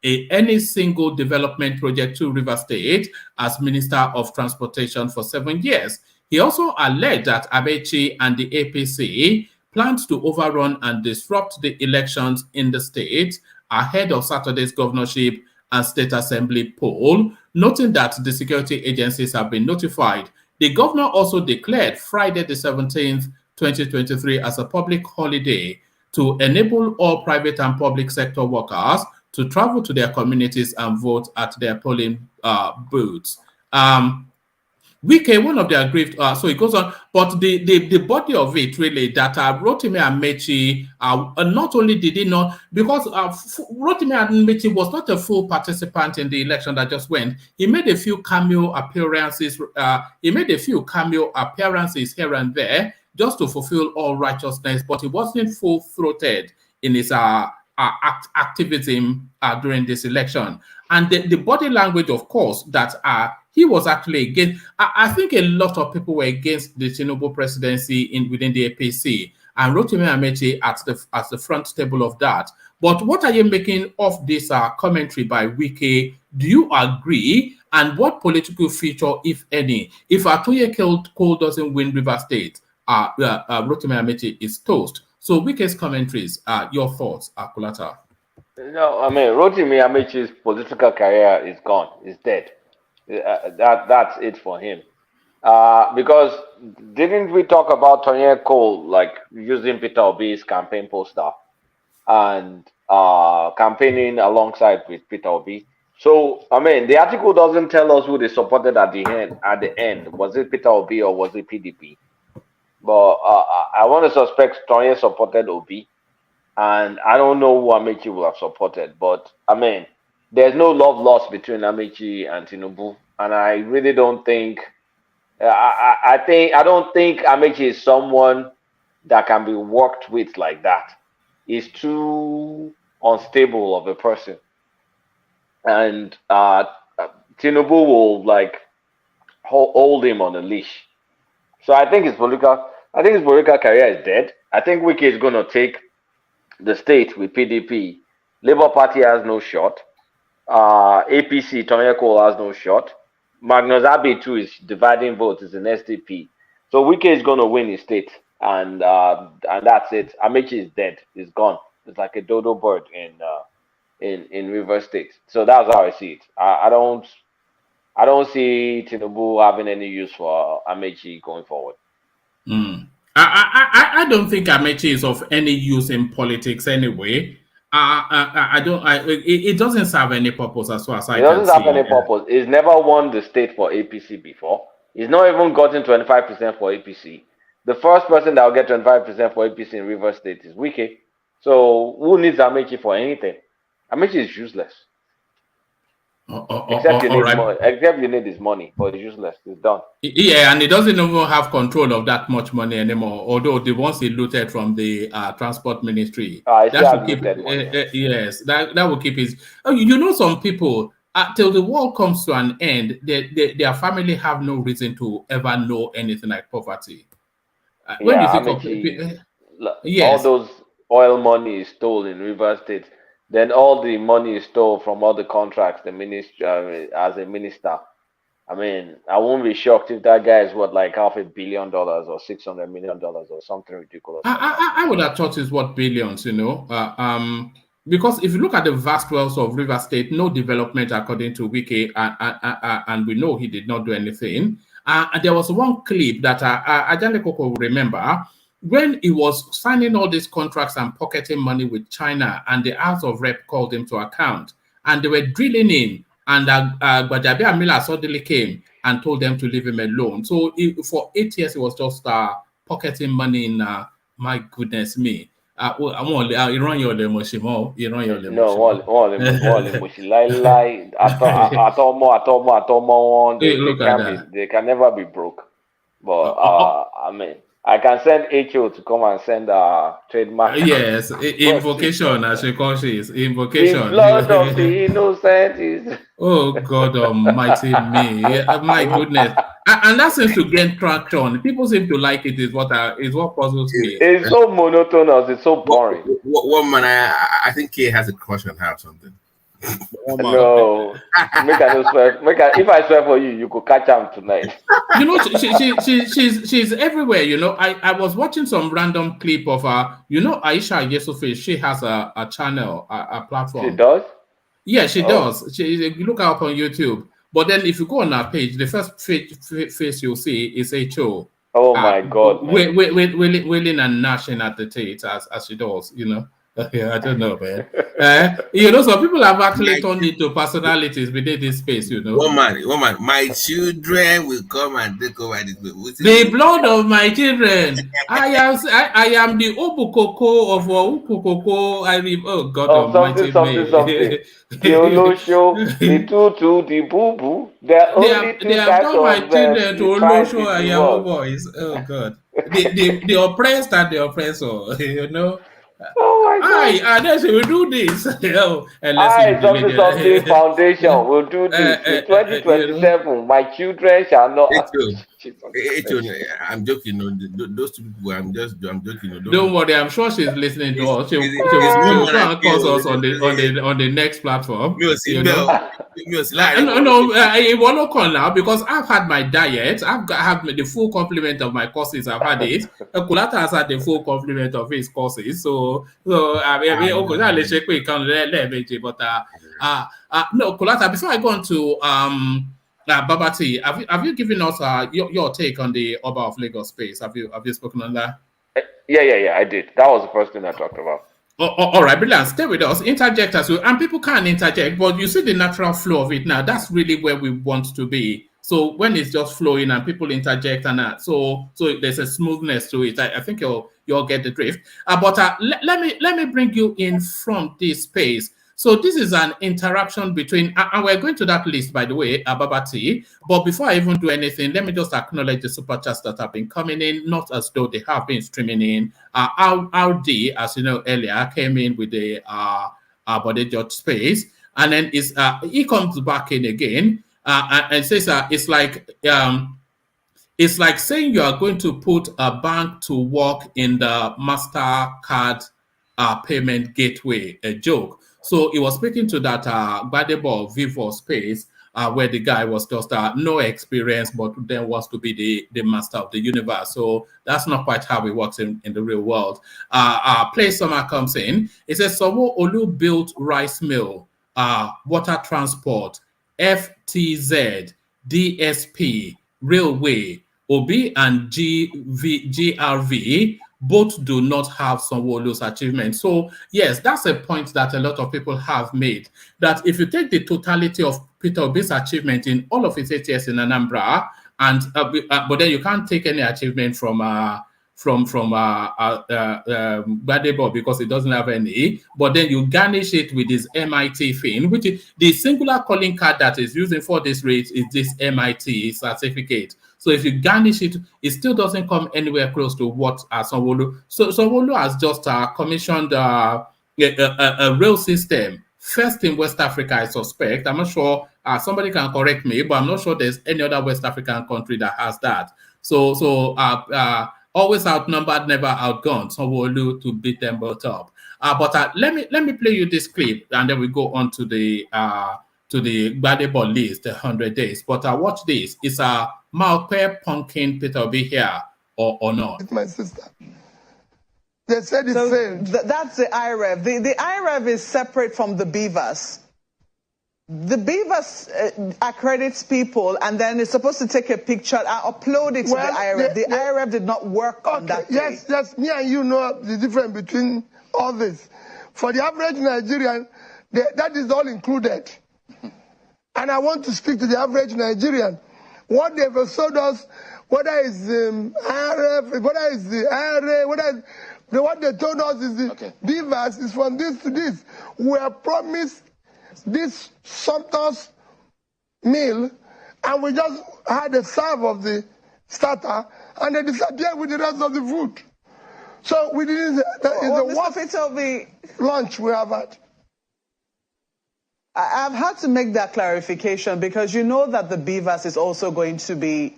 Speaker 2: any single development project to Rivers State as Minister of Transportation for 7 years. He also alleged that Amechi and the APC planned to overrun and disrupt the elections in the state ahead of Saturday's governorship and state assembly poll, noting that the security agencies have been notified. The governor also declared Friday the 17th, 2023 as a public holiday to enable all private and public sector workers to travel to their communities and vote at their polling booths. Wike, one of the aggrieved, so it goes on, but the body of it really that Rotimi Amechi, not only did he not, because Rotimi Amechi was not a full participant in the election that just went. He made a few cameo appearances. Here and there just to fulfill all righteousness, but he wasn't full-throated in his activism during this election. And the body language, of course, that he was actually against. I think a lot of people were against the Tinubu presidency within the APC, and Rotimi Amechi at the front table of that. But what are you making of this commentary by Wike? Do you agree? And what political future, if any, if Atoye Cole doesn't win River State, Rotimi Amechi is toast? So Wike's commentaries, your thoughts, Kulata?
Speaker 9: No, I mean, Rotimi Amechi's political career is gone. It's dead. That's it for him. Because didn't we talk about Tonyeko Cole like using Peter Obi's campaign poster and campaigning alongside with Peter Obi? So, I mean, the article doesn't tell us who they supported at the end. At the end, was it Peter Obi or was it PDP? But I want to suspect Tonye supported Obi, and I don't know who Amaechi will have supported. But I mean, there's no love lost between Amaechi and Tinubu, and I really don't think. I don't think Amaechi is someone that can be worked with like that. He's too unstable of a person. And Tinubu will like hold him on a leash. So I think his political career is dead. I think Wike is going to take the state with PDP. Labour Party has no shot. APC, Tonye Cole has no shot. Magnus Abbey too is dividing votes. Is an SDP. So Wike is going to win his state, and that's it. Amaechi is dead. He's gone. It's like a dodo bird in Rivers State. So that's how I see it. I don't see Tinubu having any use for Amaechi going forward.
Speaker 2: I don't think Amaechi is of any use in politics anyway. It doesn't serve any purpose as far as I can see.
Speaker 9: It doesn't have any purpose. He's never won the state for APC before. He's not even gotten 25% for APC. The first person that will get 25% for APC in Rivers State is Wike. So who needs Amaechi for anything? Amaechi is useless. Except you need his money, but it's useless. It's done.
Speaker 2: Yeah, and he doesn't even have control of that much money anymore. Although the ones he looted from the transport ministry, that will keep. Yes, that will keep his. You know, some people till the world comes to an end, their family have no reason to ever know anything like poverty. When you think
Speaker 9: all those oil money is stolen in Rivers State. Then all the money is stole from all the contracts the ministry as a minister. I mean, I won't be shocked if that guy is worth like $500 million or $600 million or something ridiculous.
Speaker 2: I would have thought it's worth billions, you know. Because if you look at the vast wealth of River State, no development according to Wike, and we know he did not do anything. And there was one clip that Ajale Koko will remember. When he was signing all these contracts and pocketing money with China, and the House of Rep called him to account, and they were drilling him, and Gbajabi Amila suddenly came and told them to leave him alone. So for 8 years, he was just pocketing money in, my goodness me.
Speaker 9: They can never be broke. But I mean, I can send HO to come and send trademark.
Speaker 2: Yes, invocation, as she calls it. Invocation.
Speaker 9: The blood of the innocent is.
Speaker 2: Oh, God almighty me. My goodness. And that seems to gain traction. People seem to like it, is what puzzles me.
Speaker 9: It's so monotonous. It's so boring.
Speaker 8: One man, I think he has a crush on her or something.
Speaker 9: No, if I swear for you, you could catch him tonight.
Speaker 2: You know, she's everywhere. You know, I was watching some random clip of her. You know, Aisha Yesufe. She has a channel, a platform.
Speaker 9: She does.
Speaker 2: Yeah, she does. You look her up on YouTube. But then, if you go on her page, the first face you'll see is HO.
Speaker 9: Oh my God!
Speaker 2: Willing and gnashing at the teeth as she does. You know. Yeah, I don't know, man. You know, some people have actually turned into personalities within this space, you know.
Speaker 8: Woman, my children will come and take over this.
Speaker 2: The blood of my children. I am the Obukoko of Ukukoko. Oh God Almighty.
Speaker 9: Something. The Olosho, the Tutu, the Boo Boo. They
Speaker 2: have done my children to Olosho and Yahoo boys. Oh God. The oppressed and the oppressor, you know.
Speaker 9: Oh my God!
Speaker 2: We do this.
Speaker 9: Something foundation will do this. In 2027, my children shall not.
Speaker 8: I'm joking. Those two people. I'm joking.
Speaker 2: Don't worry. I'm sure she's listening to us. She'll call us on the next platform. No, it won't look on now because I've had my diet. I've the full complement of my courses. I've had it. Kulata has had the full complement of his courses. So I mean, let's check quick on but no, Kulata. Before I go on to Babati, have you given us your take on the Oba of Lagos space? Have you spoken on that?
Speaker 9: Yeah, I did. That was the first thing I talked about.
Speaker 2: All right, brilliant. Stay with us. Interject as well. And people can interject, but you see the natural flow of it now. That's really where we want to be. So when it's just flowing and people interject and so there's a smoothness to it. I think you'll get the drift. But let me bring you in from this space. So this is an interaction between, and we're going to that list, by the way, Babati. But before I even do anything, let me just acknowledge the super chats that have been coming in, not as though they have been streaming in. Audi, as you know earlier, came in with the body judge space, and then he comes back in again and says it's like saying you are going to put a bank to work in the MasterCard payment gateway, a joke. So he was speaking to that Oba of Vivour space where the guy was just no experience, but then wants to be the master of the universe. So that's not quite how it works in the real world. Play Summer comes in. It says, Sanwo Olu built rice mill, water transport, FTZ, DSP, railway, Obi and GRV, both do not have Sanwo Olu's achievement. So yes, that's a point that a lot of people have made, that if you take the totality of Peter Obi's achievement in all of his 8 years in Anambra, and but then you can't take any achievement from Gbadebo because it doesn't have any, but then you garnish it with this MIT thing, which is the singular calling card that is using for this rate is this MIT certificate. So if you garnish it, it still doesn't come anywhere close to what Sanwo Olu. So Sanwo Olu has just commissioned a rail system, first in West Africa, I suspect. I'm not sure, somebody can correct me, but I'm not sure there's any other West African country that has that. So always outnumbered, never outgunned, Sanwo Olu to beat them both up. But let me play you this clip, and then we go on to the Gbadebo list, the 100 days. But watch this. It's a Malpe punking Peter Obi here or not?
Speaker 17: It's my sister. They said it failed.
Speaker 18: That's the IREV. The IREV is separate from the BVAS. The BVAS accredits people, and then it's supposed to take a picture and upload it to the IREV. The IREV did not work on that day.
Speaker 17: Yes, me and you know the difference between all this. For the average Nigerian, that is all included. And I want to speak to the average Nigerian. What they've sold us, whether it's IRF, whether it's the IRA, what they told us is the BVAS is from this to this. We are promised this Santos meal, and we just had a serve of the starter, and they disappeared with the rest of the food. So we didn't. That is the worst lunch we have had.
Speaker 18: I've had to make that clarification because you know that the BVAS is also going to be.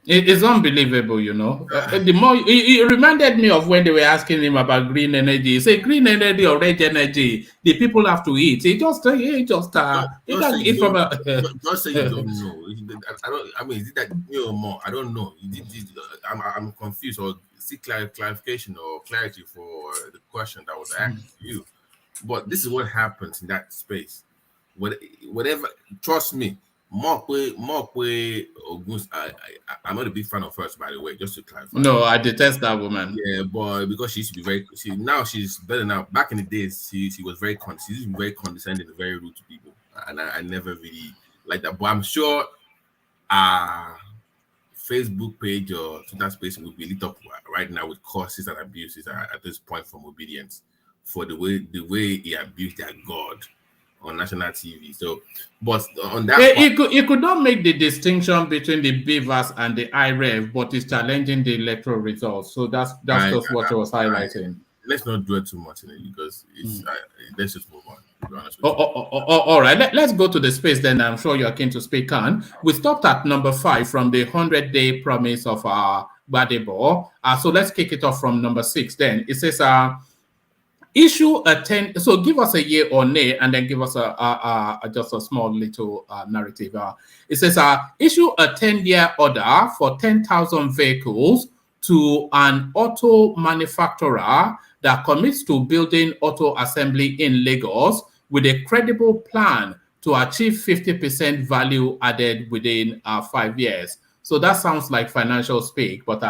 Speaker 2: It's unbelievable, you know. The more it reminded me of when they were asking him about green energy. Say green energy or red energy, the people have to eat. He just you can eat from a.
Speaker 8: Don't say you don't know. I mean, is it that more? I don't know. I'm confused or seek clarification or clarity for the question that was asked to you. But this is what happens in that space. Whatever, trust me, Mokwe Ogun, I'm not a big fan of hers, by the way, just to clarify.
Speaker 2: No, I detest that woman.
Speaker 8: Yeah, but because she used to be now she's better now. Back in the days, she was very condescending and very rude to people. And I never really like that. But I'm sure Facebook page or Twitter space will be lit up right now with curses and abuses at this point from obedience. For the way he abused their God on national TV. So, but on that,
Speaker 2: he could not make the distinction between the BVAS and the IREV, but he's challenging the electoral results. So that's just what he was highlighting.
Speaker 8: Let's not dwell too much in it because let's just move on. To be honest with
Speaker 2: all right, let's go to the space then. I'm sure you're keen to speak on. We stopped at number 5 from the 100-day promise of Gbadebo. So let's kick it off from number 6 then. It says issue a 10. So give us a yay or nay, and then give us just a small little narrative. It says issue a 10-year order for 10,000 vehicles to an auto manufacturer that commits to building auto assembly in Lagos with a credible plan to achieve 50% value added within 5 years. So that sounds like financial speak, but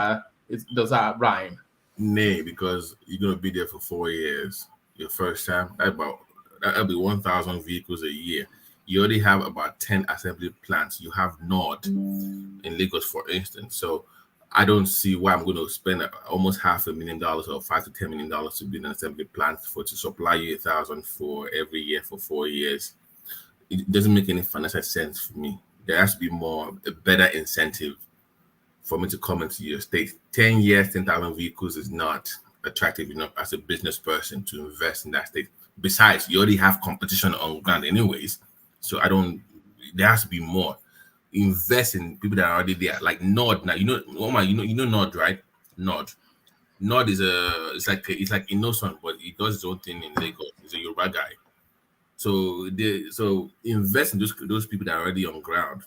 Speaker 2: does that rhyme?
Speaker 8: Nay, because you're gonna be there for 4 years. Your first time, that'll be 1,000 vehicles a year. You already have about 10 assembly plants. You have Nord in Lagos, for instance. So I don't see why I'm going to spend almost $500,000 or $5 to $10 million to build an assembly plant to supply you 1,000 for every year for 4 years. It doesn't make any financial sense for me. There has to be a better incentive for me to come into your state. 10 years, 10,000 vehicles is not attractive enough as a business person to invest in that state. Besides, you already have competition on ground anyways. So there has to be more. Invest in people that are already there, like Nord. Now, Oma, you know Nord, right? Nord is it's like Innocent, but he does his own thing in Lagos. He's a Yoruba guy. So invest in those people that are already on ground.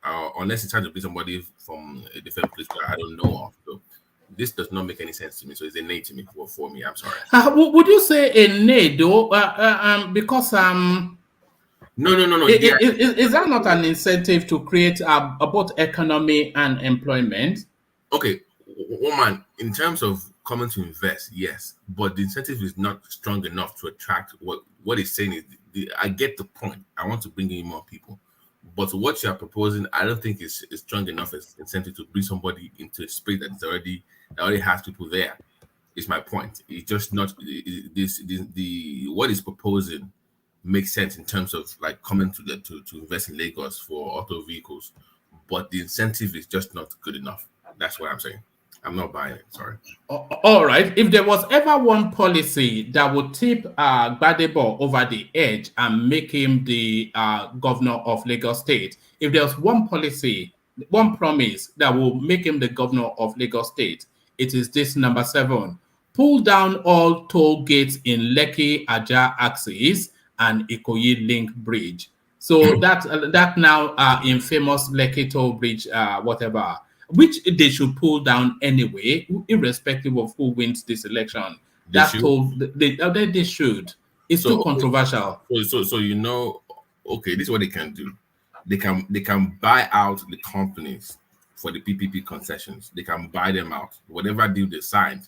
Speaker 8: Unless it's trying to be somebody from a different place that I don't know of. So this does not make any sense to me. So it's a nay to me for me. I'm sorry.
Speaker 2: Would you say a nay though? Because
Speaker 8: No.
Speaker 2: Is that not an incentive to create both economy and employment?
Speaker 8: Okay, woman, in terms of coming to invest, yes, but the incentive is not strong enough to attract. What it's saying is, I get the point. I want to bring in more people, but what you are proposing, I don't think is strong enough as incentive to bring somebody into a space that already has people there. Is my point. It's just not what is proposing makes sense in terms of like coming to invest in Lagos for auto vehicles, but the incentive is just not good enough. That's what I'm saying. I'm not buying it. Sorry.
Speaker 2: All right. If there was ever one policy that would tip Gbadebo over the edge and make him the governor of Lagos State, if there's one policy, one promise that will make him the governor of Lagos State, it is this number 7. Pull down all toll gates in Lekki Ajah axis and Ikoyi Link Bridge. So that now infamous Lekki toll bridge, whatever, which they should pull down anyway, irrespective of who wins this election. They should. It's too controversial.
Speaker 8: So okay, this is what they can do. They can buy out the companies for the PPP concessions. They can buy them out. Whatever deal they signed,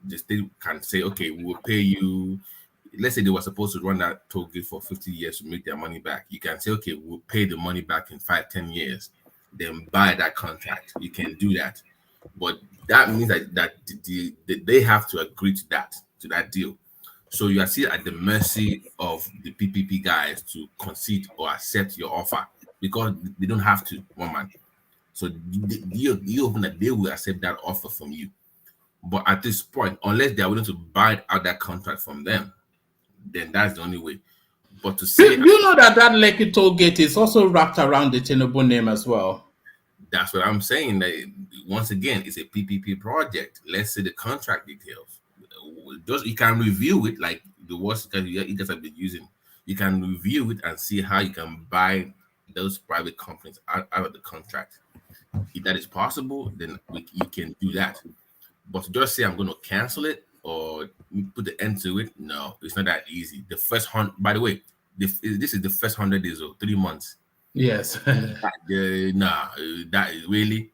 Speaker 8: the state can say, okay, we will pay you. Let's say they were supposed to run that toll gate for 50 years to make their money back. You can say, okay, we'll pay the money back in 5-10 years. Then buy that contract. You can do that, but that means that they have to agree to that deal. So you are still at the mercy of the PPP guys to concede or accept your offer because they don't have to, woman. So you open that they will accept that offer from you. But at this point, unless they are willing to buy out that contract from them, then that's the only way. But to say,
Speaker 2: do you know that Lekki toll gate is also wrapped around the Tinubu name as well?
Speaker 8: That's what I'm saying. That once again, it's a PPP project. Let's see the contract details. Just you can review it, like the words you guys have been using. You can review it and see how you can buy those private companies out of the contract. If that is possible, then you can do that. But to just say I'm going to cancel it or put the end to it, no, it's not that easy. The first by the way, this is the first 100 days or 3 months.
Speaker 2: Yes.
Speaker 8: That is really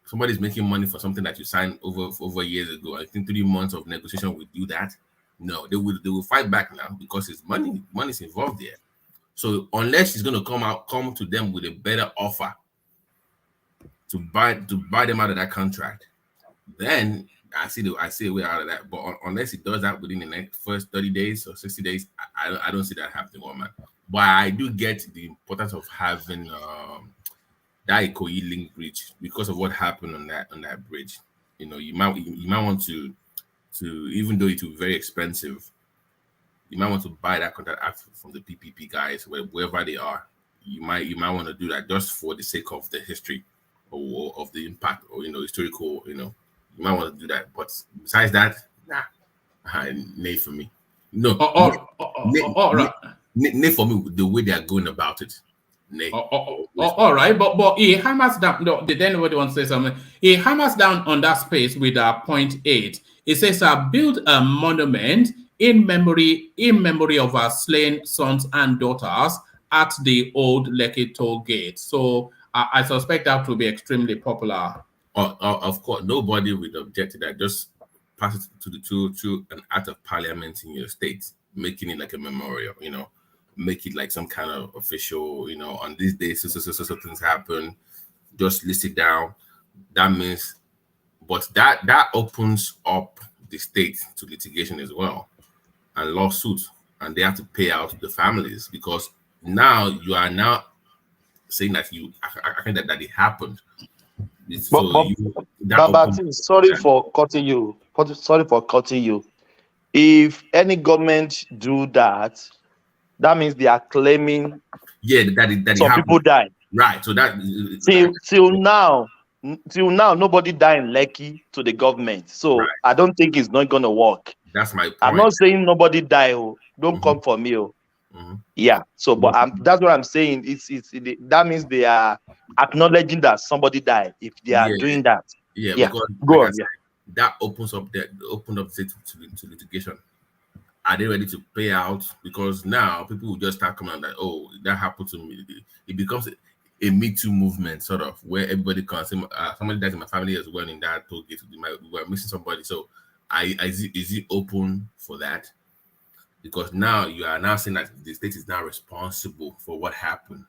Speaker 8: somebody's making money for something that you signed over years ago. I think 3 months of negotiation will do that. No, they will fight back now because it's money's involved there. So unless she's going to come to them with a better offer to buy them out of that contract, then I see a way out of that. But unless it does that within the first 30 days or 60 days, I don't see that happening, woman. But I do get the importance of having that Ikoyi Link Bridge because of what happened on that bridge. You might want to even though it will be very expensive, you might want to buy that contract from the PPP guys wherever they are. You might want to do that just for the sake of the history or of the impact or historical. You might want to do that. But besides that, nay for me. No. Nay for me, the way they are going about it. Nay.
Speaker 2: All right, but he hammers down. No, did anybody want to say something? He hammers down on that space with point 8. It says, build a monument in memory of our slain sons and daughters at the old Lekki toll gate. So I suspect that will be extremely popular.
Speaker 8: Of course, nobody would object to that. Just pass it to an act of parliament in your state, making it like a memorial, make it like some kind of official, on these days, so things happen, just list it down. That means, but that opens up the state to litigation as well and lawsuits, and they have to pay out the families, because now you are now saying that I think that it happened.
Speaker 12: Sorry for cutting you. Sorry for cutting you. If any government do that, that means they are claiming
Speaker 8: that
Speaker 12: some people died.
Speaker 8: Right. So that
Speaker 12: till now, nobody died in Lekki to the government. So right. I don't think it's not gonna work.
Speaker 8: That's my point.
Speaker 12: I'm not saying nobody died. Don't come for me. Yeah. So, but that's what I'm saying. That means they are acknowledging that somebody died if they are doing that.
Speaker 8: Yeah. Because
Speaker 12: go on.
Speaker 8: That opens up to litigation. Are they ready to pay out? Because now people will just start coming out like, oh, that happened to me. It becomes a Me Too movement, sort of, where everybody can say, somebody died in my family as well in that toll gate. We were missing somebody. So is it open for that? Because now you are now saying that the state is now responsible for what happened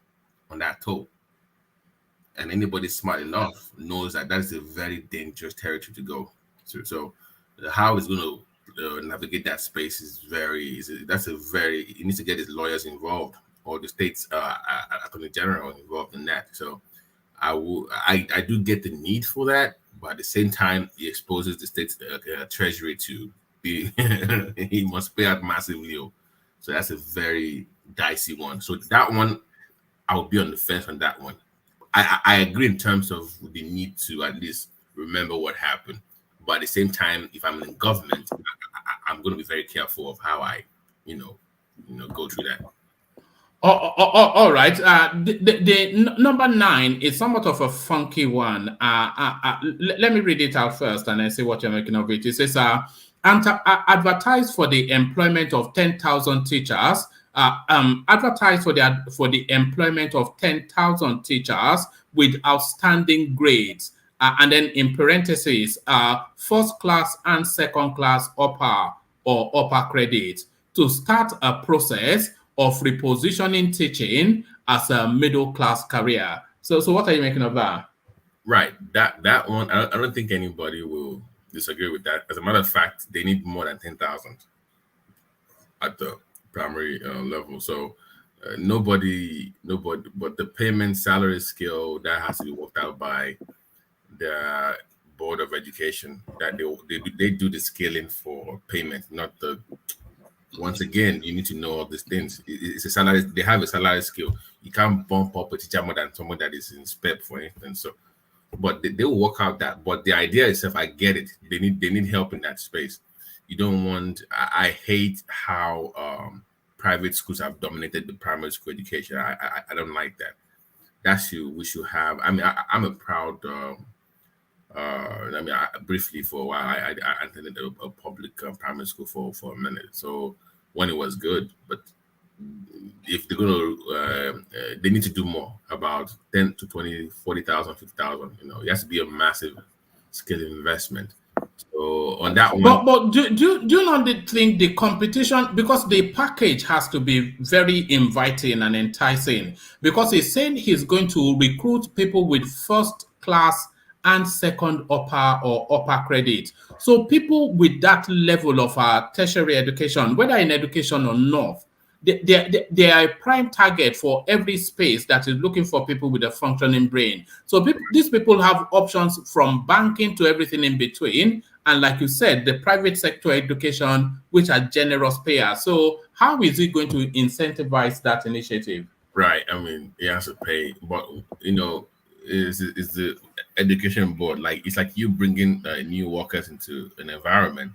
Speaker 8: on that toll. And anybody smart enough knows that is a very dangerous territory to go. So how it's going to navigate that space is you need to get his lawyers involved, or the state's attorney general involved in that. So I do get the need for that, but at the same time, it exposes the state's treasury to be he must pay out massively. So that's a very dicey one. So that one, I'll be on the fence on that one. I agree in terms of the need to at least remember what happened. But at the same time, if I'm in government, I'm going to be very careful of how I, go through that.
Speaker 2: All right. The number 9 is somewhat of a funky one. Let me read it out first and then see what you're making of it. It says, advertise for the employment of 10,000 teachers. Advertise for the employment of 10,000 teachers with outstanding grades. And then in parentheses, first class and second class upper or upper credit, to start a process of repositioning teaching as a middle class career. So what are you making of that?
Speaker 8: Right, that one, I don't think anybody will disagree with that. As a matter of fact, they need more than 10,000 at the primary level. So nobody, but the payment salary scale that has to be worked out by the Board of Education, that they do the scaling for payment, not the. Once again, you need to know all these things. It's a salary. They have a salary scale. You can't bump up a teacher more than someone that is in SPEP, for instance. So, but they will work out that. But the idea itself, I get it. They need help in that space. You don't want. I hate how private schools have dominated the primary school education. I don't like that. We should have. I mean, I'm a proud. Briefly for a while, I attended a public primary school for a minute. So when it was good, but if they're going to, they need to do more, about 10 to 20, 40,000, 50,000. It has to be a massive scale investment. So on that one,
Speaker 2: but do you not think the competition, because the package has to be very inviting and enticing, because he's saying he's going to recruit people with first class and second upper or upper credit. So people with that level of tertiary education, whether in education or not, they are a prime target for every space that is looking for people with a functioning brain. So these people have options from banking to everything in between. And like you said, the private sector education, which are generous payers. So how is it going to incentivize that initiative?
Speaker 8: Right. I mean, it has to pay, but is the education board, like it's like you bringing new workers into an environment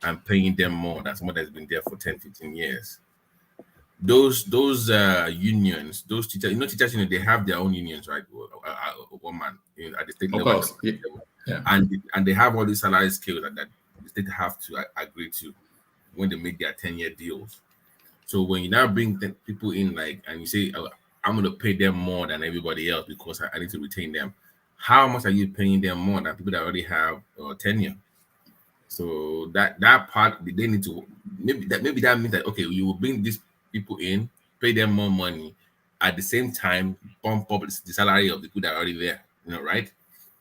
Speaker 8: and paying them more than someone that's been there for 10, 15 years. Those unions, those teachers, teachers, they have their own unions, right? One man at the state level,
Speaker 2: yeah.
Speaker 8: And they have all these salary scales that the state have to agree to when they make their 10-year deals. So when you now bring people in, and you say, I'm going to pay them more than everybody else because I need to retain them. How much are you paying them more than people that already have tenure? So that part they need to maybe that means that okay, you will bring these people in, pay them more money, at the same time bump up the salary of the people that are already there. Right?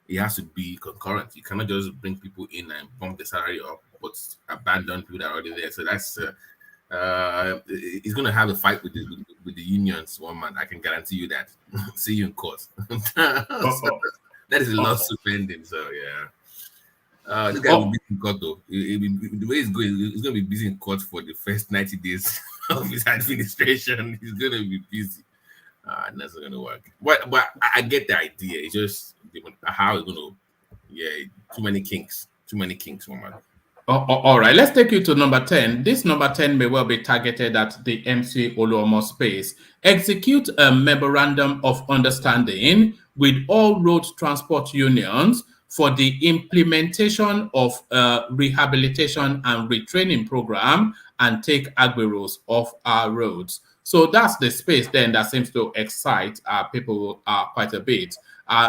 Speaker 8: It has to be concurrent. You cannot just bring people in and bump the salary up, but abandon people that are already there. So that's he's going to have a fight with the unions, one man. I can guarantee you that. See you in court. So that is a lawsuit pending. So yeah, this guy will be in court though. The way it's going, he's going to be busy in court for the first 90 days of his administration. He's going to be busy. That's not going to work. But I get the idea. It's just how it's going to. Yeah, too many kinks, one man.
Speaker 2: All right, let's take you to number 10. This number 10 may well be targeted at the MC Oluomo space. Execute a memorandum of understanding with all road transport unions for the implementation of a rehabilitation and retraining program and take agberos off our roads. So that's the space then that seems to excite people quite a bit.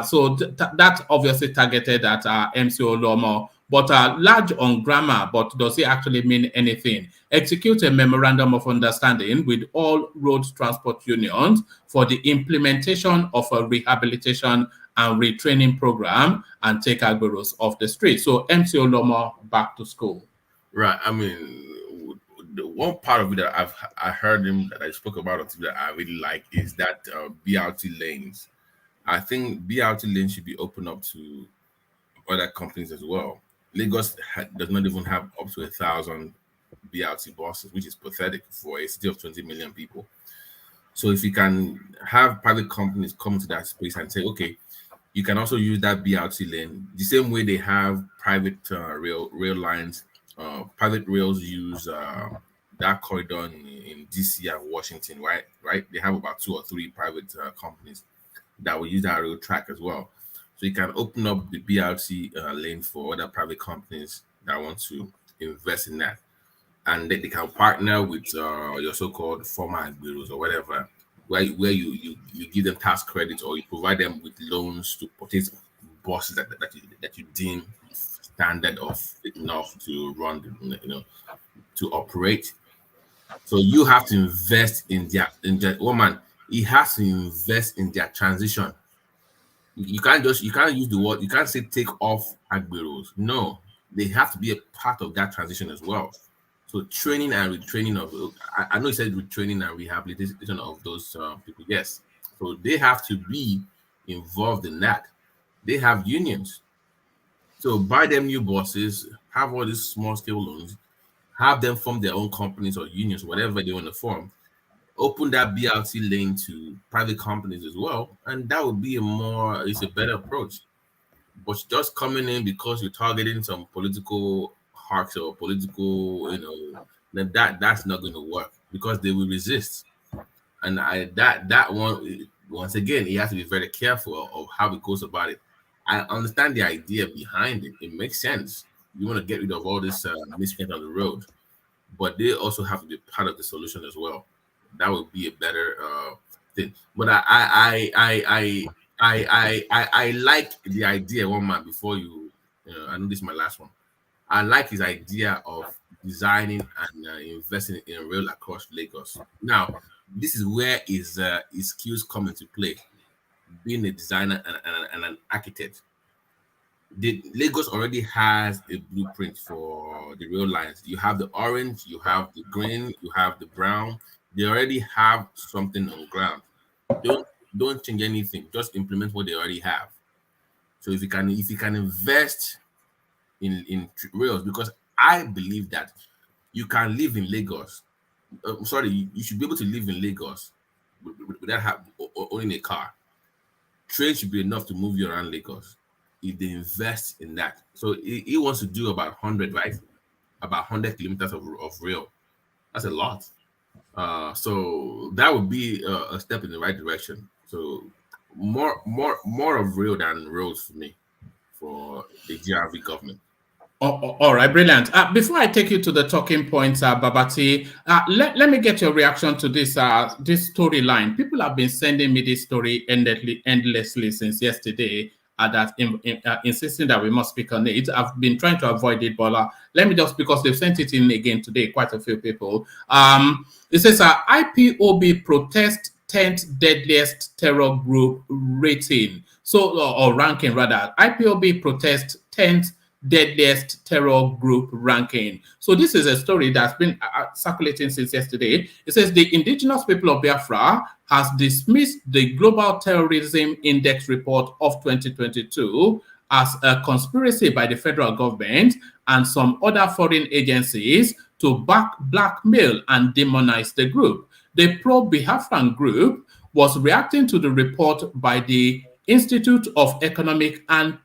Speaker 2: So that's obviously targeted at MC Oluomo, but large on grammar, but does it actually mean anything? Execute a memorandum of understanding with all road transport unions for the implementation of a rehabilitation and retraining program and take agberos off the street. So MC Oluomo back to school.
Speaker 8: Right. I mean, the one part of it that I heard him that I spoke about that I really like is that BRT lanes. I think BRT lanes should be opened up to other companies as well. Lagos does not even have up to 1,000 BRT buses, which is pathetic for a city of 20 million people. So if you can have private companies come to that space and say, okay, you can also use that BRT lane the same way they have private rail lines. Private rails use that corridor in DC and Washington, right? They have about 2 or 3 private companies that will use that rail track as well. So you can open up the BRT lane for other private companies that want to invest in that. And they can partner with your so-called former agberos or whatever, where you give them tax credits or you provide them with loans to purchase buses that you deem standard of enough to run, to operate. So you have to invest in their woman. He has to invest in their transition. You can't use the word. You can't say take off agberos. No, they have to be a part of that transition as well. So training and retraining of, I know you said retraining and rehabilitation of those people. Yes. So they have to be involved in that. They have unions. So buy them new buses, have all these small scale loans, have them form their own companies or unions, whatever they want to form. Open that BRT lane to private companies as well, and that would be it's a better approach. But just coming in because you're targeting some political hawks or political, then that's not going to work because they will resist. And that one, once again, you have to be very careful of how it goes about it. I understand the idea behind it. It makes sense. You want to get rid of all this miscreant on the road, but they also have to be part of the solution as well. That would be a better thing. But I like the idea, one man, before I know this is my last one. I like his idea of designing and investing in rail across Lagos. Now, this is where his skills come into play. Being a designer and an architect. Lagos already has a blueprint for the rail lines. You have the orange, you have the green, you have the brown. They already have something on ground. Don't change anything. Just implement what they already have. So if you can invest in rails, because I believe that you can live in Lagos. You should be able to live in Lagos without owning a car. Train should be enough to move you around Lagos if they invest in that. So he wants to do about 100, right? About 100 kilometers of rail. That's a lot. So that would be a step in the right direction. So more of rail than roads for me, for the GRV government.
Speaker 2: All right, brilliant. Before I take you to the talking points, Babati, let me get your reaction to this storyline. People have been sending me this story endlessly since yesterday. that insisting that we must speak on it. I've been trying to avoid it, but let me just, because they've sent it in again today, quite a few people. It says IPOB protest 10th deadliest terror group rating. So, or ranking rather. IPOB protest 10th deadliest terror group ranking. So this is a story that's been circulating since yesterday. It says the indigenous people of Biafra has dismissed the Global Terrorism Index report of 2022 as a conspiracy by the federal government and some other foreign agencies to blackmail and demonize the group. The pro-Biafran group was reacting to the report by the Institute of Economics and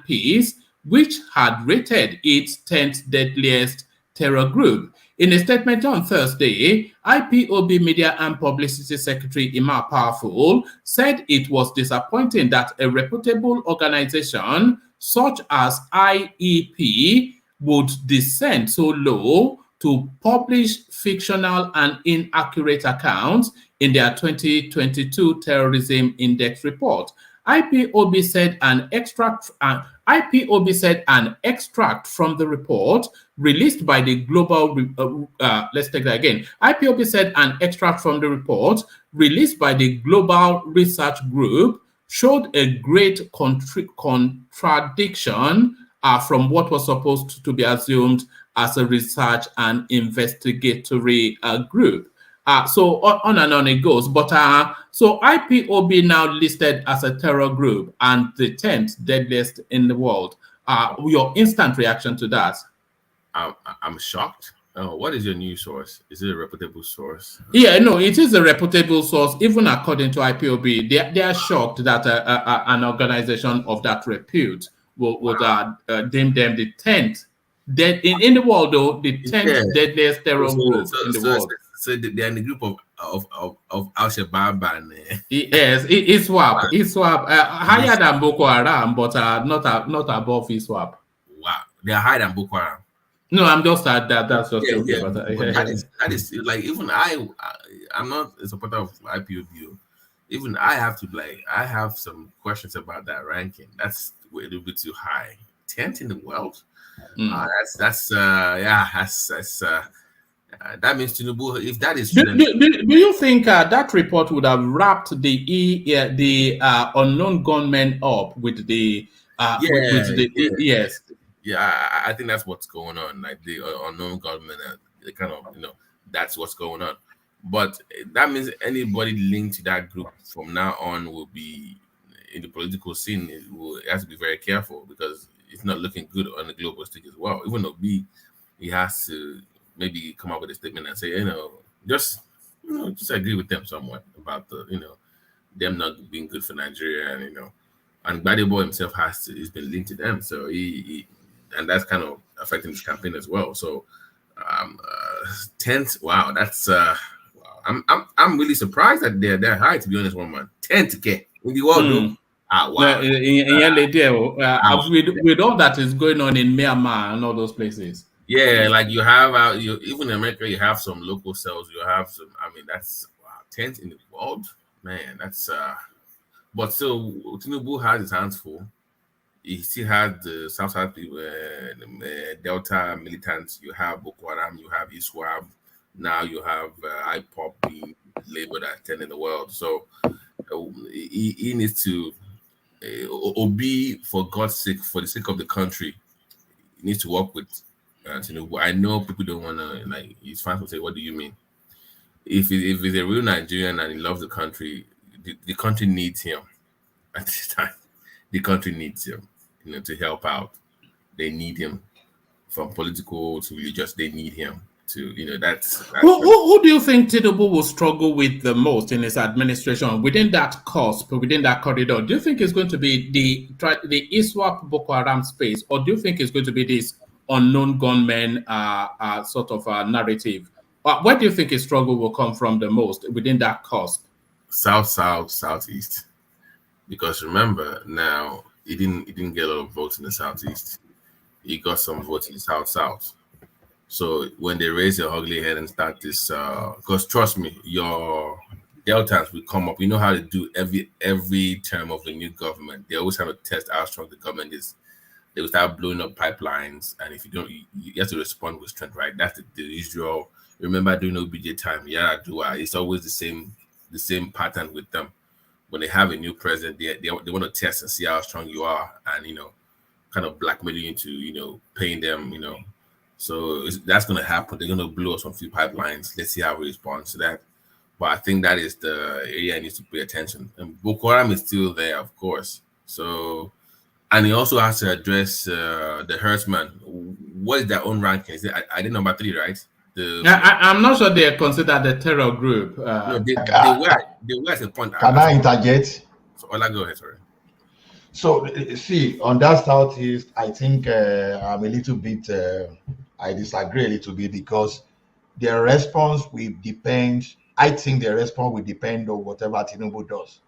Speaker 2: Peace, which had rated its 10th deadliest terror group. In a statement on Thursday, IPOB Media and Publicity Secretary Imar Powerful said it was disappointing that a reputable organization such as IEP would descend so low to publish fictional and inaccurate accounts in their 2022 Terrorism Index report. IPOB said an extract from the report released by the global let's take that again. IPOB said an extract from the report released by the Global Research Group showed a great contradiction from what was supposed to be assumed as a research and investigatory group. So on and on it goes. But so IPOB now listed as a terror group and the 10th deadliest in the world. Your instant reaction to that?
Speaker 8: I'm shocked. What is your news source? Is it a reputable source?
Speaker 2: Yeah, no, it is a reputable source. Even according to IPOB, they are shocked that an organization of that repute would deem them the 10th in the world, though, the 10th deadliest terror group in the world.
Speaker 8: So they're in the group of Al-Shabaab and
Speaker 2: yes, ISWAP, higher than Boko Haram, but not above ISWAP.
Speaker 8: Wow, they're higher than Boko Haram.
Speaker 2: No, I'm just that's just
Speaker 8: that is like, even I'm not a supporter of IPOB. Even I have some questions about that ranking. That's a little bit too high. 10th in the world. That means Tinubu, if that is true,
Speaker 2: do you think that report would have wrapped the unknown gunmen up with the yes?
Speaker 8: Yeah, I think that's what's going on. Like the unknown gunmen, kind of, that's what's going on. But that means anybody linked to that group from now on will be in the political scene. It has to be very careful, because it's not looking good on the global stage as well. Even though he has to maybe come up with a statement and say, just agree with them somewhat about them not being good for Nigeria, and Gbadebo himself he's been linked to them, so and that's kind of affecting his campaign as well. So 10th, wow, that's I'm really surprised that they're high, to be honest, one man. 10th in the world. Wow.
Speaker 2: With all that is going on in Myanmar and all those places.
Speaker 8: Yeah, like you have even in America, you have some local cells. You have some. I mean, that's 10th in the world, man. That's but still, Tinubu has his hands full. He still has the South people, Delta militants. You have Boko Haram. You have ISWAP. Now you have IPOB being labeled as 10 in the world. So he needs to Obi, for God's sake, for the sake of the country, he needs to work with Tinubu. I know people don't want to, like, his fans will say, what do you mean? If he's a real Nigerian and he loves the country, the country needs him at this time. The country needs him, to help out. They need him, from political to religious. They need him to, that's
Speaker 2: who do you think Tinubu will struggle with the most in his administration within that cusp, within that corridor? Do you think it's going to be the ISWAP Boko Haram space, or do you think it's going to be this unknown gunmen sort of narrative? Where do you think his struggle will come from the most within that cusp?
Speaker 8: South, southeast. Because remember, now he didn't get a lot of votes in the southeast. He got some votes in the south. So when they raise your ugly head and start this, because trust me, your deltas will come up. You know how to do every term of the new government. They always have to test how strong the government is. They will start blowing up pipelines, and if you don't, you have to respond with strength, right? That's the usual. Remember during OBJ time, it's always the same pattern with them. When they have a new president, they want to test and see how strong you are, and kind of blackmail you into paying them, So that's going to happen. They're going to blow up some few pipelines. Let's see how we respond to that. But I think that is the area I need to pay attention. And Boko Haram is still there, of course. So, and he also has to address the herdsmen. What is their own ranking? Is it, I did number 3, right?
Speaker 2: I'm not sure they are considered a terror group.
Speaker 8: No, they were at a point.
Speaker 19: Can I interject?
Speaker 8: So, Ola, go ahead, sorry.
Speaker 19: So, see, on that Southeast, I think I'm a little bit, I disagree a little bit because their response will depend. I think their response will depend on whatever Tinubu does.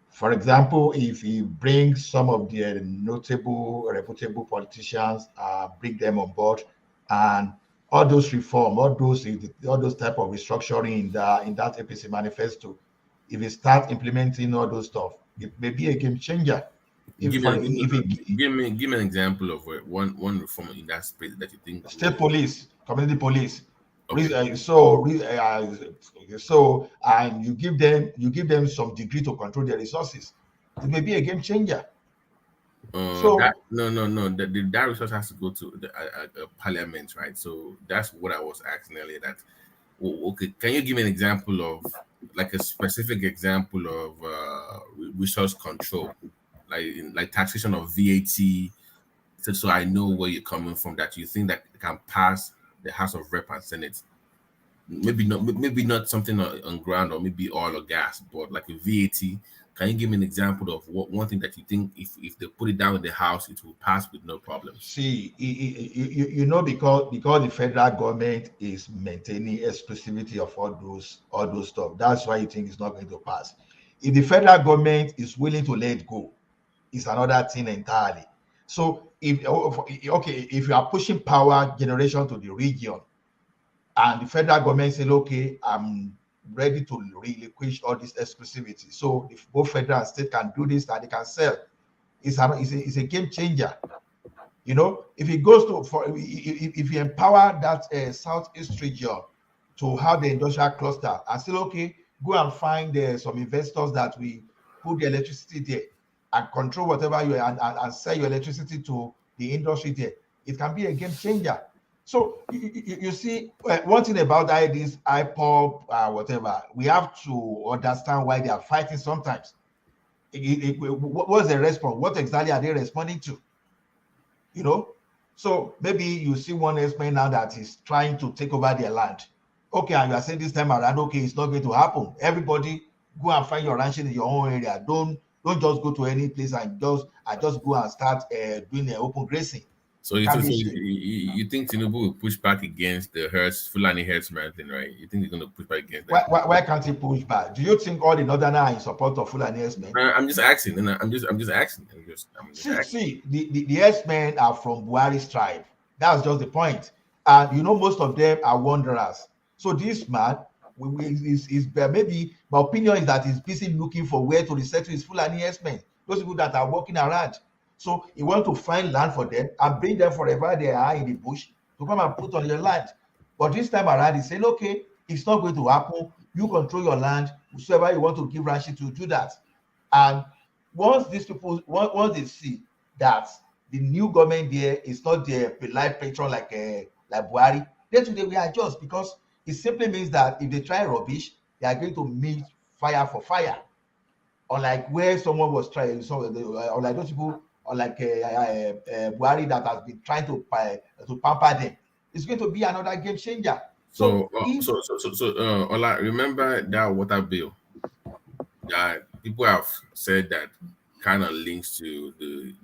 Speaker 19: For example, if he brings some of the notable, reputable politicians, bring them on board, and all those reform, all those type of restructuring in that APC manifesto, if he start implementing all those stuff, it may be a game changer.
Speaker 8: Give me an example of one reform in that space that you think.
Speaker 19: State police, community police.
Speaker 8: Okay.
Speaker 19: So and you give them some degree to control their resources. It may be a game changer.
Speaker 8: That resource has to go to the parliament, right? So that's what I was asking earlier. That okay, can you give me an example of like a specific example of resource control, like taxation of VAT, so I know where you're coming from, that you think that can pass the House of Rep and Senate? Maybe not something on ground or maybe oil or gas, but like a VAT. Can you give me an example of one thing that you think if they put it down in the House, it will pass with no problem?
Speaker 19: See, because the federal government is maintaining exclusivity of all those stuff, that's why you think it's not going to pass. If the federal government is willing to let go, it's another thing entirely. So if you are pushing power generation to the region, and the federal government say, okay, I'm ready to relinquish all this exclusivity. So if both federal and state can do this, that they can sell, it's a game changer. If it goes if you empower that Southeast region to have the industrial cluster and say, okay, go and find some investors that we put the electricity there and control whatever and sell your electricity to the industry there, it can be a game changer. So you see, one thing about this IPOP, whatever, we have to understand why they are fighting sometimes. What's the response? What exactly are they responding to? So maybe you see one explain now that is trying to take over their land. Okay, and you are saying this time around, okay, it's not going to happen. Everybody go and find your ranching in your own area. Don't just go to any place and just go and start doing an open grazing.
Speaker 8: So you think Tinubu will push back against the Fulani herdsman thing, right? You think he's going to push back against that?
Speaker 19: Why can't he push back? Do you think all the Northerners are in support of Fulani herdsmen?
Speaker 8: I'm just asking, and I'm just asking.
Speaker 19: See, the herdsmen are from Buhari's tribe. That's just the point. And most of them are wanderers. So this man, is maybe my opinion is that he's busy looking for where to resettle his Fulani herdsmen, those people that are walking around. So he wants to find land for them and bring them forever they are in the bush to come and put on your land. But this time around, he said, okay, it's not going to happen. You control your land. Whoever you want to give ranching to, do that. And once these people, once they see that the new government there is not the life patron like Buhari, then they will adjust, because it simply means that if they try rubbish, they are going to meet fire for fire. Unlike where someone was trying, unlike those people, like Buhari that has been trying to pamper them, it's going to be another game changer.
Speaker 8: So Ola, remember that water bill that people have said that kind of links to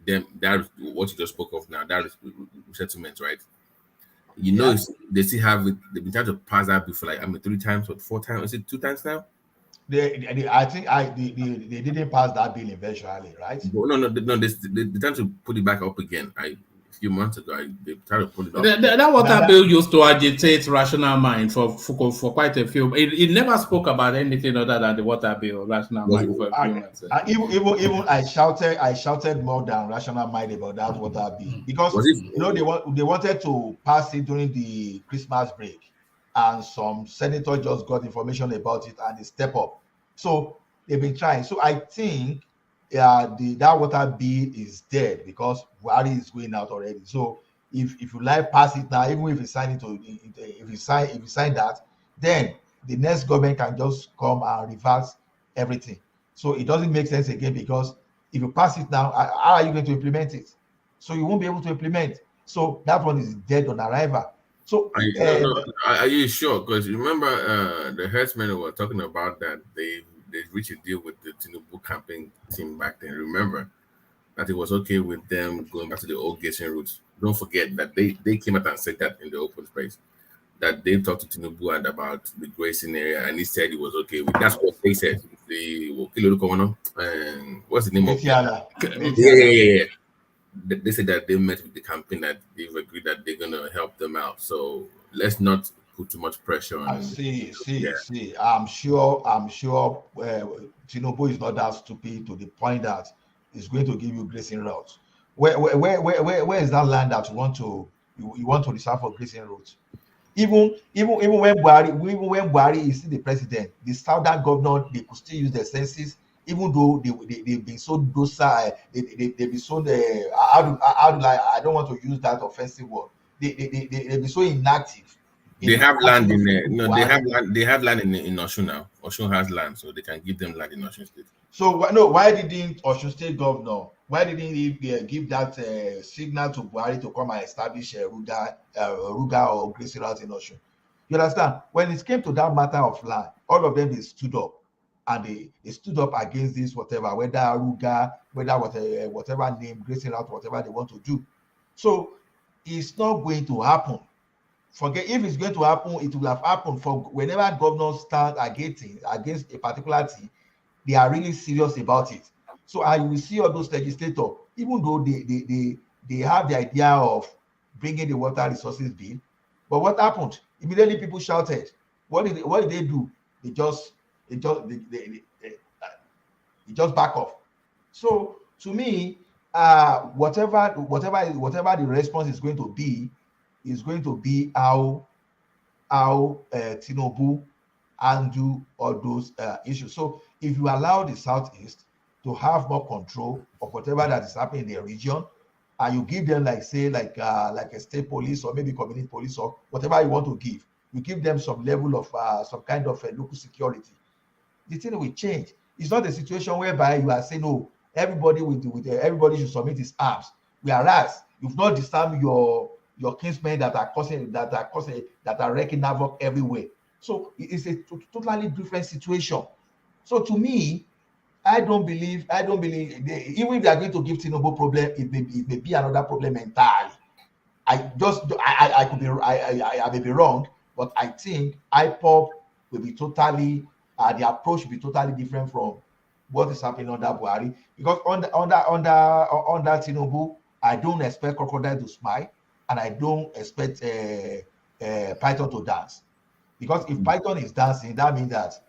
Speaker 8: that what you just spoke of now, that settlement, right? They still have it. They've been trying to pass that bill for 3 times or 4 times. Is it 2 times now?
Speaker 19: I think they didn't pass that bill eventually, right?
Speaker 8: No. They're trying to put it back up again. few months ago. They tried to pull it off.
Speaker 2: That water bill used to agitate rational mind for quite a few. It never spoke about anything other than the water bill, rational mind for a few months.
Speaker 19: Even I shouted more than rational mind about that water bill because they wanted to pass it during the Christmas break, and some senator just got information about it and they step up. So they've been trying. So I think that water bill is dead because Buhari is going out already. So if you like pass it now, even if you sign if you sign that, then the next government can just come and reverse everything. So it doesn't make sense again because if you pass it now, how are you going to implement it? So you won't be able to implement. So that one is dead on arrival. So
Speaker 8: are you sure? Because you remember the herdsmen were talking about that they reached a deal with the Tinubu campaign team back then. Remember that it was okay with them going back to the old Gation routes. Don't forget that they came out and said that in the open space, that they talked to Tinubu and about the grazing area, and he said it was okay with. That's what they said. What's the name of it? Yeah. They said that they met with the campaign, that they've agreed that they're gonna help them out. So let's not put too much pressure on.
Speaker 19: See. I'm sure Tinubu is not that stupid to the point that he's going to give you grazing routes. Where is that land that you want to reserve for grazing routes? Even when Buhari is still the president, the southern governor, they could still use their senses, even though they've been so docile. They've been so I don't want to use that offensive word. They've been so inactive.
Speaker 8: They have land in there. No, they have land in Osun now. Osun has land, so they can give them land in Osun State.
Speaker 19: So why didn't Osun State governor? Why didn't he give that signal to Buhari to come and establish Ruga or grazing route in Osun? You understand? When it came to that matter of land, all of them they stood up, and they stood up against this whatever, whether Ruga, whether whatever name, grazing route, whatever they want to do. So it's not going to happen. Forget if it's going to happen, it will have happened for whenever governors stand against a particular thing, they are really serious about it. So I will see all those legislators, even though they have the idea of bringing the water resources bill, but what happened? Immediately people shouted. What did they do? They just back off. So to me, whatever the response is going to be how Tinubu handle all those issues. So if you allow the Southeast to have more control of whatever that is happening in their region, and you give them like a state police or maybe community police or whatever you want to give, you give them some level of some kind of local security, the thing will change. It's not a situation whereby you are saying, no, everybody everybody should submit his arms, whereas you've not disarmed your kinsmen that are wreaking havoc everywhere. So it's a totally different situation. So to me, I don't believe even if they are going to give Tinubu problem, it may be another problem entirely. I may be wrong, but I think IPOB will be totally the approach will be totally different from what is happening under Buhari, because under Tinubu, I don't expect crocodile to smile, and I don't expect Python to dance, because if Python is dancing, that means that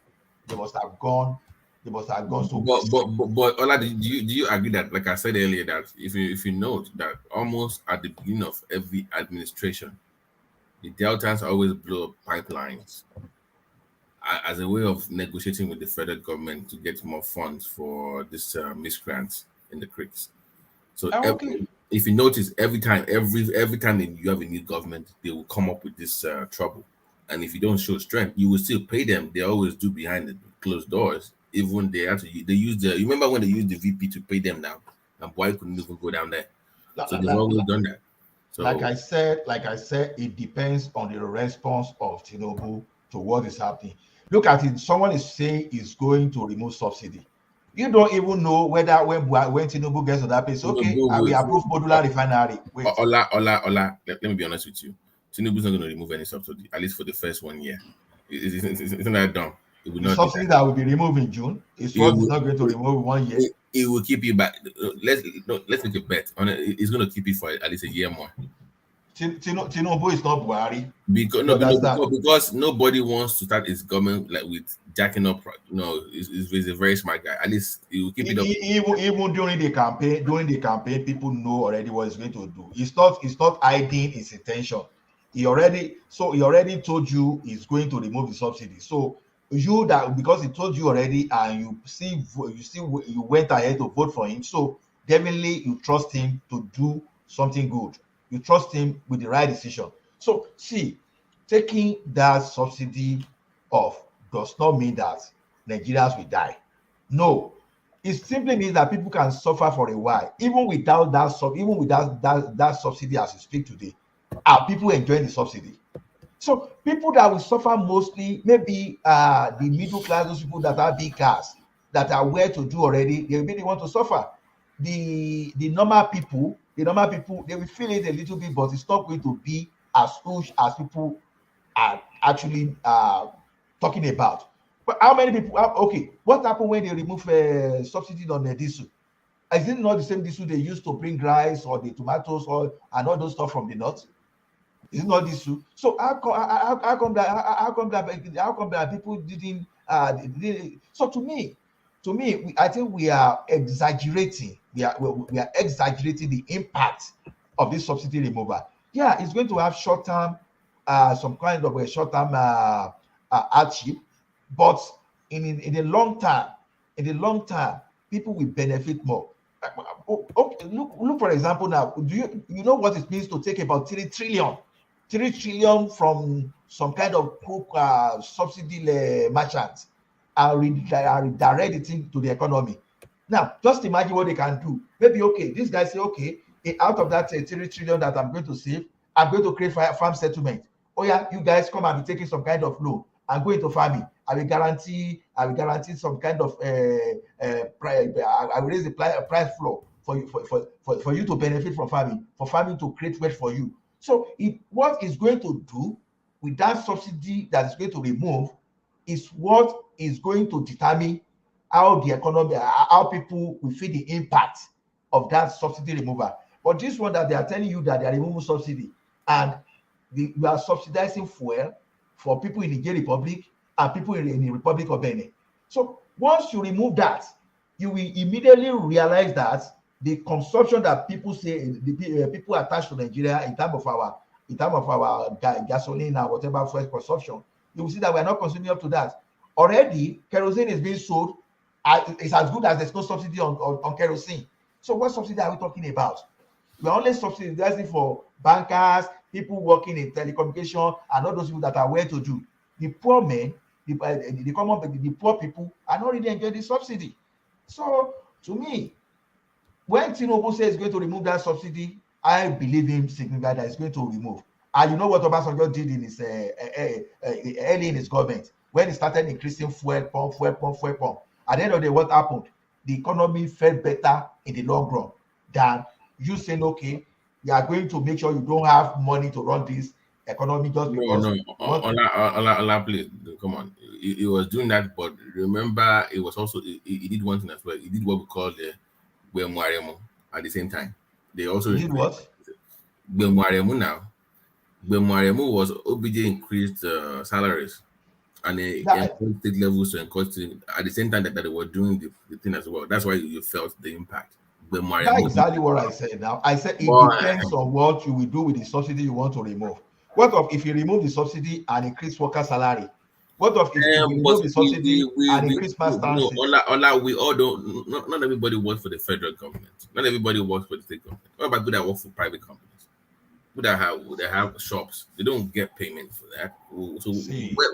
Speaker 19: they must have gone. So.
Speaker 8: But Ola, do you agree that, like I said earlier, that if you note that almost at the beginning of every administration, the Deltans always blow up pipelines as a way of negotiating with the federal government to get more funds for this miscreants in the creeks. So if you notice, every time you have a new government, they will come up with this trouble. And if you don't show strength, you will still pay them. They always do behind the closed doors. Even they use you remember when they used the VP to pay them now, and boy couldn't even go down there. So they've always done that. So
Speaker 19: like I said, it depends on the response of Tinubu to what is happening. Look at it. Someone is saying he's going to remove subsidy. You don't even know whether when Tinubu gets to that place, okay, we approve modular refinery. Wait.
Speaker 8: Ola, let me be honest with you. Tinubu's not going to remove any subsidy, at least for the first 1 year. Isn't that dumb? It will
Speaker 19: the
Speaker 8: not
Speaker 19: subsidy that will be removed in June is what is not going to remove 1 year.
Speaker 8: it will keep you back. Let's make a bet on it. It's going to keep it for at least a year more.
Speaker 19: Tinubu is not Buhari.
Speaker 8: Because nobody wants to start his government like with jacking up. He's a very smart guy. At least he will keep it up.
Speaker 19: Even during the campaign, people know already what he's going to do. He's not hiding his intention. He already told you he's going to remove the subsidy. So because he told you already, and you went ahead to vote for him. So definitely you trust him to do something good. You trust him with the right decision. So see, taking that subsidy off does not mean that Nigerians will die. No, it simply means that people can suffer for a while, even without that subsidy as we speak today. Are people enjoying the subsidy? So people that will suffer mostly, maybe the middle class, those people that have big cars, that are well to do already, they really want to suffer. The normal people, they will feel it a little bit, but it's not going to be as huge as people are actually talking about. But how many people? Okay, what happened when they remove subsidy on the diesel? Is it not the same diesel they used to bring rice or the tomatoes and all those stuff from the north? Is it not diesel? So how come that people didn't? So to me, I think we are exaggerating. We are exaggerating the impact of this subsidy removal. Yeah, it's going to have short-term, some kind of a short-term hardship, but in the long term, people will benefit more. Okay, look for example now. Do you know what it means to take about 3 trillion from some kind of subsidy merchants and redirect it to the economy? Now, just imagine what they can do. Maybe, okay, these guys say, okay, out of that 3 trillion that I'm going to save, I'm going to create farm settlement. Oh yeah, you guys come and be taking some kind of loan and go into farming. I will guarantee some kind of I will raise the price floor for you to benefit from farming, for farming to create wealth for you. So what is going to do with that subsidy that is going to remove is what is going to determine how the economy, how people will feel the impact of that subsidy removal. But this one that they are telling you that they are removing subsidy, and we are subsidizing fuel for people in the Niger Republic and people in the Republic of Benin. So once you remove that, you will immediately realize that the consumption that people say, the people attached to Nigeria in terms of our gasoline and whatever fuel consumption, you will see that we are not consuming up to that. Already, kerosene is being sold. It's as good as there's no subsidy on kerosene. So what subsidy are we talking about? We're only subsidizing for bankers, people working in telecommunication, and all those people that are well to do. The poor men, the poor people are not really enjoying the subsidy. So to me, when Tinubu says he's going to remove that subsidy, I believe him significantly that he's going to remove. And you know what Obasanjo did in his early in his government, when he started increasing fuel pump. At the end of the day, what happened? The economy felt better in the long run than you saying, okay, you are going to make sure you don't have money to run this economy just because.
Speaker 8: No, please, come on. He was doing that, but remember, it was also he did one thing as well. He did what we call the Gbemuaremu at the same time. They also
Speaker 19: did what?
Speaker 8: Gbemuaremu now. Gbemuaremu was OBJ increased salaries, and they encouraged state levels to encourage at the same time that they were doing the thing as well. That's why you felt the impact.
Speaker 19: That's exactly what I said now. I said it depends on what you will do with the subsidy you want to remove. What if you remove the subsidy and increase worker salary? What if you remove the subsidy and increase mastermind?
Speaker 8: We all don't. Not everybody works for the federal government. Not everybody works for the state government. What about people that work for private companies? People that have shops, they don't get payment for that. So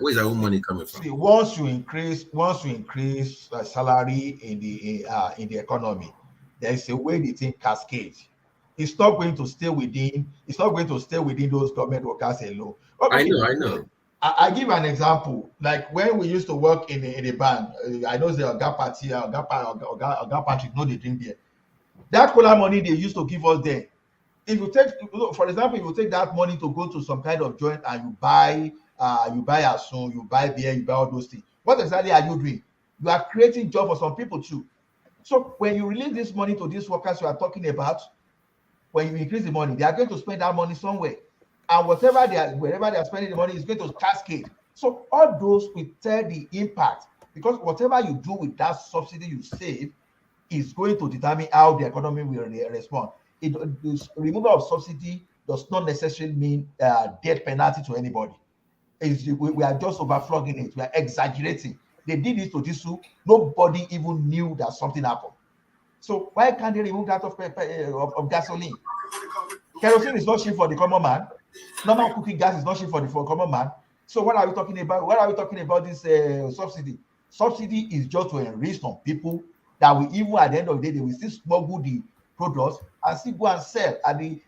Speaker 8: where's our own money coming from?
Speaker 19: See, once you increase salary in the economy, there is a way the thing cascades. It's not going to stay within those government workers alone. Okay,
Speaker 8: I know.
Speaker 19: I give an example. Like when we used to work in a bank, I know the Oga Party, Oga Patrick, no, they drink there. That cola money they used to give us there. If you take, for example, if you take that money to go to some kind of joint and you buy asun, you buy beer, you buy all those things, what exactly are you doing? You are creating job for some people too. So when you release this money to these workers you are talking about, when you increase the money, they are going to spend that money somewhere. And wherever they are spending the money is going to cascade. So all those will tell the impact, because whatever you do with that subsidy you save is going to determine how the economy will respond. The removal of subsidy does not necessarily mean death penalty to anybody. We are just overflogging it. We are exaggerating. They did it to diesel. Nobody even knew that something happened. So why can't they remove that of gasoline? Kerosene is not cheap for the common man. Normal cooking gas is not cheap for the common man. So what are we talking about? What are we talking about this subsidy? Subsidy is just to enrich some people that will, even at the end of the day, they will still smuggle the products and still go and sell at in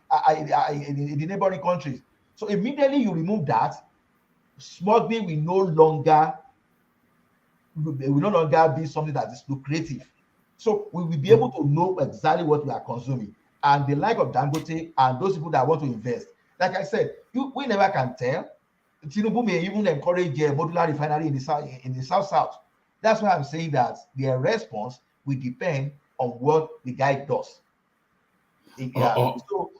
Speaker 19: the neighboring countries. So immediately you remove that, smuggling will no longer be something that is lucrative. So we will be able to know exactly what we are consuming. And the like of Dangote and those people that want to invest, like I said, we never can tell. Tinubu may even encourage a modular refinery in the south. That's why I'm saying that their response will depend on what the guy does. So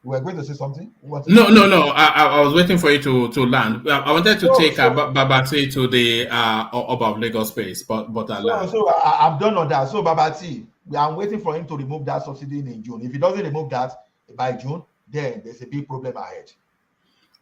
Speaker 19: we're going to say something.
Speaker 2: No. I was waiting for you to land. I wanted to take Babati to the Oba of Lagos space, but
Speaker 19: I'm done on that. So Babati, I'm waiting for him to remove that subsidy in June. If he doesn't remove that by June, then there's a big problem ahead.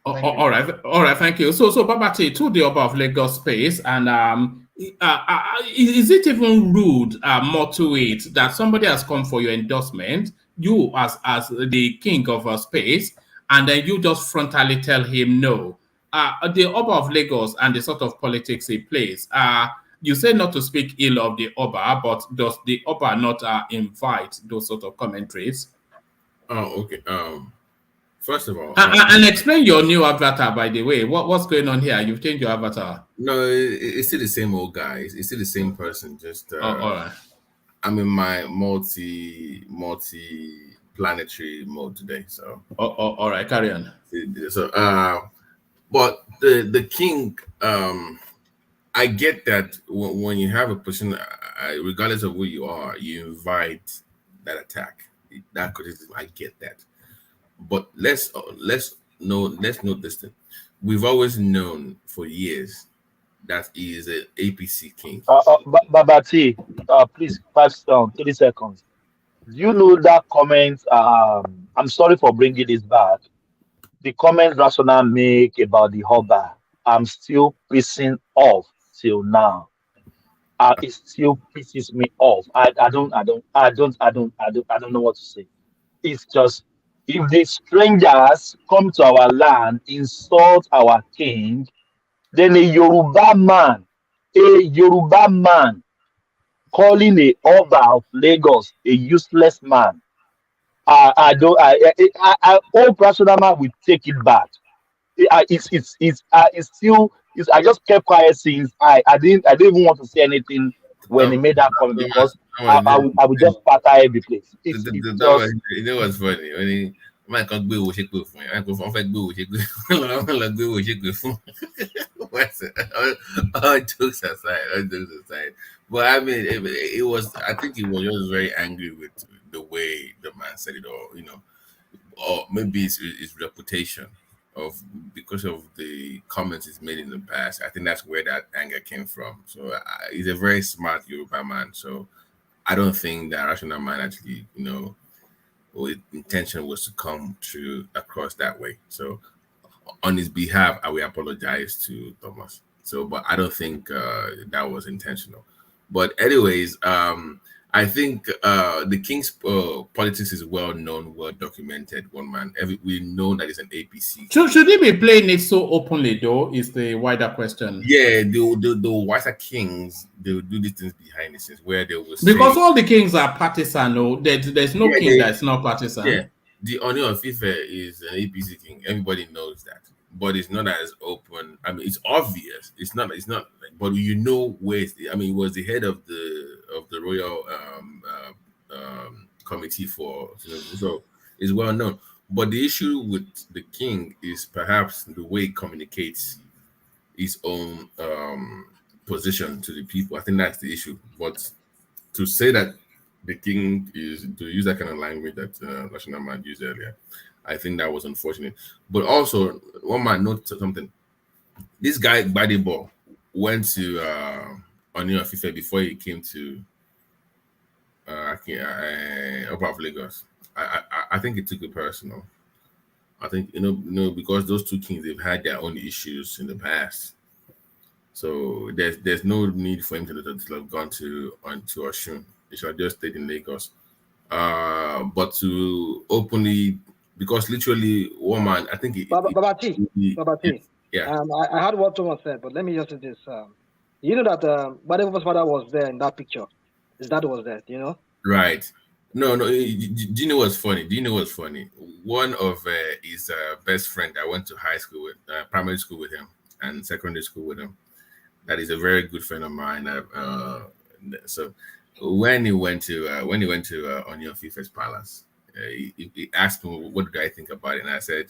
Speaker 2: All right, thank you. So Babati, to the Oba of Lagos space, and is it even rude, more to it, that somebody has come for your endorsement, you as the king of a space, and then you just frontally tell him no? The Oba of Lagos and the sort of politics he plays, you say not to speak ill of the Oba, but does the Oba not invite those sort of commentaries?
Speaker 8: Oh, okay. First of all,
Speaker 2: and explain your new avatar, by the way. What's going on here? You've changed your avatar.
Speaker 8: No, it's still the same old guy. It's still the same person. Just
Speaker 2: all right.
Speaker 8: I'm in my multi-planetary mode today. So
Speaker 2: all right, carry on.
Speaker 8: So but the king, I get that when you have a person, regardless of who you are, you invite that attack, that criticism. I get that. But let's note this thing. We've always known for years that he is an APC king.
Speaker 12: Babati, please, 30 seconds. Do you know that comment? I'm sorry for bringing this back. The comment Rational make about the Oba, I'm still pissing off till now. It still pisses me off. I don't know what to say. It's just, if the strangers come to our land, insult our king, then a Yoruba man calling a Oba of Lagos a useless man, I all personal man will take it back. I just kept quiet since I didn't even want to say anything when he made that comment, because I would just patter every place.
Speaker 8: You know what's funny? When he might not be able to go for all jokes aside. But I mean, it was. I think he was just very angry with the way the man said it, or maybe his reputation because of the comments he's made in the past. I think that's where that anger came from. So he's a very smart Yoruba man. So I don't think that Rational man actually, his intention was to come through across that way. So on his behalf, I will apologize to Thomas. So, but I don't think that was intentional. But anyways, I think the king's politics is well known, well documented. One man, we know that it's an APC.
Speaker 2: Should he be playing it so openly, though? Is the wider question.
Speaker 8: Yeah, the wiser kings, they will do these things behind the scenes where they will.
Speaker 2: Because all the kings are partisan. No, there's no king that's not partisan.
Speaker 8: Yeah, the Oni of Ife is an APC king. Everybody knows that. But it's not as open. I mean, it's obvious. It's not. But you know where. He was the head of the royal committee for. So it's well known. But the issue with the king is perhaps the way he communicates his own position to the people. I think that's the issue. But to say that the king is, to use that kind of language that National Man used earlier, I think that was unfortunate. But also, one man note something. This guy, Gbadebo, went to Ooni of Ife before he came to Oba of Lagos. I think he took it personal. I think, because those two kings, they've had their own issues in the past. So there's no need for him to have gone to Osun. He should have just stayed in Lagos. But to openly, because literally one man, I think
Speaker 16: Babati.
Speaker 8: Yeah.
Speaker 16: I heard what Thomas said, but let me just say this. You know that Badevo's father was there in that picture. His dad was there,
Speaker 8: Right. No. Do you know what's funny? One of his best friend I went to high school with, primary school with him, and secondary school with him. That is a very good friend of mine. So when he went to Ooni of Ife's palace, he asked me, what did I think about it? And I said,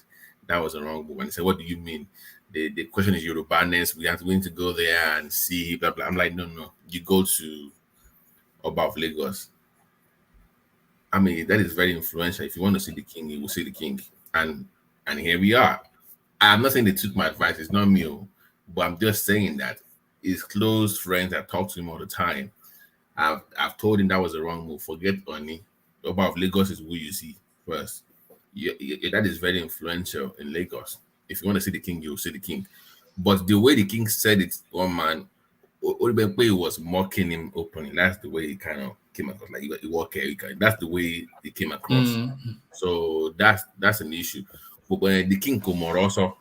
Speaker 8: that was a wrong move. And he said, what do you mean? The question is Yorubaness. We need to go there and see, blah, blah. I'm like, no. You go to Oba of Lagos. I mean, that is very influential. If you want to see the king, you will see the king. And here we are. I'm not saying they took my advice. It's not me. But I'm just saying that his close friends that talk to him all the time, I've told him that was a wrong move. Forget Ooni. Oba of Lagos is who you see first. That is very influential in Lagos. If you want to see the king, you'll see the king. But the way the king said it, one man, Olubempe was mocking him openly. That's the way he kind of came across. Like he walked here. That's the way he came across. So that's an issue. But when the king Komoroso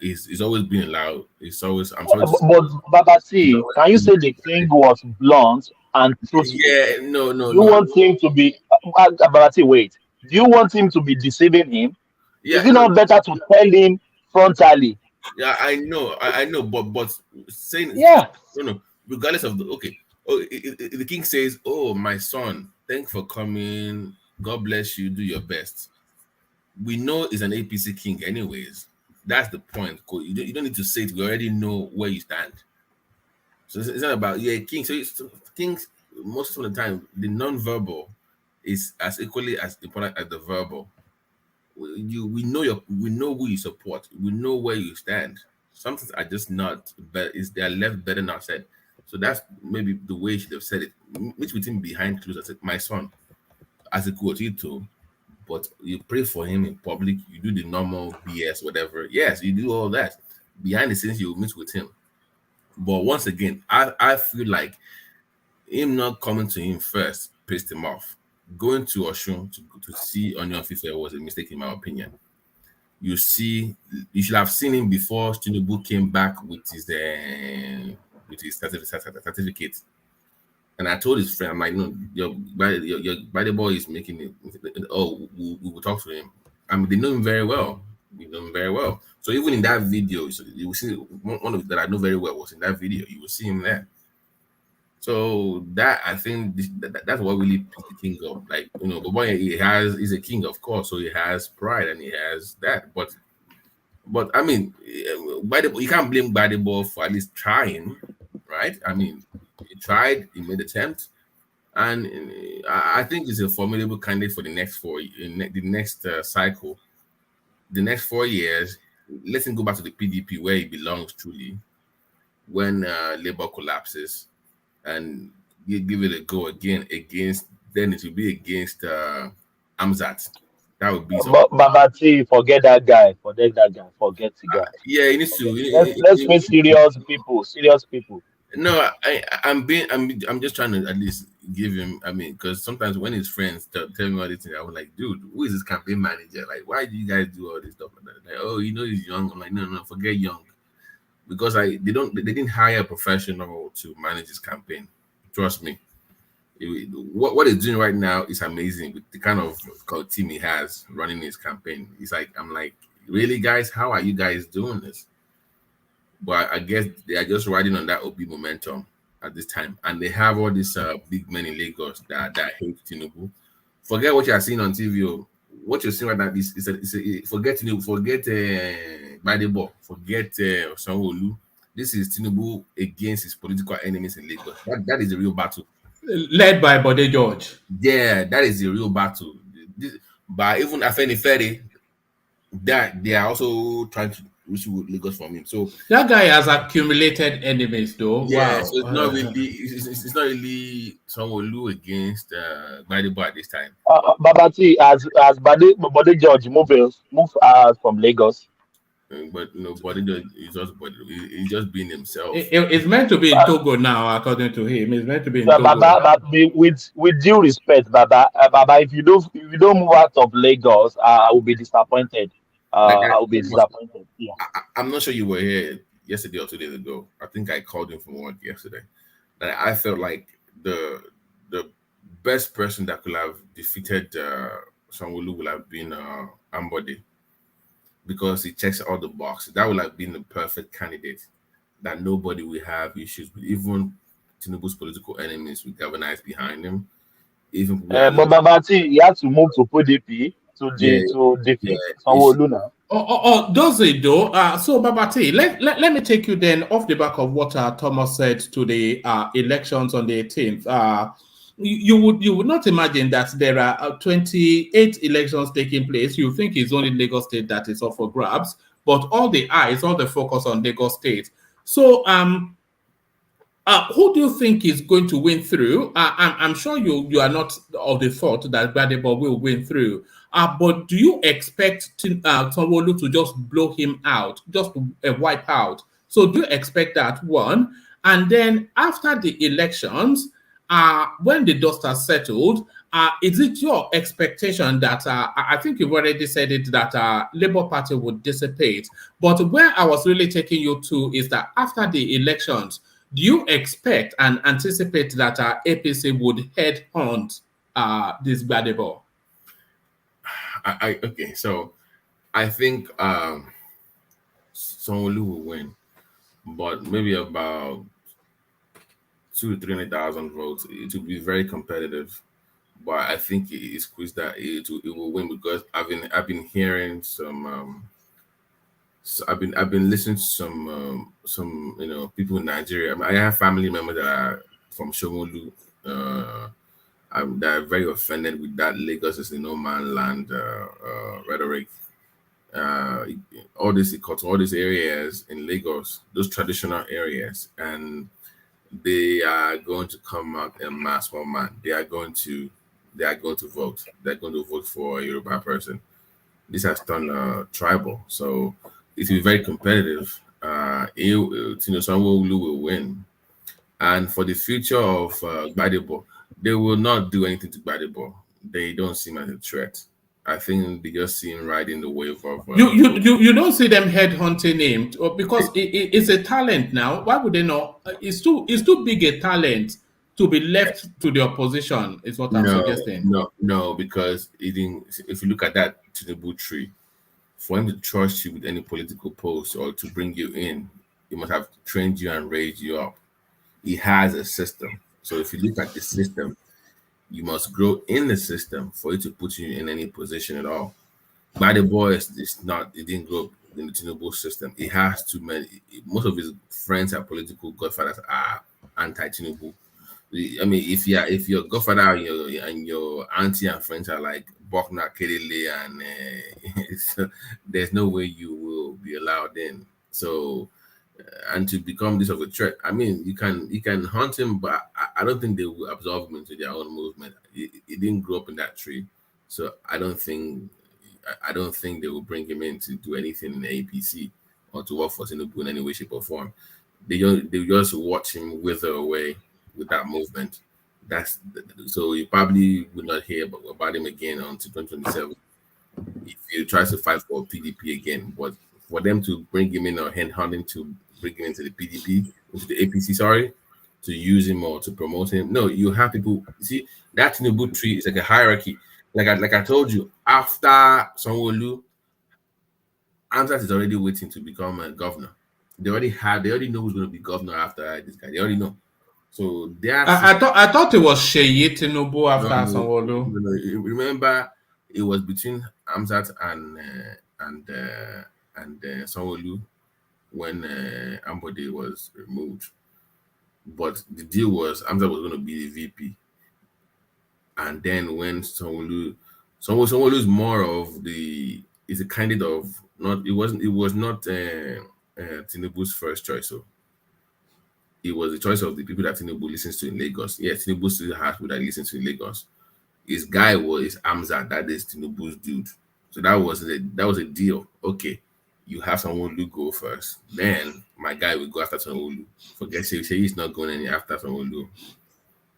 Speaker 8: is always being loud. It's always. I'm sorry.
Speaker 12: But Babati, can you say the king was blunt and truthful?
Speaker 8: Yeah, no.
Speaker 12: You want him to be Babati? Wait. Do you want him to be deceiving him?
Speaker 8: Yeah,
Speaker 12: is it not better to tell him frontally?
Speaker 8: Yeah, I know, but saying no, regardless of the king says, "Oh, my son, thanks for coming. God bless you. Do your best." We know he's an APC king, anyways. That's the point. You don't need to say it. We already know where you stand. So it's not about king. So kings most of the time, the non-verbal is as equally as important as the verbal. We know who you support. We know where you stand. Some things are just not better. They are left better not said. So that's maybe the way you should have said it. Which with him behind closed. I said, my son, as a quotito, but you pray for him in public. You do the normal BS, whatever. Yes, you do all that. Behind the scenes, you meet with him. But once again, I feel like him not coming to him first pissed him off. Going to Osun to see Ooni of Ife was a mistake in my opinion. You should have seen him before Tinubu came back with his certificate. And I told his friend, I'm like, no, your body boy is making it. Oh, we will talk to him. I mean, they know him very well. We know him very well. So even in that video, you will see one of that I know very well was in that video. You will see him there. So that I think that's what really pissed the king off. Like, the boy he's a king, of course, so he has pride and he has that. But I mean, you can't blame Gbadebo for at least trying, right? I mean, he tried, he made attempt, and I think he's a formidable candidate for the next cycle, the next 4 years. Let him go back to the PDP where he belongs truly. When Labour collapses. And you give it a go again then it will be against Amzat. That would be
Speaker 12: Babati, forget that guy. Forget the guy.
Speaker 8: Yeah, he needs to.
Speaker 12: Let's make serious people.
Speaker 8: No, I'm just trying to at least give him. I mean, because sometimes when his friends tell me all this thing, I was like, dude, who is this campaign manager? Like, why do you guys do all this stuff? Like, oh, he's young. I'm like, no, forget young. Because they didn't hire a professional to manage his campaign. Trust me. What he's doing right now is amazing with the kind of team he has running his campaign. I'm like, really, guys? How are you guys doing this? But I guess they are just riding on that OB momentum at this time. And they have all these big men in Lagos that hate Tinubu. Forget what you are seeing on TV. What you're seeing right now is forget Tinubu, forget Gbadebo, forget Sanwo Olu. This is Tinubu against his political enemies in Lagos. That is the real battle.
Speaker 2: Led by Bode George.
Speaker 8: Yeah, that is the real battle. But even Afenifere, that they are also trying to rescue Lagos from him. So
Speaker 2: that guy has accumulated enemies, though.
Speaker 8: Yeah,
Speaker 2: wow.
Speaker 8: So it's not really it's not really Sanwo Olu against Gbadebo at this time.
Speaker 12: Babati, as Bode George move from Lagos.
Speaker 8: But no, Bode George is just being himself.
Speaker 2: It's meant to be in Togo now, according to him. It's meant to be in Togo.
Speaker 12: Baba, with due respect, Baba, if you don't move out of Lagos, I will be disappointed. I will be disappointed. Yeah.
Speaker 8: I'm not sure you were here yesterday or 2 days ago. I think I called him from work yesterday. And I felt like the best person that could have defeated Sanwo Olu would have been Ambode, because he checks all the boxes. That would have been the perfect candidate that nobody will have issues with. Even Tinubu's political enemies will galvanize behind him. Even
Speaker 12: but Babati, he had to move to PDP to defeat Sanwo Olu now.
Speaker 2: Does it though? So Babati, let me take you then off the back of what Thomas said to the elections on the 18th. You would not imagine that there are 28 elections taking place. You think it's only Lagos State that is up for grabs, but all the focus on Lagos State. So who do you think is going to win through? I'm sure you are not of the thought that Gbadebo will win through. But do you expect Sanwo Olu to just blow him out, just wipe out? So do you expect that, one? And then after the elections, when the dust has settled, is it your expectation that, I think you've already said it, that Labour Party would dissipate? But where I was really taking you to is that after the elections, do you expect and anticipate that APC would headhunt this Gbadebo?
Speaker 8: Okay, so I think Sanwo Olu will win, but maybe about 200,000 to 300,000 votes. It will be very competitive, but I think it squeezed that it will win, because I've been hearing some. So I've been listening to some people in Nigeria. I have family members that are from Shomolu. That are very offended with that Lagos is no man land rhetoric. All these areas in Lagos, those traditional areas, and they are going to come out en masse, one man. They are going to vote. They're going to vote for a Yoruba person. This has turned tribal, so it will be very competitive. Sanwo Olu will win, and for the future of Gbadebo, they will not do anything to Gbadebo. They don't seem as a threat. I think they just see him riding the wave of.
Speaker 2: You don't see them headhunting him, because it's a talent now. Why would they not? It's too big a talent to be left to the opposition. Is what I'm suggesting.
Speaker 8: No, because if you look at that Tinubu tree, for him to trust you with any political post or to bring you in, he must have trained you and raised you up. He has a system. So if you look at the system, you must grow in the system for it to put you in any position at all. Gbadebo is not. He didn't grow up in the Tinubu system. He has too many. Most of his friends are political godfathers are anti-Tinubu. I mean, if your godfather and your auntie and friends are like Bokna, Kedele, and there's no way you will be allowed in. So, and to become this of a threat, I mean, you can hunt him, but I don't think they will absorb him into their own movement. He didn't grow up in that tree, so I don't think they will bring him in to do anything in the APC or to work for Tinubu in any way, shape, or form. They just watch him wither away with that movement. So you probably will not hear about him again until 2027 if he tries to fight for PDP again. But for them to bring him in or hand-hunting to bring him into the PDP, into the APC, to use him or to promote him. No, you have people. See, that Tinubu tree is like a hierarchy. Like I told you, after Sanwo Olu, Amzat is already waiting to become a governor. They already know who's going to be governor after this guy. They already know. So
Speaker 2: I thought it was Sheyi Tinubu after Sanwo Olu.
Speaker 8: Remember, it was between Amzat and Sanwo Olu. when Ambode was removed. But the deal was Hamza was going to be the VP. And then when Sanwo Olu is more of is a candidate of it was not TINUBU'S first choice. So it was the choice of the people that TINUBU listens to in Lagos. Yeah, TINUBU still has people that listen to in Lagos. His guy is Hamza, that is TINUBU'S dude. So that was a deal. Okay, you have Sanwo Olu go first. Then my guy will go after Sanwo Olu. Forget he's not going any after Sanwo Olu.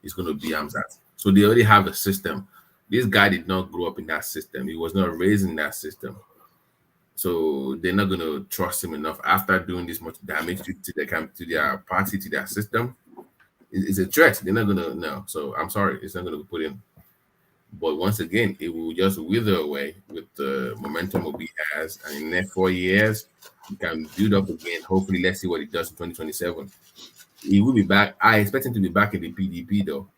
Speaker 8: He's going to be Hamza. So they already have a system. This guy did not grow up in that system. He was not raised in that system. So they're not going to trust him enough after doing this much damage to their party, to their system. It's a threat. They're not going to know. So I'm sorry, it's not going to be put in. But once again, it will just wither away with the momentum Obi has. And in the next 4 years, he can build up again. Hopefully, let's see what he does in 2027. He will be back. I expect him to be back in the PDP, though.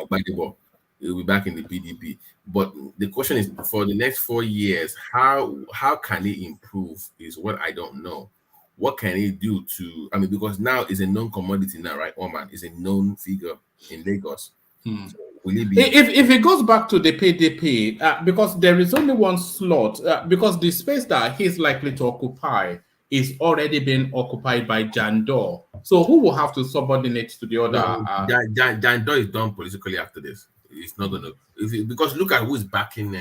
Speaker 8: By the ball, he'll be back in the PDP. But the question is, for the next 4 years, how can he improve? Is what I don't know. What can he do to? I mean, because now it's a known commodity now, right? Oman is a known figure in Lagos. So will he be?
Speaker 2: If it goes back to the PDP, because there is only one slot, because the space that he's likely to occupy is already been occupied by Jandor. So who will have to subordinate to the other?
Speaker 8: Jandor is done politically after this. It's not gonna because look at who's backing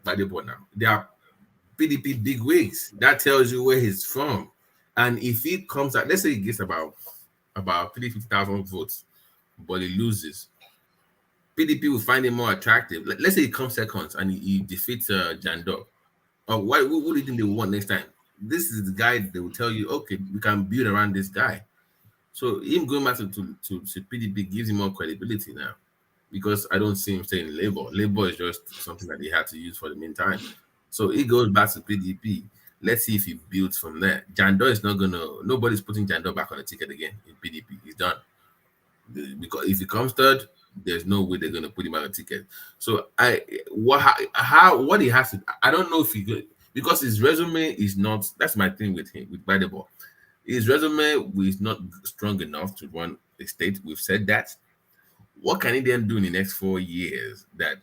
Speaker 8: Badebo now. They are PDP big wigs. That tells you where he's from. And if he comes out, let's say he gets about 350,000 votes, but he loses, PDP will find him more attractive. Let's say he comes second and he defeats Jandor. What do you think they want next time? This is the guy they will tell you, okay, we can build around this guy. So him going back to PDP gives him more credibility now, because I don't see him staying in Labour. Labour is just something that he had to use for the meantime. So he goes back to PDP. Let's see if he builds from there. Jandor is not nobody's putting Jandor back on the ticket again in PDP. He's done. Because if he comes third, there's no way they're gonna put him on a ticket. So what he has to, I don't know if he could, because his resume is not. That's my thing with him, with Badebo. His resume is not strong enough to run a state. We've said that. What can he then do in the next 4 years that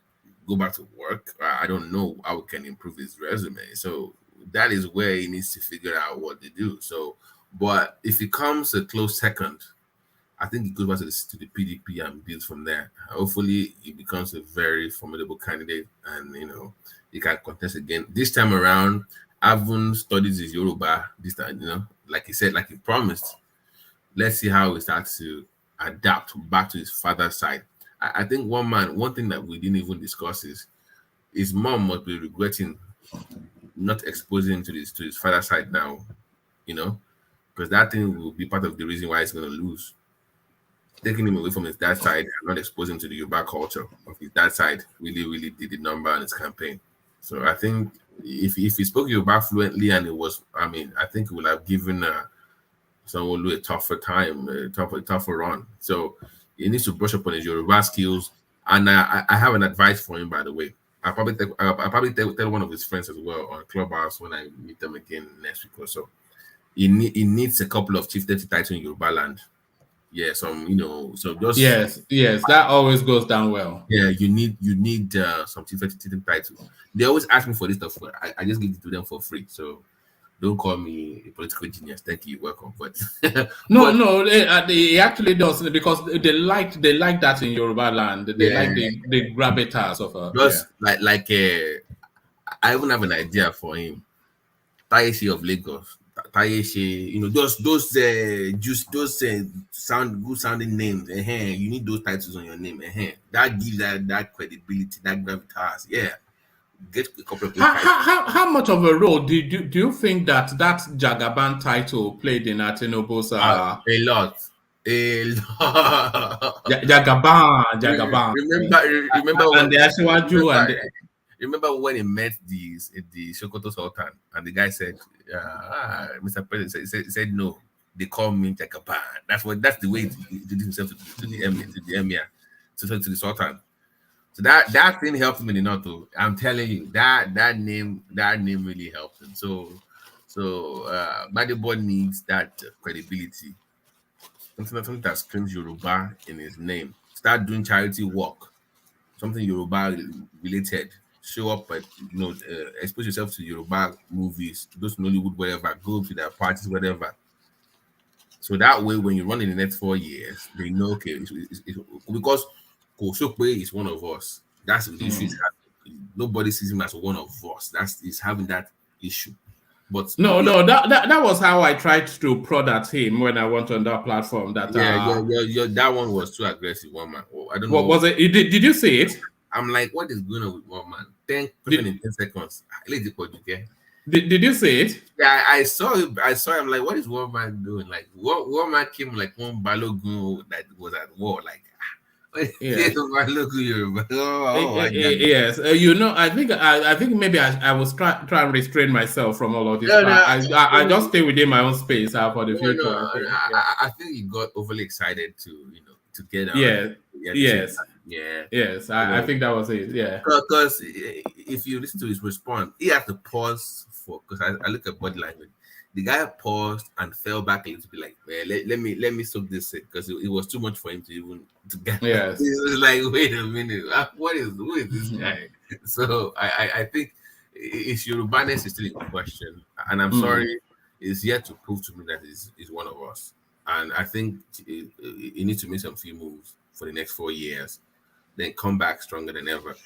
Speaker 8: go back to work? I don't know how we can improve his resume. So that is where he needs to figure out what to do. So, but if he comes a close second, I think he goes back to the PDP and builds from there. Hopefully, he becomes a very formidable candidate, and he can contest again. This time around, Avon studies his Yoruba. This time, like he said, like he promised. Let's see how he starts to adapt back to his father's side. I think one thing that we didn't even discuss is his mom must be regretting not exposing him to his father's side now, because that thing will be part of the reason why he's going to lose. Taking him away from his dad's side and not exposing him to the Yoruba culture of his dad's side really, really did the number on his campaign. So I think if he spoke Yoruba fluently and it was, I think it would have given Sanwo Olu a tougher time, a tougher run. So he needs to brush up on his Yoruba skills. And I have an advice for him, by the way. I'll probably tell one of his friends as well on Clubhouse when I meet them again next week or so. He needs a couple of chieftaincy titles in Yoruba land. Yeah, so just
Speaker 2: yes, that always goes down well.
Speaker 8: Yeah, you need some chieftaincy titles. They always ask me for this stuff. I just give it to them for free. So don't call me a political genius. Thank you, welcome. But
Speaker 2: no, they actually does, because they like that in Yoruba land. They like the gravitas of
Speaker 8: I even have an idea for him. Tayeshi of Lagos. Tayeshi, those good sounding names. You need those titles on your name. That gives that credibility, that gravitas. Yeah. Get a couple of
Speaker 2: how much of a role do you think that Jagaban title played in TINUBU'S?
Speaker 8: A lot.
Speaker 2: Jagaban.
Speaker 8: Remember when
Speaker 2: the Asiwaju and
Speaker 8: remember when he met the Sokoto Sultan and the guy said, Mr. President said no, they call me Jagaban. That's the way he did himself to the emir, to the Sultan. So that thing helped him in the north. I'm telling you, that name really helped him. So So Gbadebo needs that credibility. Something that screams Yoruba in his name. Start doing charity work. Something Yoruba related. Show up at, expose yourself to Yoruba movies, those Nollywood, whatever. Go to their parties, whatever. So that way, when you run in the next 4 years, they know, okay, it's because Kosokwe is one of us. That's the issue. Nobody sees him as one of us. He's having that issue. But
Speaker 2: no, that was how I tried to prod at him when I went on that platform. That
Speaker 8: that one was too aggressive, one man. I don't know.
Speaker 2: What was it? Did you see it?
Speaker 8: I'm like, what is going on with one man? 10 in 10 seconds. Did
Speaker 2: you see it?
Speaker 8: Yeah, I saw him. I'm like, what is one man doing? Like, one man came like one Balogun that was at war. Like,
Speaker 2: yes.
Speaker 8: Yes.
Speaker 2: I think maybe I was trying to restrain myself from all of this. I just stay within my own space for the future.
Speaker 8: I think he got overly excited to get out.
Speaker 2: Yes. I think that was it. Yeah.
Speaker 8: Because if you listen to his response, he had to pause because I look at body language. The guy paused and fell back a little bit, like, let me soak this in, because it was too much for him to get.
Speaker 2: Yes.
Speaker 8: He was like, wait a minute, who is this guy? So I think his Yorubaness is still in question, and I'm sorry, it's yet to prove to me that he's one of us. And I think he needs to make some few moves for the next 4 years, then come back stronger than ever.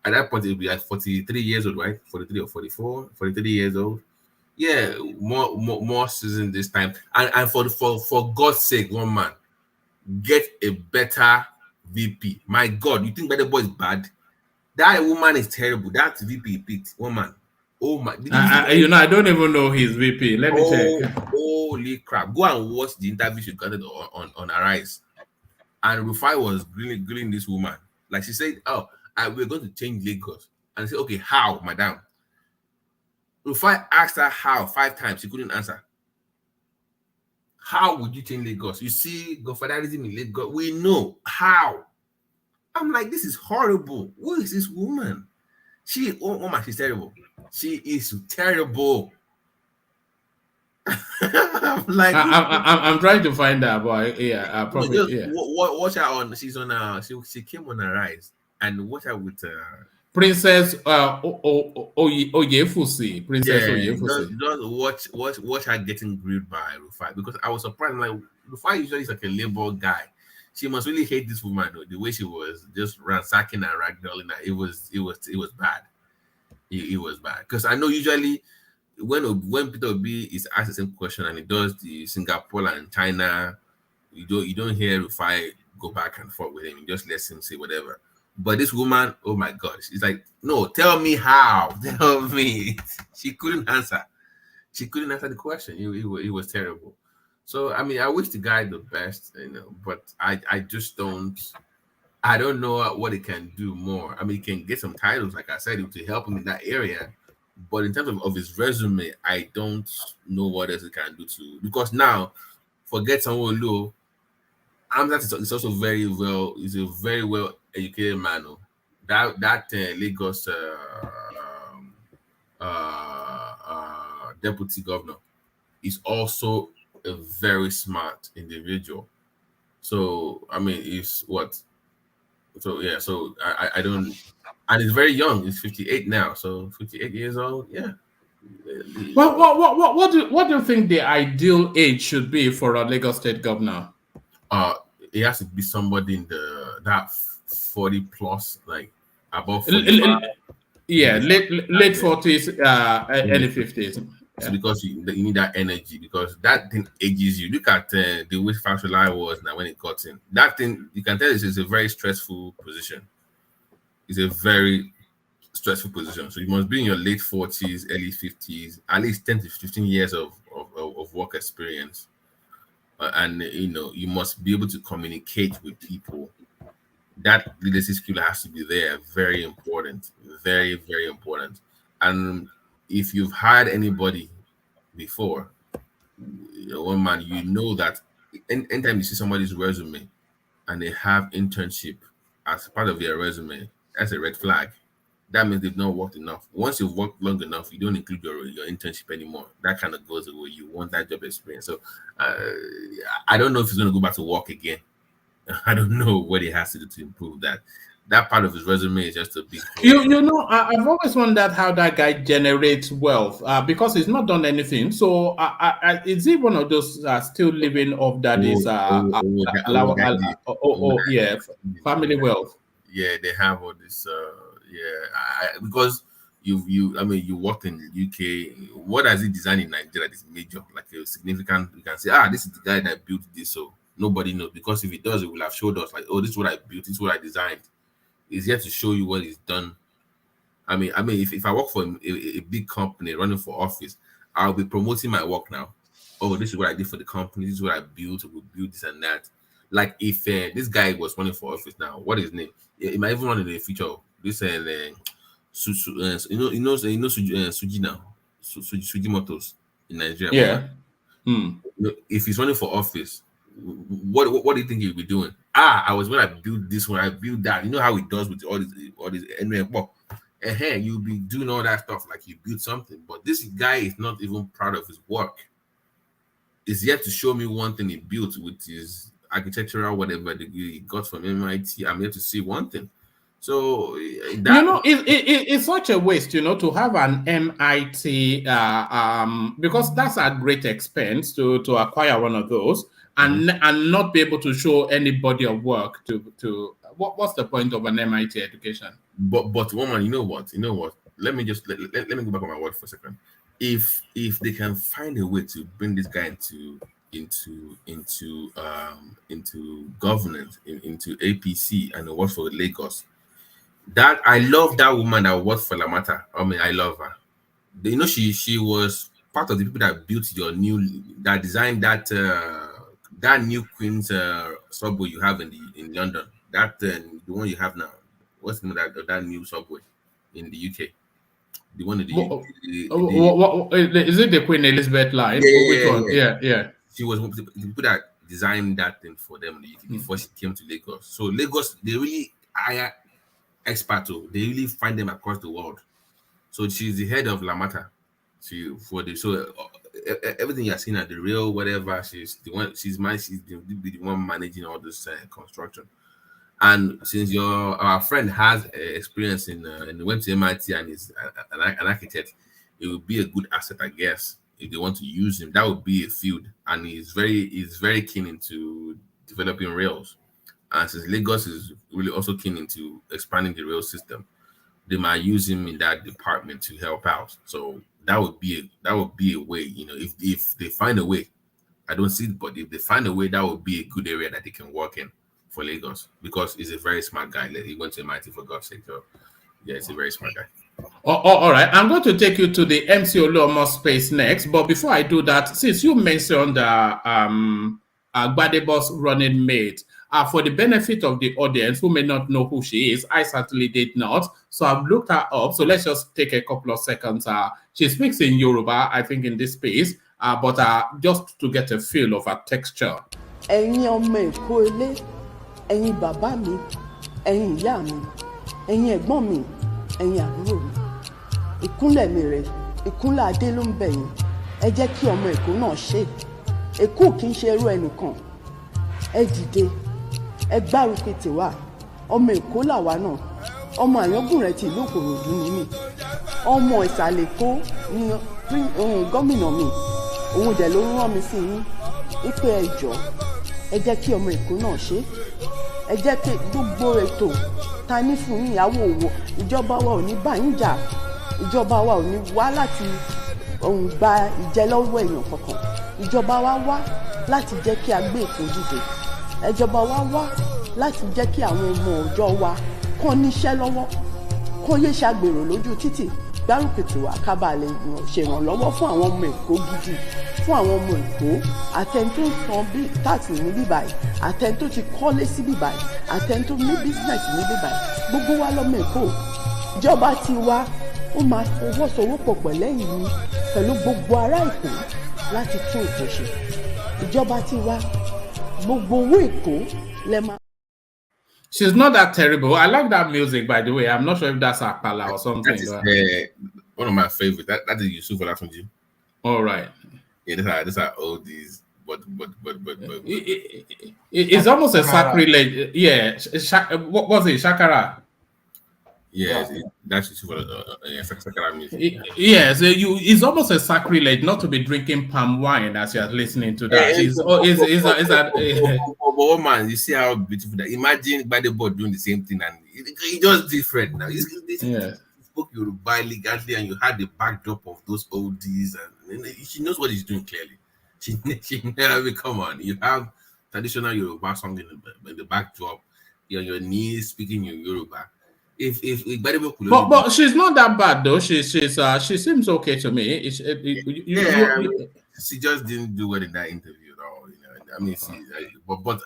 Speaker 8: At that point, it'll be like 43 years old, right? 43 or 44, 43 years old. Yeah, more season this time, and for God's sake, one man, get a better VP. My God, you think Gbadebo is bad? That woman is terrible. That VP he picked, one man. Oh my!
Speaker 2: I don't even know his VP. Let me check.
Speaker 8: Holy crap! Go and watch the interview she got on Arise, and Rufai was grilling this woman. Like she said, "Oh, we're going to change Lagos," and I said, "Okay, how, madam?" Rufai asked her how 5 times, she couldn't answer. How would you change Lagos? You see godfatherism in Lagos. We know how. I'm like, this is horrible. Who is this woman? She's terrible. She is terrible.
Speaker 2: I'm trying to find her, but yeah, probably.
Speaker 8: Watch her on. She's on. She came on a rise, and watch her with.
Speaker 2: Princess Oyefusi.
Speaker 8: Just watch her getting grilled by Rufai, because I was surprised. I'm like, Rufai usually is like a labor guy. She must really hate this woman, though. The way she was just ransacking and ragdolling her, it was bad. It was bad, because I know usually when Peter Obi is asked the same question and he does the Singapore and China, you don't hear Rufai go back and forth with him. You just let him say whatever. But this woman, oh my God, she's like, no, tell me how. Tell me. She couldn't answer. She couldn't answer the question. It was terrible. So, I mean, I wish the guy the best, but I just don't know what he can do more. I mean, he can get some titles, like I said, to help him in that area. But in terms of his resume, I don't know what else he can do because now, forget Sanwo Olu, Amzat is also he's a very well educated man. That Lagos deputy governor is also a very smart individual. So I mean, I don't, and he's very young. He's 58 now, so 58 years old. Yeah.
Speaker 2: Well, what do you think the ideal age should be for a Lagos State governor?
Speaker 8: It has to be somebody in that 40 plus, like above
Speaker 2: 45. Yeah, late 40s, early 50s.
Speaker 8: So because you need that energy, because that thing ages you. Look at the way Fashola was now when it got in. That thing, you can tell it's a very stressful position. It's a very stressful position. So you must be in your late 40s, early 50s, at least 10 to 15 years of work experience. And you must be able to communicate with people. That leadership skill has to be there. Very important. Very, very important. And if you've hired anybody before, one man, you know that anytime you see somebody's resume and they have internship as part of their resume, that's a red flag. that means they've not worked enough. Once you've worked long enough, you don't include your internship anymore. That kind of goes away. You want that job experience. So I don't know if he's going to go back to work again. I don't know what he has to do to improve that. That part of his resume is just a big hole.
Speaker 2: You know, I've always wondered how that guy generates wealth because he's not done anything. So is he one of those still living off daddy's family wealth?
Speaker 8: Yeah, they have all this. Because I mean, you worked in the UK. What has he designed in Nigeria? This major, like a significant. You can say, this is the guy that built this. So nobody knows, because if he does, it will have showed us like, oh, this is what I built. This is what I designed. He's here to show you what he's done. I mean, if I work for a big company running for office, I'll be promoting my work now. Oh, this is what I did for the company. This is what I built. We built this and that. Like if this guy was running for office now, what is his name? He might even run in the future. This Suji now, Suji Motors in Nigeria.
Speaker 2: Yeah.
Speaker 8: If he's running for office, what do you think he'll be doing? I was when I built this one, I built that. You know how he does with all this anyway. You'll be doing all that stuff like you built something. But this guy is not even proud of his work. He's yet to show me one thing he built with his architectural whatever degree he got from MIT. I'm yet to see one thing. So
Speaker 2: it's such a waste, to have an MIT because that's at great expense to acquire one of those. And not be able to show any body of work to what's the point of an MIT education?
Speaker 8: But woman, you know what? Let me just let me go back on my word for a second. If they can find a way to bring this guy into governance, into APC and work for Lagos, that I love that woman that worked for Lamata. I mean, I love her. She was part of the people that built that designed that new Queen's subway you have in London, the one you have now. What's the name of that new subway in the UK? The one in the
Speaker 2: is it the Queen Elizabeth line? Yeah.
Speaker 8: She was one of the people that designed that thing for them in the UK before she came to Lagos. So Lagos, they really hire experts. They really find them across the world. So she's the head of Lamata. Everything you're seeing at the real whatever, she's the one. She's the one managing all this construction. And since our friend has experience and went to MIT and is an architect, it would be a good asset, I guess, if they want to use him. That would be a field, and he's very keen into developing rails. And since Lagos is really also keen into expanding the rail system, they might use him in that department to help out. So that would be a way, if they find a way. I don't see it, but if they find a way, that would be a good area that they can work in for Lagos, because he's a very smart guy. He went to MIT, for God's sake. So yeah, he's a very smart guy.
Speaker 2: All right, I'm going to take you to the MC Oluomo space next, but before I do that, since you mentioned Gbadebo's running mate, for the benefit of the audience who may not know who she is, I certainly did not. So I've looked her up. So let's just take a couple of seconds. She speaks in Yoruba, I think, in this space, but just to get a feel of her texture.
Speaker 20: Ẹ̀yin ọmọ Èkó ilé, ẹ̀yin bàbá mi, ẹ̀yin ìyá mi, ẹ̀yin ẹ̀gbọ́n mi, ẹ̀yin àbúrò mi. Ìkúnlẹ̀ mi rè, ìkúnlẹ̀ adé ló ń bẹ̀ yín. Ẹ jẹ́ kí ọmọ Èkó náà ṣe. Èkó kì í ṣe irú ẹnìkan. Ẹ dìde. Ẹ gbárùkù tiwa, ọmọ Èkó làwa náà, ọmọ Àyàngúnrẹ̀ ti ìlú Ìkòròdú ni mí, ọmọ Ìsàlẹ̀ Èkó ni gómìnà mi, òun dẹ̀ ló rán mi sí yín, wípé ẹ jọ̀ọ́, ẹ jẹ́ kí ọmọ Èkó náà ṣe, ẹ jẹ́ kí gbogbo ètò ta ní fún ìyàwó òwò, ìjọba wa ò ní bá yín jà, ìjọba wa ò ní wá láti gba ìjẹ lọ́wọ́ èèyàn kankan, ìjọba wa wá láti jẹ́ kí a gbé Èkó dìde. Ìjọba wa wá láti jẹ́ kí àwọn ọmọ ọjọ́ wa kàn níṣẹ́ lọ́wọ́, kàn yé ṣàgbèrò lójú títì, gbárùkù tiwa ká bá lè ṣèrànlọ́wọ́ fún àwọn ọmọ Èkó gidi, fún àwọn ọmọ Èkó, àtẹni tó ń san táàsì ní bíbáyìí, àtẹni tó ti kọ́lé sí bíbáyìí, àtẹni tó ní bísínẹ̀sì ní bíbáyìí, gbogbo wa lọ́mọ Èkó. Ìjọba tiwa ó máa fọwọ́sowọ́pọ̀ pẹ̀lẹ́yìn mi pẹ̀lú gbogbo ará Èkó láti tún Èkó ṣe. Ìjọba tiwa gbogbo owó Èkó lẹ máa.
Speaker 2: She's not that terrible. I like that music, by the way. I'm not sure if that's Akala or something.
Speaker 8: That is one of my favorites. That is Yusuf Olatunji.
Speaker 2: All right.
Speaker 8: Yeah, these are oldies, but
Speaker 2: it's almost a sacrilege. Yeah, what was it? Shakara.
Speaker 8: Yes, that's Shakara music.
Speaker 2: Yes, it's almost a sacrilege not to be drinking palm wine as you're listening to that.
Speaker 8: But man, you see how beautiful that. Imagine by the board doing the same thing, and it's just different now. He spoke Yoruba elegantly, and you had the backdrop of those oldies, and she knows what he's doing clearly. She never come on. You have traditional Yoruba song in the backdrop. You're on your knees speaking your Yoruba. If
Speaker 2: but she's not that bad though. She seems okay to me.
Speaker 8: She just didn't do well in that interview at all. I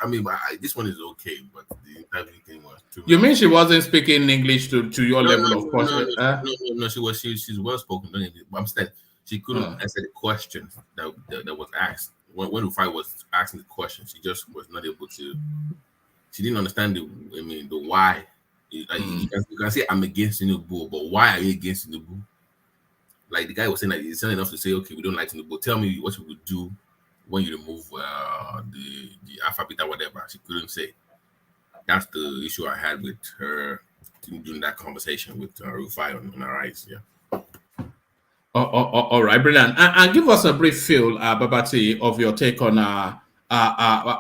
Speaker 8: mean, this one is okay, but the interview thing was too much.
Speaker 2: You mean she wasn't speaking English to your level of question?
Speaker 8: No, she's well spoken. But I'm saying she couldn't answer the questions that was asked. When Rufai was asking the question, she just was not able to. She didn't understand the why. You can say I'm against Tinubu, but why are you against Tinubu? Like the guy was saying, like it's not enough to say, okay, we don't like Tinubu. Tell me what you would do when you remove the alphabet or whatever. She couldn't say. That's the issue I had with her during that conversation with Rufai on her eyes. Yeah.
Speaker 2: All right, brilliant. And give us a brief feel, Babati, of your take on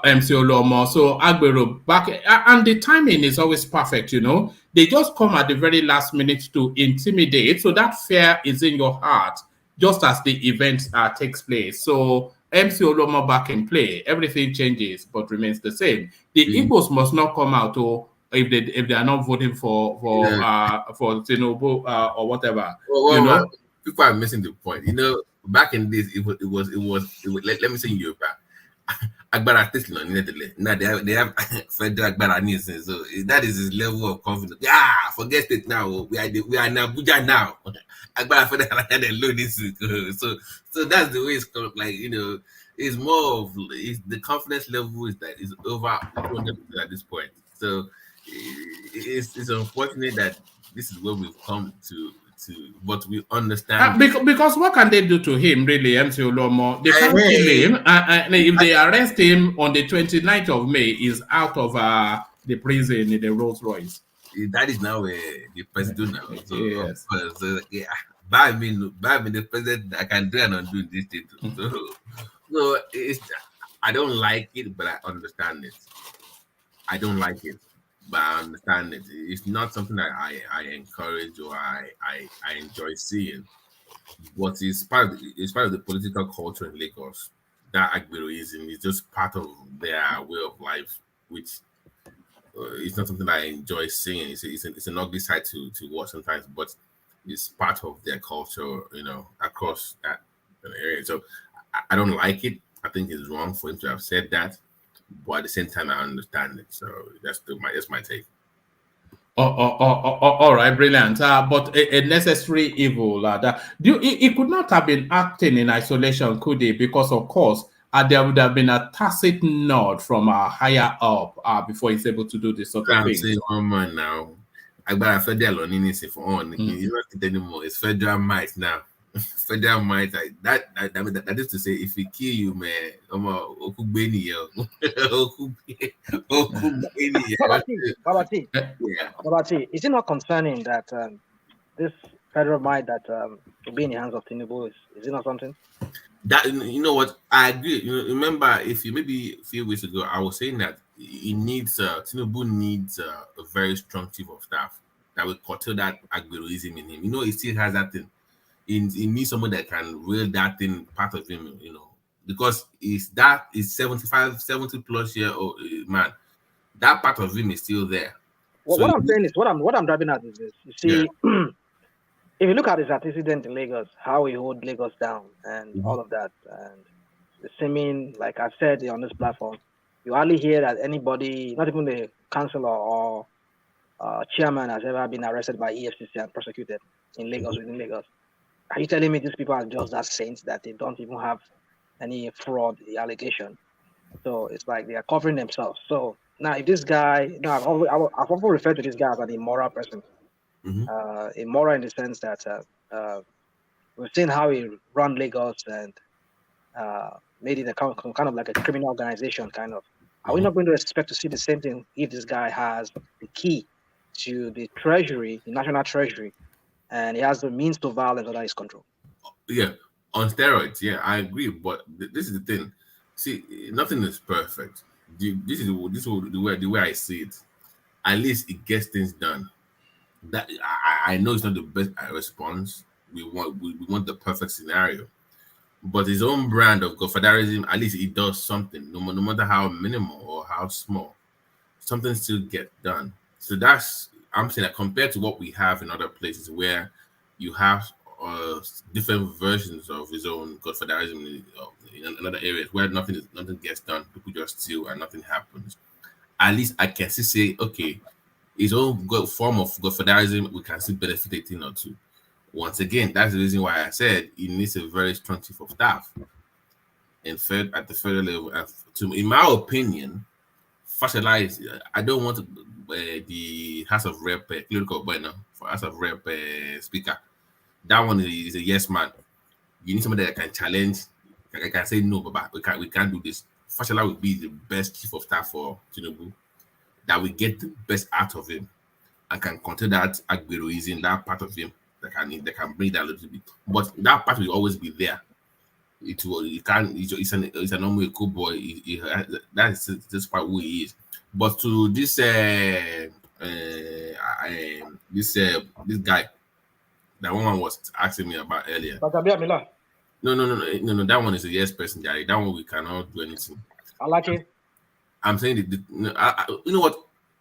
Speaker 2: MC Oluomo. So Agbero back, and the timing is always perfect. They just come at the very last minute to intimidate. So that fear is in your heart, just as the event takes place. So MC Oluomo back in play, everything changes but remains the same. The IGBOS must not come out, or if they are not voting for Tinubu or whatever.
Speaker 8: People are missing the point. Back in this, it was. Let me say in Yoruba. Agbara now they have federal Agbara needs, so that is his level of confidence. Yeah, forget it now. We are in Abuja now. Agbara federal and load this. So that's the way it's called. Like it's more of the confidence level is over 200% at this point. So it's unfortunate that this is where we've come to, but we understand
Speaker 2: because what can they do to him, really, MC Oluomo? They can't kill him, and if they arrest him on the 29th of May, he's out of the prison in the Rolls Royce.
Speaker 8: That is now the president now. So,
Speaker 2: yes.
Speaker 8: By me, the president, I can do and undo this thing. So I don't like it, but I understand it. I don't like it, but I understand it. It's not something that I encourage or I enjoy seeing. But it's part of the political culture in Lagos. That Agberoism is just part of their way of life, which it's not something I enjoy seeing. It's an ugly side to watch sometimes, but it's part of their culture, across that area. So I don't like it. I think it's wrong for him to have said that. But at the same time, I understand it. So that's my take.
Speaker 2: All right, brilliant. But a necessary evil. He could not have been acting in isolation, could he? Because of course, there would have been a tacit nod from higher up before he's able to do this sort of thing.
Speaker 8: I'm saying one man now. I got a federal on He's not it anymore. It's federal might now. Federal might that is to say, if we kill you, man,
Speaker 16: Babati, is it not concerning that this federal might that will be in the hands of Tinubu is it not something?
Speaker 8: That what I agree. Remember, maybe a few weeks ago, I was saying that he needs Tinubu needs a very strong chief of staff that will curtail that Agberoism in him. He still has that thing. He needs someone that can reel that thing part of him, because is 70 plus year old man. That part of him is still there.
Speaker 16: Well, what I'm saying is what I'm driving at is this. You see, if you look at his antecedent in Lagos, how he hold Lagos down and all of that, and the seeming, like I've said on this platform, you hardly hear that anybody, not even the councillor or chairman, has ever been arrested by EFCC and prosecuted in Lagos, within Lagos. Are you telling me these people are just that saints that they don't even have any fraud allegation? So it's like they are covering themselves. So Now, if this guy, I've often referred to this guy as an immoral person. Immoral in the sense that we've seen how he run Lagos and made it a kind of like a criminal organization, kind of. Are we not going to expect to see the same thing if this guy has the key to the treasury, the national treasury, and he has the means to violence under his control?
Speaker 8: Yeah, on steroids. Yeah, I agree. But this is the thing. See, nothing is perfect. This is the way I see it. At least it gets things done. That I know it's not the best response. We want the perfect scenario, but his own brand of godfatherism, at least it does something. No matter how minimal or how small, something still gets done. So I'm saying that compared to what we have in other places where you have different versions of his own godfatherism in other areas where nothing gets done, people just steal and nothing happens. At least I can still say, okay, his own form of godfatherism, we can still benefit a thing or two. Once again, that's the reason why I said he needs a very strong chief of staff at the federal level. In my opinion, Fashola is. I don't want the House of Rep for House of Rep speaker. That one is a yes man. You need somebody that can challenge. I can say no, but we can't do this. Fashola will be the best chief of staff for Tinubu. That will get the best out of him and can contain that Agberoism, that part of him that can bring that a little bit. But that part will always be there. It's a normal cool boy. That's just part who he is. But to this this guy that woman was asking me about earlier. No, that one is a yes person, Gary. That one we cannot do anything.
Speaker 16: ALAKE.
Speaker 8: I'm saying that you know what?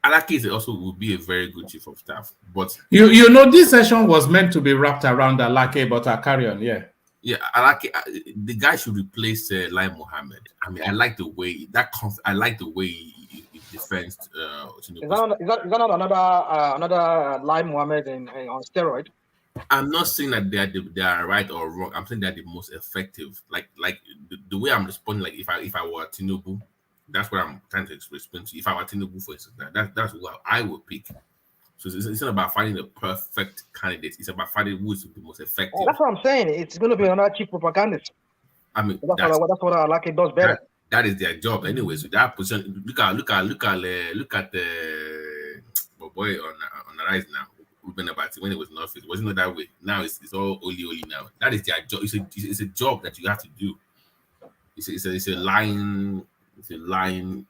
Speaker 8: ALAKE also will be a very good chief of staff. But
Speaker 2: you know this session was meant to be wrapped around ALAKE, but I carry on, yeah.
Speaker 8: Yeah, ALAKE, the guy should replace Lai Mohammed. I mean, I like the way he defends.
Speaker 16: Is that not another Lai Mohammed on steroid?
Speaker 8: I'm not saying that they are right or wrong. I'm saying they're the most effective. Like the way I'm responding, like if I were Tinubu, that's what I'm trying to respond to. If I were Tinubu, for instance, that's what I would pick. So it's not about finding the perfect candidate. It's about finding who is the most effective.
Speaker 16: That's what I'm saying. It's going to be another cheap propagandist.
Speaker 8: I mean,
Speaker 16: that's what ALAKE does better.
Speaker 8: That is their job, anyway. So that position. Look at the boy on the rise now. About it when it was not fit. It wasn't that way. Now it's all Oli now. That is their job. It's a job that you have to do. It's a line. It's a line.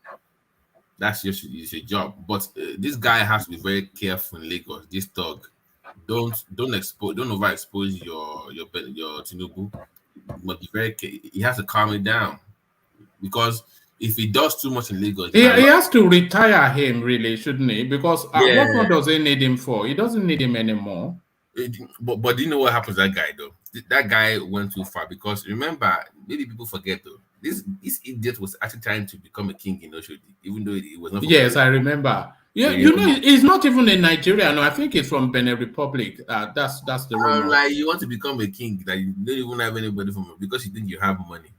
Speaker 8: That's just a job. But this guy has to be very careful in Lagos. This thug, don't overexpose your Tinubu. But be very careful. He has to calm it down because if he does too much in Lagos,
Speaker 2: he has to retire him, really, shouldn't he? Because what more does he need him for? He doesn't need him anymore.
Speaker 8: But do you know what happens to that guy, though? That guy went too far because remember, maybe people forget, though. This idiot was actually trying to become a king in Oshodi, even though it was not.
Speaker 2: Yes, I remember. Yeah, you know, he's not even in Nigeria. No, I think he's from Benin Republic. That's the rumor.
Speaker 8: Like you want to become a king that you don't even have anybody from because you think you have money.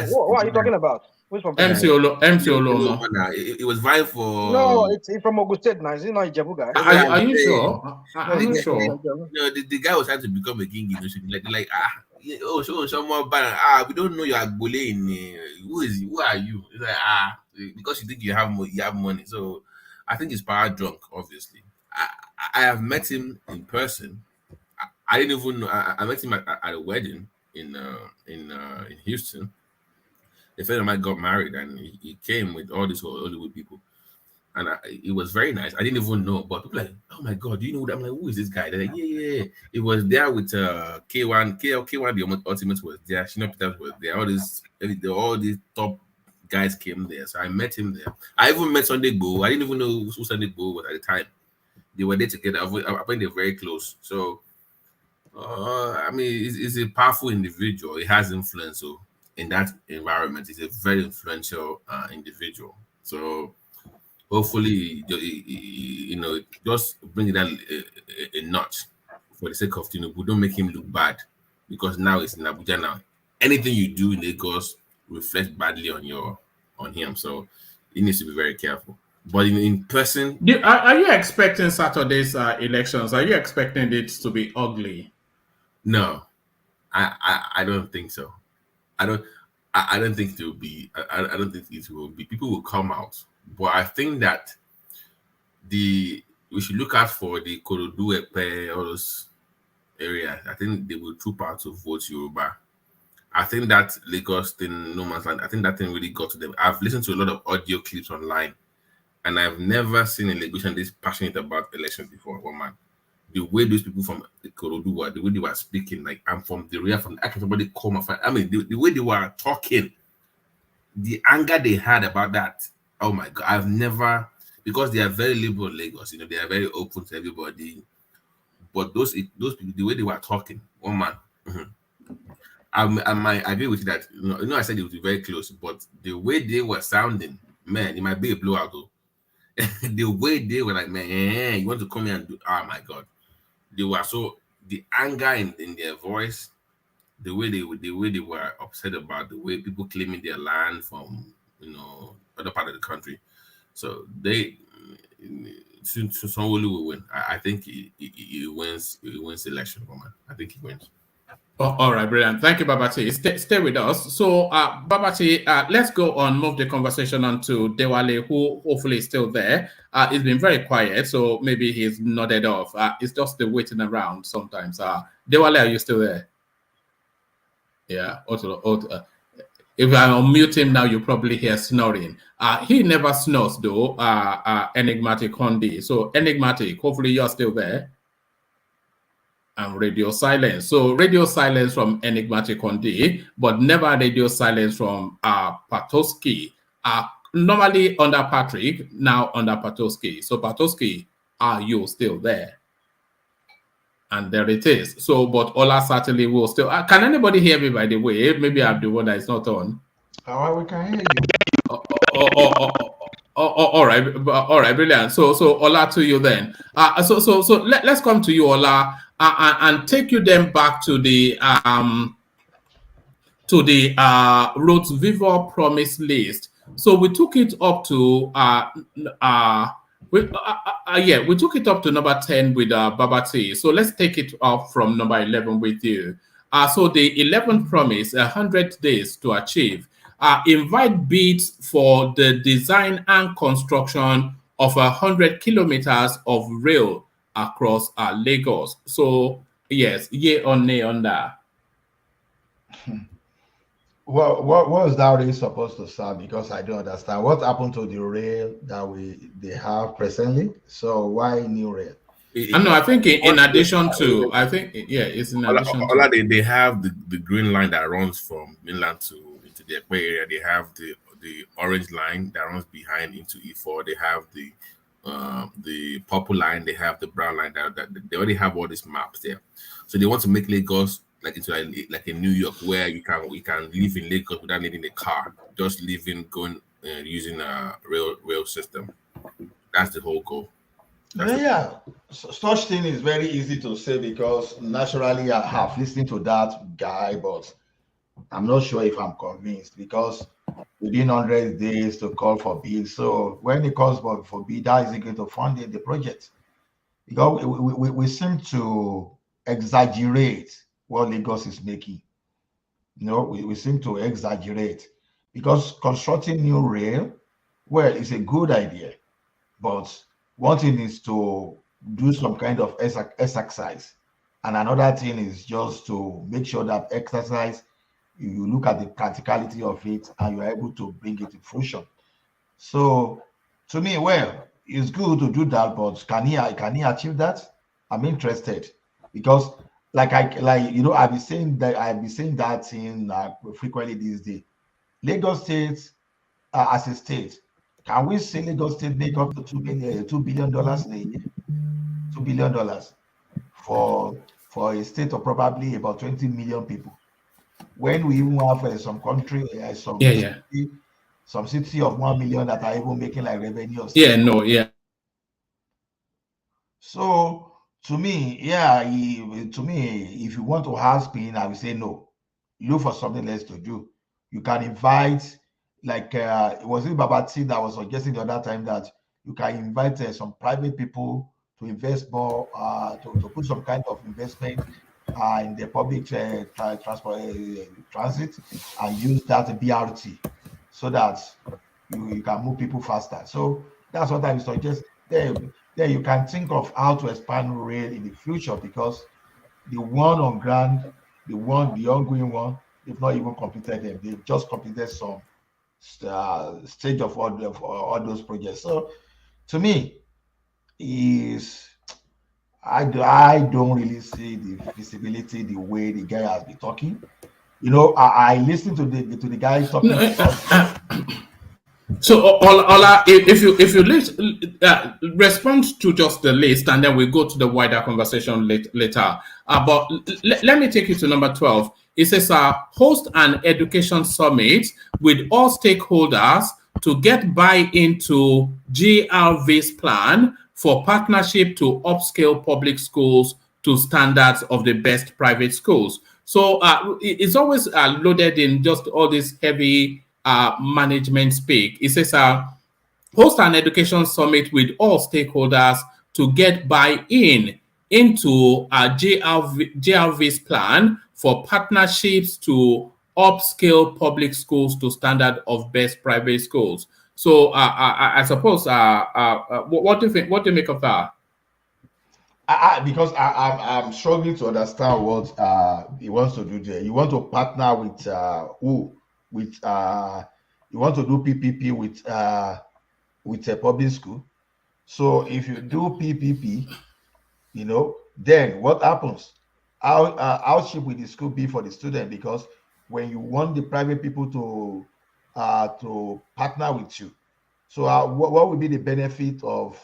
Speaker 16: What are you talking about? Who's from
Speaker 2: MC Oluomo.
Speaker 8: It was vying for.
Speaker 16: No, it's from Ogun State now. Is he not a Ijebu guy?
Speaker 2: Are you sure? Are you sure?
Speaker 8: No, the guy was trying to become a king in Oshodi. Show more banner. We don't know you are bullying. Who are you? It's like because you think you have money. So I think he's power drunk. Obviously, I have met him in person. I didn't even know. I met him at a wedding in Houston. A friend of mine got married, and he came with all these Hollywood people, and it was very nice. I didn't even know, but people like, oh my god, do you know that? I'm like, who is this guy? They're like, yeah. It was there with K1, the Ultimate was there. Shina Peters was there. All these top guys came there, so I met him there. I even met Sunday Igboho. I didn't even know who Sunday Igboho was at the time. They were there together. I think they're very close. So, I mean, he's a powerful individual. He has influence. So in that environment, he's a very influential individual. So hopefully, just bring it down a notch for the sake of Tinubu. Don't make him look bad because now it's in Abuja now. Anything you do in Lagos reflects badly on him. So he needs to be very careful. But in person,
Speaker 2: are you expecting Saturday's elections? Are you expecting it to be ugly?
Speaker 8: No, I don't think so. I don't think it will be. I don't think it will be. People will come out, but I think that we should look out for the Korodu, Epe, all those areas. I think they will troop out to vote Yoruba. I think that Lagos thing, no man's land, I think that thing really got to them. I've listened to a lot of audio clips online, and I've never seen a Lagosian this passionate about elections before. One man, the way those people from Korodu were, the way they were speaking, like I'm from the rear, from actually somebody call my friend. I mean, the way they were talking, the anger they had about that. Oh my God, I've never, because they are very liberal in Lagos, you know, they are very open to everybody. But those people, the way they were talking, one man. I might agree with you that, you know, I said it would be very close, but the way they were sounding, man, it might be a blowout though. The way they were like, man, you want to come here and do, oh my God. They were so, the anger in their voice, the way they were upset about the way people claiming their land from, you know, other part of the country. So Sanwo Olu will win. I think he wins the election, woman. I think he wins.
Speaker 2: Oh, all right, brilliant. Thank you, Babati. Stay with us. So, Babati, let's go on, move the conversation on to DELE, who hopefully is still there. He's been very quiet, so maybe he's nodded off. It's just the waiting around sometimes. DELE, are you still there? Yeah. If I unmute him now, you probably hear snoring. He never snores, though, Enigmatic Hondi. So, Enigmatic, hopefully you're still there. And radio silence. So radio silence from Enigmatic Hondi, but never radio silence from Patoski. Normally under Patrick, now under Patoski. So Patoski, are you still there? And there it is. So, but Ola certainly will still. Can anybody hear me, by the way? Maybe I'm the one that is not on.
Speaker 19: We can hear you.
Speaker 2: All right, brilliant. So Ola, to you then. So let's come to you, Ola. And take you then back to the Rhodes Vivour promise list. So we took it up to we took it up to number 10 with Babati. So let's take it up from number 11 with you. So the 11th promise, 100 days to achieve. Invite bids for the design and construction of 100 kilometers of rail across Lagos. So yes, yay or nay on that?
Speaker 19: Well, what was that really supposed to serve? Because I don't understand what happened to the rail that they have presently. So why new rail?
Speaker 2: I think in addition to, it's in addition to.
Speaker 8: They have the green line that runs from mainland into the Ekpe area. They have the orange line that runs behind into E4. They have the purple line, they have the brown line. That they already have all these maps there. So they want to make Lagos like into like a New York, where you can live in Lagos without needing a car, just going using a rail system. That's the whole goal.
Speaker 19: Such thing is very easy to say because naturally I have listened to that guy, but I'm not sure if I'm convinced because within 100 days to call for bid. So when it calls for bid, how is it going to fund the project? Because we seem to exaggerate what Lagos is making. You know, we seem to exaggerate because constructing new rail, well, it's a good idea, but one thing is to do some kind of exercise, and another thing is just to make sure that exercise, you look at the practicality of it and you're able to bring it to fruition. So to me, well, it's good to do that, but can he achieve that? I'm interested because I've been saying that thing frequently these days. Lagos State as a state, can we say Lagos State make up to $2 billion in a year? $2 billion for a state of probably about 20 million people. When we even have some country, some city of 1 million that are even making like revenue. So to me, if you want to have spin, I will say no. Look for something else to do. You can invite, like was it Babati that was suggesting the other time that you can invite some private people to invest more, to put some kind of investment in the public transport transit, and use that BRT so that you can move people faster. So that's what I suggest. Then you can think of how to expand rail in the future, because the one on ground, the ongoing one, they've not even completed them. They've just completed some stage of all those projects. So to me, I don't really see the feasibility the way the guy has been talking. You know, I listened to the guy talking.
Speaker 2: So, Ola, if you respond to just the list, and then we go to the wider conversation later. But let me take you to number 12. It says, host an education summit with all stakeholders to get buy-in to GRV's plan for partnership to upscale public schools to standards of the best private schools. So it's always loaded in just all this heavy management speak. It says, host an education summit with all stakeholders to get buy-in into GRV's plan for partnerships to upscale public schools to standard of best private schools. So I suppose, what do you think? What do you make of that?
Speaker 19: Because I'm struggling to understand what he wants to do there. You want to partner with who? With you want to do PPP with a public school. So if you do PPP, you know, then what happens? How cheap will the school be for the student? Because when you want the private people to partner with you, so what will be the benefit of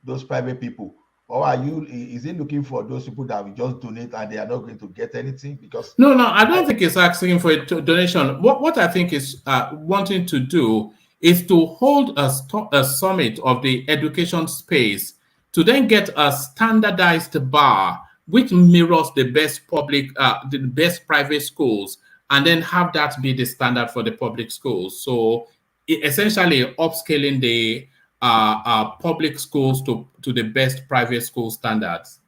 Speaker 19: those private people? Or is he looking for those people that will just donate and they are not going to get anything? Because
Speaker 2: no, I don't think it's asking for a donation. What I think is wanting to do is to hold a summit of the education space to then get a standardized bar which mirrors the best the best private schools, and then have that be the standard for the public schools. So essentially upscaling the public schools to the best private school standards.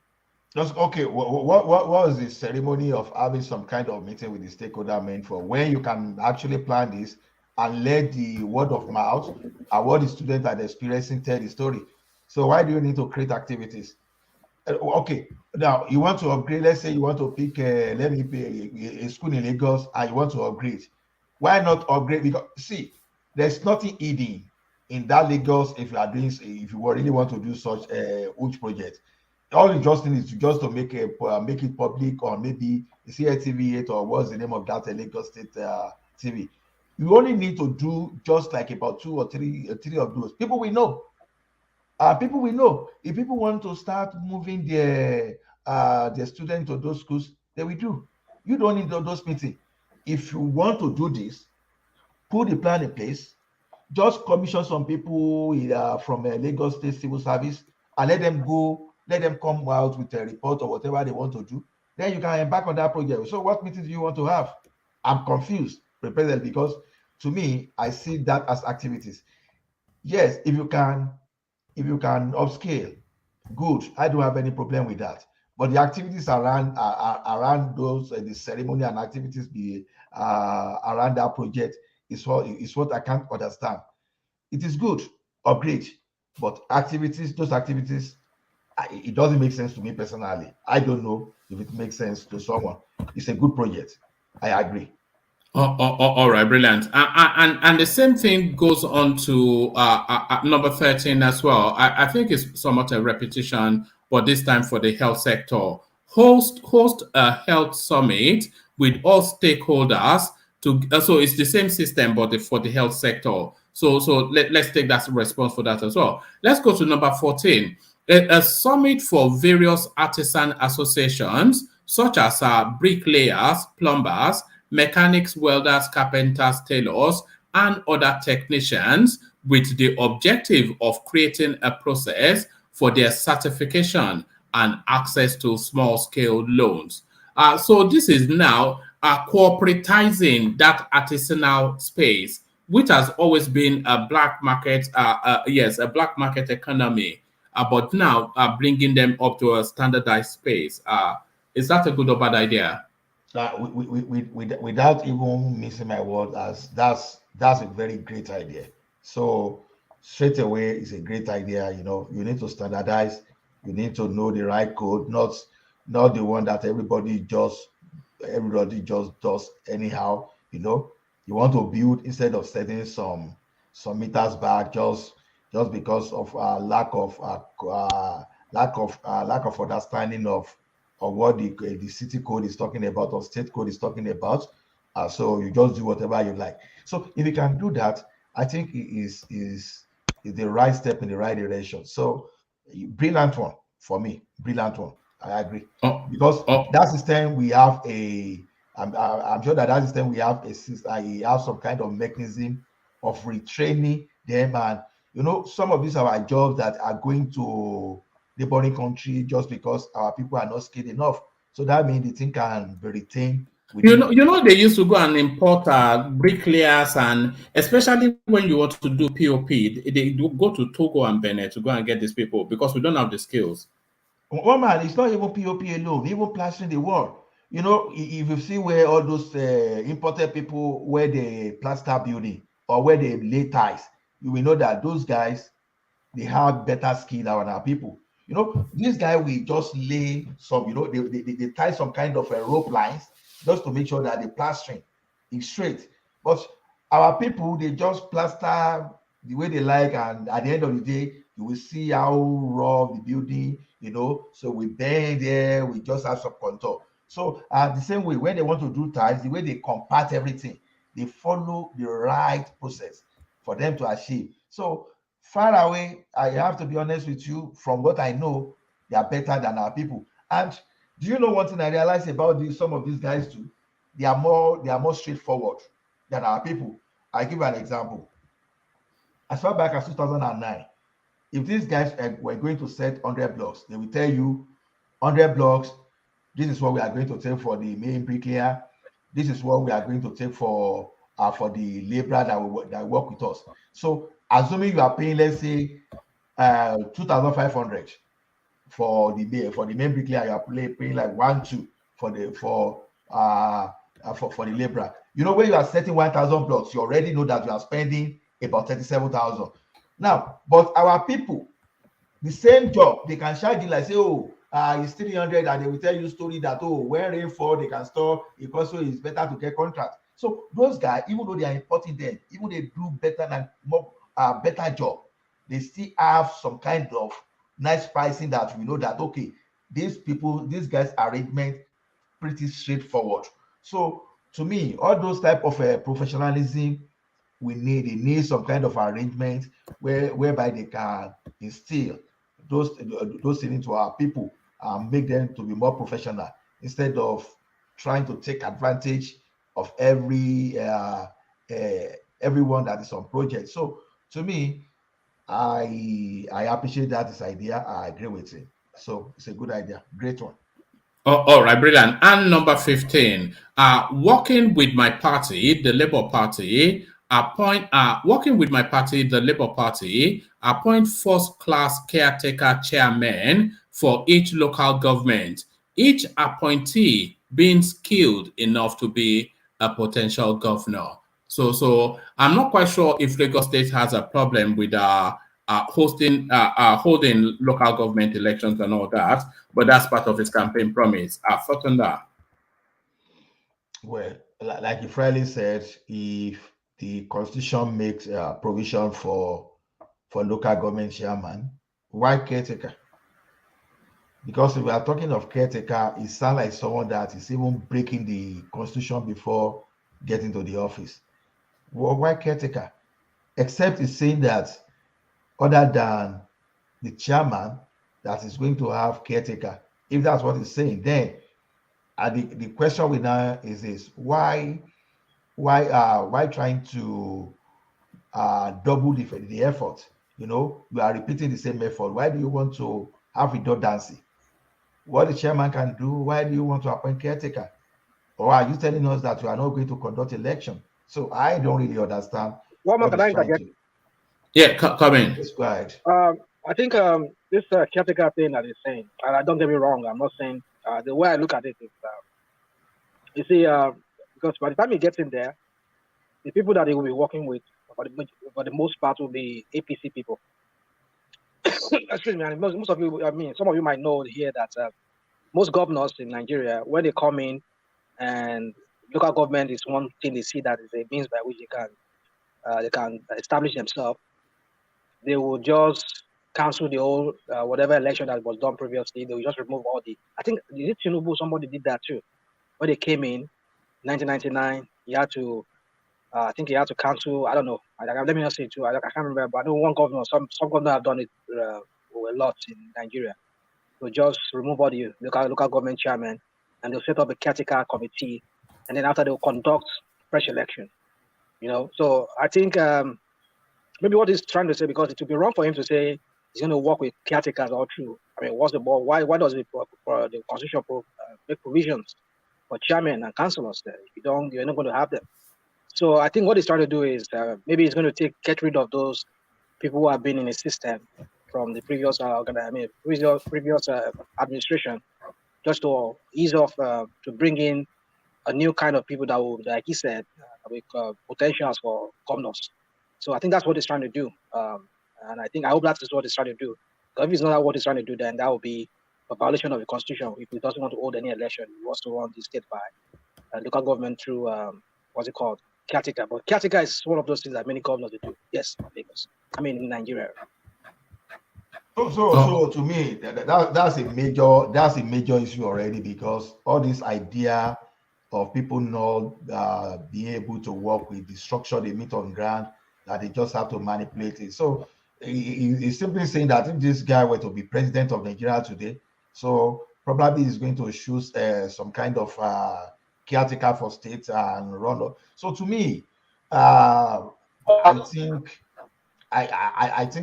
Speaker 19: Just okay. What was the ceremony of having some kind of meeting with the stakeholder meant for? When you can actually plan this and let the word of mouth and what the students are experiencing tell the story. So why do you need to create activities? Okay, now you want to upgrade. Let's say you want to pick a school in Lagos and you want to upgrade. Why not upgrade? Because see, there's nothing hidden in that Lagos if you are doing, if you really want to do such a huge project. All you just need is to make it public, or maybe CITV8 or what's the name of that Lagos State TV. You only need to do just like about 2 or 3 of those. People will know. People will know. If people want to start moving their students to those schools, they will do. You don't need those meetings. If you want to do this, put the plan in place. Just commission some people from Lagos State Civil Service and let them go. Let them come out with a report or whatever they want to do. Then you can embark on that project. So what meetings do you want to have? I'm confused, prepared, because to me, I see that as activities. Yes, if you can upscale, good. I don't have any problem with that. But the activities around those, the ceremony and activities around that project is what I can't understand. It is good, upgrade, but those activities, it doesn't make sense to me personally. I don't know if it makes sense to someone. It's a good project. I agree.
Speaker 2: All right, brilliant. And the same thing goes on to number 13 as well. I think it's somewhat a repetition, but this time for the health sector. Host a health summit with all stakeholders so it's the same system, but for the health sector. So let's take that response for that as well. Let's go to number 14. A summit for various artisan associations, such as bricklayers, plumbers, mechanics, welders, carpenters, tailors, and other technicians, with the objective of creating a process for their certification and access to small-scale loans. So this is now cooperating that artisanal space which has always been a black market, yes, a black market economy, but now bringing them up to a standardized space. Is that a good or bad idea?
Speaker 19: Without even missing my word, as that's a very great idea. So straight away, it's a great idea. You know, you need to standardize. You need to know the right code, not the one that everybody just does anyhow. You know, you want to build instead of setting some meters back just because of lack of understanding of what the city code is talking about or state code is talking about. So you just do whatever you like. So if you can do that, I think it is the right step in the right direction. So brilliant one for me, brilliant one. I agree. Because that system we have I'm sure that system we have have some kind of mechanism of retraining them, and you know, some of these are our jobs that are going to neighboring country just because our people are not skilled enough. So that means the thing can be retained.
Speaker 2: You know, they used to go and import bricklayers, and especially when you want to do POP, they do go to Togo and Benin to go and get these people because we don't have the skills.
Speaker 19: Well, man, it's not even POP alone, even plastering the wall. You know, if you see where all those imported people, where they plaster building or where they lay ties, you will know that those guys, they have better skill than our people. You know, this guy will just lay some, you know, they tie some kind of rope lines just to make sure that the plastering is straight. But our people, they just plaster the way they like, and at the end of the day, you will see how rough the building, you know. So we bend there, we just have some contour. So the same way, when they want to do ties, the way they compact everything, they follow the right process for them to achieve. So far away, I have to be honest with you, from what I know, they are better than our people. And do you know one thing I realized about some of these guys too? They are more straightforward than our people. I give an example. As far back as 2009, if these guys were going to set 100 blocks, they will tell you 100 blocks, this is what we are going to take for the main bricklayer. This is what we are going to take for the laborer that work with us. So assuming you are paying, let's say, 2,500 for the main bricklayer, you are paying like 1,200 for the laborer. You know, when you are setting 1,000 blocks, you already know that you are spending about 37,000. Now, but our people, the same job, they can charge you like, say, oh, it's 300, and they will tell you story that, oh, when rain fall, they can store, because so it's better to get contract. So those guys, even though they are importing them, even they do better than more better job, they still have some kind of nice pricing that we know that, okay, these guys arrangement pretty straightforward. So to me, all those type of professionalism they need some kind of arrangement whereby they can instill those things into our people and make them to be more professional instead of trying to take advantage of everyone that is on project. So to me, I appreciate this idea. I agree with it. So it's a good idea. Great one.
Speaker 2: Oh, all right, brilliant. And number 15, working with my party, the Labour Party, working with my party, the Labour Party, appoint first-class caretaker chairmen for each local government, each appointee being skilled enough to be a potential governor. So I'm not quite sure if Lagos State has a problem with holding local government elections and all that, but that's part of his campaign promise. Thought on that?
Speaker 19: Well, like you rightly said, if the constitution makes provision for local government chairman, why caretaker? Because if we are talking of caretaker, it sounds like someone that is even breaking the constitution before getting to the office. Well, why caretaker? Except it's saying that other than the chairman that is going to have caretaker. If that's what it's saying, then the question we now is this: why trying to double the effort? You know, you are repeating the same effort. Why do you want to have redundancy? What the chairman can do, why do you want to appoint caretaker? Or are you telling us that you are not going to conduct election? So I don't really understand
Speaker 16: One more, can I interject?
Speaker 2: Yeah, come in.
Speaker 19: It's quiet.
Speaker 16: I think this caretaker thing that he's saying, and don't get me wrong, I'm not saying the way I look at it is, you see, because by the time he gets in there, the people that he will be working with, for the most part, will be APC people. Excuse me, and most of you, I mean, some of you might know here that most governors in Nigeria, when they come in, and local government is one thing they see that is a means by which they can establish themselves. They will just cancel the whole whatever election that was done previously. They will just remove all the. I think TINUBU, somebody did that too. When they came in 1999, he had to. I think he had to cancel. I don't know. Let me not say too. I can't remember. But I know one governor. Some governors have done it a lot in Nigeria. They'll just remove all the local government chairmen, and they'll set up a caretaker committee, and then after they'll conduct fresh election. You know. So I think. Maybe what he's trying to say, because it would be wrong for him to say he's going to work with caretakers all through. I mean, what's the ball? Why does the constitution make provisions for chairmen and councillors there? If you don't, you're not going to have them. So I think what he's trying to do is maybe he's going to get rid of those people who have been in the system from the previous previous administration, just to ease off to bring in a new kind of people that will, like he said, with potentials for governors. So I think that's what he's trying to do, and I hope that is what he's trying to do. Because if it's not what he's trying to do, then that will be a violation of the constitution. If he doesn't want to hold any election, he wants to run the state by local government through what's it called, caretaker. But caretaker is one of those things that many governors do. Yes, Lagos. I mean, in Nigeria.
Speaker 19: So to me, that's a major issue already, because all this idea of people not being able to work with the structure they meet on ground, that they just have to manipulate it. So he's simply saying that if this guy were to be president of Nigeria today, so probably he's going to choose some kind of caretaker for state and run. So to me, I think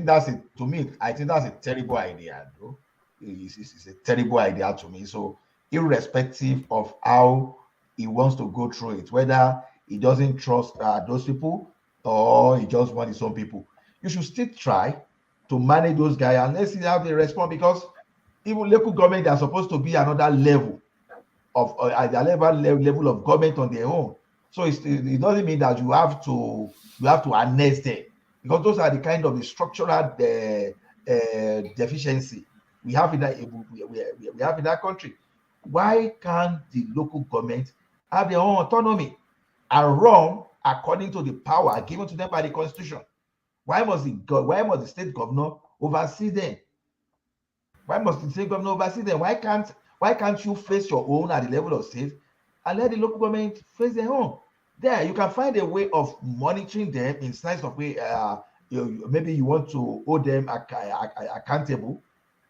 Speaker 19: that's it. To me, I think that's a terrible idea. Though. It's a terrible idea to me. So irrespective of how he wants to go through it, whether he doesn't trust those people, or he just wants his own people, you should still try to manage those guys and let's see how they respond, because even local government are supposed to be another level of level of government on their own. So it doesn't mean that you have to harness them, because those are the kind of the structural deficiency we have in that country. Why can't the local government have their own autonomy and run according to the power given to them by the constitution? Why must the state governor oversee them? Why must the state governor oversee them? Why can't you face your own at the level of state and let the local government face their own? There, you can find a way of monitoring them in sense of way. Maybe you want to hold them accountable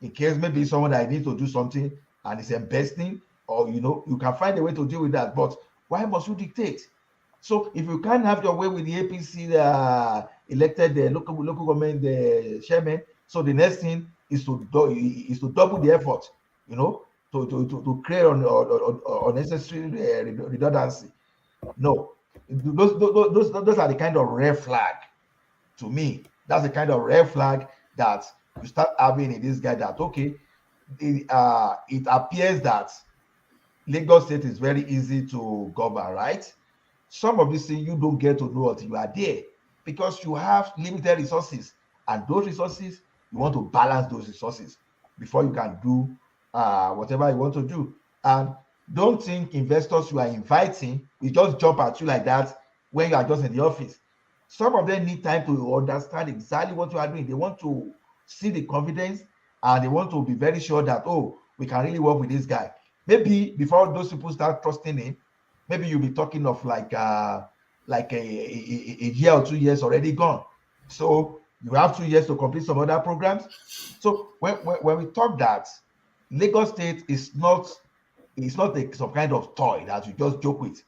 Speaker 19: in case maybe someone that needs to do something and is investing, or you can find a way to deal with that. But why must you dictate? So if you can't have your way with the APC elected the local government chairman, so the next thing is to double the effort, to create unnecessary redundancy. No, those are the kind of red flag. To me, that's the kind of red flag that you start having in this guy. That okay, it appears that Lagos State is very easy to govern, right? Some of these things you don't get to know until you are there, because you have limited resources, and those resources, you want to balance those resources before you can do whatever you want to do. And don't think investors you are inviting will just jump at you like that when you are just in the office. Some of them need time to understand exactly what you are doing. They want to see the confidence, and they want to be very sure that, oh, we can really work with this guy. Maybe before those people start trusting him, maybe you'll be talking of like a year or 2 years already gone. So you have 2 years to complete some other programs. So when we talk that Lagos State is not some kind of toy that you just joke with.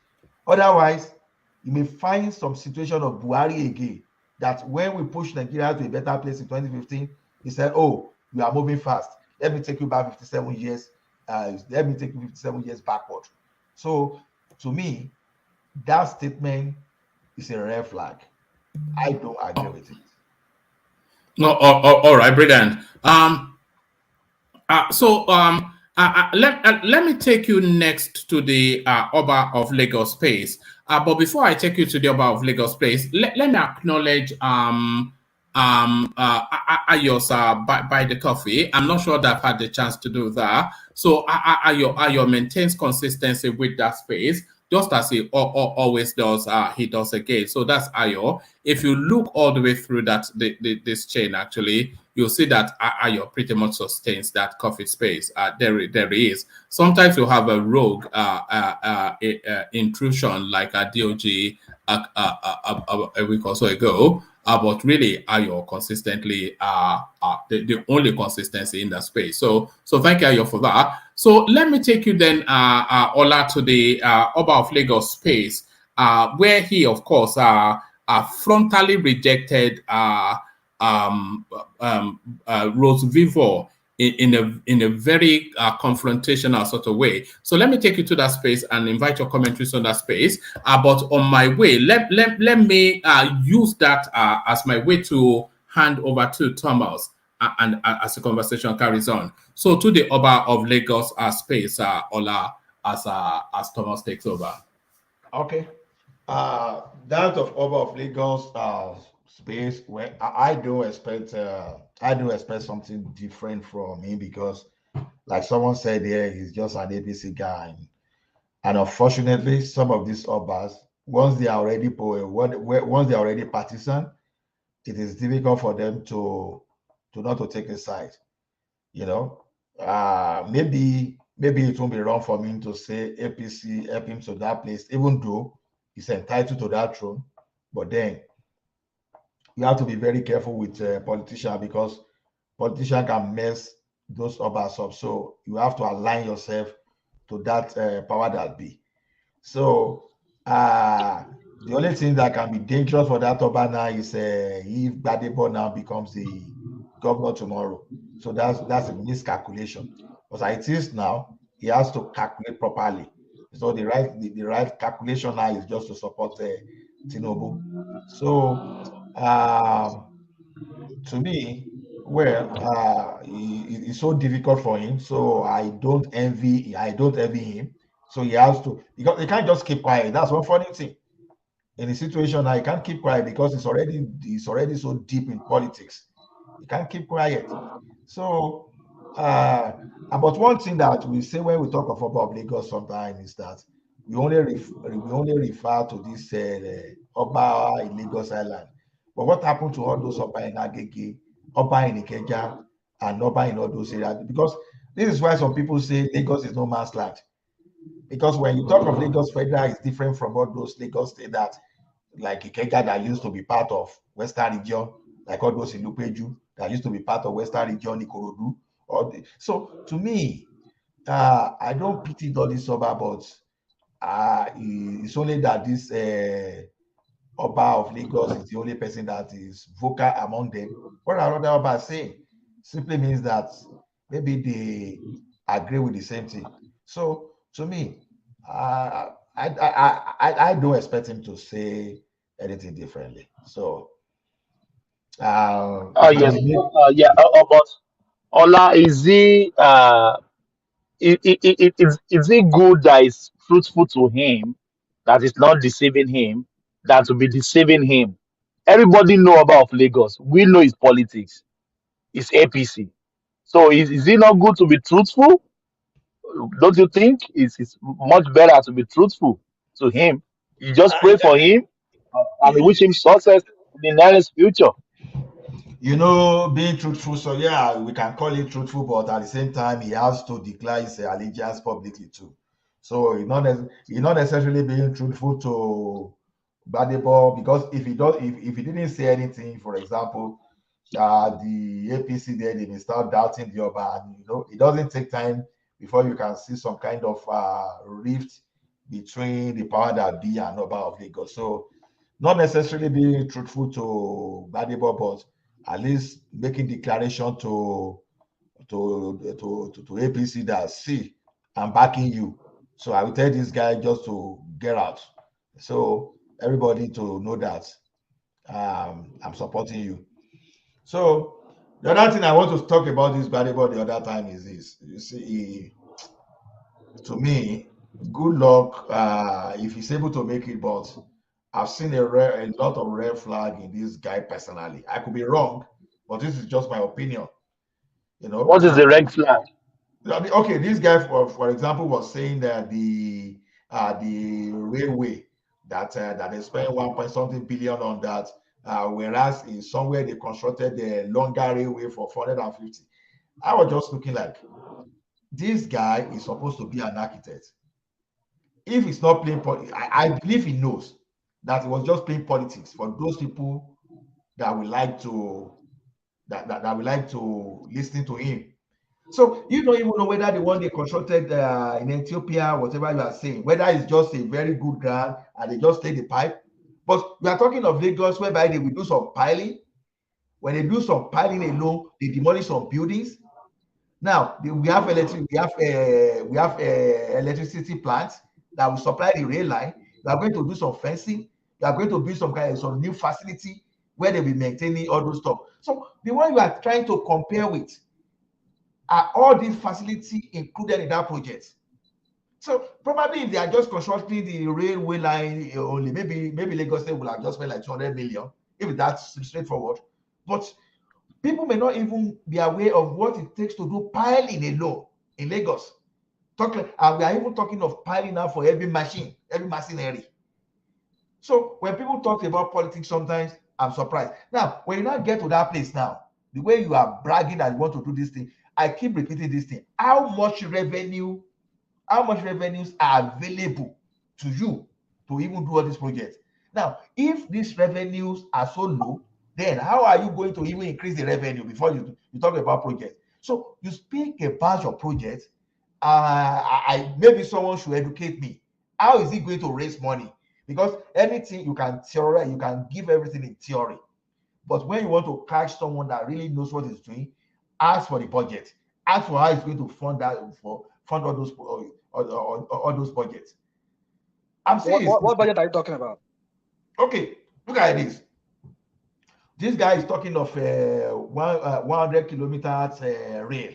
Speaker 19: Otherwise, you may find some situation of Buhari again, that when we push Nigeria to a better place in 2015, he said, oh, you are moving fast. Let me take you back 57 years. Let me take you 57 years backward. So to me, that statement is a red flag. I don't agree with it.
Speaker 2: No, all right, brilliant. Let me take you next to the Oba of Lagos space. But before I take you to the Oba of Lagos space, let me acknowledge Ayos by the coffee. I'm not sure that I've had the chance to do that. So Ayo maintains consistency with that space, just as he always does. He does again. So that's Ayo. If you look all the way through that this chain, actually, you'll see that Ayo pretty much sustains that coffee space. There is. Sometimes you have a rogue intrusion like a DOG a week or so ago. But really, Ayo consistently the only consistency in that space. So thank you, Ayo, for that. So let me take you then, Ola, to the Oba of Lagos space, where he, of course, frontally rejected Rhodes Vivour in a very confrontational sort of way. So let me take you to that space and invite your commentaries on that space. But on my way, let me use that as my way to hand over to Thomas and as the conversation carries on. So to the Oba of Lagos space, Ola, as Thomas takes over.
Speaker 19: Okay. That of Oba of Lagos space, where I do expect something different from him, because like someone said here, he's just an APC guy, and unfortunately some of these Obas, once they are already partisan, it is difficult for them to not to take a side. Maybe it won't be wrong for me to say APC help him to that place, even though he's entitled to that throne. But then you have to be very careful with politicians, because politicians can mess those Obas up. So you have to align yourself to that power that be. So the only thing that can be dangerous for that Oba now is if Gbadebo now becomes the governor tomorrow. So that's a miscalculation. But as it is now, he has to calculate properly. So the right calculation now is just to support Tinubu. So to me, it's so difficult for him. So I don't envy him. So he has to, because he can't just keep quiet. That's one funny thing. In a situation now, he can't keep quiet because he's already so deep in politics. He can't keep quiet. So but one thing that we say when we talk of Oba of Lagos sometimes is that we only refer to this Oba in Lagos Island. But what happened to all those Oba in Agege, Oba in Ikeja, and Oba in all those areas? Because this is why some people say Lagos is no man's land. Because when you talk of Lagos Federal, it's different from all those Lagos states that, like Ikeja, that used to be part of Western region, like all those in Lupeju that used to be part of Western region, Ikorodu. So to me, I don't pity all this Oba, but it's only that this Oba of Lagos is the only person that is vocal among them. What are other Oba saying? Simply means that maybe they agree with the same thing. So to me, I don't expect him to say anything differently. So
Speaker 12: yes, but Ola, is he is it good that is fruitful to him, that is not deceiving him, than to be deceiving him? Everybody know about Lagos. We know his politics. It's APC. So is it not good to be truthful? Don't you think it's much better to be truthful to him? You just pray for him and wish him success in the nearest future.
Speaker 19: Being truthful. So yeah, we can call it truthful, but at the same time, he has to declare his allegiance publicly too. So he's not necessarily being truthful to Gbadebo, because if he didn't say anything, for example, the APC there, they may start doubting the Oba, and it doesn't take time before you can see some kind of rift between the power that be and Oba of Lagos. So not necessarily being truthful to Gbadebo, but at least making declaration to APC that, see, I'm backing you. So I will tell this guy just to get out. So everybody to know that I'm supporting you. So the other thing I want to talk about this Gbadebo the other time is this. You see, to me, good luck if he's able to make it, but I've seen a lot of red flag in this guy personally. I could be wrong, but this is just my opinion. You know,
Speaker 12: what is the red flag?
Speaker 19: Okay, this guy, for example, was saying that the railway that they spent 1 point something billion on that, whereas in somewhere they constructed the longer railway for 450. I was just looking like, this guy is supposed to be an architect. If he's not playing politics, I believe he knows that he was just playing politics for those people that would like to that would like to listen to him. So you don't even know whether the one they constructed in Ethiopia, whatever you are saying, whether it's just a very good ground and they just lay the pipe. But we are talking of Lagos, whereby they will do some piling. When they do some piling alone, they demolish some buildings. Now we have electricity plants that will supply the rail line. We are going to do some fencing. We are going to build some new facility where they will be maintaining all those stuff. So the one you are trying to compare with, are all these facilities included in that project? So probably if they are just constructing the railway line only, maybe Lagos State will have just spent like 200 million, if that's straightforward. But people may not even be aware of what it takes to do piling alone in Lagos. And we are even talking of piling now for every machinery. So when people talk about politics, sometimes I'm surprised. Now, when you now get to that place now, the way you are bragging that you want to do this thing, I keep repeating this thing. How much revenues are available to you to even do all these projects? Now, if these revenues are so low, then how are you going to even increase the revenue before you talk about projects? So you speak about your projects. Maybe someone should educate me. How is he going to raise money? Because anything you can theorize, you can give everything in theory. But when you want to catch someone that really knows what he's doing, ask for the budget. Ask for how he's going to fund all those budgets. I'm saying,
Speaker 16: what budget are you talking about?
Speaker 19: Okay, look at this. This guy is talking of 100 kilometers rail.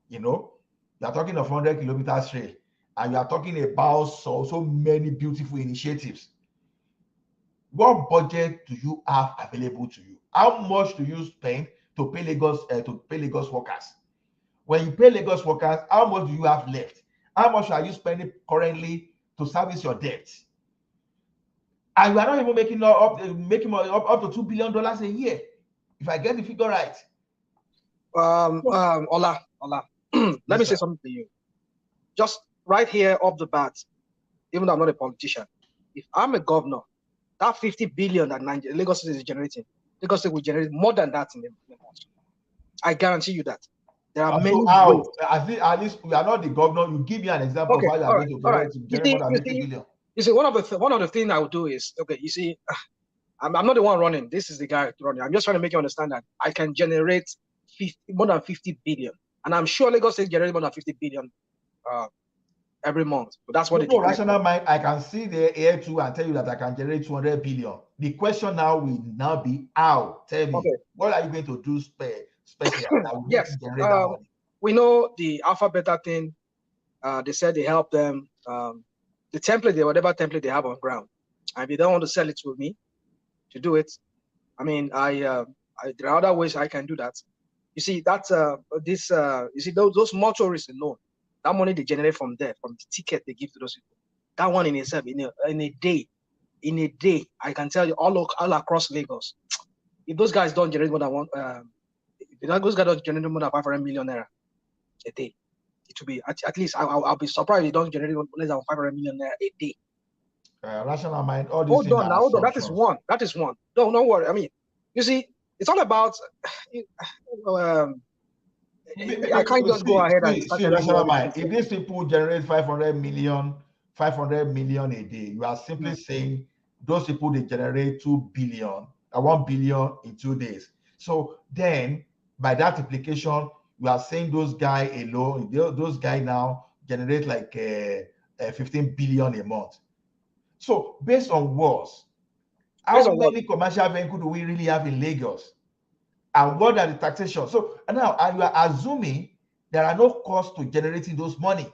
Speaker 19: You know, you are talking of 100 kilometers rail, and you are talking about so many beautiful initiatives. What budget do you have available to you? How much do you spend to pay Lagos workers? When you pay Lagos workers, how much do you have left? How much are you spending currently to service your debt? And you are not even making up to $2 billion a year, if I get the figure right.
Speaker 16: Ola, let me say something to you. Just right here off the bat, even though I'm not a politician, if I'm a governor, that 50 billion that Lagos State is generating, Lagos State will generate more than that in the month. I guarantee you that. There are many ways.
Speaker 19: At least we are not the governor. You give me an example of how you are going to generate more than 50 billion.
Speaker 16: You see, one of the things I would do is, okay, you see, I'm not the one running. This is the guy running. I'm just trying to make you understand that I can generate more than 50 billion. And I'm sure Lagos State generates more than 50 billion every month. But that's what
Speaker 19: no rational mind. I can see the air too and tell you that I can generate 200 billion. The question now will now be how. Tell me, what are you going to do special that will
Speaker 16: yes.
Speaker 19: generate that money?
Speaker 16: We know the alpha beta thing. They said they help them. The template, whatever template they have on ground. And if they don't want to sell it to me to do it, I mean, there are other ways I can do that. You see, that's you see those motorists alone, that money they generate from there, from the ticket they give to those people, that one in itself, in a day, I can tell you all across Lagos, if those guys don't generate more than those guys don't generate more than 500 million naira a day, it will be at least I'll be surprised if they don't generate less than 500 million naira a day.
Speaker 19: Rational mind. All
Speaker 16: hold on. That is one. Don't worry. I mean, you see, it's all about. I can't just go ahead and
Speaker 19: see rational mind. If these people generate 500 million a day, you are simply saying those people they generate 2 billion, 1 billion in 2 days. So then, by that implication, you are saying those guys alone, those guys now generate like 15 billion a month. So based on what, How many commercial vehicles do we really have in Lagos? And what are the taxation? So now you are assuming there are no costs to generating those money.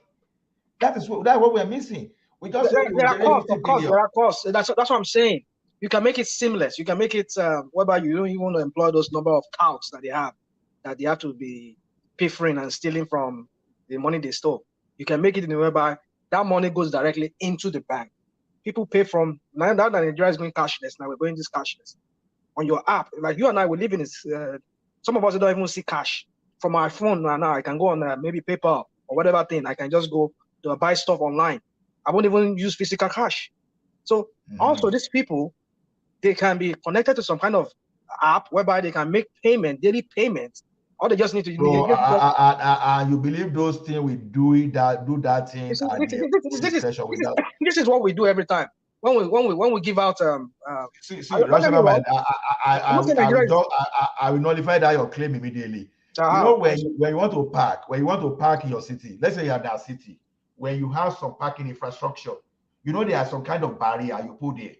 Speaker 19: That's what we're missing. We just
Speaker 16: there are costs, of course, there are costs. That's what I'm saying. You can make it seamless. You can make it whereby you don't even want to employ those number of touts that they have to be pilfering and stealing from the money they stole. You can make it in a whereby that money goes directly into the bank. People pay from now that Nigeria is going cashless. Now we're going this cashless on your app. Like you and I, we live in this. Some of us don't even see cash from our phone. Now I can go on maybe PayPal or whatever thing. I can just go to buy stuff online. I won't even use physical cash. So also these people, they can be connected to some kind of app whereby they can make payment, daily payments, or they just need to.
Speaker 19: So, you believe those things we do that thing?
Speaker 16: This is what we do every time when we give out.
Speaker 19: Rational mind. I will nullify that your claim immediately. You know when you want to park in your city, let's say you're in that city, when you have some parking infrastructure, you know there are some kind of barrier you put there.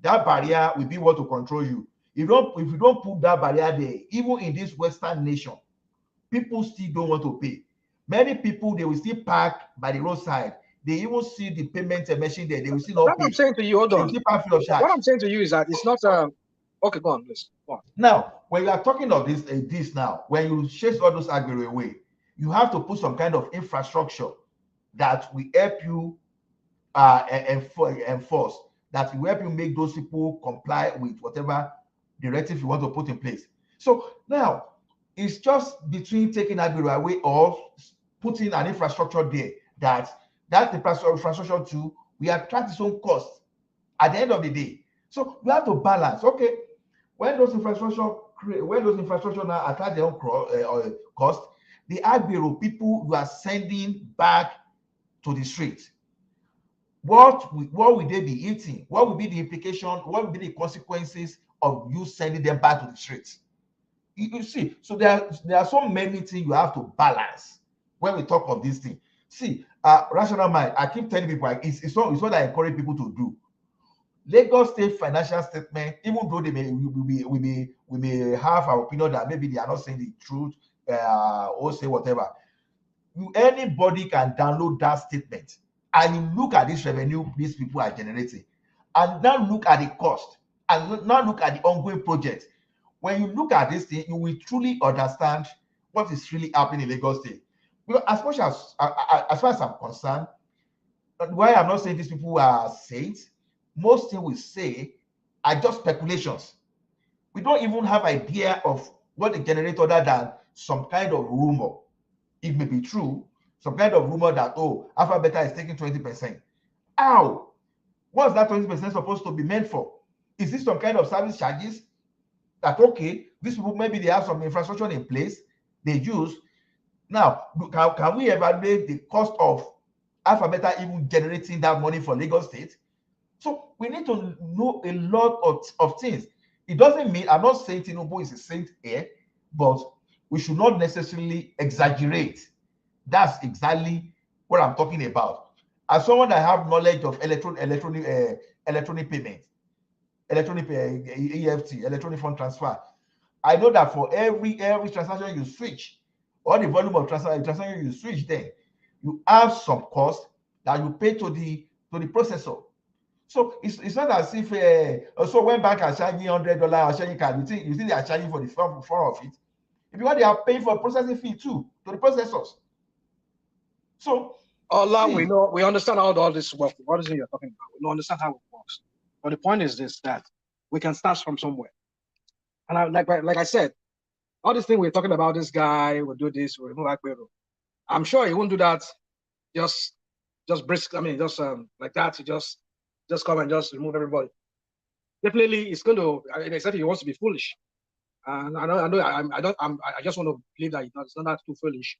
Speaker 19: That barrier will be what to control you. If you don't put that barrier there, even in this Western nation, people still don't want to pay. Many people, they will still park by the roadside. They even see the payment machine there. They will still not pay.
Speaker 16: What I'm saying to you, hold on. What I'm saying to you is that it's not okay, go on, please. Go on.
Speaker 19: Now, when you are talking of this now, when you chase all those aggregate away, you have to put some kind of infrastructure that will help you enforce, that will help you make those people comply with whatever directive you want to put in place. So now it's just between taking aggregate away or putting an infrastructure there that infrastructure too will attract its own cost at the end of the day. So we have to balance. Okay, when those infrastructure now attract their own cost, the aggregate people you are sending back to the street, what will they be eating? What will be the implication? What will be the consequences of you sending them back to the streets? You see, so there are so many things you have to balance when we talk of this thing. See, rational mind, I keep telling people, it's what I encourage people to do. Lagos State financial statement, even though we may have our opinion that maybe they are not saying the truth or say whatever, anybody can download that statement and you look at this revenue these people are generating, and now look at the cost, and now look at the ongoing projects. When you look at this thing, you will truly understand what is really happening in Lagos State. Because as far as I'm concerned, why I'm not saying these people are saints, most things we say are just speculations. We don't even have idea of what they generate other than some kind of rumor. It may be true, some kind of rumor that, oh, Alpha Beta is taking 20%. How? What's that 20% supposed to be meant for? Is this some kind of service charges? That, okay, these people, maybe they have some infrastructure in place they use. Now, can we evaluate the cost of Alpha Beta even generating that money for Lagos State? So we need to know a lot of things. It doesn't mean, I'm not saying Tinubu is a saint here, but we should not necessarily exaggerate. That's exactly what I'm talking about. As someone that have knowledge of electronic payment, electronic EFT, electronic fund transfer, I know that for every transaction you switch, or the volume of transaction you switch, then you have some cost that you pay to the processor. So it's not as if so when bank are charging $100 or charging card, you think they are charging for the front of it. Because they are paying for processing fee too to the processors. So
Speaker 16: we understand how all this works. What is it you're talking about? We don't understand how it works. But the point is this, that we can start from somewhere. And like I said, all this thing we're talking about, this guy will do this, will remove Agbero. I'm sure he won't do that just brisk. I mean, just like that. He just come and just remove everybody. Definitely, it's going to. Except he wants to be foolish. And I just want to believe that it's not that too foolish.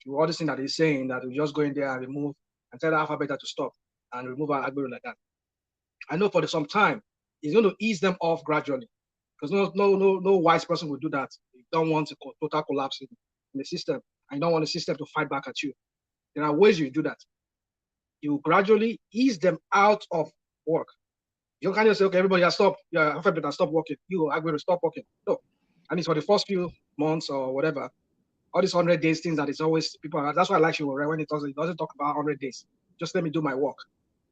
Speaker 16: To all this thing that he's saying, that we just go in there and remove and tell the Alpha Beta to stop and remove Agbero like that. I know for some time he's going to ease them off gradually, because no wise person would do that. You don't want a total collapse in the system, and you don't want the system to fight back at you. There are ways you do that. You gradually ease them out of work. You can't just say, okay, everybody has stopped. Yeah, Alpha Beta stop working. You are going to stop working. No. And it's for the first few months or whatever. All these 100 days things that is always people are, that's why I like you, right? When it doesn't talk about 100 days. Just let me do my work.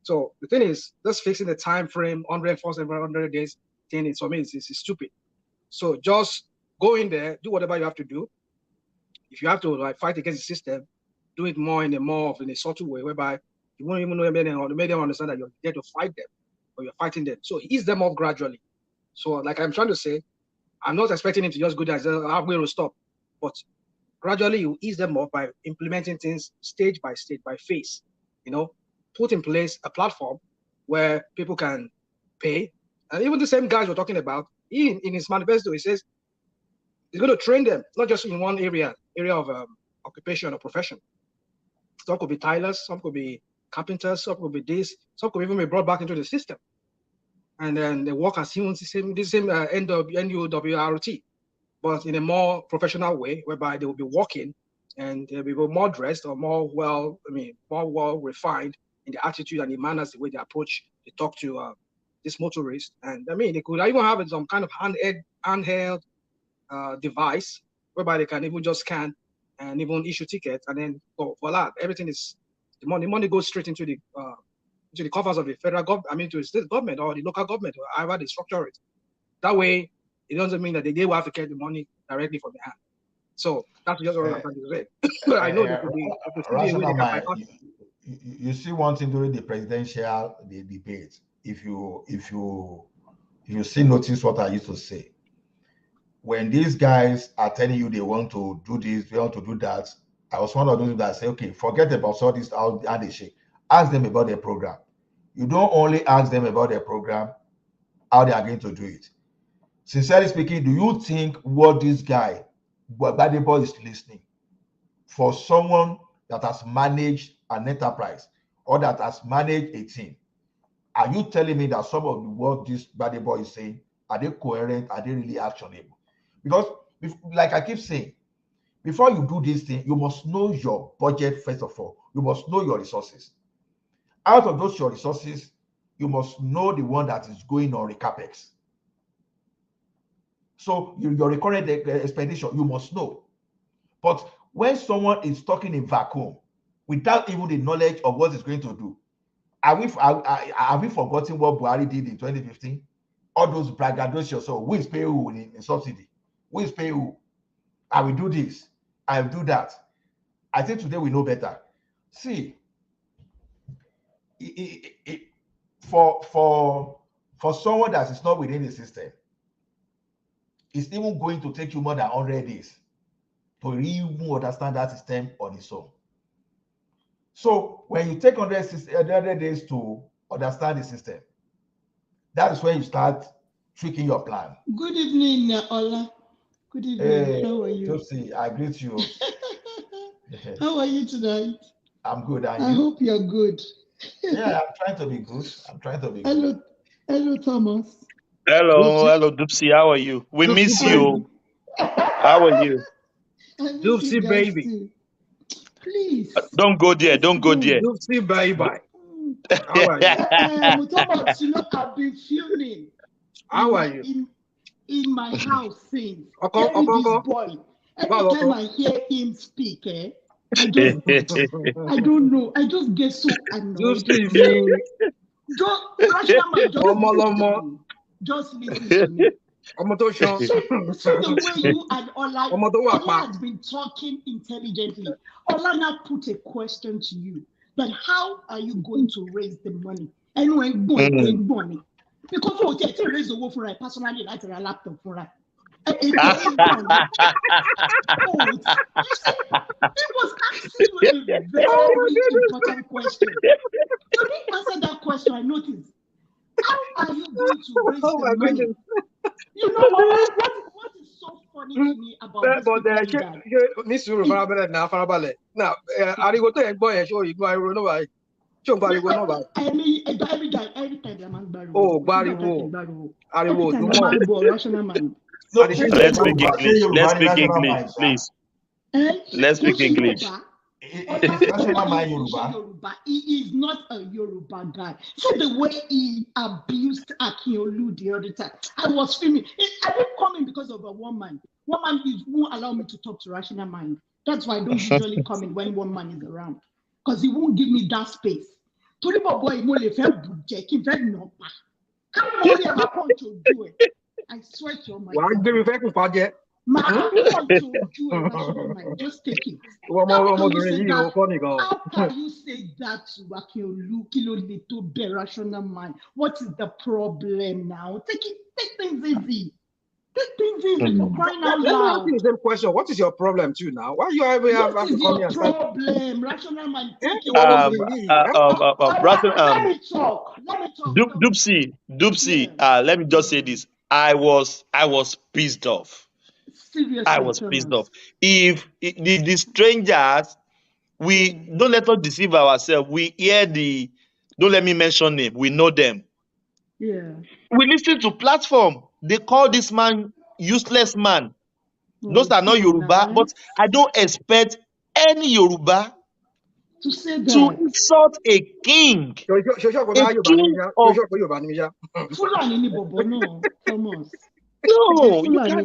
Speaker 16: So the thing is, just fixing the time frame, 100 days thing is for me is stupid. So just go in there, do whatever you have to do. If you have to like fight against the system, do it more in a subtle way, whereby you won't even know or make them understand that you're there to fight them or you're fighting them. So ease them off gradually. So like I'm trying to say, I'm not expecting him to just go there and say, I'm going to stop. But gradually you ease them off by implementing things stage by stage, by phase. Put in place a platform where people can pay. And even the same guys we're talking about, in his manifesto, he says he's going to train them, not just in one area of occupation or profession. Some could be tilers, some could be carpenters, some could be this, some could even be brought back into the system. And then they work as humans, the same NUWRT, but in a more professional way, whereby they will be working and they'll be more dressed or more well refined in the attitude and the manners, the way they approach, they talk to this motorist. And I mean, they could even have some kind of handheld device whereby they can even just scan and even issue tickets, and then voila, everything is the money goes straight into the coffers of the federal government, I mean to the state government or the local government, or however they structure it. That way, it doesn't mean that they will have to get the money directly from the hand. So that's just what I'm trying to say. I know
Speaker 19: you see one thing during the presidential debate. If you see notice what I used to say, when these guys are telling you they want to do this, they want to do that, I was one of those that say, okay, forget about all this, how they shake. Ask them about their program. You don't only ask them about their program, how they are going to do it. Sincerely speaking, do you think what this guy, Gbadebo, is listening for someone that has managed an enterprise or that has managed a team? Are you telling me that some of the what this Gbadebo is saying, are they coherent? Are they really actionable? Because, like I keep saying, before you do this thing, you must know your budget first of all. You must know your resources. Out of those your resources, you must know the one that is going on the capex. So your recurrent expenditure, you must know. But when someone is talking in vacuum, without even the knowledge of what it's going to do, have we forgotten what Buhari did in 2015? All those braggadocious, so who is paying who in subsidy? Who is paying who? I will do this. I will do that. I think today we know better. See, for someone that is not within the system, it's even going to take you more than 100 days to even understand that system on its own. So when you take 100 days to understand the system, that is when you start tweaking your plan.
Speaker 21: Good evening, Ola. Good evening.
Speaker 19: Hey,
Speaker 21: how are you?
Speaker 19: Josie, I greet you.
Speaker 21: How are you tonight?
Speaker 19: I'm good.
Speaker 21: I hope you're good.
Speaker 19: Yeah, I'm trying to be good.
Speaker 21: Hello, Thomas.
Speaker 22: Hello, Dupsy. How are you? We miss you. How are you?
Speaker 16: Dupsy baby.
Speaker 21: Please.
Speaker 22: Don't go there. Don't go there.
Speaker 16: Dupsy bye-bye. How are you?
Speaker 21: Thomas, I've been filming.
Speaker 16: How are you?
Speaker 21: In my house since. This boy. Every time I hear him speak, I don't know. I just get so annoyed. Just listen to me. So the way you and Ola has been talking intelligently, Ola now put a question to you. But how are you going to raise the money? Anyway, money. Because you take to raise the work for a personally like a laptop for a. It was actually a very important question. You didn't answer that question, I noticed. How are you going to raise the money? You know what is so funny to me about this?
Speaker 16: Now, I go to a boy and show you go. I don't know why. Oh,
Speaker 22: Let's speak English, please. Let's speak English.
Speaker 21: Rational Mind Yoruba. He is not a Yoruba guy. See the way he abused Akiolu the other time. I was filming. I didn't come in because of a woman. Woman won't allow me to talk to Rational Mind. That's why I don't usually come in when one man is around. Because he won't give me that space. Torí boy mo le fẹ́ bùjẹ́ kí n fẹ́ nà pa. Come on here, my point to do it. I swear to my God. My point to do it, Rational Mind. Just take it. How can you say that to Akiolu Kilo Lito Be Rational Mind? What is the problem now? Take things easy. Take things easy for crying out loud.
Speaker 16: Let me ask you the same question. What is your problem too now? Why you have to come here and start?
Speaker 21: What is your problem? Rational Mind.
Speaker 16: Let me
Speaker 21: talk.
Speaker 22: Dupsy, let me just say this. I was pissed off.
Speaker 21: Seriously,
Speaker 22: I was pissed off. If the strangers, we don't let us deceive ourselves. We hear don't let me mention name. We know them.
Speaker 21: Yeah.
Speaker 22: We listen to platform. They call this man useless man. Those are not Yoruba, but I don't expect any Yoruba
Speaker 21: to say that.
Speaker 22: To insult a king. A king of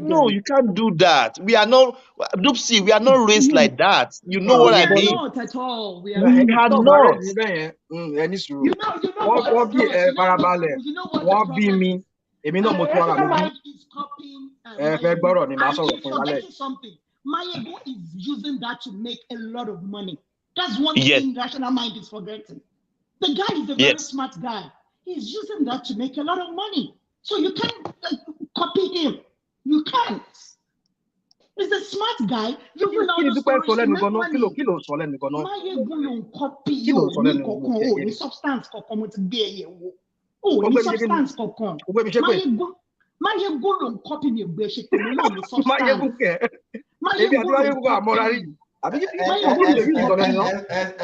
Speaker 22: No, you can't do that. We are not, Dupsy, we are not raised like that. You know what I mean?
Speaker 21: We are not at all. We are
Speaker 22: not.
Speaker 21: You know something. Mayego is using that to make a lot of money. That's one thing Rational Mind is forgetting. The guy is a very smart guy. He's using that to make a lot of money. So you can't copy him. You can't. He's a smart guy. You will not copy substance. Copy me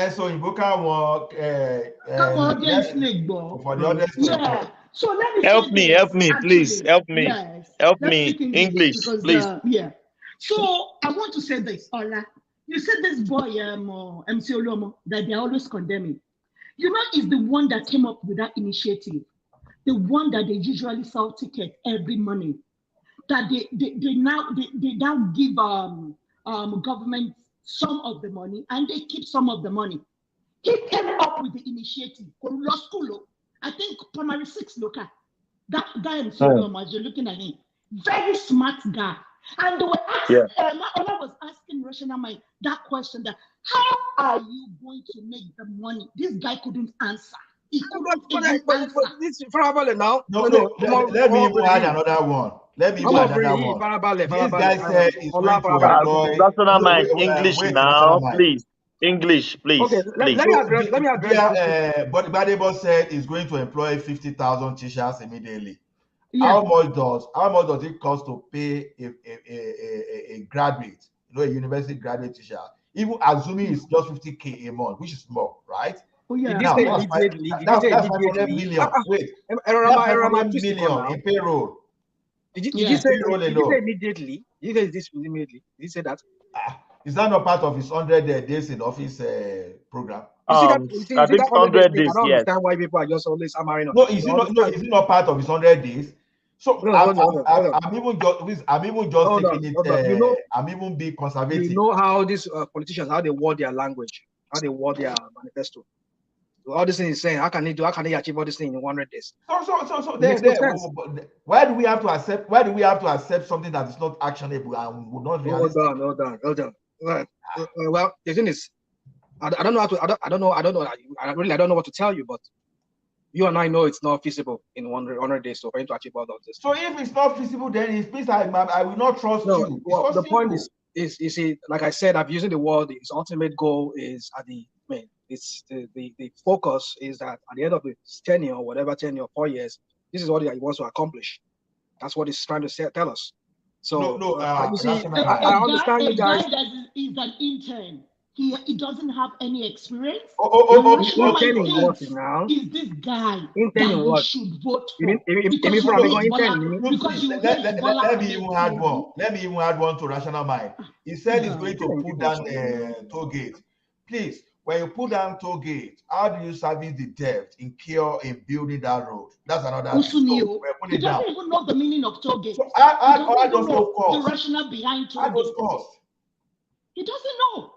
Speaker 19: so Ibuka for the other
Speaker 21: So let me
Speaker 22: help me, please. Help me. Help me. English,
Speaker 21: because,
Speaker 22: please.
Speaker 21: So I want to say this, Ola. You said this boy, MC Oluomo, that they're always condemning. You know, is the one that came up with that initiative. The one that they usually sell tickets every morning. That they now give government some of the money and they keep some of the money. He came up with the initiative. I think primary 6 local. That guy in Solomon, as you're looking at him, very smart guy. And they were asking, I was asking Rational Mind that question: that how are you going to make the money? This guy couldn't answer. He couldn't even answer.
Speaker 19: Let me even add another one. This guy said he's going to employ
Speaker 22: Rational Mind English now, please. English, please.
Speaker 16: Okay, let me address.
Speaker 19: But Badebo said he's going to employ 50,000 teachers immediately. How much does it cost to pay a graduate, a university graduate teacher? Even assuming it's just 50K a month, which is small, right?
Speaker 16: Oh, yeah.
Speaker 19: Now, that's 500 million. Wait, that's 500 million in payroll.
Speaker 16: Did you say immediately? Did you say this immediately? Did you say that?
Speaker 19: Is that not part of his 100 days in office program?
Speaker 22: I think 100 days,
Speaker 16: I don't understand why people are just always hammering on.
Speaker 19: No, is it not part of his 100 days? So I'm even just taking it. I'm even being conservative.
Speaker 16: You know how these politicians, how they word their language, how they word their manifesto. So all this thing is saying, how can they achieve all this thing in 100 days?
Speaker 19: So why do we have to accept? Why do we have to accept something that is not actionable and would not realistic?
Speaker 16: Hold on. Well, the thing is, I don't know what to tell you, but you and I know it's not feasible in 100 days for him to achieve all of this.
Speaker 19: So if it's not feasible, then it means I will not trust you.
Speaker 16: Well, the point is, you see, like I said, I'm using the word. His ultimate goal is it's the focus is that at the end of his tenure, whatever tenure, 4 years, this is what he wants to accomplish. That's what he's trying to tell us. So you see, I understand you guys.
Speaker 21: Is an intern. He doesn't have any experience.
Speaker 16: Interning what now?
Speaker 21: Is this guy
Speaker 16: interning
Speaker 21: that
Speaker 16: what?
Speaker 21: Should vote for?
Speaker 19: Let me even add one to Rational Mind. He said he's going to put down toll gate. Please, when you put down toll gate, how do you service the debt in building that road? That's another thing. So,
Speaker 21: he doesn't even know the meaning of toll gate.
Speaker 19: So I don't know
Speaker 21: the rationale behind toll gate. He doesn't know.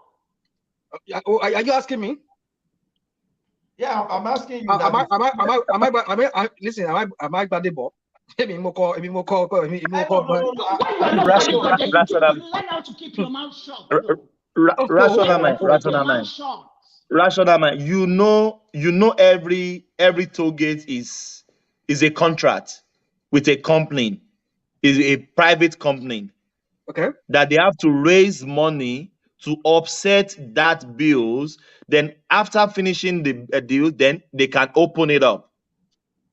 Speaker 16: Are you asking me?
Speaker 19: Yeah, I'm asking you.
Speaker 16: Listen, am I Badebo?
Speaker 21: Learn how to keep your mouth shut.
Speaker 22: Rational mind. You know every toll gate is a contract with a company, is a private company.
Speaker 16: Okay.
Speaker 22: That they have to raise money to offset that bills. Then after finishing the deal, then they can open it up.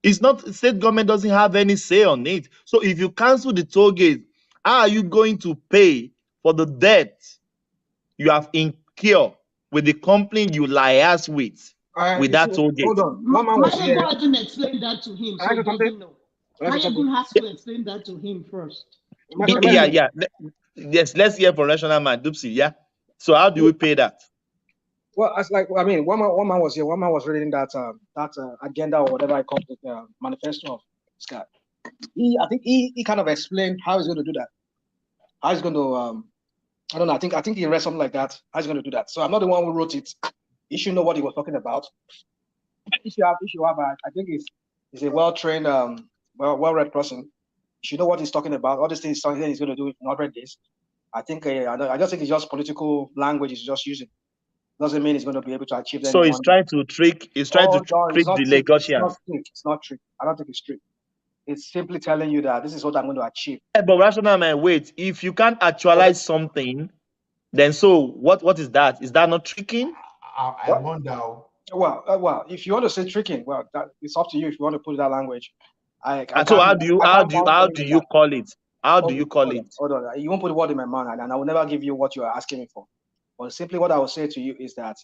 Speaker 22: It's not, state government doesn't have any say on it. So if you cancel the toll gate, how are you going to pay for the debt you have incurred with the company you liaise with that toll gate?
Speaker 21: Hold on. Mayegun didn't explain that to him, so he doesn't know. Mayegun has to explain that to him first.
Speaker 22: Yeah. Yes, let's hear from Rational Man, Dupsy, yeah? So how do we pay that?
Speaker 16: Well, it's like, I mean, one man was here, one man was reading that agenda or whatever I call it, manifesto of Sky. I think he kind of explained how he's going to do that. How he's going to, I don't know, I think he read something like that. How he's going to do that. So I'm not the one who wrote it. He should know what he was talking about. If you have, I think he's a well-trained, well-read person. You should know what he's talking about. All these things he's going to do in 100 days. I just think it's just political language he's just using. Doesn't mean he's going to be able to achieve that.
Speaker 22: So he's trying to trick. He's trying to trick the Lagosians.
Speaker 16: It's not trick. I don't think it's trick. It's simply telling you that this is what I'm going to achieve.
Speaker 22: But Rational Man, wait. If you can't actualize something, then so what is that? Is that not tricking?
Speaker 19: I wonder.
Speaker 16: Well, if you want to say tricking, well, it's up to you. If you want to put it that language.
Speaker 22: So how do you call it? How do you call it?
Speaker 16: Hold on. You won't put the word in my mouth, and I will never give you what you are asking me for. But simply what I will say to you is that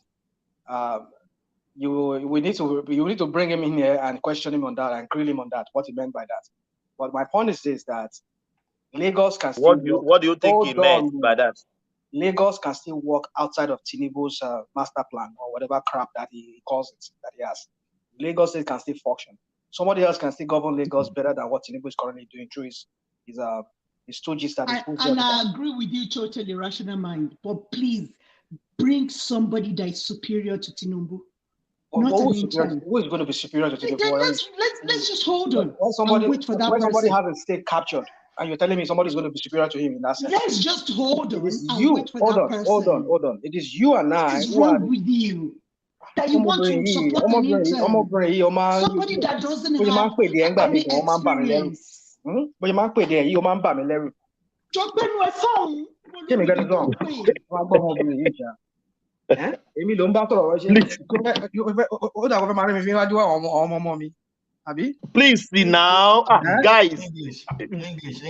Speaker 16: you need to bring him in here and question him on that and grill him on that, what he meant by that. But my point is this, that Lagos can still
Speaker 22: what do you think he meant by that?
Speaker 16: Lagos can still work outside of TINUBU'S master plan or whatever crap that he calls it, that he has. Lagos State can still function. Somebody else can still govern Lagos better than what TINUBU is currently doing through his stooges that
Speaker 21: and I agree with you totally, Rational Mind. But please bring somebody that is superior to TINUBU.
Speaker 16: Who is going to be superior to TINUBU?
Speaker 21: Let's just hold on.
Speaker 16: When
Speaker 21: wait for that
Speaker 16: when somebody
Speaker 21: person.
Speaker 16: has a state captured, and you're telling me somebody's going to be superior to him in that sense.
Speaker 21: Let's just hold on.
Speaker 16: Hold on. It is you and I.
Speaker 21: What is wrong with you? That you want to support an intern. Somebody that doesn't have any experience.
Speaker 16: But you might pay there, you man by me, Larry. Give me that wrong. Emi don't battle.
Speaker 22: Please see now, guys.
Speaker 19: English.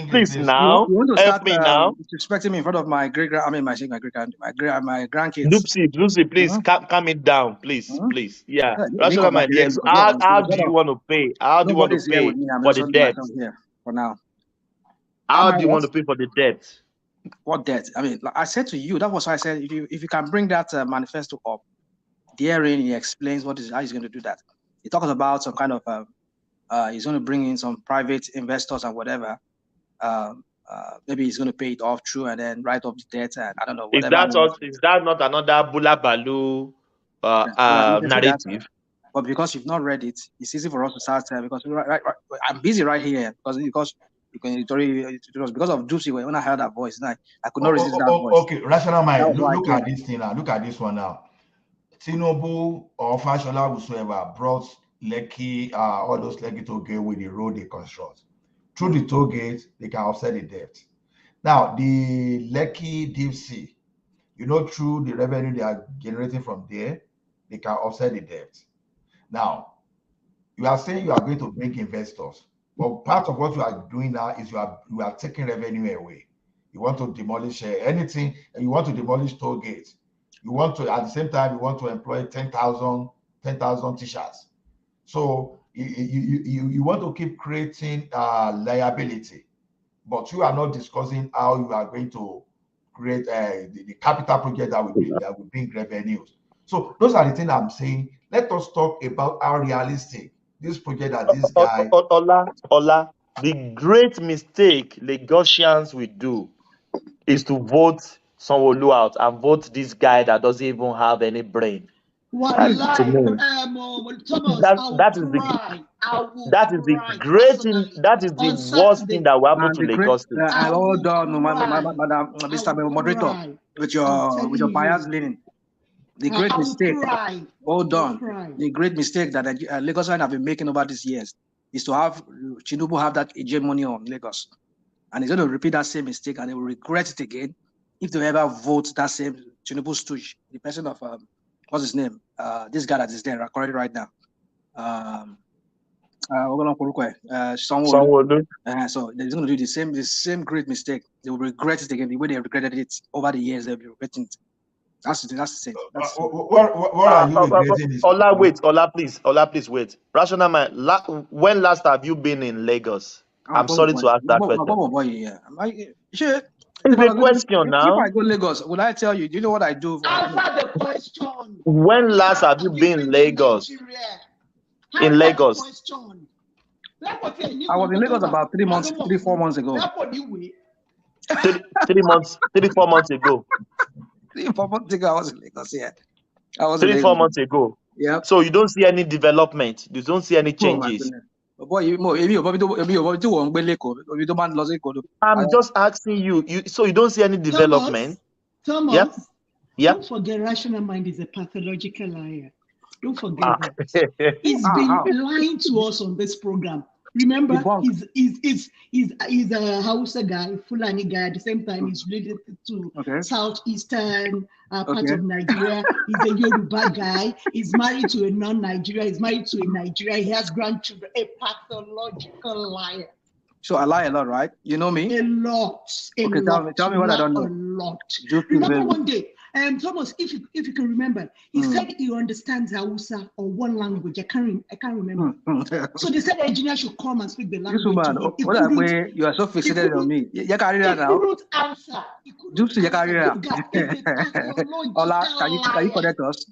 Speaker 22: Please now.
Speaker 16: You want to
Speaker 22: help me now.
Speaker 16: Disrespecting me in front of my grandkids.
Speaker 22: Dupsy, please calm it down, please. Yeah. Rational Mind, yes. How do you want to pay? How do you want to pay for the debt?
Speaker 16: For now.
Speaker 22: How do you want to pay for the debt?
Speaker 16: What debt? I mean, like I said to you, that was why I said if you can bring that manifesto up, therein he explains how he's going to do that. He talks about some kind of he's going to bring in some private investors and whatever. Maybe he's going to pay it off through and then write off the debt and I don't know.
Speaker 22: Is that not another Bula Balu narrative?
Speaker 16: But because you've not read it, it's easy for us to start because I'm busy right here because of Dupsy when I heard that voice, I could not resist that voice.
Speaker 19: Okay, Rational Mind, look at this thing now. Look at this one now. TINUBU or Fashola whosoever brought Lekki, all those Lekki toll gate with the road they construct. Through the toll gate, they can offset the debt. Now, the Lekki Deep Sea, through the revenue they are generating from there, they can offset the debt. Now, you are saying you are going to bring investors. But part of what you are doing now is you are taking revenue away. You want to demolish anything, and you want to demolish toll gates. You want to, at the same time, you want to employ 10,000 teachers. So you want to keep creating liability, but you are not discussing how you are going to create the capital project that will bring revenues. So those are the things I'm saying. Let us talk about how realistic this project that this guy.
Speaker 22: Ola, the great mistake Lagosians will do is to vote Sanwo Olu out and vote this guy that doesn't even have any brain. That is the worst thing that will happen to Lagos State.
Speaker 16: Hold on, Madam Mr. Moderator, with your bias leaning. The great mistake. Hold on. The great mistake that Lagosians have been making over these years is to have Tinubu have that hegemony on Lagos, and he's going to repeat that same mistake, and they will regret it again if they ever vote that same Tinubu stooge, the person of what's his name? This guy that is there currently right now.
Speaker 22: Sanwo Olu.
Speaker 16: So they're going to do the same great mistake. They will regret it again the way they regretted it over the years. They'll be regretting it. That's the same.
Speaker 19: What are you regretting?
Speaker 22: Ola, wait. Ola, please wait. Rational man, when last have you been in Lagos? I'm sorry to ask that question. It's a question now.
Speaker 16: If I go Lagos, would I tell you? Do you know what I do?
Speaker 21: Answer the question.
Speaker 22: When last have you been in Lagos? In Lagos.
Speaker 16: I was in Lagos about 3-4 months ago.
Speaker 22: 3 months, 3-4 months ago.
Speaker 16: 3-4 months ago, I was in Lagos. Yeah, I was
Speaker 22: 3-4 months ago.
Speaker 16: Yeah.
Speaker 22: So you don't see any development. You don't see any changes. I'm just asking you. So you don't see any development?
Speaker 21: Thomas,
Speaker 22: yeah.
Speaker 21: Don't forget, rational mind is a pathological liar. Don't forget that. He's been lying to us on this program. Remember, he's a Hausa guy, Fulani guy. At the same time, he's related to southeastern part of Nigeria. He's a Yoruba guy. He's married to a non-Nigeria. He's married to a Nigeria. He has grandchildren. A pathological liar.
Speaker 16: So I lie a lot, right? You know me?
Speaker 21: A lot.
Speaker 16: Tell me what I don't know.
Speaker 21: A lot. Remember one day, Thomas, if you can remember, he said he understands Hausa or one language. I can't remember. So they said the engineer should come and speak the language.
Speaker 16: You are so fixated on me. You can't read that now.
Speaker 21: He couldn't answer.
Speaker 16: Just you can't read that. Ola, can you connect us?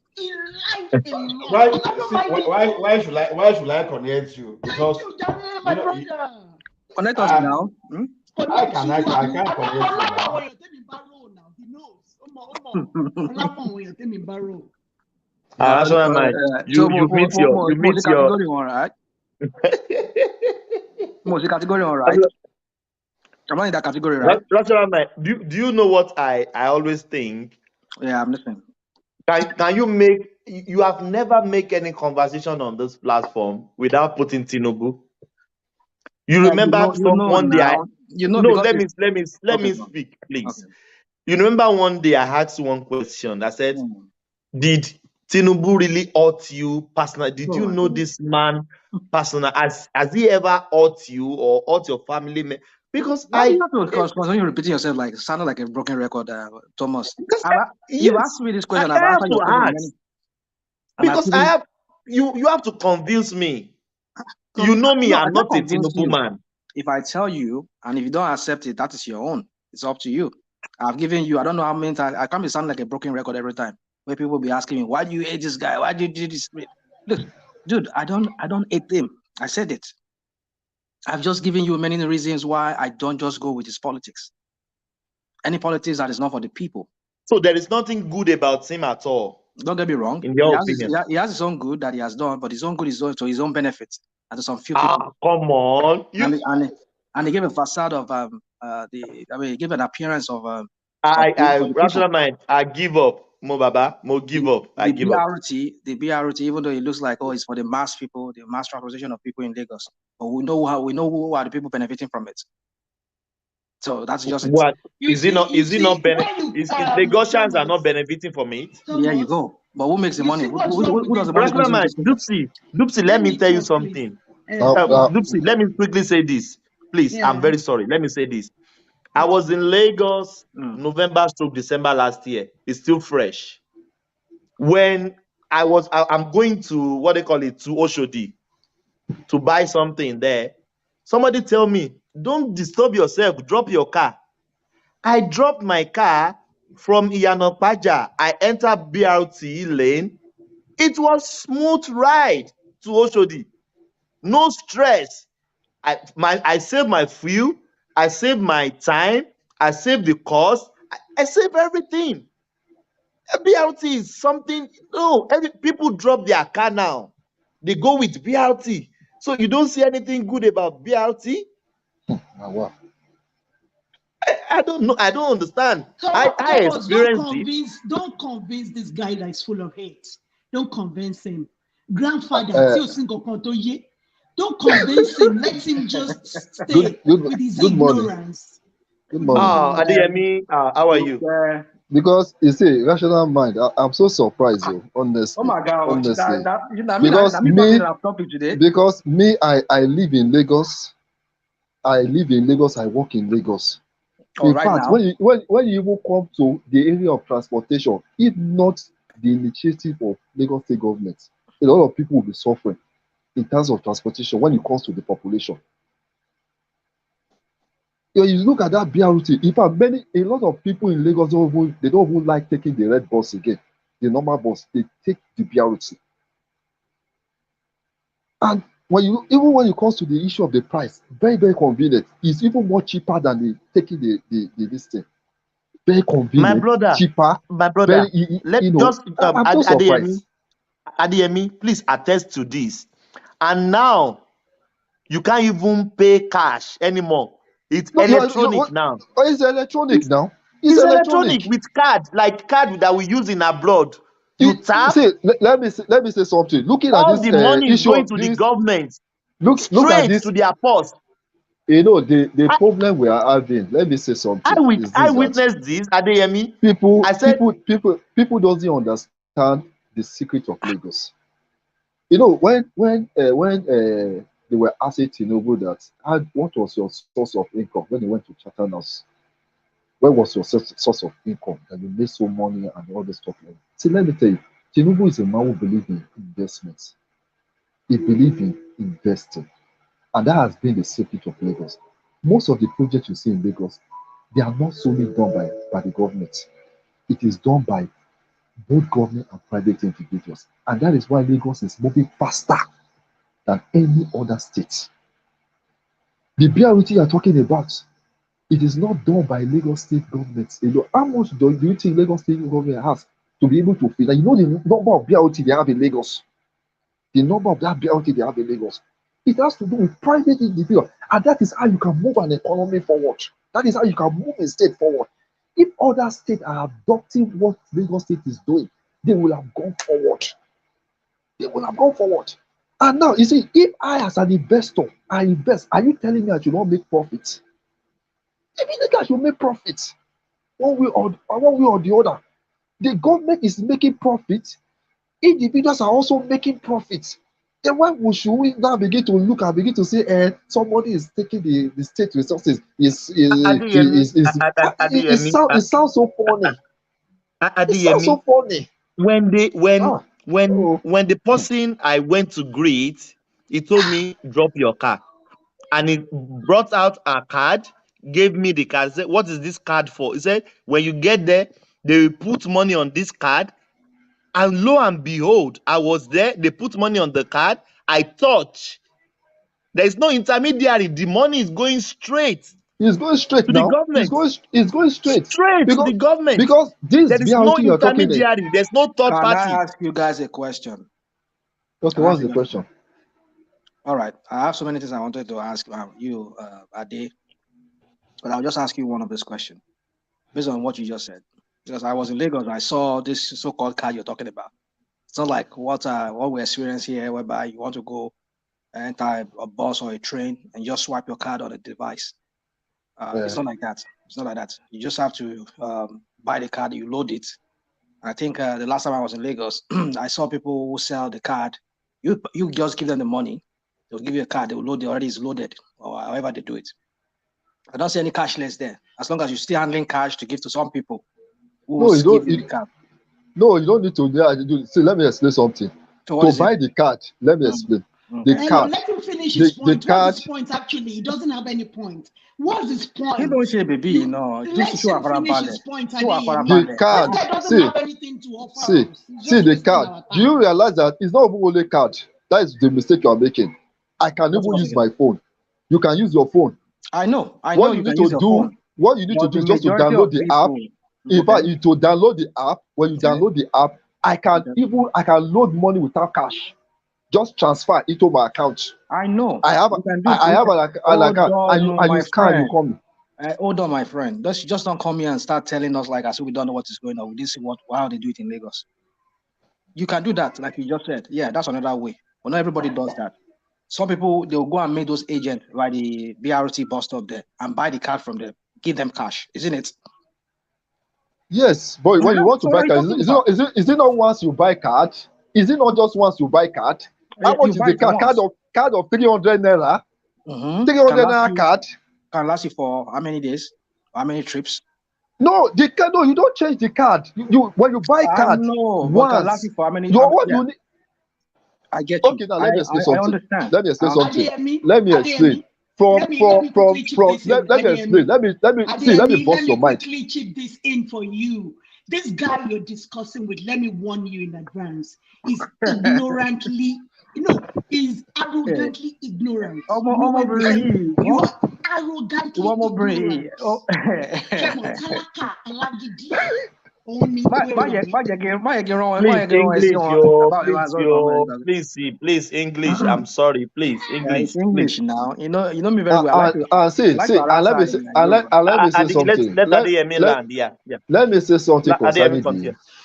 Speaker 19: Why should I connect you? Because
Speaker 16: connect us now.
Speaker 19: I can't connect you now.
Speaker 22: You meet your
Speaker 16: right? Most category, all right. I'm not in that category, right?
Speaker 22: Do you know what I always think?
Speaker 16: Yeah, I'm listening.
Speaker 22: Can you have never make any conversation on this platform without putting Tinubu? You remember one day let me speak, please. Okay. You remember one day I asked one question. I said, did Tinubu really hurt you personally? Did you know this man personally? Has he ever hurt you or hurt your family? Because
Speaker 16: because when you're repeating yourself like sounding like a broken record, Thomas. You asked me this question.
Speaker 22: I have to ask. Because I have you have to convince me. You know me, I'm not a Tinubu man.
Speaker 16: If I tell you and if you don't accept it, that is your own. It's up to you. I've given you, I don't know how many times, I can't be sounding like a broken record every time. Where people will be asking me, why do you hate this guy? Why do you do this? Look, dude, I don't hate him. I said it. I've just given you many reasons why I don't just go with his politics. Any politics that is not for the people.
Speaker 22: So there is nothing good about him at all.
Speaker 16: Don't get me wrong.
Speaker 22: In your opinion.
Speaker 16: He has his own good that he has done, but his own good is done to his own benefit. And to some few people.
Speaker 22: Come on.
Speaker 16: And they gave a facade of he gave an appearance of
Speaker 22: rational mind. I give up. Mo give up. I give up.
Speaker 16: The BRT, even though it looks like it's for the mass people, the mass representation of people in Lagos, but we know who are the people benefiting from it. So that's just
Speaker 22: what is it not? Is Lagosians are not benefiting from it?
Speaker 16: There you go. But who makes the money? Who does the money?
Speaker 22: Dupsy, let me tell you something. Dupsy, let me quickly say this. Please, I'm very sorry. Let me say this. I was in Lagos November to December last year. It's still fresh. When I'm going to what they call it, to Oshodi to buy something there. Somebody tell me, don't disturb yourself, drop your car. I dropped my car from Iyanopaja, I enter BRT lane. It was smooth ride to Oshodi. No stress. I saved my fuel. I saved my time. I saved the cost. I saved everything. BRT is something. No, people drop their car now. They go with BRT. So you don't see anything good about BRT?
Speaker 19: Wow.
Speaker 22: I don't know. I don't understand. I experienced it.
Speaker 21: Don't convince this guy that is full of hate. Don't convince him. Grandfather, don't convince him. Let him just stay with his ignorance.
Speaker 22: Good morning. Adeyemi, how are you?
Speaker 1: Because you see, rational mind. I'm so surprised, honestly.
Speaker 16: Oh my God!
Speaker 1: Honestly,
Speaker 16: because
Speaker 1: I live in Lagos. I work in Lagos. In fact, when you even come to the area of transportation, if not the initiative of Lagos State government, a lot of people will be suffering in terms of transportation when it comes to the population. You look at that BRT. In fact, a lot of people in Lagos don't even like taking the red bus again, the normal bus. They take the BRT. And when it comes to the issue of the price, very, very convenient. It's even more cheaper than taking the this thing. Very convenient.
Speaker 22: My brother,
Speaker 1: cheaper.
Speaker 22: I'm just surprised. Adeyemi, please attest to this. And now you can't even pay cash anymore. It's electronic now.
Speaker 1: Oh, it's electronic now.
Speaker 22: It's electronic with card, like card that we use in abroad. You tap.
Speaker 1: See, let me say something. Looking
Speaker 22: all
Speaker 1: at this
Speaker 22: the money is
Speaker 1: issue
Speaker 22: going
Speaker 1: of
Speaker 22: to
Speaker 1: this,
Speaker 22: the government.
Speaker 1: Look at this
Speaker 22: to their purse.
Speaker 1: You know the problem we are having. Let me say something.
Speaker 22: I witnessed this, Adeyemi.
Speaker 1: People doesn't understand the secret of Lagos. You know, when they were asking Tinubu that, what was your source of income when you went to Chatham House? Where was your source of income that you made so money and all this stuff? See, let me tell you, Tinubu is a man who believes in investments. He believes in investing. And that has been the secret of Lagos. Most of the projects you see in Lagos, they are not solely done by the government. It is done by both government and private individuals. And that is why Lagos is moving faster than any other state. The BRT you are talking about, it is not done by Lagos state government. You know, how much do you think Lagos state government has to be able to fill? You know the number of BRT they have in Lagos. The number of that BRT they have in Lagos. It has to do with private individuals. And that is how you can move an economy forward. That is how you can move a state forward. If other states are adopting what Lagos State is doing, they will have gone forward. They will have gone forward. And now, you see, if I as an investor, I invest, are you telling me I should not make profits? Maybe I should make profits. One way or the other. The government is making profits. Individuals are also making profits. Then why should we now begin to look and begin to say, somebody is taking the state resources? It sounds so funny. It sounds so funny.
Speaker 22: When the person I went to greet, he told me, drop your car. And he brought out a card, gave me the card. He said, what is this card for? He said, when you get there, they will put money on this card. And lo and behold, I was there. They put money on the card. I touch. There is no intermediary. The money is going straight.
Speaker 1: It's going straight
Speaker 22: to
Speaker 1: now.
Speaker 22: The government.
Speaker 1: It's going straight.
Speaker 22: To the government.
Speaker 1: Because
Speaker 22: there is no intermediary. There's no third party.
Speaker 16: Can I ask you guys a question?
Speaker 1: Okay, what's the question?
Speaker 16: All right. I have so many things I wanted to ask you, Ade. But I'll just ask you one of this questions based on what you just said. Because I was in Lagos, I saw this so-called card you're talking about. It's not like what we experience here, whereby you want to go enter a bus or a train and just swipe your card on a device. It's not like that. It's not like that. You just have to buy the card, you load it. I think the last time I was in Lagos, I saw people who sell the card. You just give them the money. They'll give you a card. They will load it. Already is loaded, or however they do it. I don't see any cashless there. As long as you're still handling cash to give to some people.
Speaker 1: No, you don't. No, you don't need to. See, let me explain something. To buy the card, let me explain. The card.
Speaker 21: Let him finish his point.
Speaker 1: The
Speaker 21: What's his point actually? He doesn't have any point. What's his point?
Speaker 16: He don't say baby, you know.
Speaker 21: Let him finish his point.
Speaker 1: The card.
Speaker 21: Doesn't have anything to offer us.
Speaker 1: See the card. Do you realize that it's not even only card? That is the mistake you are making. I can even use my phone. You can use your phone.
Speaker 16: I know.
Speaker 1: What you need to do, what you need to do is just to download the app. In fact, you to download the app. When you download the app, I can load money without cash. Just transfer into my account.
Speaker 16: I know.
Speaker 1: I have an account, and you scan, you call me.
Speaker 16: Hold on, my friend. Just don't come here and start telling us like as if we don't know what is going on. We didn't see how they do it in Lagos. You can do that, like you just said. Yeah, that's another way. But not everybody does that. Some people, they'll go and make those agents by the BRT bus stop there and buy the card from them, give them cash, isn't it?
Speaker 1: Yes, but when you want to buy card, is it not once you buy card? Is it not just once you buy card? How much is the card? Card of 300 naira? 300 naira card?
Speaker 16: Can last you for how many days? How many trips?
Speaker 1: No, you don't change the card. You when you buy card,
Speaker 16: once, can last you for how many?
Speaker 1: You need.
Speaker 16: I get you.
Speaker 1: Okay, now let me explain something.
Speaker 16: I understand.
Speaker 1: Let me explain something. Let me explain. Let me bust your mind.
Speaker 21: Quickly chip this in for you. This guy you're discussing with, let me warn you in advance, is ignorantly, is arrogantly ignorant. You are arrogantly ignorant.
Speaker 22: Please, English. I'm sorry, please, English.
Speaker 16: English now. You know me very well.
Speaker 1: Let me say something. Let me say something concerning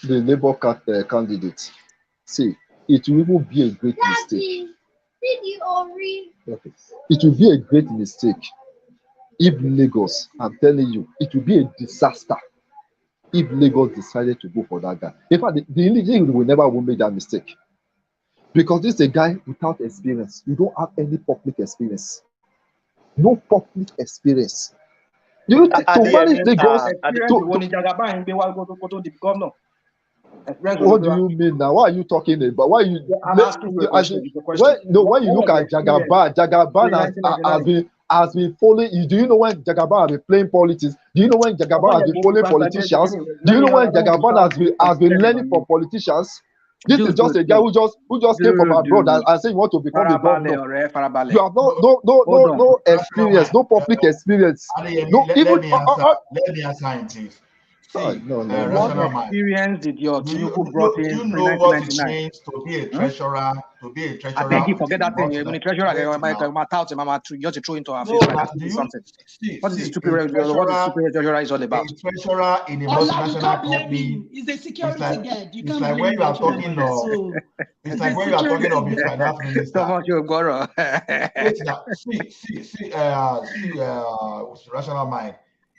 Speaker 1: the Labour candidate. See, it will even be a great mistake. It will be a great mistake if Lagos, I'm telling you, it will be a disaster if Lagos decided to go for that guy. In fact, the indigenous will never make that mistake. Because this is a guy without experience. You don't have any public experience. No public experience. You to manage Lagos. What do you mean now? What are you talking about? Why you?
Speaker 16: I'm asking you a question.
Speaker 1: When you look at Jagaban has been following. Do you know when Jagaban has been playing politics? Do you know when Jagaban has been following politicians? Do you know when Jagaban has been learning from politicians? This is just a guy who just came from abroad and said you want to become a governor. You have no experience, no public experience. No, even
Speaker 19: let me assign this.
Speaker 16: What experience did your Tinubu brought in?
Speaker 19: You know what it means to be a treasurer? To be a treasurer.
Speaker 16: I beg you, forget that thing. When a treasurer, just throw into our face like something. What is the stupid treasurer is all about?
Speaker 19: A treasurer in a multinational company
Speaker 21: is a security guard.
Speaker 19: It's like when you are talking of. It's like when you are talking of the finance minister. Rational mind.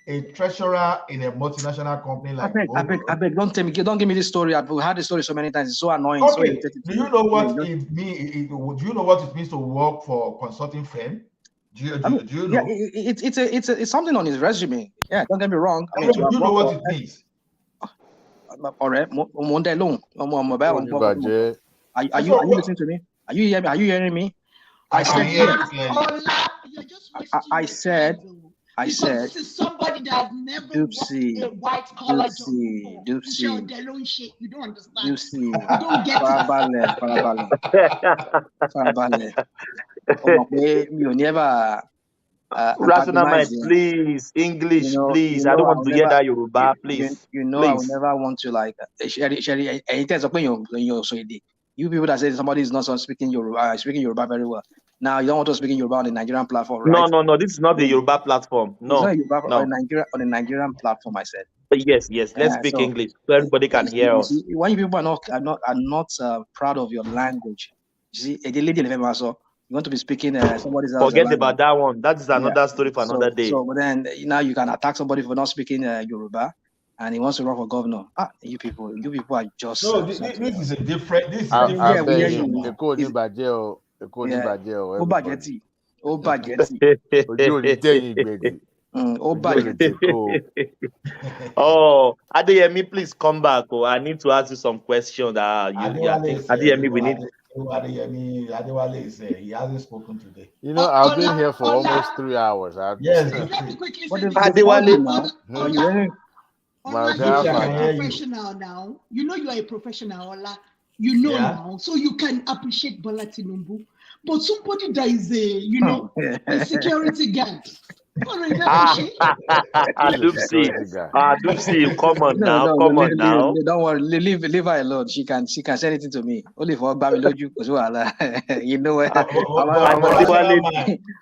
Speaker 19: A treasurer in a multinational company like
Speaker 16: I beg, don't give me this story. I've heard this story so many times. It's so annoying.
Speaker 19: Okay. Do you know what it means? Do you know what it means to work for a consulting firm? Do you know?
Speaker 16: Yeah, it's something on his resume. Yeah, don't get me wrong.
Speaker 19: Do you know what it means?
Speaker 16: All right, are you listening to me? Are you hearing me? I said,
Speaker 21: somebody that has never worked a white collar job before. You don't understand. You don't get
Speaker 22: it. Rational mind, please. English, please. I don't want to hear that Yoruba, please.
Speaker 16: Please. I would never want to like. You people that say somebody is not speaking Yoruba very well. Now you don't want to speak in Yoruba on the Nigerian platform, right?
Speaker 22: No. This is not the Yoruba platform. No,
Speaker 16: it's not Yoruba on the Nigerian platform. I said.
Speaker 22: Yes. Let's speak English so everybody can hear us.
Speaker 16: When you people are not proud of your language, you see, you want to be speaking somebody's else.
Speaker 22: Forget about that one. That's another story for another day.
Speaker 16: So, but then now you can attack somebody for not speaking Yoruba, and he wants to run for governor. You people are just.
Speaker 19: No, this is a different. This is
Speaker 22: Oh, Adeyemi, please come back. Oh, I need to ask you some questions. I think Adeyemi, we need.
Speaker 19: Adewale is he hasn't spoken today.
Speaker 4: You know, I've been here for almost 3 hours.
Speaker 19: Yes.
Speaker 21: Let me quickly say
Speaker 22: Adewale.
Speaker 21: Ola, you know you're a professional now. You know you are a professional, Ola. You know now, so you can appreciate Bola Tinubu. But somebody that is a security guard.
Speaker 22: Dupsy, come on now.
Speaker 16: Don't worry, leave her alone. She can say anything to me. Only for Bamiloju, you know where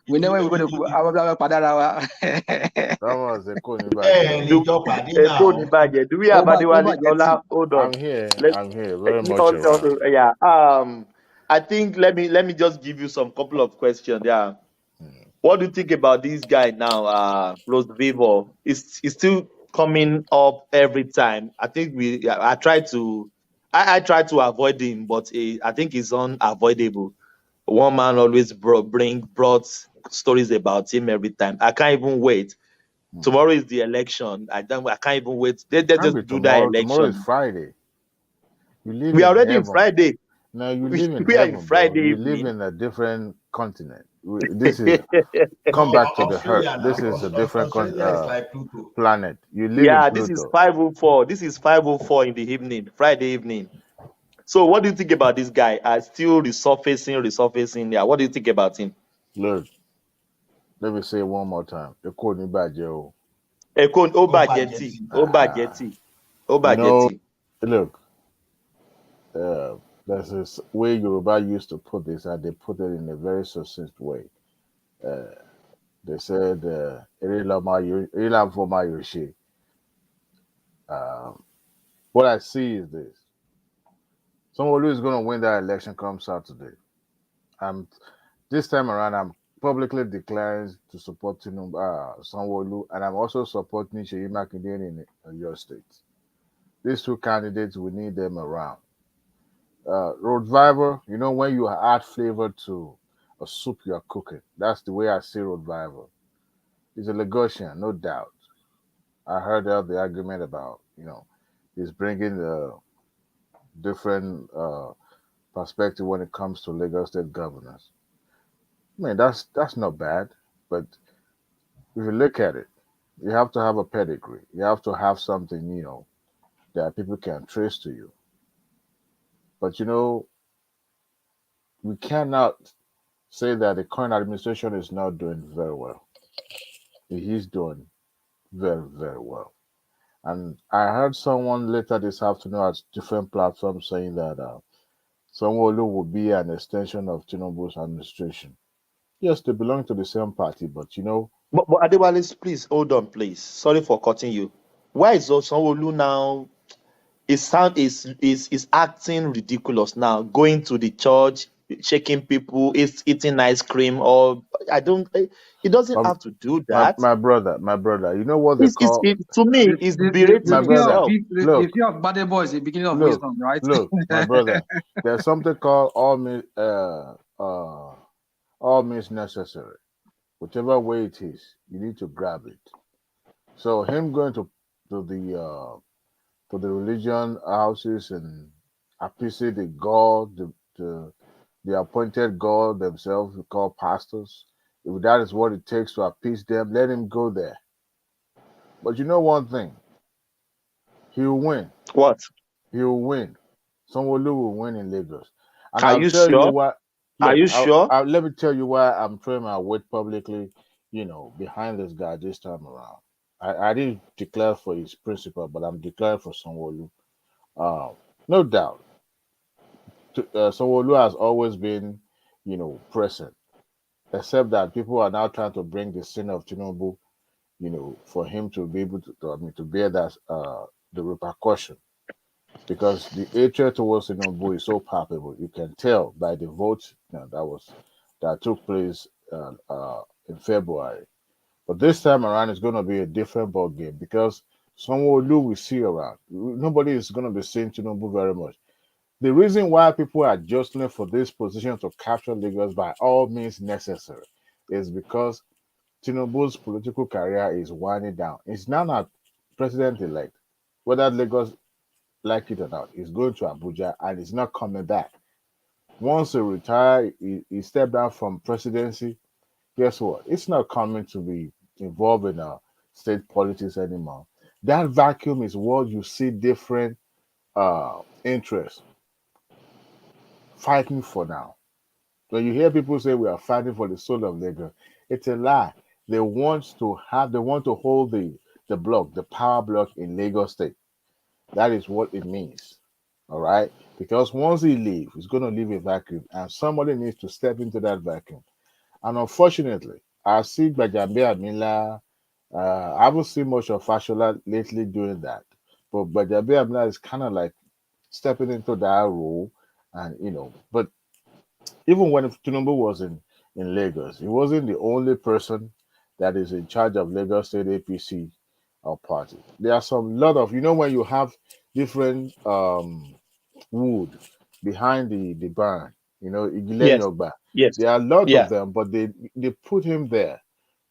Speaker 16: we know where we're going to Padarawa.
Speaker 22: Do we have Adewale? Hold on.
Speaker 4: I'm here. Very much
Speaker 22: also, yeah. I think let me just give you some couple of questions. Yeah. What do you think about this guy now, Rhodes Vivour? Is still coming up every time. I think I try to avoid him, but I think it's unavoidable. One man always brought stories about him every time. I can't even wait. Tomorrow is the election. I can't even wait. They just do that election.
Speaker 4: Tomorrow is Friday.
Speaker 22: We are already in Friday.
Speaker 4: No, you live in
Speaker 22: we
Speaker 4: heaven,
Speaker 22: are in Friday
Speaker 4: you
Speaker 22: evening.
Speaker 4: live in a different continent. This is come back to the earth. This is a different planet. You live in Pluto.
Speaker 22: This is 5:04. This is 5:04 in the evening, Friday evening. So what do you think about this guy? Still resurfacing. Yeah, what do you think about him?
Speaker 4: Look, let me say it one more time. Look, there's this way Yoruba used to put this, and they put it in a very succinct way. They said, what I see is this. Sanwo Olu is going to win that election come Saturday. This time around, I'm publicly declaring to support Sanwo Olu, and I'm also supporting Seyi Makinde in your state. These two candidates, we need them around. Rhodes Vivour, when you add flavor to a soup you're cooking, that's the way I see Rhodes Vivour. He's a Lagosian, no doubt. I heard the argument about, he's bringing the different perspective when it comes to Lagos state governors. I mean, that's not bad, but if you look at it, you have to have a pedigree. You have to have something, that people can trace to you. But, we cannot say that the current administration is not doing very well. He's doing very, very well. And I heard someone later this afternoon at different platforms saying that Sanwo Olu will be an extension of TINUBU'S administration. Yes, they belong to the same party, but
Speaker 22: But Adewale, please hold on, please. Sorry for cutting you. Why is Sanwo Olu now? Is acting ridiculous now, going to the church, shaking people, is eating ice cream, or he doesn't have to do that.
Speaker 4: My brother, you know what they call
Speaker 22: to me is berating himself.
Speaker 16: The fear of bad boy is the beginning of wisdom, right?
Speaker 4: Look, my brother, there's something called all means necessary. Whichever way it is, you need to grab it. So him going to the religion houses and appreciate the God, the appointed God themselves, we call pastors. If that is what it takes to appease them, let him go there. But you know one thing, he will win.
Speaker 22: What?
Speaker 4: He will win. Sanwo Olu will win in Lagos. And
Speaker 22: Are you sure? Are you sure?
Speaker 4: Let me tell you why I'm throwing my weight publicly, behind this guy this time around. I didn't declare for his principle, but I'm declaring for Sanwo Olu. No doubt. Sanwo Olu has always been, present, except that people are now trying to bring the sin of Tinubu, for him to be able to bear that the repercussion, because the hatred towards Tinubu is so palpable. You can tell by the vote that took place in February. But this time around, it's going to be a different ball game, because Sanwo Olu we see around. Nobody is going to be seeing Tinubu very much. The reason why people are jostling for this position to capture Lagos by all means necessary is because Tinubu's political career is winding down. He's now not president-elect. Whether Lagos like it or not, he's going to Abuja and he's not coming back. Once he retire, he stepped down from presidency. Guess what? It's not coming to be involved in state politics anymore. That vacuum is what you see different interests fighting for now. When you hear people say we are fighting for the soul of Lagos, it's a lie. They want to hold the block, the power block in Lagos State. That is what it means. All right? Because once he leaves, he's going to leave a vacuum, and somebody needs to step into that vacuum. And unfortunately, I see Bajambe Amila. I haven't seen much of Fashola lately doing that. But Bajambe Amila is kind of like stepping into that role. And, but even when Tinubu was in Lagos, he wasn't the only person that is in charge of Lagos State APC or party. There are lot of, when you have different wood behind the barn,
Speaker 22: Yes. Yes.
Speaker 4: there are a lot
Speaker 22: Yeah.
Speaker 4: of them, but they put him there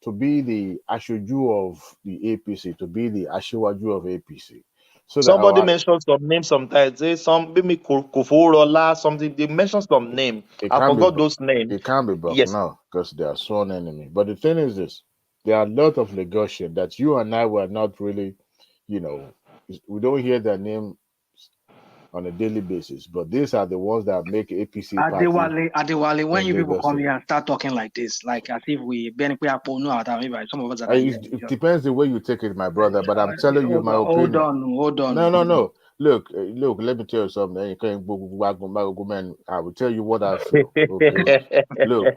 Speaker 4: to be the Ashoju of the APC, to be the Ashiwaju of APC. So
Speaker 22: Somebody mentioned some names sometimes. Say some maybe Koforola, something. They mentioned some name. I forgot those names.
Speaker 4: It can't be broken
Speaker 22: Yes.
Speaker 4: now because they are sworn enemy. But the thing is this: there are a lot of Lagosians that you and I were not really, we don't hear their name on a daily basis, but these are the ones that make APC party.
Speaker 16: Adewale, when you people
Speaker 4: Lagos
Speaker 16: come
Speaker 4: State.
Speaker 16: here and start talking like this, like as if we maybe some of us are
Speaker 4: It depends the way you take it, my brother. But I'm telling you my opinion.
Speaker 16: Hold on.
Speaker 4: No. Look. Let me tell you something. You can't go. I will tell you what I feel. Okay. Look,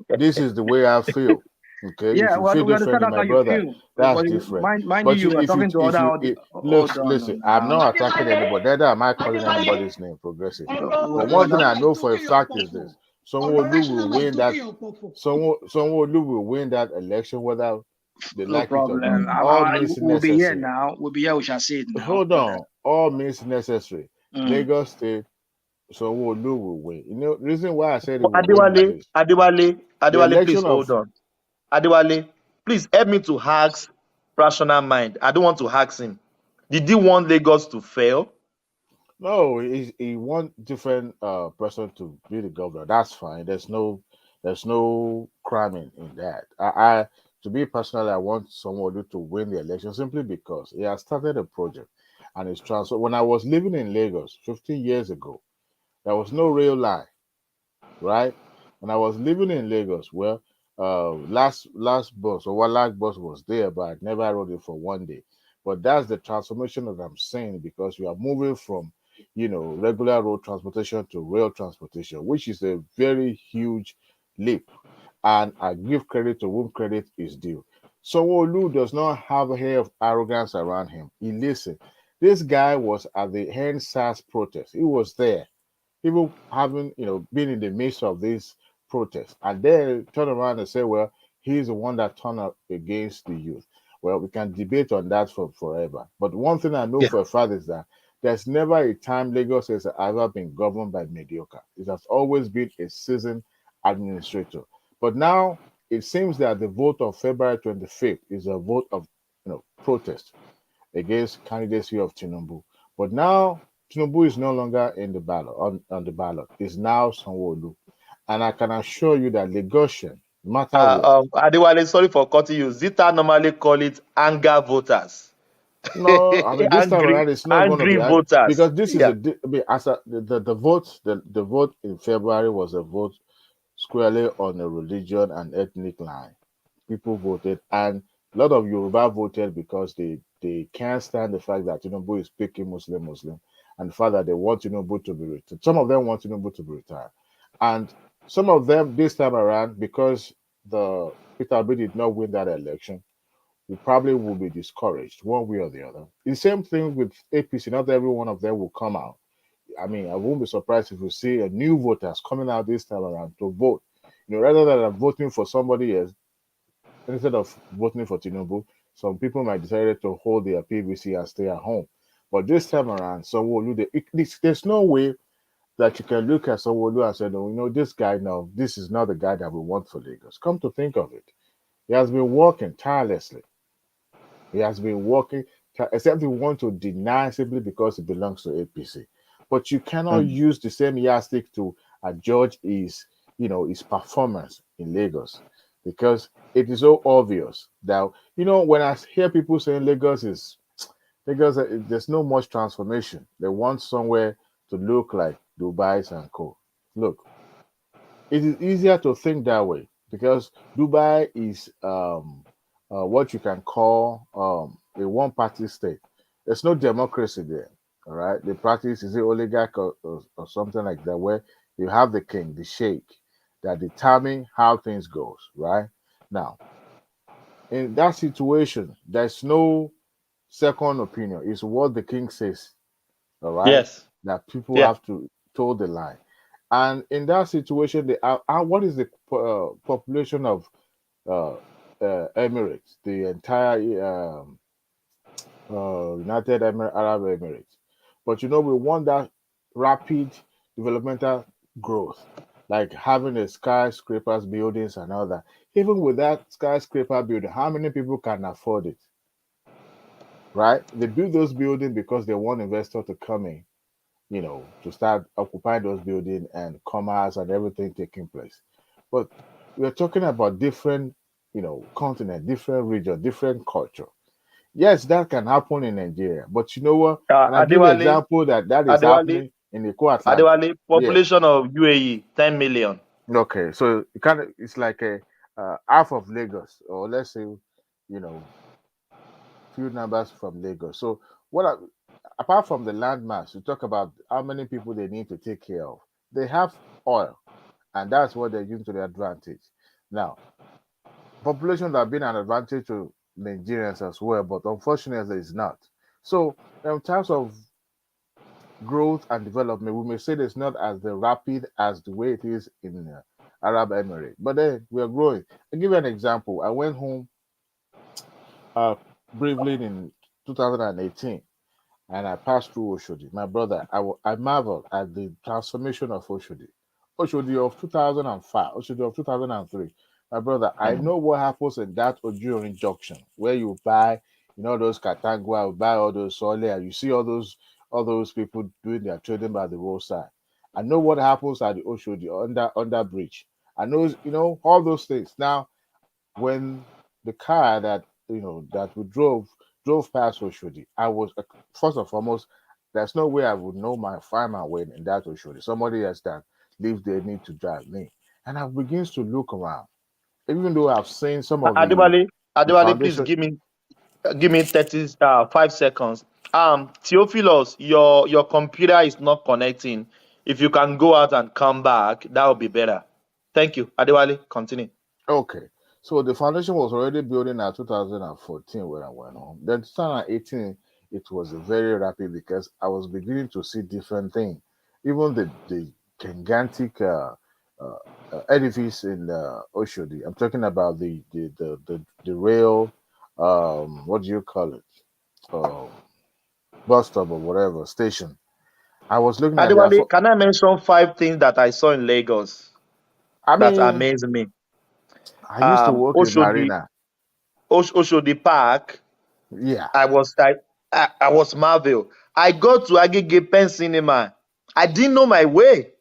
Speaker 4: this is the way I feel. Okay.
Speaker 16: Yeah,
Speaker 4: if you feel
Speaker 16: we understand
Speaker 4: differently,
Speaker 16: how
Speaker 4: my
Speaker 16: you
Speaker 4: brother,
Speaker 16: feel.
Speaker 4: that's
Speaker 16: But
Speaker 4: different.
Speaker 16: mind
Speaker 4: But
Speaker 16: you are talking to other.
Speaker 4: look, listen. I'm not attacking anybody. Neither am I calling anybody's name progressive. But one thing I know for a fact is this: Sanwo Olu will win that. Sanwo Olu will win that election whether they like it or not. All means
Speaker 16: We'll be here
Speaker 4: necessary.
Speaker 16: now. We'll be here. We shall see it now.
Speaker 4: Hold on. All means necessary. Lagos State, Sanwo Olu will win. Reason why I said it will win is
Speaker 22: Adewale, please hold on. Adewale, please help me to ask rational mind. I don't want to ask him. Did he want Lagos to fail?
Speaker 4: No, he want different person to be the governor. That's fine. There's no crime in that. I to be personally, I want Sanwo Olu to win the election simply because he has started a project and it's transferred. When I was living in Lagos 15 years ago, there was no rail line, right? When I was living in Lagos, well, last bus or last bus was there, but I never rode it for one day. But that's the transformation that I'm saying, because we are moving from, regular road transportation to rail transportation, which is a very huge leap. And I give credit to whom credit is due. Sanwo Olu does not have a hair of arrogance around him. He listened. This guy was at the EndSARS protest. He was there. People having, been in the midst of this protest, and then turn around and say, well, he's the one that turned up against the youth. Well, we can debate on that for forever. But one thing I know for a fact is that there's never a time Lagos has ever been governed by mediocre. It has always been a seasoned administrator. But now it seems that the vote of February 25th is a vote of protest against candidacy of Tinubu. But now Tinubu is no longer in the ballot on the ballot. It's now Sanwo Olu. And I can assure you that Lagosian, no matter what.
Speaker 22: Adewale, sorry for cutting you. Zita normally call it anger voters.
Speaker 4: No, I mean this time around it's not going to be
Speaker 22: voters,
Speaker 4: because this is the vote in February was a vote squarely on a religion and ethnic line. People voted, and a lot of Yoruba voted because they can't stand the fact that Tinubu is picking Muslim, and the fact that they want Tinubu to be retired. Some of them want Tinubu to be retired, and some of them this time around, because the Peter Obi did not win that election, we probably will be discouraged one way or the other. The same thing with APC. Not every one of them will come out. I mean, I won't be surprised if we see a new voters coming out this time around to vote. Rather than voting for somebody else, instead of voting for Tinubu, some people might decide to hold their PVC and stay at home. But this time around, Sanwo Olu, there's no way that you can look at Sanwo Olu and say, no, this guy now, this is not the guy that we want for Lagos. Come to think of it, He has been working tirelessly. He has been working, except you want to deny simply because it belongs to APC. But you cannot use the same yardstick to judge his, his performance in Lagos, because it is so obvious that, when I hear people saying Lagos, there's no much transformation. They want somewhere to look like Dubai and co. Look, it is easier to think that way because Dubai is what you can call a one-party state. There's no democracy there. All right, the practice is the oligarch or something like that, where you have the king, the sheikh, that determine how things goes. Right now, in that situation, there's no second opinion. It's what the king says. All right,
Speaker 22: Yes.
Speaker 4: that people
Speaker 22: Yeah.
Speaker 4: have to toe the line. And in that situation, what is the population of Emirates, the entire United Arab Emirates? But we want that rapid developmental growth, like having the skyscrapers, buildings, and all that. Even with that skyscraper building, how many people can afford it? Right? They build those buildings because they want investors to come in, to start occupying those buildings and commerce and everything taking place. But we're talking about different, continent, different region, different culture. Yes, that can happen in Nigeria, but you know what? And I give you an
Speaker 22: Adewale,
Speaker 4: example that is
Speaker 22: Adewale,
Speaker 4: happening in the Atlantic.
Speaker 22: Adewale,
Speaker 4: Yeah.
Speaker 22: population of UAE 10 million.
Speaker 4: Okay, so it's like a half of Lagos, or let's say, few numbers from Lagos. So apart from the landmass, you talk about how many people they need to take care of. They have oil, and that's what they're using to their advantage. Now, population that have been an advantage to Nigerians as well, but unfortunately it's not. So in terms of growth and development, we may say it's not as rapid as the way it is in Arab Emirates, but then we are growing. I'll give you an example. I went home briefly in 2018, and I passed through Oshodi. My brother, I marveled at the transformation of Oshodi. Oshodi of 2005, Oshodi of 2003. My brother, I know what happens in that Ojurin junction where you buy, those Katangwa, you buy all those Sole, and you see all those people doing their trading by the roadside. I know what happens at the Oshodi under bridge. I know, all those things. Now, when the car that we drove past Oshodi, I was first and foremost, there's no way I would find my way in that Oshodi. Somebody else that lives there need to drive me, and I begins to look around. Even though I've seen some of
Speaker 22: Adewale, please
Speaker 4: foundation.
Speaker 22: give me 5 seconds. Theophilus, your computer is not connecting. If you can go out and come back, that would be better. Thank you. Adewale, continue.
Speaker 4: Okay. So the foundation was already building in 2014 when I went home. Then 2018, it was very rapid because I was beginning to see different things. Even the gigantic edifice in Oshodi. I'm talking about the rail, what do you call it? Bus stop or whatever station. I was looking at
Speaker 22: Adewale, can I mention 5 things that I saw in Lagos that amazed me?
Speaker 4: I used to work in Marina.
Speaker 22: Oshodi Park.
Speaker 4: Yeah.
Speaker 22: I was marveled. I go to Agege Pen Cinema. I didn't know my way.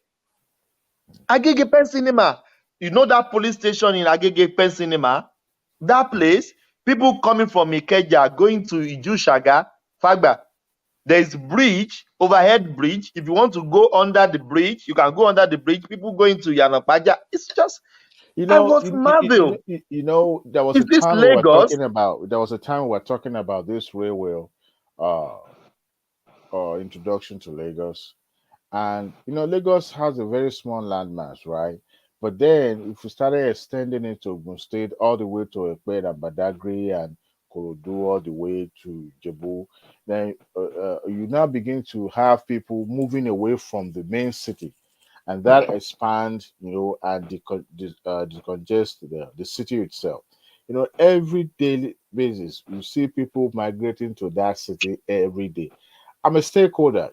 Speaker 22: Agege Pen Cinema. You know that police station in Agege Pen Cinema? That place, people coming from Ikeja, going to Ijushaga, Fagba. There is bridge, overhead bridge. If you want to go under the bridge, you can go under the bridge. People going to Yanapaja. It's just, I was marveled.
Speaker 4: There was a time we were talking about. There was a time we were talking about this railway introduction to Lagos, and Lagos has a very small landmass, right? But then, if we started extending it to Ogun State all the way to Ekpe and Badagry and Korodu all the way to Jebu, then you now begin to have people moving away from the main city, and that expands, and decongest the city itself. Every daily basis, you see people migrating to that city every day. I'm a stakeholder,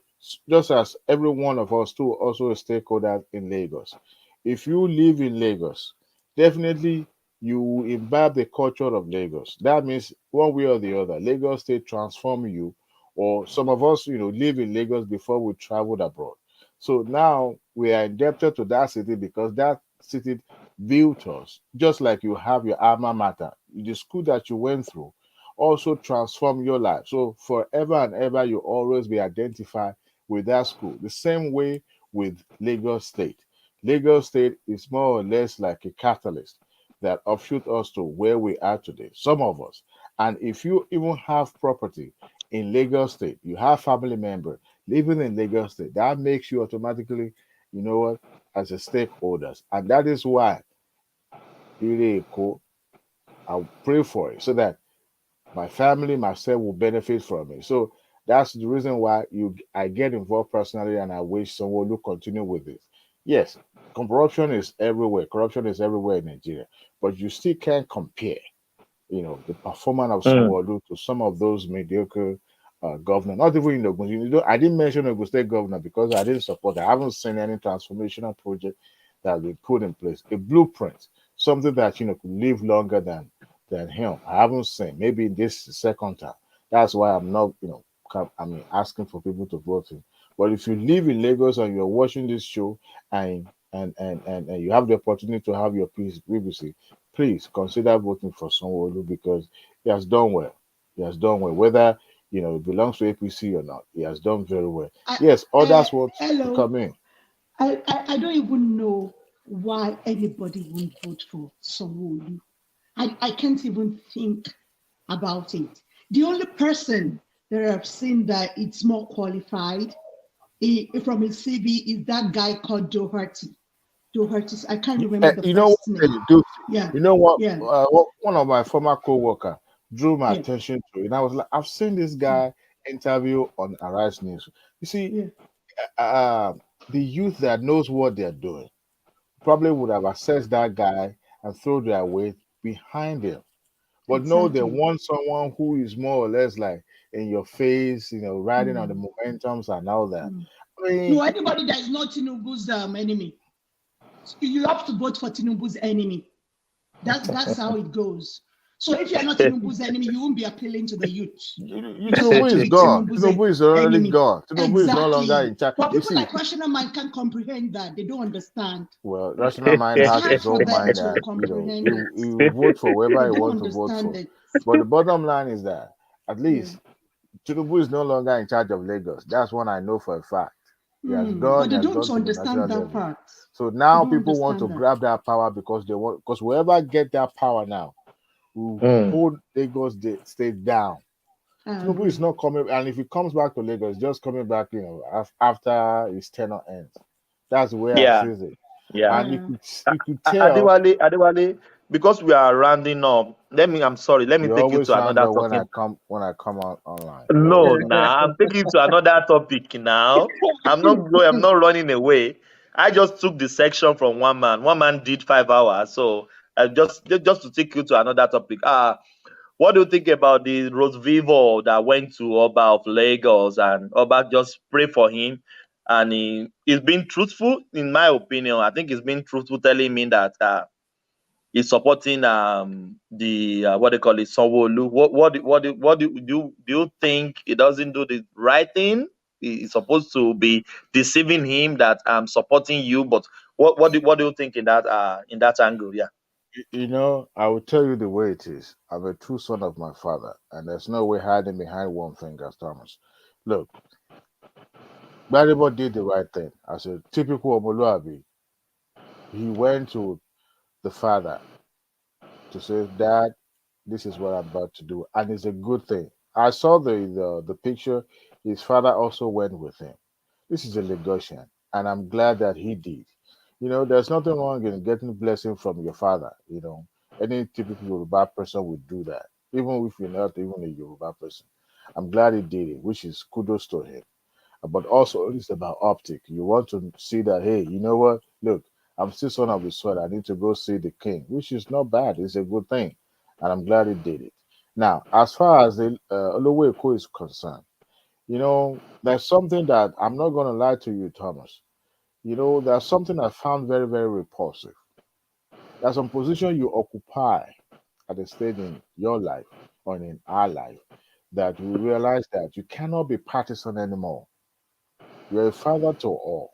Speaker 4: just as every one of us too, also a stakeholder in Lagos. If you live in Lagos, definitely you imbibe the culture of Lagos. That means one way or the other, Lagos State transform you, or some of us, live in Lagos before we traveled abroad. So now we are indebted to that city because that city built us, just like you have your alma mater. The school that you went through also transform your life. So forever and ever, you always be identified with that school. The same way with Lagos State. Lagos State is more or less like a catalyst that offshoot us to where we are today, some of us. And if you even have property in Lagos State, you have family member living in Lagos State, that makes you automatically, as a stakeholders. And that is why really cool. I'll pray for it so that my family, myself will benefit from it. So that's the reason why I get involved personally, and I wish someone will continue with this. Yes, corruption is everywhere. Corruption is everywhere in Nigeria, but you still can't compare, the performance of Sanwo Olu to some of those mediocre governors. Not even in Ogun. I didn't mention Ogun State governor because I didn't support. I haven't seen any transformational project that has been put in place. A blueprint, something that could live longer than him. I haven't seen. Maybe in this second time. That's why I'm not, asking for people to vote him. But if you live in Lagos and you're watching this show and you have the opportunity to have your privacy, please consider voting for Sanwo Olu because he has done well. He has done well. Whether it belongs to APC or not, he has done very well. Yes, others want to come in.
Speaker 21: I don't even know why anybody would vote for Sanwo Olu. I can't even think about it. The only person that I've seen that it's more qualified from his CV is that guy called Doherty. I can't remember the first name.
Speaker 4: Yeah. You know what? Yeah. One of my former co-worker drew my attention to it. And I was like, I've seen this guy interview on Arise News. You see, the youth that knows what they're doing probably would have assessed that guy and throw their weight behind him. But no, they want someone who is more or less like in your face, riding on the momentums and all that. I mean,
Speaker 21: no, anybody that is not TINUBU'S enemy, you have to vote for TINUBU'S enemy. That's how it goes. So if you're not TINUBU'S enemy, you won't be appealing to the youth.
Speaker 4: TINUBU is gone. TINUBU is already gone. TINUBU is no longer in charge.
Speaker 21: But people like rational mind can't comprehend that. They don't understand.
Speaker 4: Well, rational mind has his own mind that you vote for whoever you want to vote for. But the bottom line is that at least TINUBU is no longer in charge of Lagos. That's one I know for a fact. He has gone.
Speaker 21: But they don't understand that part.
Speaker 4: So now people want to grab that power because they want. Because whoever get that power now will hold Lagos State down. TINUBU is not coming, and if he comes back to Lagos, just coming back, after his tenure ends. That's the way I see it.
Speaker 22: Yeah.
Speaker 4: And you could tell.
Speaker 22: Adewale, because we are rounding up, let me take you to another topic.
Speaker 4: When I come out online.
Speaker 22: No, I'm taking you to another topic now. I'm not running away. I just took the section from one man. One man did 5 hours. So just to take you to another topic. What do you think about the Rhodes Vivour that went to Oba of Lagos, and Oba just pray for him, and he's been truthful, in my opinion. I think he's been truthful, telling me that he's supporting the what they call it, Sanwo Olu. What do you think he doesn't do the right thing? He's supposed to be deceiving him that I'm supporting you, but what do you think in that angle? Yeah.
Speaker 4: I will tell you the way it is. I'm a true son of my father, and there's no way hiding behind one finger, Thomas. Look, Gbadebo did the right thing. As a typical Omoluabi, he went to the father to say, Dad, this is what I'm about to do, and it's a good thing. I saw the picture. His father also went with him. This is a Lagosian, and I'm glad that he did. There's nothing wrong in getting blessing from your father. Any typical Yoruba person would do that, even if you're not even a Yoruba person. I'm glad he did it, which is kudos to him. But also, it's about optic. You want to see that, hey, you know what? Look, I'm still son of the soil. I need to go see the king, which is not bad. It's a good thing. And I'm glad he did it. Now, as far as the Oluomo is concerned, there's something that I'm not going to lie to you, Thomas. There's something I found very, very repulsive. There's some position you occupy at a stage in your life or in our life that we realize that you cannot be partisan anymore. You're a father to all.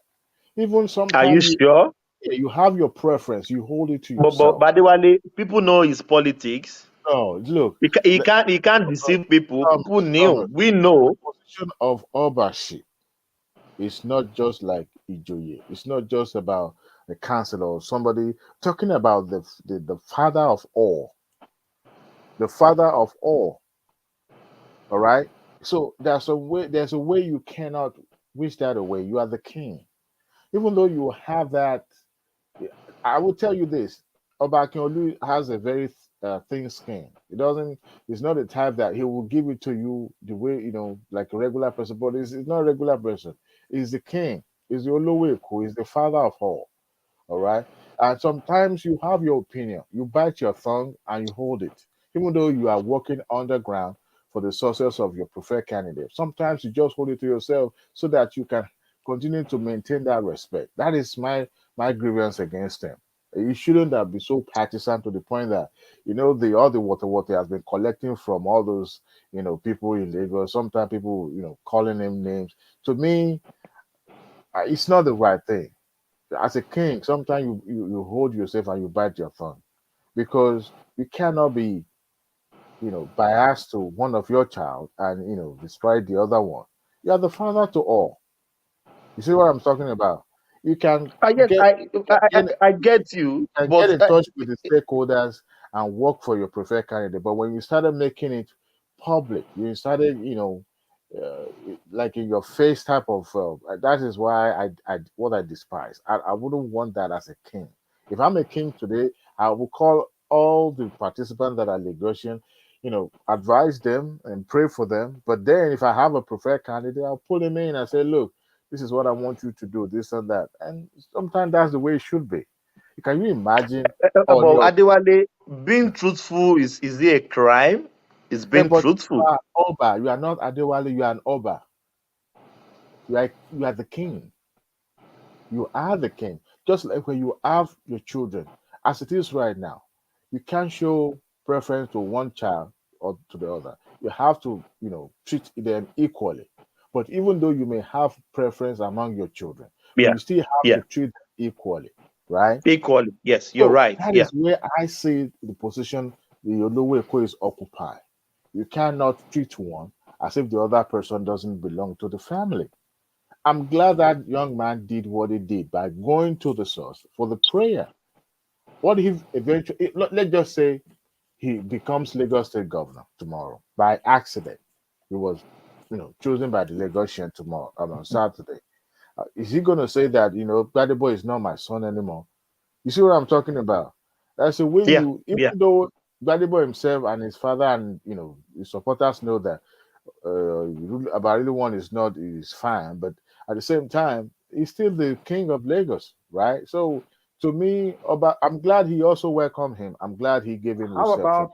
Speaker 4: Even
Speaker 22: Are
Speaker 4: sometimes
Speaker 22: you sure?
Speaker 4: you have your preference, you hold it to
Speaker 22: But
Speaker 4: yourself.
Speaker 22: Badewale, people know his politics.
Speaker 4: No, look,
Speaker 22: He can't deceive people. People knew. We
Speaker 4: the
Speaker 22: know.
Speaker 4: position of Obership is not just like Ijoye. It's not just about a councillor or somebody talking about the father of all. The father of all. All right. So there's a way you cannot wish that away. You are the king. Even though you have that, I will tell you this. Oba Olu has a very thin skin. He's not the type that he will give it to you the way, like a regular person, but he's not a regular person. He's the king. He's the Oluomo. He's the father of all. All right. And sometimes you have your opinion. You bite your tongue and you hold it. Even though you are working underground for the success of your preferred candidate. Sometimes you just hold it to yourself so that you can continue to maintain that respect. That is my grievance against him. You shouldn't have been so partisan to the point that all the water has been collecting from all those people in Lagos. Sometimes people calling him names. To me, it's not the right thing. As a king, sometimes you hold yourself and you bite your tongue, because you cannot be biased to one of your child and destroy the other one. You are the father to all. You see what I'm talking about? You can
Speaker 22: I get you,
Speaker 4: get in touch with the stakeholders and work for your preferred candidate. But when you started making it public, you started, like in your face type of. That is why what I despise. I wouldn't want that as a king. If I'm a king today, I will call all the participants that are Lagosian, advise them and pray for them. But then, if I have a preferred candidate, I'll pull him in and say, look, this is what I want you to do, this and that. And sometimes that's the way it should be. Can you imagine?
Speaker 22: Adewale, being truthful is it a crime? It's being truthful.
Speaker 4: You are Oba. You are not Adewale. You are an Oba. You are the king. You are the king. Just like when you have your children, as it is right now, you can't show preference to one child or to the other. You have to, treat them equally. But even though you may have preference among your children, you still have to treat them equally, right?
Speaker 22: Equally, yes, you're right.
Speaker 4: That is where I see the position the Oluomo is occupied. You cannot treat one as if the other person doesn't belong to the family. I'm glad that young man did what he did by going to the source for the prayer. What if eventually, let's just say he becomes Lagos State Governor tomorrow by accident. He was, chosen by the Lagosian tomorrow on Saturday. Is he going to say that, Gbadebo is not my son anymore? You see what I'm talking about? That's the way even though Gbadebo himself and his father and, his supporters know that Abarili one is fine, but at the same time, he's still the king of Lagos, right? So to me, I'm glad he also welcomed him. I'm glad he gave him reception.
Speaker 16: How about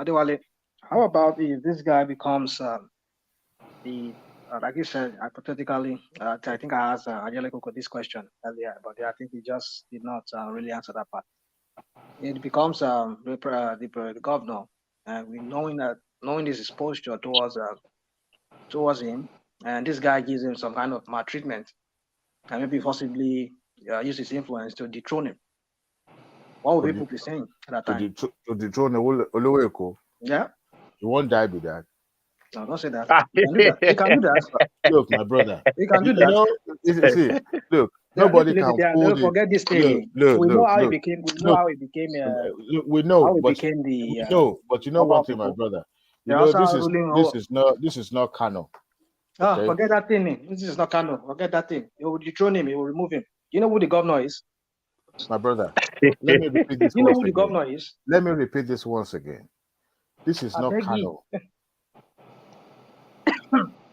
Speaker 16: Adewale? How about if this guy becomes like you said, hypothetically, I think I asked Adeleko this question earlier, but I think he just did not really answer that part. It becomes the governor, and we knowing this exposure towards him, and this guy gives him some kind of maltreatment, and maybe possibly use his influence to dethrone him. What would people be saying at that time?
Speaker 4: To dethrone Oluomo?
Speaker 16: Yeah.
Speaker 4: You won't die with that.
Speaker 16: No, don't say that. He can do that.
Speaker 4: Look, my brother.
Speaker 16: He can do that.
Speaker 4: See, look, nobody can fool
Speaker 16: don't forget this thing. We know how he became. We know how he became.
Speaker 4: We know,
Speaker 16: how he
Speaker 4: but
Speaker 16: became the.
Speaker 4: But you know one thing, my brother. This is not canon.
Speaker 16: Okay? Forget that thing. This is not canon. Forget that thing. He will dethrone him. He will remove him. You know who the governor is?
Speaker 4: My brother. Let me repeat this.
Speaker 16: You know who the governor is?
Speaker 4: Let me repeat this once again. This is not canon.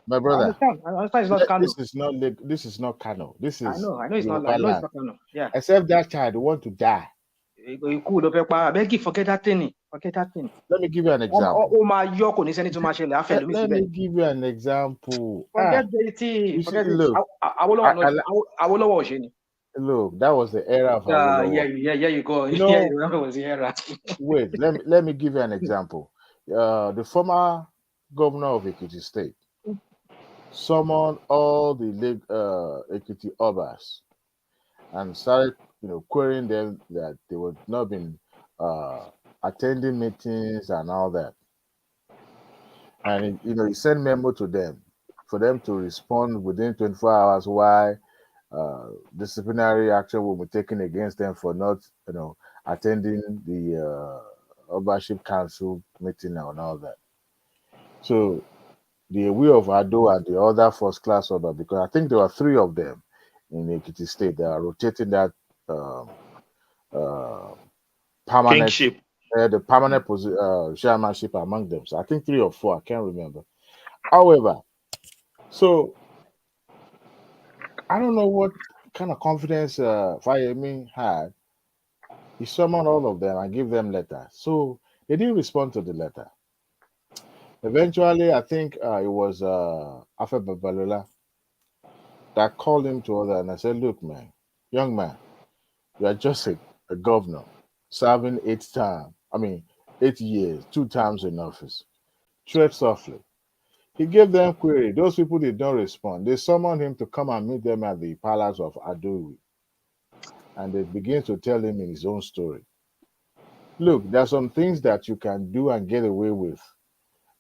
Speaker 4: My brother,
Speaker 16: I understand it's not canon.
Speaker 4: This is not canon. This is
Speaker 16: I know it's not canon. Yeah.
Speaker 4: Except that child want to die.
Speaker 16: I beg you, forget that thing. Forget that thing.
Speaker 4: Let me give you an example. Let me give you an example.
Speaker 16: Forget the thing. Forget it.
Speaker 4: Look, that was the era of Awolowo.
Speaker 16: Yeah, you go.
Speaker 4: You know,
Speaker 16: Yeah, you remember it was the era.
Speaker 4: wait, let me give you an example. The former governor of Ekiti State summoned all the Ekiti Obas and started, querying them that they would not been attending meetings and all that. And he sent memo to them for them to respond within 24 hours why disciplinary action will be taken against them for not, attending the Obership Council meeting and all that. So the way of Ado and the other first class order, because I think there were 3 of them in Ekiti State that are rotating that permanent
Speaker 22: kingship,
Speaker 4: the permanent chairmanship among them. So I think 3 or 4, I can't remember. However, so I don't know what kind of confidence Fayemi had. He summoned all of them and gave them letters. So they didn't respond to the letter. Eventually, I think it was Afe Babalola that called him to other and I said, look, man, young man, you are just a governor serving 8 years, 2 terms in office. Tread softly. He gave them query. Those people did not respond. They summoned him to come and meet them at the palace of Adowi. And they began to tell him in his own story. Look, there are some things that you can do and get away with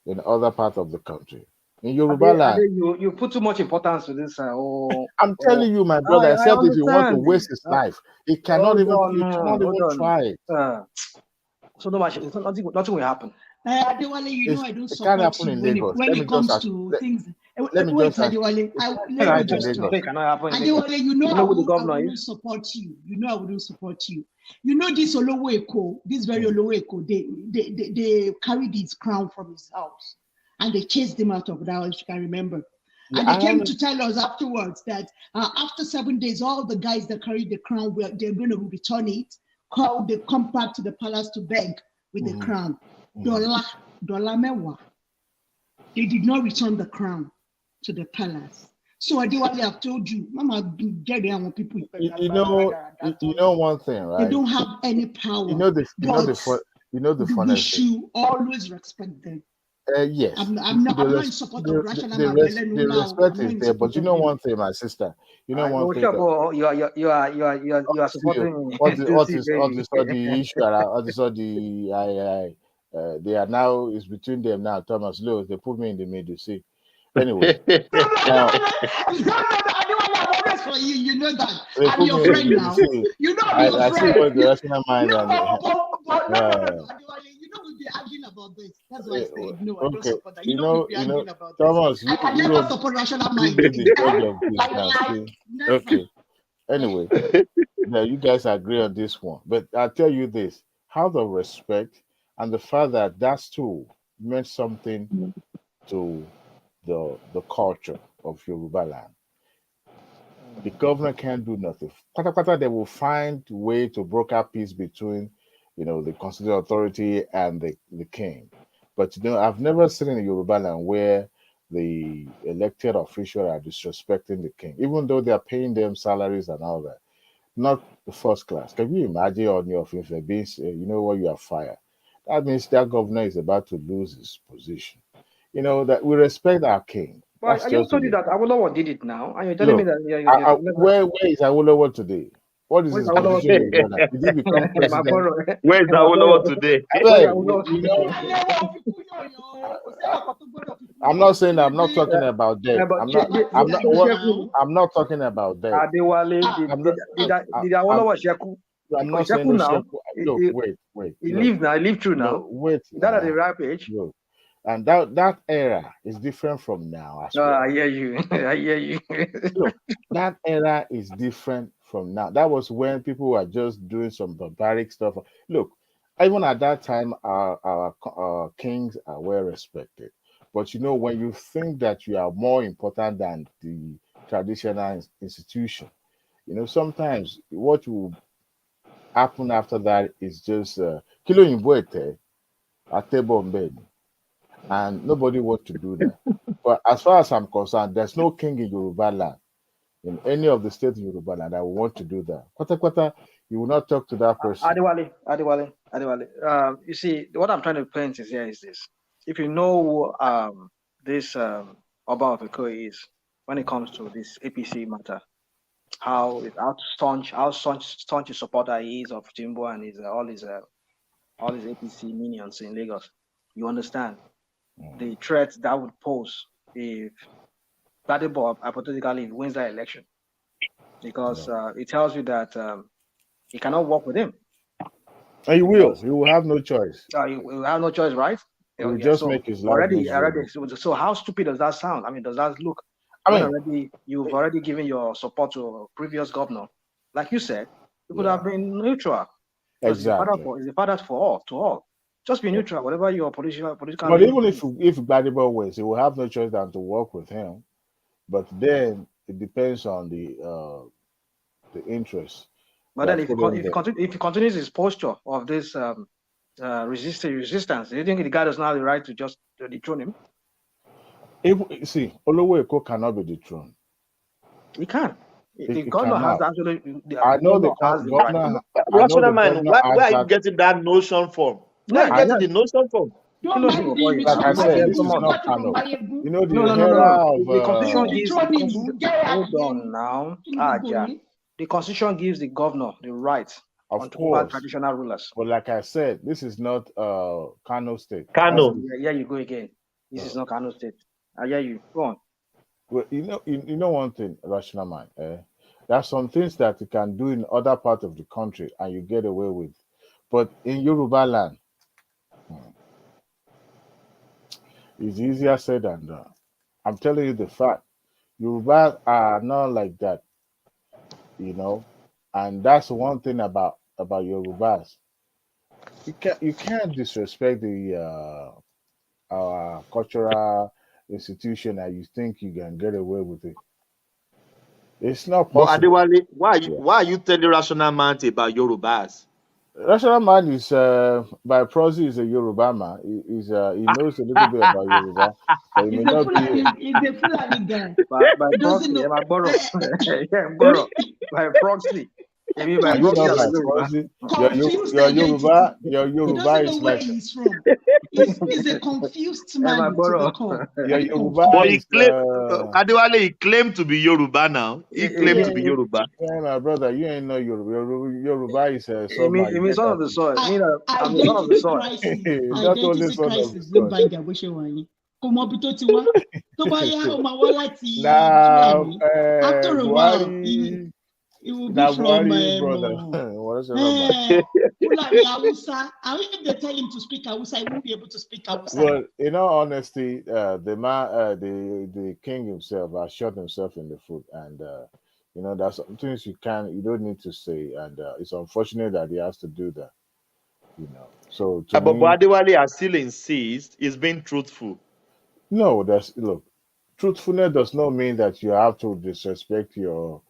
Speaker 4: in other parts of the country. In Yoruba land,
Speaker 16: you put too much importance to this.
Speaker 4: I'm telling you, my brother, except if you want to waste his life, he cannot even try it.
Speaker 16: So nothing will happen.
Speaker 21: Adewale, you know I don't support you when it comes to things.
Speaker 4: Let me just
Speaker 21: Adewale, Adewale, you know I wouldn't support you. You know I wouldn't support you. You know this Olowo Eko, this very Olowo Eko, they carried his crown from his house and they chased him out of the house, if you can remember. And they came to tell us afterwards that after 7 days, all the guys that carried the crown, they're going to return it. They come back to the palace to beg with the crown. Dollar mewa. They did not return the crown to the palace. So Adewale, I've told you, Mama, get there when people.
Speaker 4: You know one thing, right?
Speaker 21: They don't have any power.
Speaker 4: You know the funny
Speaker 21: we should always respect them.
Speaker 4: Yes,
Speaker 21: I'm not in support of rational
Speaker 4: the respect is there, but you know one thing, my sister. You know one thing.
Speaker 16: You are supporting me.
Speaker 4: All the issue. They are now. It's between them now. Thomas Lewis. They put me in the middle. See. Anyway.
Speaker 21: For you, you know that. I'm your friend now. You know I'm your friend.
Speaker 4: I see what the rational mind.
Speaker 21: You know we'll be arguing about this. That's why I said no. I don't support that. You know we'll be arguing about
Speaker 4: Thomas,
Speaker 21: this. I can never support rational mind.
Speaker 4: Okay. Anyway, now you guys agree on this one, but I'll tell you this: out of respect and the fact that that stool meant something to the culture of Yoruba land. The governor can't do nothing. They will find a way to broker peace between, the constitutional authority and the king. But I've never seen in Yoruba land where the elected officials are disrespecting the king, even though they are paying them salaries and all that. Not the first class. Can you imagine on your office being, you are fired? That means that governor is about to lose his position. That we respect our king.
Speaker 16: But I just told you that Awolowo did it now, and you're telling me that
Speaker 4: where is Awolowo today? What is his position? Did he become president?
Speaker 22: Where is Awolowo today?
Speaker 4: I'm not saying I'm not talking about that. I'm not talking about that.
Speaker 16: Did Awolowo sheku?
Speaker 4: I'm not saying
Speaker 16: now.
Speaker 4: Look, wait.
Speaker 16: He lives now. He lives through now.
Speaker 4: No, wait.
Speaker 16: That at the right age.
Speaker 4: Look. And that era is different from now as well.
Speaker 16: I hear you.
Speaker 4: Look, that era is different from now. That was when people were just doing some barbaric stuff. Look, even at that time, our kings are well respected. But when you think that you are more important than the traditional institution, sometimes what will happen after that is just kilo imboete at table bed. And nobody wants to do that. But as far as I'm concerned, there's no king in Yoruba land in any of the states in Yoruba land that will want to do that. Kwata, you will not talk to that person.
Speaker 16: Adewale. You see, what I'm trying to point is this. If you know who this Oba of Lagos is when it comes to this APC matter, how staunch a supporter he is of Jimbo and all his APC minions in Lagos, you understand the threat that would pose if Gbadebo hypothetically wins that election, because it tells you that he cannot work with him.
Speaker 4: And he will. He will have no choice.
Speaker 16: He will have no choice, right?
Speaker 4: He will just make his life
Speaker 16: already. So how stupid does that sound? I mean, does that look? You've already given your support to a previous governor, like you said. You could have been neutral.
Speaker 4: Exactly.
Speaker 16: It's the father to all. Just be neutral, whatever your political.
Speaker 4: But even if Gbadebo wins, he will have no choice than to work with him. But then it depends on the interest.
Speaker 16: But then if he continues his posture of this resistance, do you think the guy does not have the right to just dethrone him?
Speaker 4: Oluomo cannot be dethroned.
Speaker 16: He can. The governor has actually.
Speaker 4: I know the governor.
Speaker 22: Rational man, where are you getting that notion from? Where are you getting the notion from?
Speaker 4: Like I said, this is not Kano. You know the era of
Speaker 16: the constitution gives. Hold on now, the constitution gives the governor the right
Speaker 4: of
Speaker 16: course traditional rulers.
Speaker 4: But like I said, this is not Kano State.
Speaker 22: Kano.
Speaker 16: Yeah, you go again. This is not Kano State. I hear you. Go on.
Speaker 4: Well, you know one thing, rational man. There are some things that you can do in other parts of the country and you get away with, but in Yoruba land, it's easier said than done. I'm telling you the fact. Yoruba are not like that, and that's one thing about Yorubas. You can't disrespect the our cultural institution and you think you can get away with it. It's not possible.
Speaker 22: But Adewale, why are you telling Rational Man about Yorubas?
Speaker 4: Rational Man is by proxy is a Yoruba man. He knows a little bit about Yoruba, but he may not be.
Speaker 21: He's a Fulani guy.
Speaker 16: By proxy, by proxy.
Speaker 4: Your Yoruba is like
Speaker 21: he's from. He's a confused man.
Speaker 22: Your Yoruba Adewale, he claimed to be Yoruba now. He claimed to be Yoruba.
Speaker 4: Yeah, my brother, you ain't know Yoruba. Yoruba is
Speaker 16: it means son of the soil. I'm son of the soil.
Speaker 4: Not only son of the soil.
Speaker 21: After a while, it will be from Hausa. I mean, if they tell him to speak Hausa, he won't be able to speak Hausa.
Speaker 4: Well, in all honesty, the man, the king himself, has shot himself in the foot, and there's some things you don't need to say, and it's unfortunate that he has to do that. So.
Speaker 22: But Adewale has still insist he's being truthful.
Speaker 4: No, truthfulness does not mean that you have to disrespect your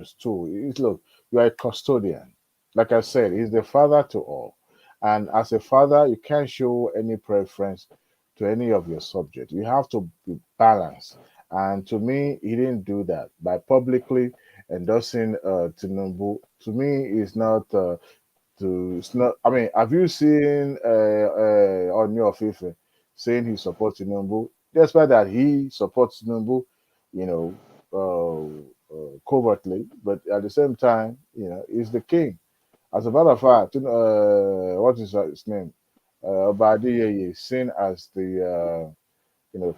Speaker 4: stool. Look, you are a custodian. Like I said, he's the father to all. And as a father, you can't show any preference to any of your subjects. You have to be balanced. And to me, he didn't do that by publicly endorsing Tinubu. To me, it's not. I mean, have you seen on your FIFA saying he supports Tinubu? Despite that, he supports Tinubu, covertly, but at the same time, he's the king. As a matter of fact, what is his name? Obadiah is seen as the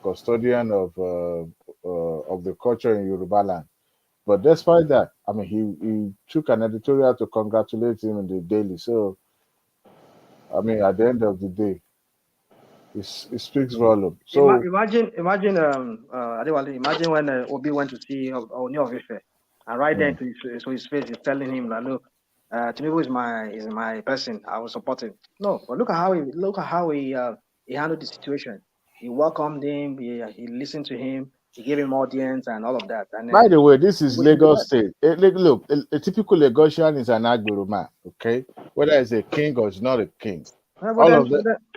Speaker 4: custodian of the culture in Yoruba land. But despite that, I mean, he took an editorial to congratulate him in the DELE. So, I mean, at the end of the day, it speaks volume. So
Speaker 16: imagine Adewale, imagine when Obi went to see Ooni of Ife, and right then to his face, he's telling him that, look, Tinubu is my person. I will support him. No, but look at how he handled the situation. He welcomed him. He listened to him. He gave him audience and all of that. And
Speaker 4: by the way, this is Lagos State. Look, a typical Lagosian is an Agbero man, okay? Whether it's a king or it's not a king.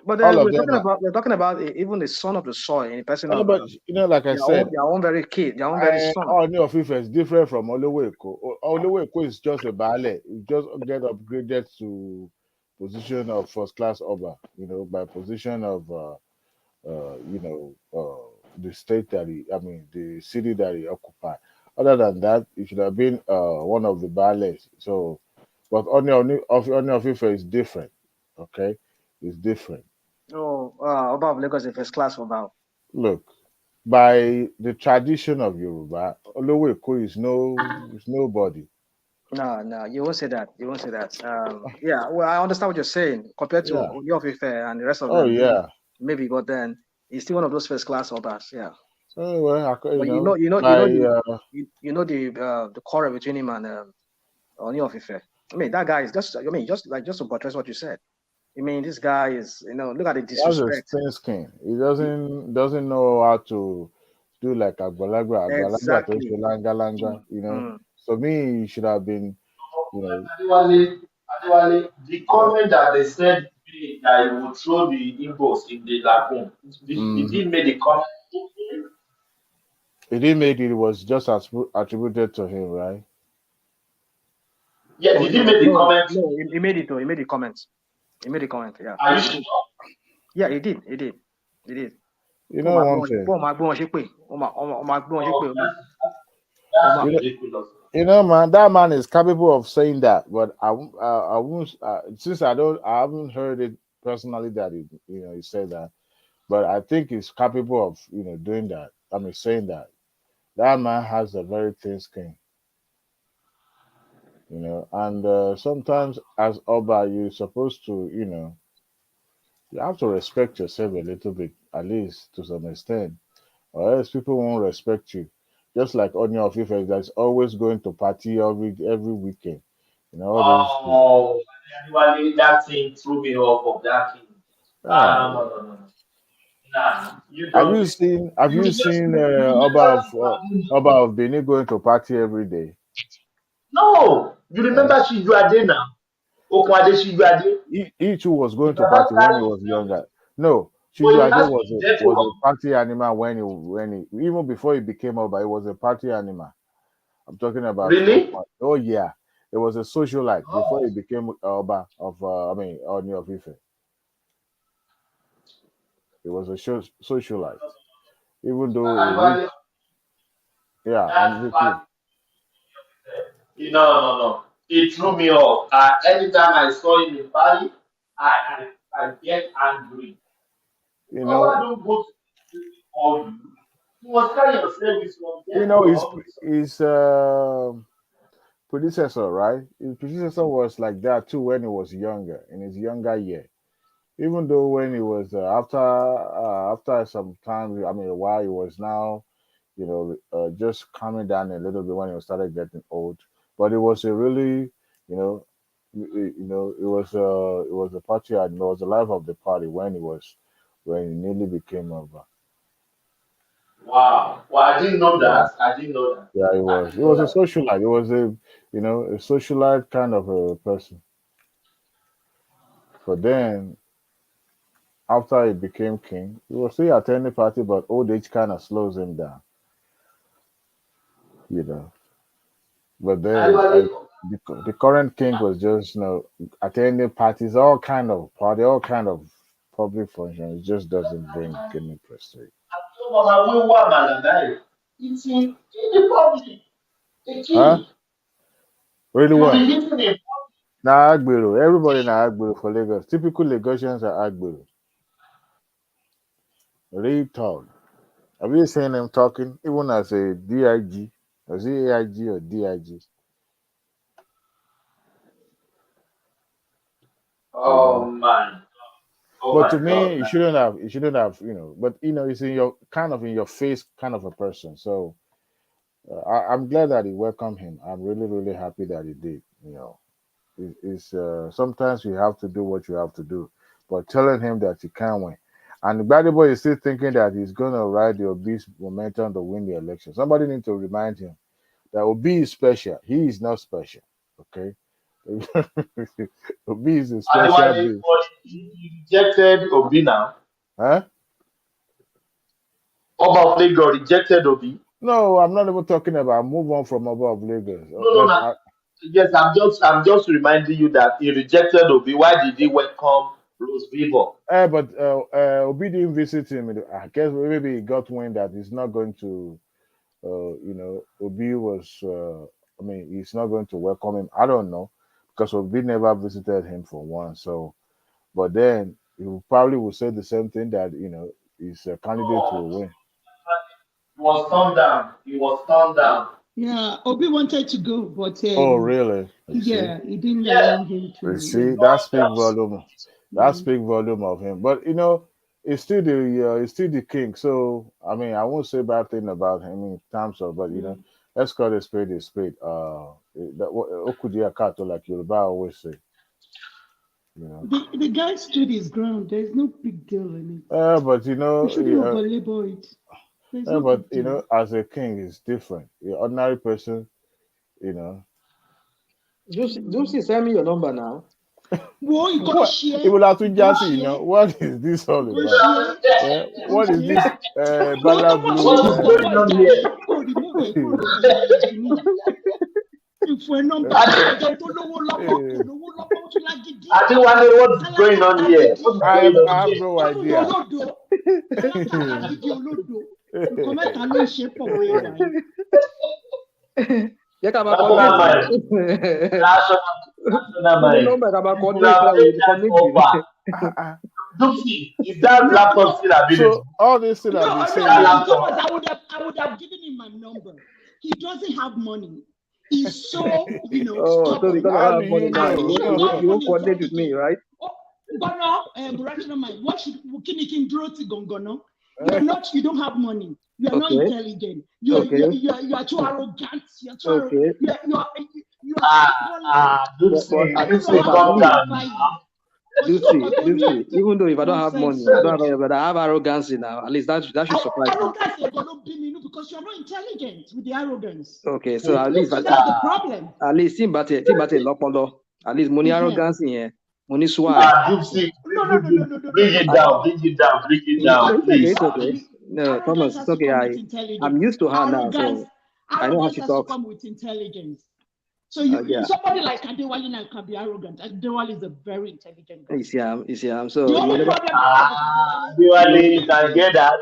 Speaker 16: But
Speaker 4: all of
Speaker 16: we're
Speaker 4: them
Speaker 16: talking about even the son of the soil in the person of.
Speaker 4: But like I said,
Speaker 16: their own very kid, their own very son.
Speaker 4: Ooni of Ife is different from Oluomo Eko. Oluomo Eko is just a baale. He just get upgraded to position of first class Oba. By position of the state that the city that he occupied. Other than that, it should have been one of the baales. So, but Ooni of Ife is different. Okay, it's different.
Speaker 16: Oh, Oba of Lagos is first class Oba.
Speaker 4: Look, by the tradition of Yoruba, Oluomo Eko is nobody.
Speaker 16: No, you won't say that. You won't say that. Yeah, well, I understand what you're saying compared to Ooni of Ife and the rest of them.
Speaker 4: Oh yeah,
Speaker 16: maybe, but then he's still one of those first class Obas. Yeah.
Speaker 4: Oh well,
Speaker 16: the quarrel between him and Ooni of Ife. I mean, that guy is just to buttress what you said. I mean, this guy is, look at the disrespect.
Speaker 4: He has a thin skin. He doesn't know how to do like Agbalagba.
Speaker 16: Exactly.
Speaker 4: So me, he should have been,
Speaker 12: Adewale, the comment that they said that he would throw the IGBOS in the lagoon. Did he make the comment?
Speaker 4: He didn't make it. It was just attributed to him, right?
Speaker 12: Yeah, did he make the comment?
Speaker 16: No, he made it though. He made the comments. He made the comment. Yeah.
Speaker 12: Are you sure?
Speaker 16: Yeah, he did.
Speaker 4: You know one thing. Man, that man is capable of saying that, but I won't. Since I haven't heard it personally that he said that, but I think he's capable of doing that. Saying that. That man has a very thin skin. And sometimes as Oba, you're supposed to, you have to respect yourself a little bit, at least to some extent, or else people won't respect you. Just like Ooni of Ife, that's always going to party every weekend.
Speaker 12: That thing threw me off of that thing. No. Nah,
Speaker 4: have you seen Oba of Benin going to party every day?
Speaker 12: No, you remember Shijuade now? Okwade Shijuade.
Speaker 4: He too was going to party when he was younger. No, Shijuade was a party animal when he even before he became Oba, he was a party animal. I'm talking about.
Speaker 12: Really?
Speaker 4: Oh yeah, it was a socialite before he became Oba of Ooni of Ife. It was a socialite, even though.
Speaker 12: No. It threw me off. Anytime I saw him in party, I get angry. I don't go to all you. You must carry yourself with
Speaker 4: his predecessor, right? His predecessor was like that too when he was younger, in his younger year. Even though when he was after some time, a while, he was now, just calming down a little bit when he started getting old. But it was a really, it was a party, and it was the life of the party when he nearly became Oba.
Speaker 12: Wow. Well, I didn't know that.
Speaker 4: Yeah, it was. It was a socialite. It was a socialite kind of a person. But then, after he became king, he was still attending party, but old age kind of slows him down. But then the current king was just attending parties, all kind of public functions. It just doesn't bring any prestige. Huh? Really what? Na Agbero. Everybody na Agbero for Lagos. Typical Lagosians are Agbero. Really tall. Have you seen him talking even as a DIG? Was he AIG or DIG?
Speaker 12: Oh man.
Speaker 4: But to me, you shouldn't have, but it's in your face kind of a person. So I'm glad that he welcomed him. I'm really, really happy that he did. Sometimes you have to do what you have to do, but telling him that you can't win. And Gbadebo is still thinking that he's going to ride the Obi's momentum to win the election. Somebody needs to remind him that Obi is special. He is not special. Okay? Obi is a special beast.
Speaker 12: He rejected Obi now.
Speaker 4: Huh?
Speaker 12: Oba of Lagos rejected Obi.
Speaker 4: No, I'm not even talking about move on from Oba of Lagos.
Speaker 12: No. Yes, I'm just reminding you that he rejected Obi. Why did he welcome Rhodes Vivour?
Speaker 4: But Obi didn't visit him. I guess maybe he got wind that he's not going to, Obi was, he's not going to welcome him. I don't know, because Obi never visited him for one. So, but then he probably will say the same thing that, he's a candidate to win.
Speaker 12: He was turned down.
Speaker 21: Yeah, Obi wanted to go, but
Speaker 4: oh, really?
Speaker 21: Yeah, he didn't allow him to.
Speaker 4: You see, that speaks volume. That speaks volume of him. But it's still the king. So I won't say bad thing about him in terms of, but let's call a spade a spade. Okudia Kato, like Yoruba always say.
Speaker 21: The guy stood his ground. There's no big deal in it.
Speaker 4: But
Speaker 21: we shouldn't overlabel it.
Speaker 4: But as a king, it's different. The ordinary person,
Speaker 16: Lucy, send me your number now.
Speaker 21: What?
Speaker 4: What is this all about? What is this?
Speaker 12: What is going on here?
Speaker 21: If we're not
Speaker 12: I think what's going on here?
Speaker 4: I have no idea.
Speaker 12: Is that laptop still available?
Speaker 4: So all this thing I've been saying.
Speaker 21: I would have given him my number. He doesn't have money. He's so,
Speaker 16: so because I have money now, you won't coordinate with me, right?
Speaker 21: But now, what should you're not, you don't have money. You are not intelligent. You are too arrogant. You are too arrogant.
Speaker 16: Lucy, even though if I don't have money, but I have arrogance now. At least that should surprise me.
Speaker 21: Because you're not intelligent with the arrogance.
Speaker 16: Okay, so at least
Speaker 21: that's the problem.
Speaker 16: At least lopolo. At least money arrogance in here. Money swag.
Speaker 12: Bring it down, please.
Speaker 16: It's okay. No, Thomas, it's okay. I'm used to her now, so I know how she talks.
Speaker 21: Come with intelligence. So somebody like Adewale now can be arrogant. Adewale is a very intelligent guy.
Speaker 16: You see, so
Speaker 21: the only problem
Speaker 12: Adewale can get that.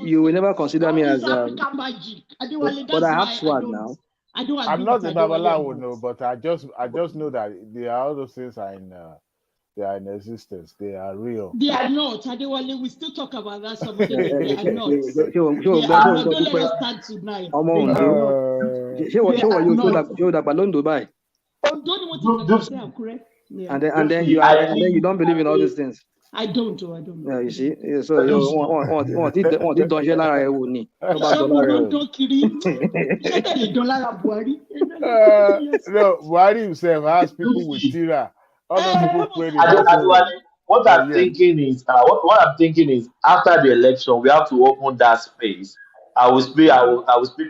Speaker 16: You will never consider me as but I have swag now.
Speaker 4: I'm not the Babalawo, no, but I just know that there are all those things are they are in existence. They are real.
Speaker 21: They are not. Adewale, we still talk about that. Some of them, they are not.
Speaker 16: And then you don't believe in all these things.
Speaker 21: I don't.
Speaker 16: Yeah, you see. So you want it don't share Lara Ewuni.
Speaker 4: No, Buhari himself has people with Tira. Other people played
Speaker 12: what I'm thinking is after the election we have to open that space. I will speak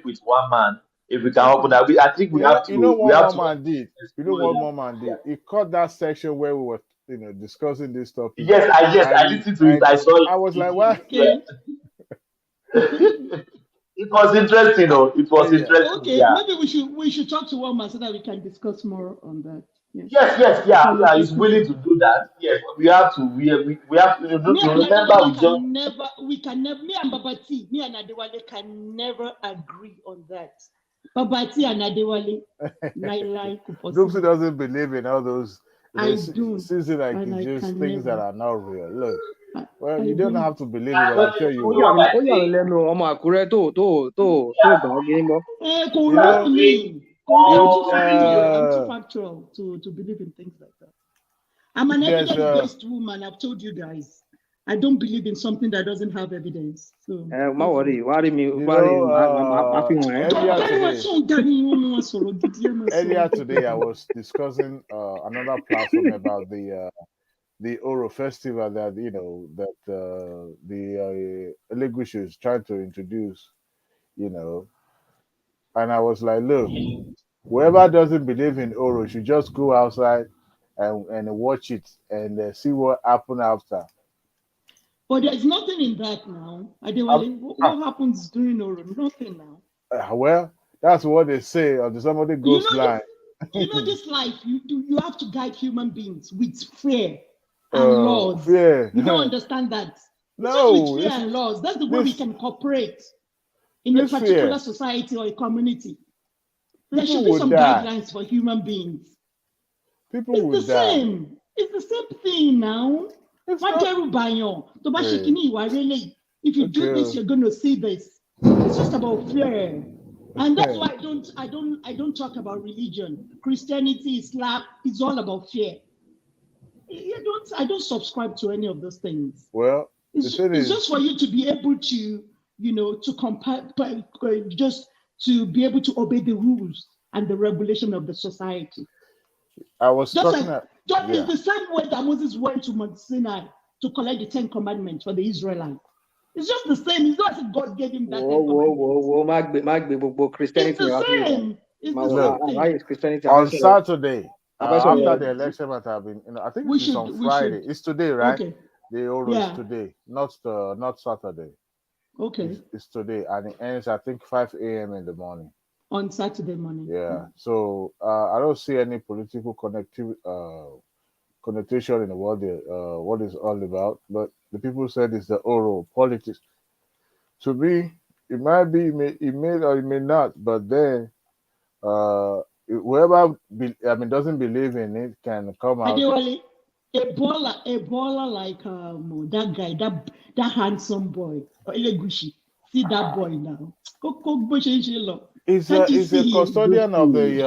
Speaker 12: with one man. If we can open that, I think we have to.
Speaker 4: You know what one man did? He cut that section where we were, discussing this topic.
Speaker 12: Yes, I listened to it. I saw it.
Speaker 4: I was like, what?
Speaker 12: It was interesting, though. It was interesting.
Speaker 21: Okay, maybe we should talk to one man so that we can discuss more on that.
Speaker 12: Yes, he's willing to do that. Yes, we have to. We have to remember.
Speaker 21: Me and Babati, me and Adewale can never agree on that. Babati and Adewale,
Speaker 4: Dupsy doesn't believe in all those.
Speaker 21: I do.
Speaker 4: Seems like it's just things that are not real. Look, well, you don't have to believe it, but I'll tell you.
Speaker 21: I'm too factual to believe in things like that. I'm an evidence-based woman. I've told you guys. I don't believe in something that doesn't have evidence. So,
Speaker 4: earlier today, I was discussing another platform about the Oro festival that the Lagos is trying to introduce, and I was like, look, Whoever doesn't believe in Oro should just go outside and watch it and see what happened after.
Speaker 21: But there's nothing in that now. What happens during Oro? Nothing now.
Speaker 4: Well, that's what they say until somebody goes blind.
Speaker 21: This life, you have to guide human beings with fear and laws.
Speaker 4: Fear.
Speaker 21: You don't understand that.
Speaker 4: No.
Speaker 21: Just with fear and laws. That's the way we can cooperate in a particular society or a community. There should be some guidelines for human beings.
Speaker 4: People
Speaker 21: it's the same. It's the same thing now. If you do this, you're going to see this. It's just about fear. And that's why I don't talk about religion. Christianity, Islam, it's all about fear. I don't subscribe to any of those things.
Speaker 4: Well,
Speaker 21: it's just for you to be able to, to compare, just to be able to obey the rules and the regulation of the society.
Speaker 4: I was talking
Speaker 21: it's the same way that Moses went to Mount Sinai to collect the 10 Commandments for the Israelites. It's just the same. It's not as if God gave him that.
Speaker 16: Christianity.
Speaker 21: It's the same.
Speaker 16: Why is Christianity?
Speaker 4: On Saturday, after the election that have been, I think it's on Friday. It's today, right? Okay. The Oro is today, not Saturday.
Speaker 21: Okay.
Speaker 4: It's today, and it ends, I think, 5 a.m. in the morning.
Speaker 21: On Saturday morning.
Speaker 4: Yeah. So I don't see any political connotation in what it's all about. But the people said it's the Oro politics. To me, it might be, it may or it may not. But then, whoever doesn't believe in it can come out.
Speaker 21: A baller like that guy, that handsome boy, Elegushi. See that boy now.
Speaker 4: He's a custodian of the.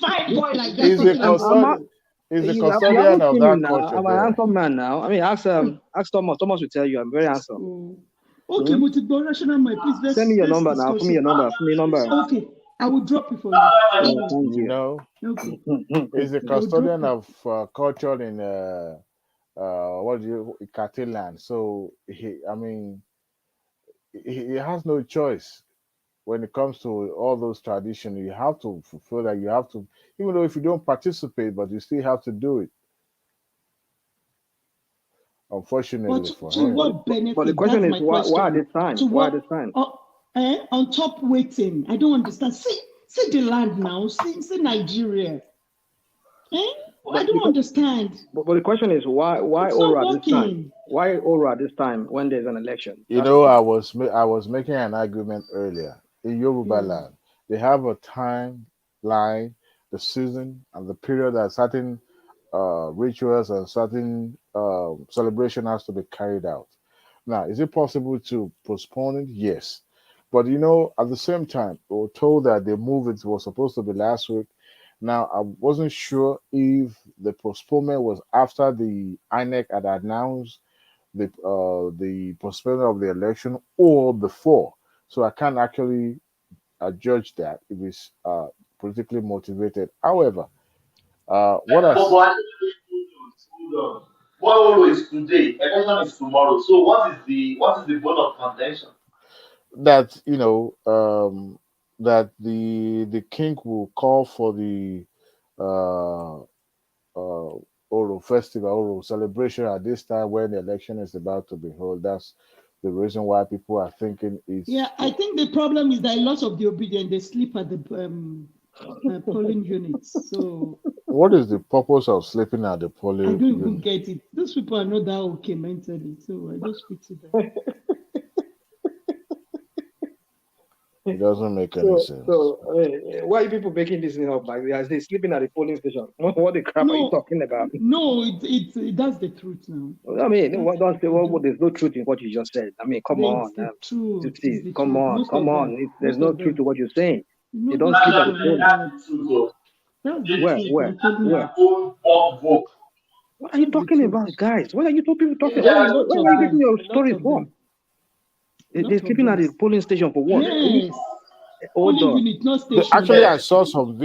Speaker 21: Fine boy like that.
Speaker 4: He's a custodian of that culture.
Speaker 16: I'm a handsome man now. I mean, ask Thomas. Thomas will tell you I'm very handsome.
Speaker 21: Okay, please.
Speaker 16: Send me your number now. Give me your number.
Speaker 21: Okay, I will drop it for you.
Speaker 4: You know, he's a custodian of culture in Catalan. So he has no choice when it comes to all those traditions. You have to fulfill that. You have to, even though if you don't participate, but you still have to do it. Unfortunately for him.
Speaker 21: What benefit?
Speaker 16: But the question is, why this time? Why this time?
Speaker 21: On top waiting. I don't understand. See the land now. See Nigeria. I don't understand.
Speaker 16: But the question is, why Oro at this time? Why Oro at this time when there's an election?
Speaker 4: I was making an argument earlier. In Yoruba land, they have a timeline, the season, and the period that certain rituals and certain celebration has to be carried out. Now, is it possible to postpone it? Yes. But at the same time, we were told that the move it was supposed to be last week. Now, I wasn't sure if the postponement was after the INEC had announced the postponement of the election or before. So I can't actually judge that if it's politically motivated. However, what
Speaker 12: Oro is today, election is tomorrow. So what is the bone of contention?
Speaker 4: That that the king will call for the Oro festival, Oro celebration at this time when the election is about to be held. That's the reason why people are thinking it's.
Speaker 21: Yeah, I think the problem is that a lot of the obedient, they sleep at the polling units. So.
Speaker 4: What is the purpose of sleeping at the polling unit?
Speaker 21: I don't even get it. Those people are not that okay mentally, so I just speak to them.
Speaker 4: It doesn't make any sense.
Speaker 16: So, why are people making this up? Like they're sleeping at the polling station. What the crap are you talking about?
Speaker 21: No, that's the truth now.
Speaker 16: I mean, don't say there's no truth in what you just said. I mean, come on. Come on. There's no truth to what you're saying. They don't sleep at the polling. Where? What are you talking about, guys? What are you people talking about? Why are you getting your stories from? They're sleeping at the polling station for what?
Speaker 21: Yes.
Speaker 4: Actually, I saw some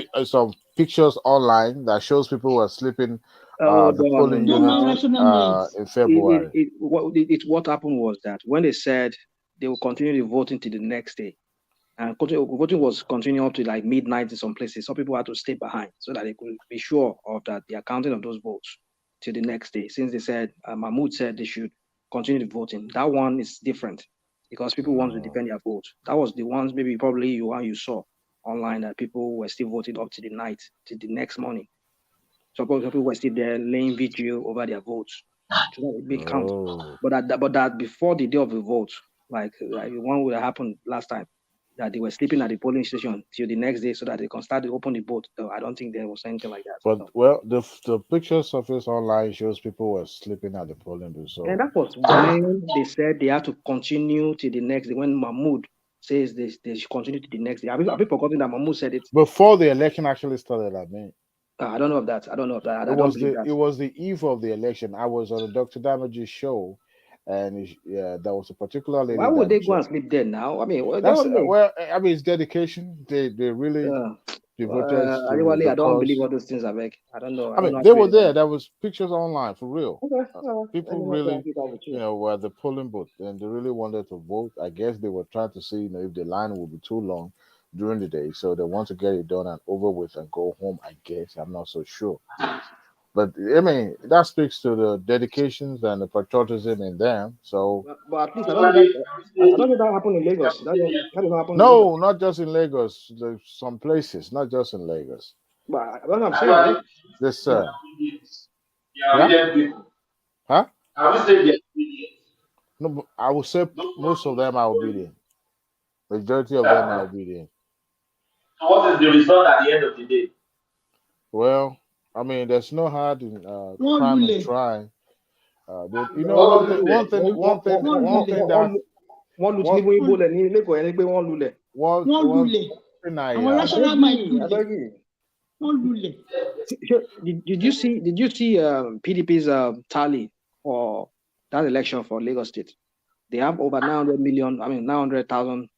Speaker 4: pictures online that shows people were sleeping the polling unit in February.
Speaker 16: What happened was that when they said they will continue the voting till the next day, And voting was continuing up to like midnight in some places. Some people had to stay behind so that they could be sure of that the accounting of those votes till the next day. Since they said, Mahmoud said they should continue the voting. That one is different because people want to defend their vote. That was the ones maybe probably you saw online that people were still voting up to the night, to the next morning. So people were still there laying vigil over their votes. To a big count. But that before the day of the vote, like one would have happened last time, that they were sleeping at the polling station till the next day so that they can start to open the vote. So I don't think there was anything like that.
Speaker 4: But well, the picture surface online shows people were sleeping at the polling booth. So
Speaker 16: and that was when they said they had to continue to the next day. When Mahmoud says they should continue to the next day. Have you forgotten that Mahmoud said it
Speaker 4: before the election actually started? I mean,
Speaker 16: I don't know of that.
Speaker 4: It was the eve of the election. I was on a Dr. Damage's show, and there was a particular lady.
Speaker 16: Why would they go and sleep there now? I mean,
Speaker 4: I mean, it's dedication. They really devoted to
Speaker 16: I don't believe all those things. I don't know.
Speaker 4: I mean, they were there. There was pictures online for real. People really, were the polling booth, and they really wanted to vote. I guess they were trying to see, if the line would be too long during the day, so they want to get it done and over with and go home. I guess I'm not so sure, but I mean that speaks to the dedications and the patriotism in them. So,
Speaker 16: but at least I don't think that happened in Lagos. That doesn't happen.
Speaker 4: No, not just in Lagos. There's some places, not just in Lagos.
Speaker 16: But what I'm saying,
Speaker 4: this sir. Huh?
Speaker 12: I would say
Speaker 4: no, but I would say most of them are obedient. Majority of them are obedient.
Speaker 12: So what is the result at the end of the day?
Speaker 4: Well, I mean, there's no hard in crime and trying. One thing
Speaker 16: Did you see PDP's tally for that election for Lagos State? They have over 900 million. I mean 900,000.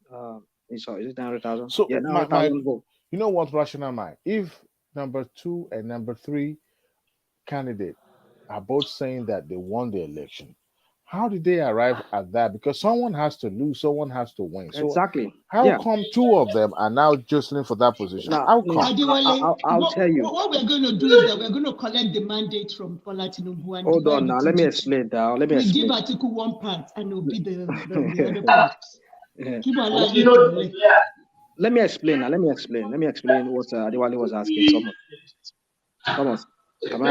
Speaker 16: Sorry, is it 900,000?
Speaker 4: So
Speaker 16: yeah, 900,000 votes.
Speaker 4: You know what, rational mind? If number 2 and number 3 candidate are both saying that they won the election, how did they arrive at that? Because someone has to lose, someone has to win. So
Speaker 16: exactly.
Speaker 4: How come 2 of them are now jostling for that position? How come?
Speaker 16: I'll tell you.
Speaker 21: What we're going to do is that we're going to collect the mandate from Bola Tinubu.
Speaker 16: Hold on now. Let me explain that.
Speaker 21: We give Article 1 part and it'll be the other parts.
Speaker 16: Let me explain now. Let me explain what Adewale was asking. Thomas, can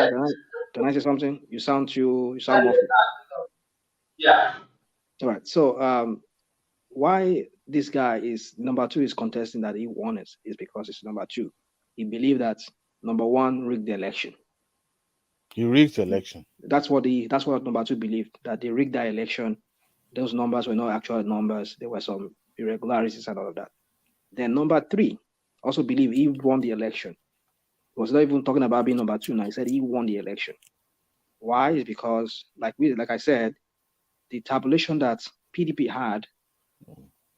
Speaker 16: I say something? You sound muffled.
Speaker 12: Yeah.
Speaker 16: All right. So why this guy is number 2 is contesting that he won it is because it's number 2. He believed that number 1 rigged the election.
Speaker 4: He rigged the election.
Speaker 16: That's what number 2 believed, that they rigged the election. Those numbers were not actual numbers. There were some irregularities and all of that. Then number 3 also believed he won the election. He was not even talking about being number 2 now. He said he won the election. Why? Is because, like I said, the tabulation that PDP had,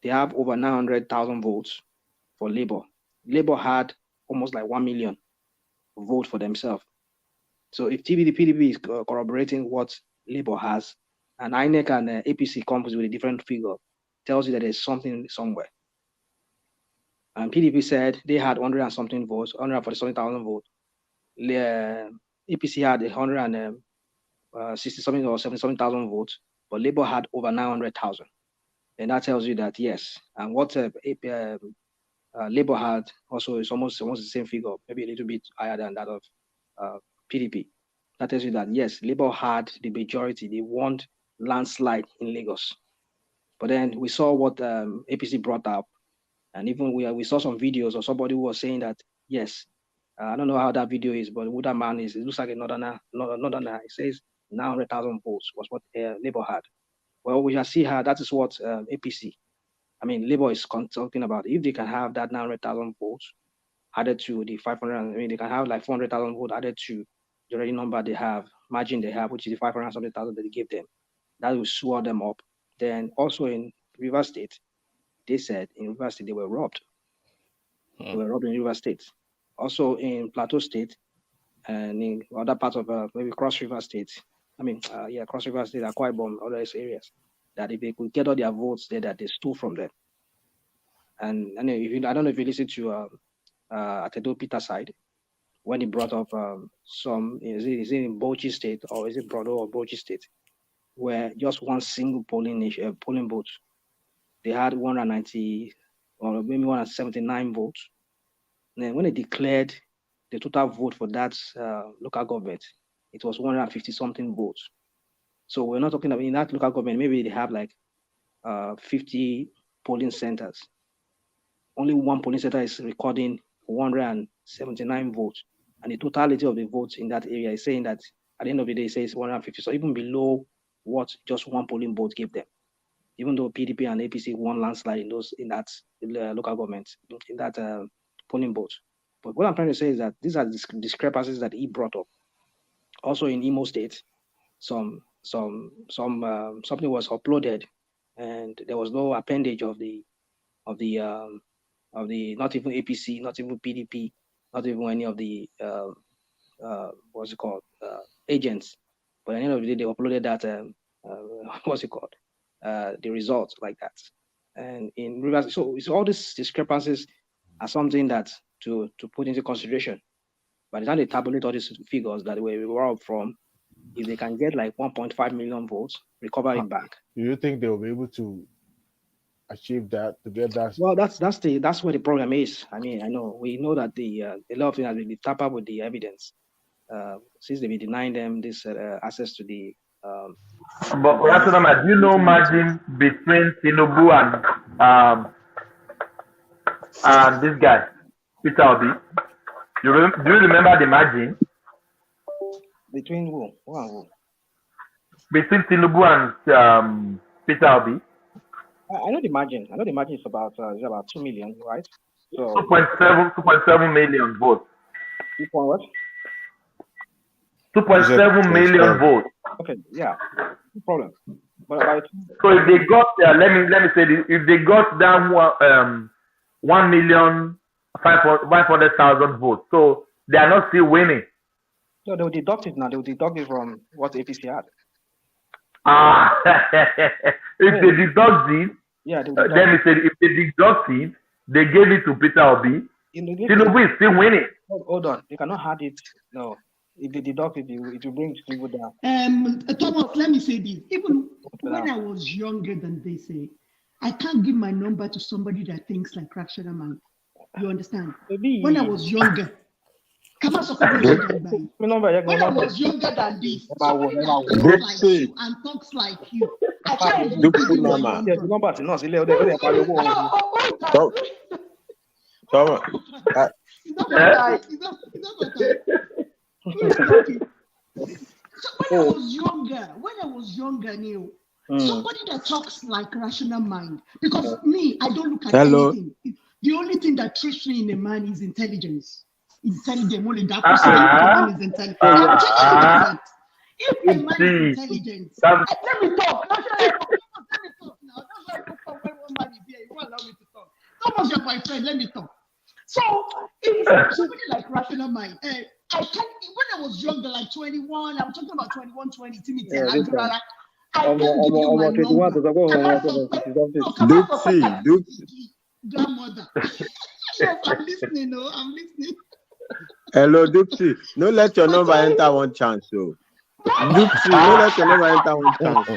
Speaker 16: they have over 900,000 votes for Labour. Labour had almost like 1 million vote for themselves. So if PDP is corroborating what Labour has, and INEC and APC comes with a different figure, tells you that there's something somewhere. And PDP said they had 100 and something votes, 147,000 votes. APC had 160 something or 70,000 votes, but Labour had over 900,000. And that tells you that yes. And what Labour had also is almost the same figure, maybe a little bit higher than that of PDP. That tells you that yes, Labour had the majority. They won landslide in Lagos. But then we saw what APC brought up, and even we saw some videos of somebody who was saying that yes, I don't know how that video is, but who that man is, it looks like a northerner. It says 900,000 votes was what Labour had. Well, we shall see how that is what APC, I mean Labour is talking about. If they can have that 900,000 votes added to the 500, I mean they can have like 400,000 votes added to the already number they have, margin they have, which is the 500 something thousand that they give them. That will swell them up. Then also in Rivers State, they said in Rivers State they were robbed. They were robbed in Rivers State. Also in Plateau State and in other parts of maybe Cross River State. Cross River State, Akwa Ibom, other areas. That if they could get all their votes there, that they stole from them. And I don't know if you listen to Atedo Peter side when he brought up some, is it in Bauchi State or is it Bordeaux or Bauchi State, where just one single polling booth, they had 190 or maybe 179 votes. And then when they declared the total vote for that local government, it was 150 something votes. So we're not talking about in that local government, maybe they have like 50 polling centers. Only one polling center is recording 179 votes. And the totality of the votes in that area is saying that at the end of the day, it says 150. So even below what just one polling vote gave them, even though PDP and APC won landslide in that local government, in that polling vote. But what I'm trying to say is that these are discrepancies that he brought up. Also in Imo State, something was uploaded, and there was no appendage of the not even APC, not even PDP, not even any of the what's it called agents. But at the end of the day, they uploaded that what's it called the results like that. And in Rivers, so all these discrepancies are something that to put into consideration. By the time they tabulate all these figures that we were up from, if they can get like 1.5 million votes, recover it back.
Speaker 4: Do you think they'll be able to achieve that, to get that?
Speaker 16: Well, that's where the problem is. I mean, we know that a lot of things have been tampered with the evidence since they've been denying them this access to the.
Speaker 12: But Ratanama, do you know margin between Tinubu and this guy, Peter Obi? Do you remember the margin?
Speaker 16: Between who? Who and who?
Speaker 12: Between Tinubu and Peter Obi?
Speaker 16: I know the margin. I know the margin is about 2 million, right? So
Speaker 12: 2.7 million votes.
Speaker 16: 2 point what?
Speaker 12: 2.7 million votes.
Speaker 16: Okay, yeah, no problem. But
Speaker 12: so if they got let me say this, if they got down 1,500,000 votes, so they are not still winning.
Speaker 16: No, they will deduct it now. They will deduct it from what APC had.
Speaker 12: If they deduct it, let me say, if they deduct it, they gave it to Peter Obi. Tinubu is still winning.
Speaker 16: Hold on, they cannot have it. No, if they deduct it, it will bring Tinubu down.
Speaker 21: Thomas, let me say this. Even when I was younger than they say, I can't give my number to somebody that thinks like Rational Man. You understand? When I was younger. When I was younger than this, somebody that thinks like you and talks like you, I can't even give you my number. When I was younger, Neil, somebody that talks like Rational Mind, because me, I don't look at anything. The only thing that trips me in a man is intelligence. Intelligent, only that person is intelligent. I'm telling you that. If a man is intelligent, let me talk. Let me talk now. That's why I talk when one man is here. You won't allow me to talk. Thomas, you're my friend. Let me talk. So, if somebody like Rational Mind, I can't. When I was younger, like 21, I'm talking about 21, 20, Timothy, I can't give you my number. Grandmother. Yes, I'm listening. No, I'm listening.
Speaker 10: Hello, Duxi. No, let your number enter one chance. So, Duxi, no, let your number enter one chance.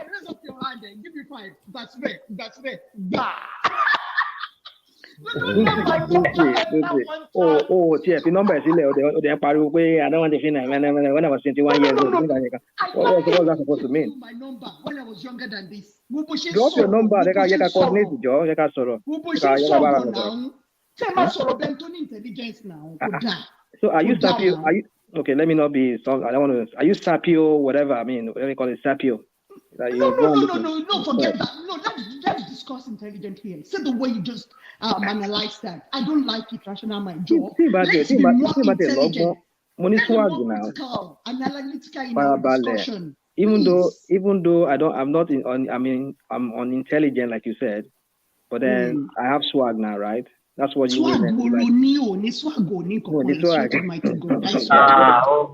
Speaker 21: Raise up your hand and give me 5. That's fair. That's fair.
Speaker 16: Chief, the number is in there. They are way. I don't want to finish. When I was 21 years old, what was that supposed to mean?
Speaker 21: My number when I was younger than this.
Speaker 16: Drop your number. They can coordinate, Joe. They can sort of. So are you Sapio? Are you okay? Let me not be. I don't want to. Are you Sapio? Whatever. I mean, what do you call it? Sapio.
Speaker 21: No, forget that. No, let's discuss intelligent here. Say the way you just analyze that. I don't like it, Rational Mind. Joe. Let's be more intelligent. Analytical in our discussion.
Speaker 16: Even though I'm unintelligent like you said, but then I have swag now, right? That's what you mean.
Speaker 12: Oh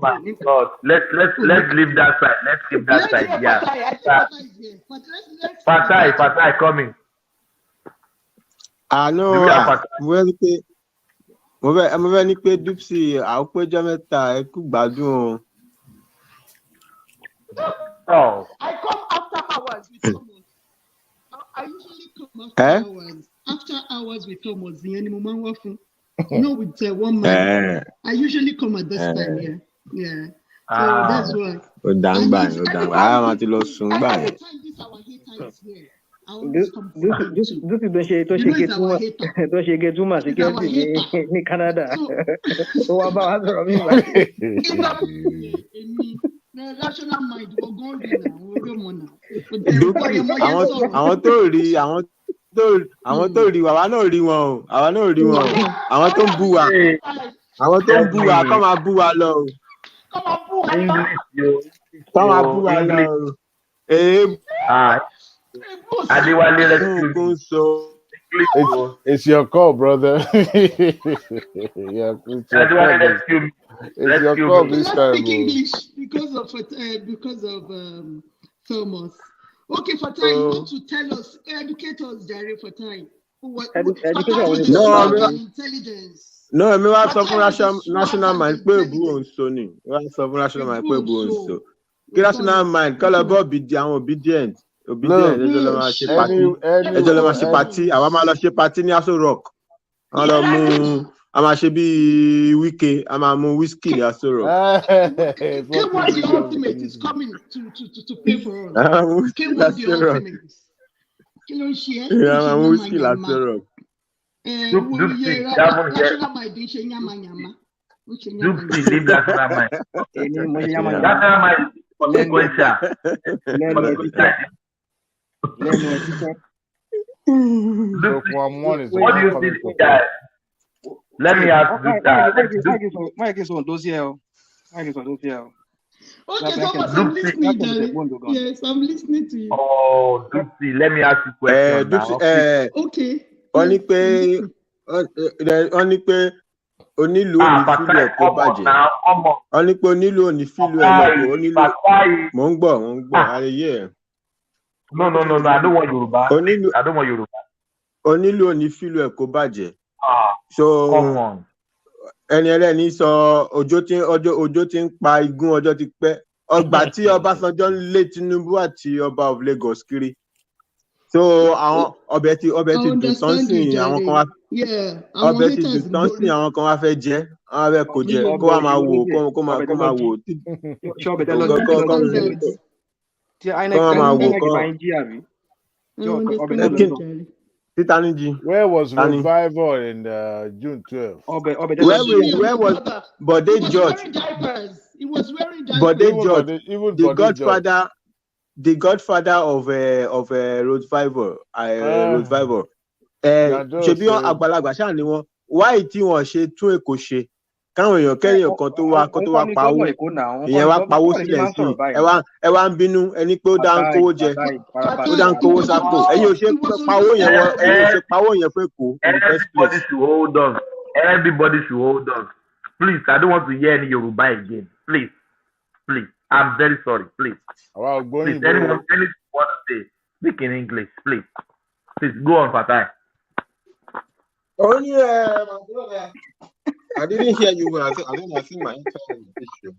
Speaker 12: my God! Let's leave that side. Let's leave that side. Yeah. Fatai coming.
Speaker 10: I know. Mo fẹ́ ní pé Dupsy àwòpéjọ mẹ́ta ẹ kú gbádùn
Speaker 12: o.
Speaker 21: I come after hours with Thomas. I usually come after hours. After hours with Thomas, the animal man working. With one man. I usually come at this time. Yeah. So that's why.
Speaker 10: Every time this our hater is here.
Speaker 16: This is don't get too much security in Canada. So about
Speaker 21: national mind we're going
Speaker 10: àwọn tó rí àwa náà rí wọn o àwọn tó ń bú wa kọ́ máa bú wa lọ o kọ́ máa bú wa lọ o.
Speaker 4: It's your call, brother. It's your call this time.
Speaker 21: English because of Thomas. Okay, for time, you want to tell us, educate us, Jerry, for time.
Speaker 10: No, I mean, what's up for national mind? Pé bu onso ni. What's up for national mind? Pé bu onso. Kí national mind kọ́ lọ bọ́ obedient. Ẹjọ́ lọ máa ṣe party. Àwa máa lọ ṣe party ní Aso Rock. Wọ́n lọ mú a máa ṣe bí Wike, a máa mú whiskey ní Aso Rock.
Speaker 21: K1 the ultimate is coming to pay for us. K1 the ultimate. Kí ló ń ṣe é?
Speaker 10: A máa mú whiskey ní Aso Rock.
Speaker 21: National mind ń ṣe yamayama.
Speaker 12: Leave national mind. National mind is consequential. What do you think, guys? Let me ask you that.
Speaker 21: Okay, Thomas, I'm listening, darling. Yes, I'm listening to you.
Speaker 12: Oh, Dupsy, let me ask you a question now.
Speaker 21: Okay.
Speaker 10: Only pay onílù onífìlù ẹ̀kọ́ bàjẹ́. Only pay onílù onífìlù ẹ̀kọ́ onílù. Mo ń gbọ́ ayẹyẹ.
Speaker 12: No, I don't want Yoruba. I don't want Yoruba.
Speaker 10: Onílù onífìlù ẹ̀kọ́ bàjẹ́. So
Speaker 12: come on.
Speaker 10: Ẹni ẹlẹ́ni sọ òjò tí ń pa igun ọjọ́ ti pẹ́. Ọgbà tí Ọbásanjọ́ ń lé Tinubu àti Oba of Lagos kiri. So àwọn ọbẹ̀ ti dùn tán sí àwọn kan wá. Ọbẹ̀ ti dùn tán sí àwọn kan wá fẹ́ jẹ. Àwọn abẹ kò jẹ kó wá máa wò kó máa wò.
Speaker 4: Where was Rhodes Vivour in June 12th?
Speaker 10: Where was Bode George?
Speaker 21: He was wearing
Speaker 10: Bode George, the godfather of Rhodes Vivour. Rhodes Vivour. Ṣebí wọn àgbàlagbà ṣáà ni wọn. Why tí wọn ṣe tún Èkó ṣe? Káwọn èèyàn kẹ́yìn kan tó wá pawó ìyẹn wá pawó sílẹ̀ sí ẹ wá ń bínú ẹni pé ó dá ń kówó jẹ ó dá ń kówó sápò ẹ̀yin ò ṣe pawó yẹn fún Èkó.
Speaker 12: Everybody should hold on. Please, I don't want to hear any Yoruba again. Please, I'm very sorry. Please, anyone want to say speak in English, please go on, Fatai.
Speaker 10: Oh yeah, my brother. I didn't hear you when I think my internet issue.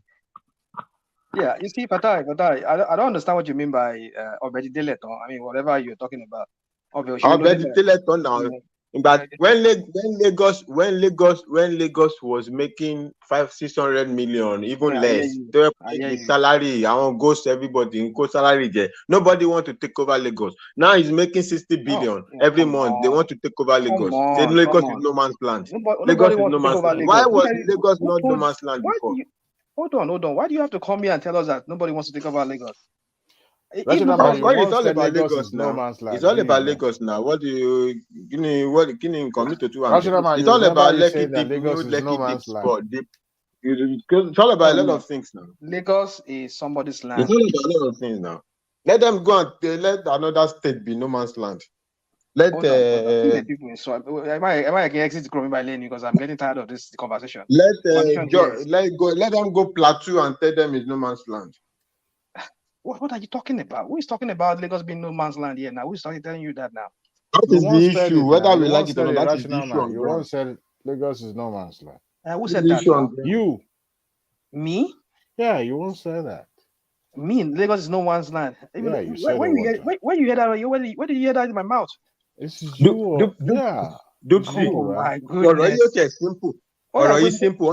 Speaker 16: Yeah, you see, Fatai, I don't understand what you mean by already DELE. I mean, whatever you're talking about.
Speaker 10: Already DELE now. But when Lagos was making 500-600 million, even less, they were paying salary. I want ghost everybody, go salary there. Nobody want to take over Lagos. Now he's making 60 billion every month. They want to take over Lagos. Say Lagos is no man's land. Lagos is no man's land. Why was Lagos not no man's land before?
Speaker 16: Hold on. Why do you have to come here and tell us that nobody wants to take over Lagos?
Speaker 10: It's all about Lagos now. It's all about Lagos now. What do you commit to? It's all about Lekki deep. It's all about a lot of things now.
Speaker 16: Lagos is somebody's land.
Speaker 10: It's all about a lot of things now. Let them go and let another state be no man's land. Let
Speaker 16: people in so am I can exit the by lane because I'm getting tired of this conversation.
Speaker 10: let them go plateau and tell them it's no man's land.
Speaker 16: What are you talking about? Who is talking about Lagos being no man's land here now? Who is telling you that now?
Speaker 10: That is the issue. Whether we like it or not, that is the issue.
Speaker 4: You once said Lagos is no man's land.
Speaker 16: Who said that?
Speaker 4: You.
Speaker 16: Me?
Speaker 4: Yeah, you won't say that.
Speaker 16: Me, Lagos is no man's land.
Speaker 4: Yeah, you said
Speaker 16: when you hear that? Where did you hear that in my mouth?
Speaker 4: It's you. Yeah.
Speaker 10: Oh my goodness. Simple. Simple.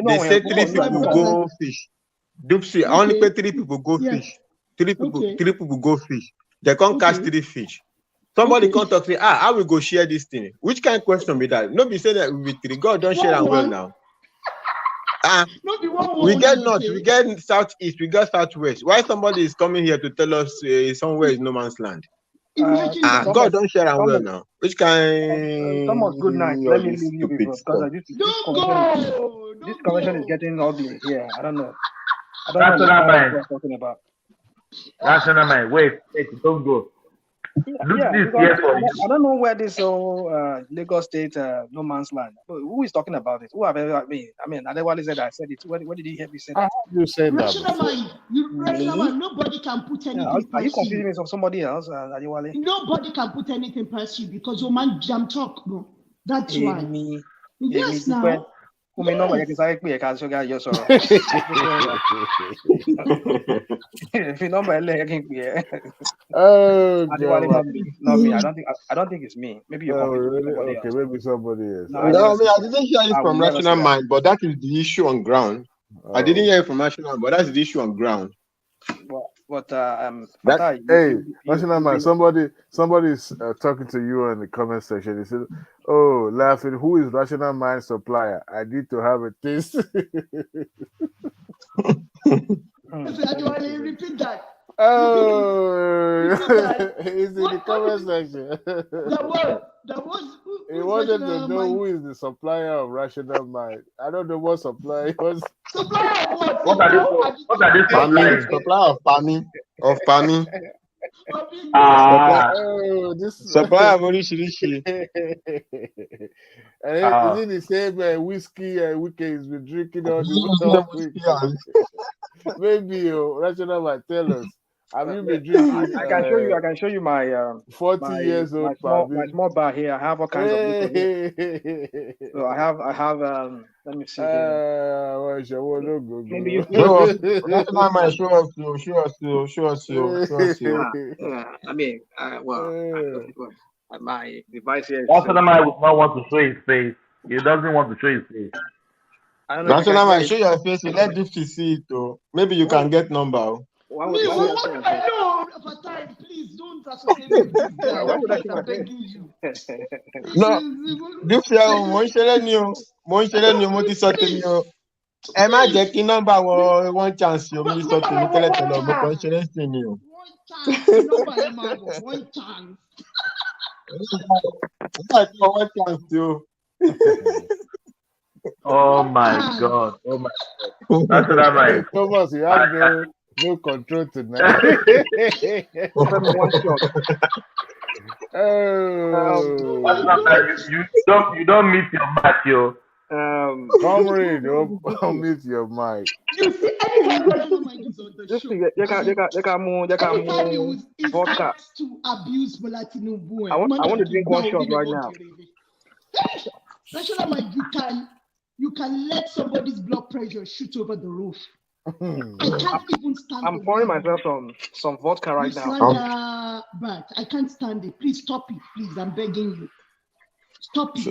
Speaker 10: They say 3 people go fish. Dupsy, only pay 3 people go fish. 3 people go fish. They can't catch 3 fish. Somebody can't talk to me. I will go share this thing. Which kind of question be that? Nobody say that we 3. God don't share and well now. We get north, we get southeast, we get southwest. Why somebody is coming here to tell us somewhere is no man's land? God don't share and well now. Which kind?
Speaker 16: Thomas, good night. Let me leave you because this conversation is getting ugly here. I don't know.
Speaker 12: That's what I'm
Speaker 16: talking about.
Speaker 12: National mind. Wait, don't go.
Speaker 16: I don't know where this Lagos State no man's land. Who is talking about it? Who have ever been? I mean, Adewale said I said it. Where did he hear me say that?
Speaker 4: You said that.
Speaker 21: Nobody can put anything.
Speaker 16: Are you confusing me with somebody else, Adewale?
Speaker 21: Nobody can put anything past you because your man jam talk, bro. That's why. Yes, now.
Speaker 16: Who may know if you know my leg, I can be.
Speaker 4: Oh,
Speaker 16: not me. I don't think it's me. Maybe you're
Speaker 4: really? Okay, maybe somebody else.
Speaker 10: No, I didn't hear it from Rational Mind, but that is the issue on ground. I didn't hear it from Rational Mind, but that's the issue on ground.
Speaker 4: Hey, Rational Mind, somebody's talking to you in the comment section. He said, "Oh, laughing. Who is Rational Mind supplier? I need to have a taste."
Speaker 21: Repeat that.
Speaker 4: Oh, it's in the comment section. He wanted to know who is the supplier of Rational Mind. I don't know what supplier it was.
Speaker 21: Supplier of what?
Speaker 12: What are they supplying?
Speaker 10: Supplier of Pami.
Speaker 4: This
Speaker 10: supplier of Orishirishi.
Speaker 4: And is it the same whiskey and Wiki has been drinking all this week? Maybe Rational might tell us. Have you been drinking?
Speaker 16: I can show you my
Speaker 4: 40 years old
Speaker 16: my small bar here. I have all kinds of liquor. So I have let me see here.
Speaker 10: Maybe you show us.
Speaker 16: I mean, my device here.
Speaker 12: National Mind would not want to show his face. He doesn't want to show his face.
Speaker 10: National Mind, show your face. Let Dipsy see it. Maybe you can get number.
Speaker 21: Please don't associate with this guy. Why would I beg you?
Speaker 10: No, this year, mo ṣẹlẹ̀ ni mo ti sọ tèmi o. Ẹ má jẹ́ kí nọ́mbà wọn one chance o. Mo ti sọ tèmi tẹ́lẹ̀ mo kàn ṣẹlẹ̀ sí ni o.
Speaker 21: One chance.
Speaker 10: One chance o.
Speaker 12: Oh my God! That's what I'm like.
Speaker 4: Thomas, you have no control tonight.
Speaker 12: You don't meet your match, yo.
Speaker 4: Comrade, don't meet your mic.
Speaker 21: You see, anyone is on the show.
Speaker 16: Vodka.
Speaker 21: To abuse Bola Tinubu.
Speaker 16: I want to drink one shot right now.
Speaker 21: National Mind, you can let somebody's blood pressure shoot over the roof. I can't even stand it.
Speaker 16: I'm pouring myself some vodka right now.
Speaker 21: But I can't stand it. Please stop it, please. I'm begging you. Stop it.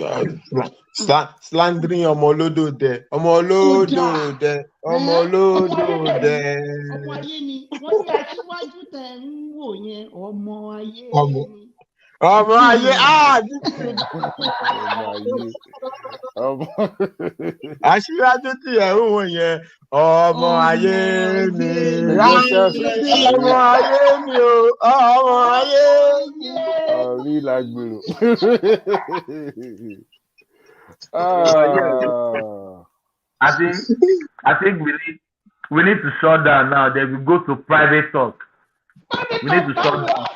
Speaker 10: Slandering Omolodo de. Omolodo de. Ọmọ ayé aṣíwájú tí ẹ ń wò yẹn ọmọ ayé mi ọmọ ayé mi o ọmọ ayé mi.
Speaker 4: Orí lágbèrò.
Speaker 12: I think we need to shut down now. Then we go to private talk. We need to shut down.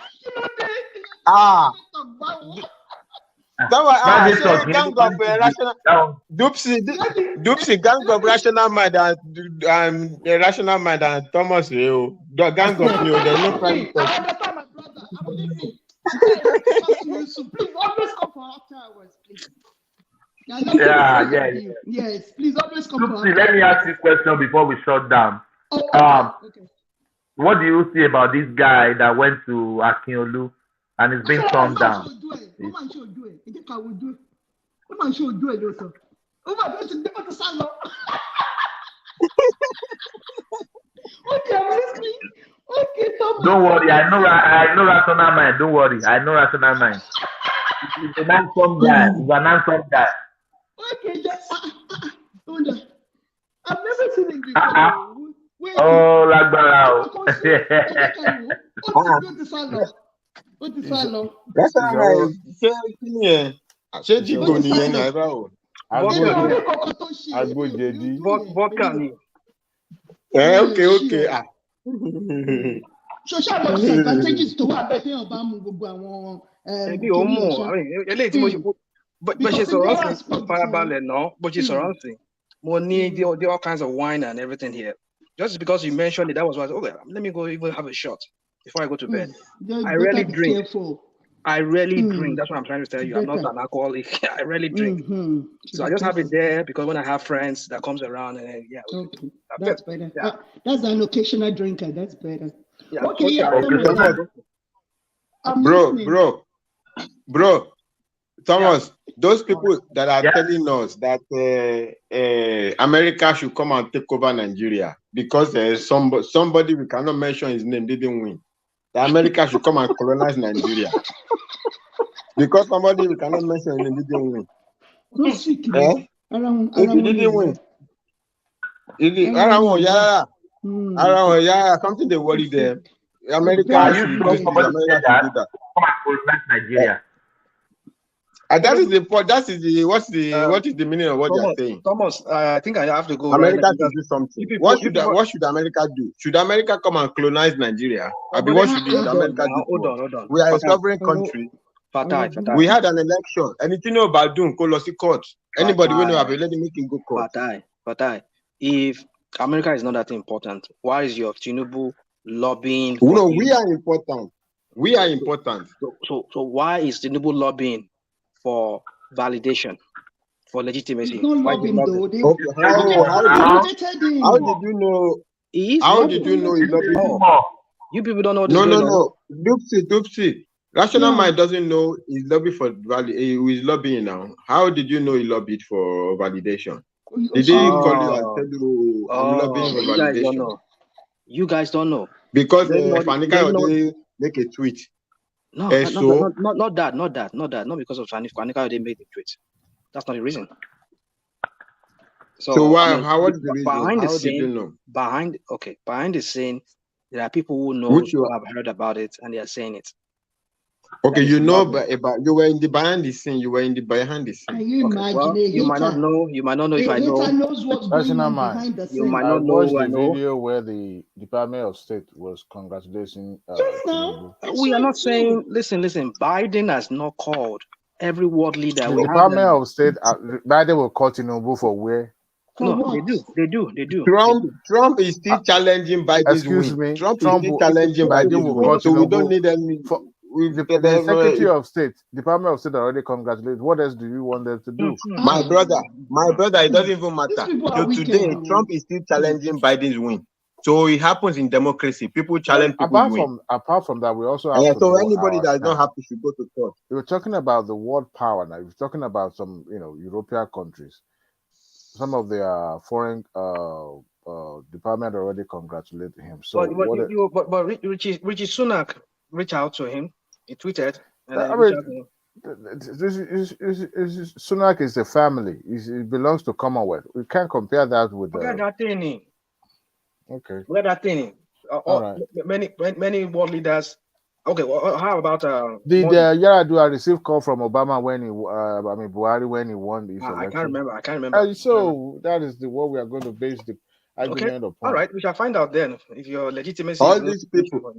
Speaker 10: Gang of rational Doopsy, gang of rational mind and irrational mind and Thomas Leo. The gang of you, there's no private person.
Speaker 21: Please always come for after hours, please.
Speaker 6: Yeah.
Speaker 21: Yes, please always come for after hours.
Speaker 6: Let me ask you a question before we shut down.
Speaker 21: Okay.
Speaker 6: What do you see about this guy that went to Olu and is being turned down?
Speaker 21: Okay, I'm listening. Okay, Thomas.
Speaker 6: Don't worry, I know rational mind. Don't worry, I know rational mind. He's a handsome guy. He's an handsome guy.
Speaker 21: Okay, just hold on. I've never seen him before.
Speaker 6: Oh, Lagbara.
Speaker 21: What is that?
Speaker 10: That's right. Ṣé Jibo nìyẹn náà báwo?
Speaker 4: Agbo jedi.
Speaker 16: Vodka ni.
Speaker 10: Okay.
Speaker 21: Social advantages tó wà bẹ́ẹ̀ tí wọ́n bá mú gbogbo àwọn.
Speaker 16: Ẹbí ò mú eléyìí tí mo ṣe bó ṣe sọ̀rọ̀ sí farabalẹ̀ náà bó ṣe sọ̀rọ̀ sí mo ní all kinds of wine and everything here. Just because you mentioned it, that was why I said, okay, let me go even have a shot before I go to bed. I rarely drink. I rarely drink. That's what I'm trying to tell you. I'm not an alcoholic. I rarely drink. So I just have it there because when I have friends that comes around and
Speaker 21: okay. That's better. Yeah. That's an occasional drinker. That's better.
Speaker 10: Yeah. Okay. Bro. Thomas, those people that are telling us that America should come and take over Nigeria because somebody we cannot mention his name didn't win. That America should come and colonize Nigeria because somebody we cannot mention his name didn't win. If he didn't win, something they worry them. America should do that.
Speaker 6: Come and colonize Nigeria.
Speaker 10: And that is the point. What is the meaning of what they are saying?
Speaker 16: Thomas, I think I have to go.
Speaker 10: America should do something. What should America do? Should America come and colonize Nigeria? What should America do?
Speaker 16: Hold on.
Speaker 10: We are a sovereign country. We had an election. Anything about doing Kolosi court. Anybody will know about let him make him go court.
Speaker 16: If America is not that important, why is your Tinubu lobbying?
Speaker 10: No, we are important. We are important.
Speaker 16: So why is Tinubu lobbying for validation, for legitimacy?
Speaker 10: How did you know? How did you know he lobbied?
Speaker 16: You people don't know this.
Speaker 10: No. Doopsy. Rational mind doesn't know he's lobbying for he's lobbying now. How did you know he lobbied for validation? Did he call you and tell you I'm lobbying for validation?
Speaker 16: You guys don't know.
Speaker 10: Because Fanika make a tweet.
Speaker 16: No, not that. Not because of Fanika they made the tweet. That's not the reason.
Speaker 10: So why? What is the reason?
Speaker 16: Behind the
Speaker 10: How
Speaker 16: scene,
Speaker 10: did you know?
Speaker 16: Behind the scene, there are people who know who have heard about it and they are saying it.
Speaker 10: Okay, you know about you were in the behind the scene.
Speaker 21: Can you imagine?
Speaker 16: Well, you might not know. You might not know if I know.
Speaker 21: Knows what's going on behind the scene.
Speaker 16: You might not know.
Speaker 4: I watched the video where the Department of State was congratulating.
Speaker 16: We are not saying. Listen. Biden has not called every world leader.
Speaker 4: The Department of State. Biden will call Tinubu for where?
Speaker 16: No, they do.
Speaker 10: Trump is still challenging Biden's win. Trump is still challenging Biden's win. So we don't need any.
Speaker 4: The Secretary of State, Department of State already congratulated. What else do you want them to do?
Speaker 10: My brother, it doesn't even matter. So today, Trump is still challenging Biden's win. So it happens in democracy. People challenge people's win.
Speaker 4: Apart from that, we also have
Speaker 10: so anybody that is not happy should go to court.
Speaker 4: We were talking about the world power now. We're talking about some, European countries. Some of their foreign department already congratulated him. So,
Speaker 16: but Richie Sunak reached out to him. He tweeted.
Speaker 4: Sunak is a family. It belongs to Commonwealth. We can't compare that with.
Speaker 16: Forget that thing.
Speaker 4: Okay.
Speaker 16: Forget that thing.
Speaker 4: Right.
Speaker 16: Many world leaders. Okay. Well, how about
Speaker 4: did Yar'Adua receive call from Obama when Buhari when he won this election?
Speaker 16: I can't remember.
Speaker 4: So that is what we are going to base the argument upon.
Speaker 16: All right. We shall find out then if your legitimacy.
Speaker 10: All these people.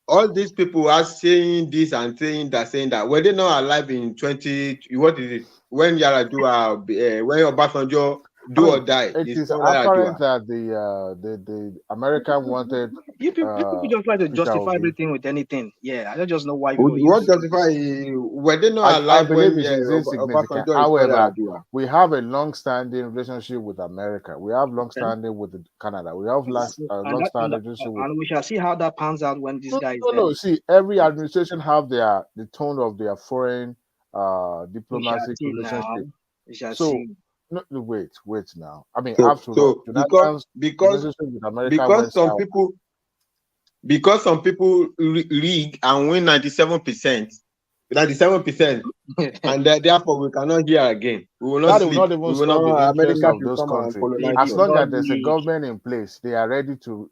Speaker 10: all these people are saying this and saying that. Were they not alive in 20? What is it? When Yaradua, when Obasanjo do or die?
Speaker 4: It is apparent that the American wanted.
Speaker 16: You people just like to
Speaker 4: Peter
Speaker 16: justify
Speaker 4: Obi.
Speaker 16: everything with anything. Yeah, I don't just know why people
Speaker 10: What
Speaker 16: use.
Speaker 10: justify? Were they not
Speaker 4: I
Speaker 10: alive
Speaker 4: believe
Speaker 10: when
Speaker 4: it is insignificant.
Speaker 10: Obasanjo
Speaker 4: However,
Speaker 10: is
Speaker 4: we have a long-standing relationship with America. We have long-standing with Canada. We have long-standing relationship with.
Speaker 16: And we shall see how that pans out when this guy is
Speaker 4: No. See, every administration have the tone of their foreign diplomatic relationship.
Speaker 16: We shall
Speaker 4: So,
Speaker 16: see.
Speaker 4: no, wait now. I mean,
Speaker 10: So because some people rig and win 97%, and therefore we cannot hear again. We will not sleep.
Speaker 4: Not even
Speaker 10: we will not
Speaker 4: the interest
Speaker 10: America
Speaker 4: of those countries.
Speaker 10: As
Speaker 4: long as there's a government in place, they are ready to,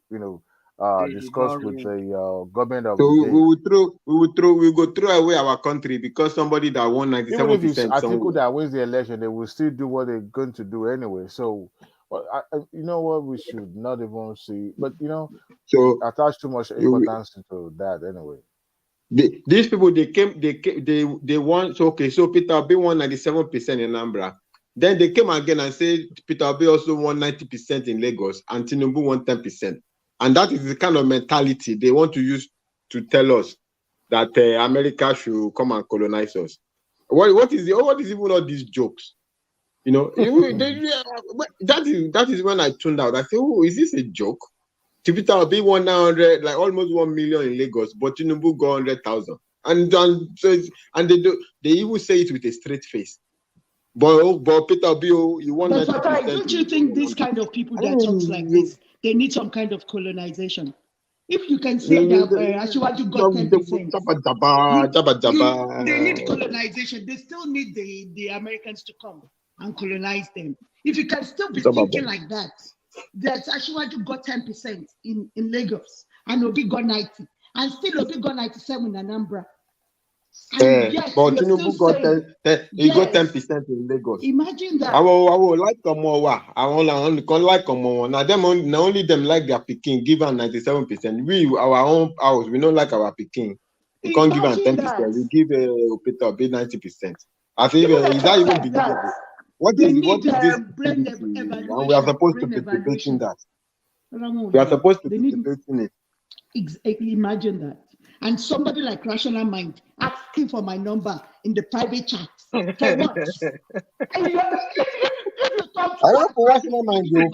Speaker 4: discuss with the government of
Speaker 10: so
Speaker 4: the day.
Speaker 10: we will go throw away our country because somebody that won 97%.
Speaker 4: Even if it's Atiku that wins the election, they will still do what they're going to do anyway. So, you know what, we should not even see, but
Speaker 10: so
Speaker 4: attach too much importance to that anyway.
Speaker 10: These people they won. So Peter Obi won 97% in Anambra. Then they came again and said Peter Obi also won 90% in Lagos and Tinubu won 10%. And that is the kind of mentality they want to use to tell us that America should come and colonize us. What is even all these jokes? That is when I tuned out. I said, "Oh, is this a joke?" Peter Obi won 900, like almost 1 million in Lagos, but Tinubu got 100,000. And they even say it with a straight face. But Peter Obi, you won 90%.
Speaker 21: But don't you think these kind of people that talks like this, they need some kind of colonization? If you can say that Asiwaju got 10%, they need colonization. They still need the Americans to come and colonize them. If you can still be thinking like that Asiwaju got 10% in Lagos and Obi got 90%, and still Obi got 97% in Anambra.
Speaker 10: Yes, but Tinubu got 10% in Lagos.
Speaker 21: Imagine that.
Speaker 10: I will like more. I want like more. Now them only them like their Peking give them 97%. We our own house, we don't like our Peking. We can't give them 10%. We give Peter Obi 90%. I think is that even believable? What is this? And we are supposed to be debating that. We are supposed to be debating it.
Speaker 21: Imagine that. And somebody like Rational Mind asking for my number in the private chat. For what?
Speaker 10: I don't for Rational Mind. You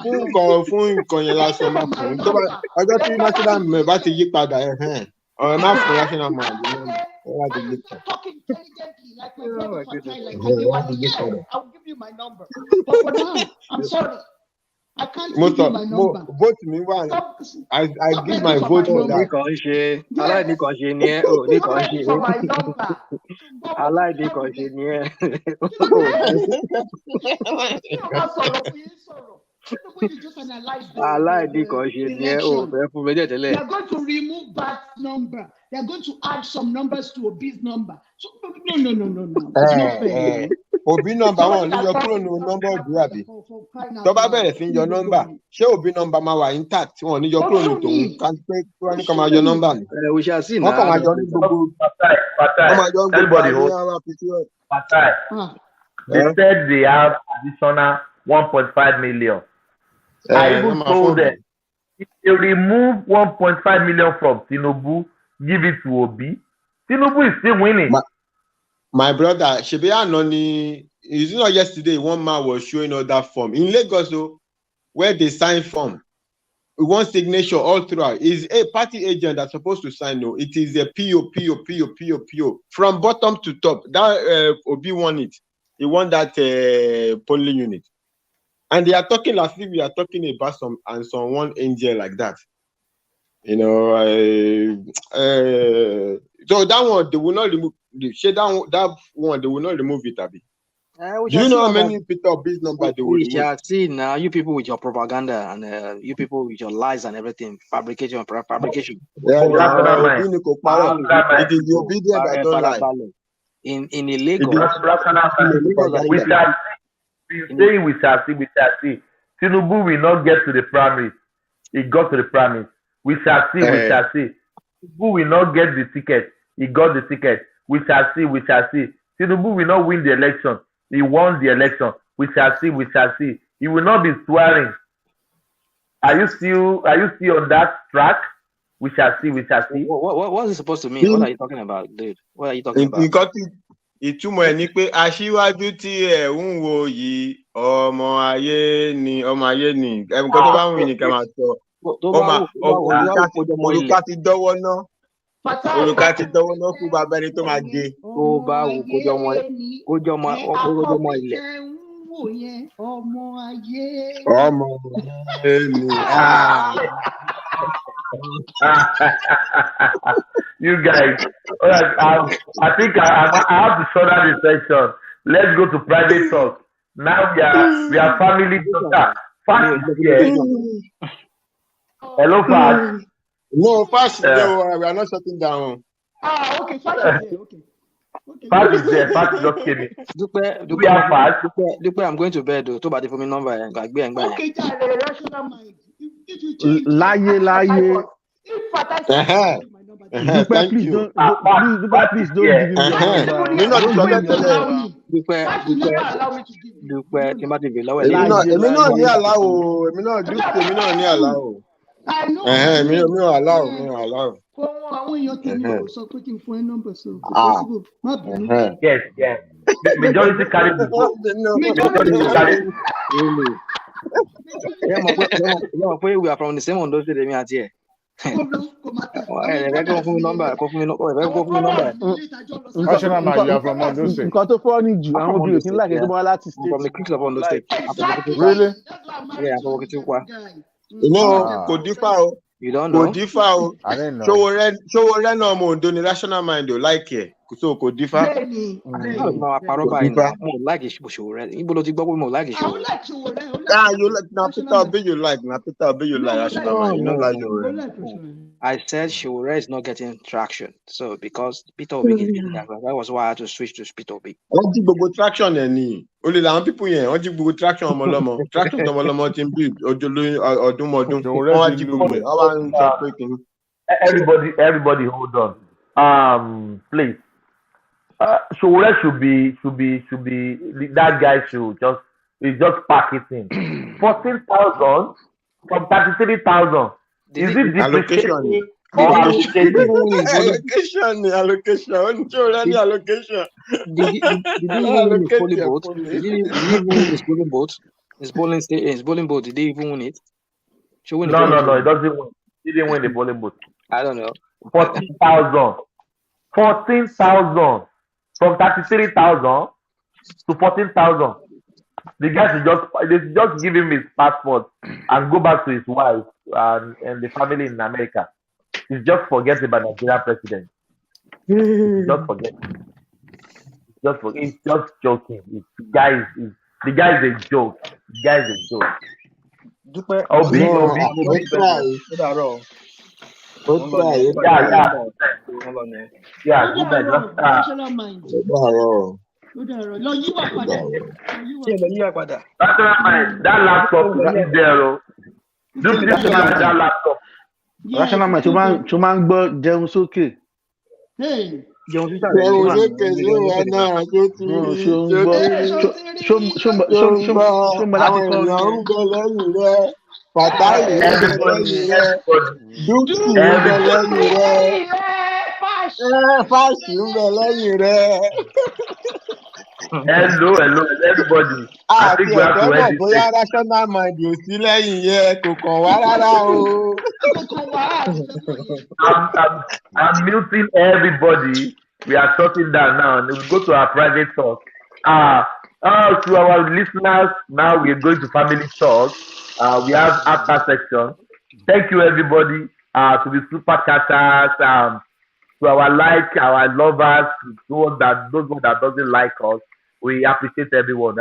Speaker 10: phone last summer. I got to National Mind. But you padà or not for Rational Mind.
Speaker 21: Talk intelligently, like my brother Fatai, like I'll give you my number. But for now, I'm sorry. I can't give you my number.
Speaker 10: Vote me one. I give my vote for that.
Speaker 16: I like the conjenier. For my number. I like the conjenier. I like the conjenier.
Speaker 21: They are going to remove that number. They are going to add some numbers to Obi's number. So no. It's not fair.
Speaker 10: Obi number one, your phone number Obi. Tó bá bẹ̀rẹ̀ sí your number. Ṣé Obi number máa wà intact? Wọ́n ní your phone tó ń kàn pé wọ́n ní kàn máa your number ni.
Speaker 16: We shall see now.
Speaker 10: Wọ́n kàn máa yọ ní gbogbo.
Speaker 6: Fatai. They said they have additional 1.5 million. I even told them if they remove 1.5 million from Tinubu, give it to Obi, Tinubu is still winning.
Speaker 10: My brother, Shebeya Noni, is not yesterday one man was showing all that form in Lagos, where they sign form. One signature all throughout is a party agent that's supposed to sign. No, it is a PO from bottom to top. That Obi won it. He won that polling unit, and they are talking like we are talking about one angel like that. So that one they will not remove. That one they will not remove it, Abi. Do you know how many Peter Obi's number they will remove?
Speaker 16: We shall see now. You people with your propaganda and you people with your lies and everything, fabrication.
Speaker 10: Yeah, it is the obedient that don't lie.
Speaker 16: In Lagos,
Speaker 6: we shall see. Tinubu will not get to the primary. He got to the primary. We shall see. Tinubu will not get the ticket. He got the ticket. We shall see. We shall see. Tinubu will not win the election. He won the election. We shall see. We shall see. He will not be swearing. Are you still on that track? We shall see. We shall see.
Speaker 16: What is it supposed to mean? What are you talking about, dude? What are you talking about?
Speaker 10: Ìtumọ̀ ẹ̀ ni pé aṣíwájú tí ẹ̀ ń wo yìí ọmọ ayé ni nǹkan tó bá ń wí nìkan máa sọ òrùka ti dọ́wọ́ ná fún bàbá ẹni tó máa gé.
Speaker 16: Tó bá wù kójọ ọmọ ilẹ̀.
Speaker 21: Ọmọ ayé
Speaker 10: ni.
Speaker 6: You guys, all right, I think I have to shut down this section. Let's go to private talk. Now we are family talk. Fast is here. Hello, Fast.
Speaker 10: No, Fast. We are not shutting down.
Speaker 21: Okay, Fast is here. Okay.
Speaker 6: Fast is there. Fast just came in. We are Fast.
Speaker 16: Dupe, I'm going to bed. Tó bá ti fún mi number yẹn, gbàgbé ẹ̀ ń gbà yẹn.
Speaker 21: Okay, jàre, rational mind.
Speaker 10: Láyé.
Speaker 13: Please don't give him
Speaker 16: Dupe, tí n bá ti bè lọ́wọ́
Speaker 10: èmi náà ní àlá o. Èmi náà ní àlá o. Mi ò àlá o.
Speaker 21: Àwọn èèyàn tèmi ò sọ pé kí n fún ẹ nọ́mbà so.
Speaker 6: Yes. Majority carry the vote. Majority carry.
Speaker 16: Yeah, we are from the same Ondo State, me àti ẹ. Kó fún mi nọ́mbà.
Speaker 4: National man, you are from Ondo State.
Speaker 13: Nǹkan tó fọ́ ní jù àwọn obìnrin kì í láìpẹ́ tó bá láti state.
Speaker 16: From the Kings of Ondo State.
Speaker 4: Really?
Speaker 16: Yeah, Afọwọ́kìtìpá.
Speaker 10: Kò dífá o.
Speaker 16: You don't know?
Speaker 10: Kò dífá o.
Speaker 4: I didn't know.
Speaker 10: Ṣòwò rẹ̀ náà mo Ondo ni rational mind ò like ẹ̀. So kò dífá.
Speaker 16: Máa parọ́ báyìí náà. Mo like ìṣòwò rẹ̀. Ibo ló ti gbọ́ pé mo like ìṣòwò rẹ̀.
Speaker 10: You like na Peter Obi you like rational mind. You don't like Ṣòwò rẹ̀.
Speaker 16: I said Ṣòwò is not getting traction. So because Peter Obi is getting that was why I had to switch to Peter Obi.
Speaker 10: Wọ́n jí gbogbo traction ẹ̀ ní. Olè làwọn people yẹn, wọ́n jí gbogbo traction ọmọlọ́mọ. Traction ọmọlọ́mọ ti ń bí ọdúnmọ́dún. Wọ́n wá jí gbogbo ẹ̀. Wọ́n wá ń sọ pé kìíní.
Speaker 6: Everybody hold on. Please. Ṣòwò should be that guy should just packaging 14,000 from 33,000. Is it depreciation or allocation?
Speaker 10: Allocation. Allocation.
Speaker 16: Did he win his polling vote? His polling vote. Did he even win it?
Speaker 6: No, he doesn't win. He didn't win the polling vote.
Speaker 16: I don't know.
Speaker 6: 14,000 from 33,000 to 14,000. The guy should just give him his passport and go back to his wife and the family in America. He's just forgetting about Nigerian president. He's just forgetting. He's just joking. The guy is a joke. The guy is a joke. That laptop is there. Do this that laptop.
Speaker 13: Rational mind tó máa ń gbọ́ jẹun sókè.
Speaker 10: Jẹun sókè sí wa náà tó ti rí. Ṣó ń bọ̀ láti kọ́ ọ̀rọ̀. Fàtáì ń bẹ lẹ́yìn rẹ̀, Dúkì ń bẹ lẹ́yìn rẹ̀, Fáṣì ń bẹ lẹ́yìn rẹ̀.
Speaker 6: Hello, everybody.
Speaker 10: Àti ẹ̀fẹ́ mọ̀ bóyá rational mind ò sí lẹ́yìn yẹn kò kàn wá rárá o.
Speaker 6: I'm muting everybody. We are shutting down now. We go to our private talk. To our listeners, now we are going to family talk. We have after section. Thank you, everybody, to the super chatters, to our our lovers, those that doesn't like us. We appreciate everyone.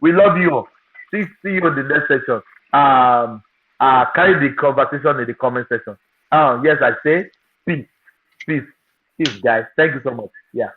Speaker 6: We love you. See you in the next section. Carry the conversation in the comment section. Yes, I say peace, guys. Thank you so much. Yeah.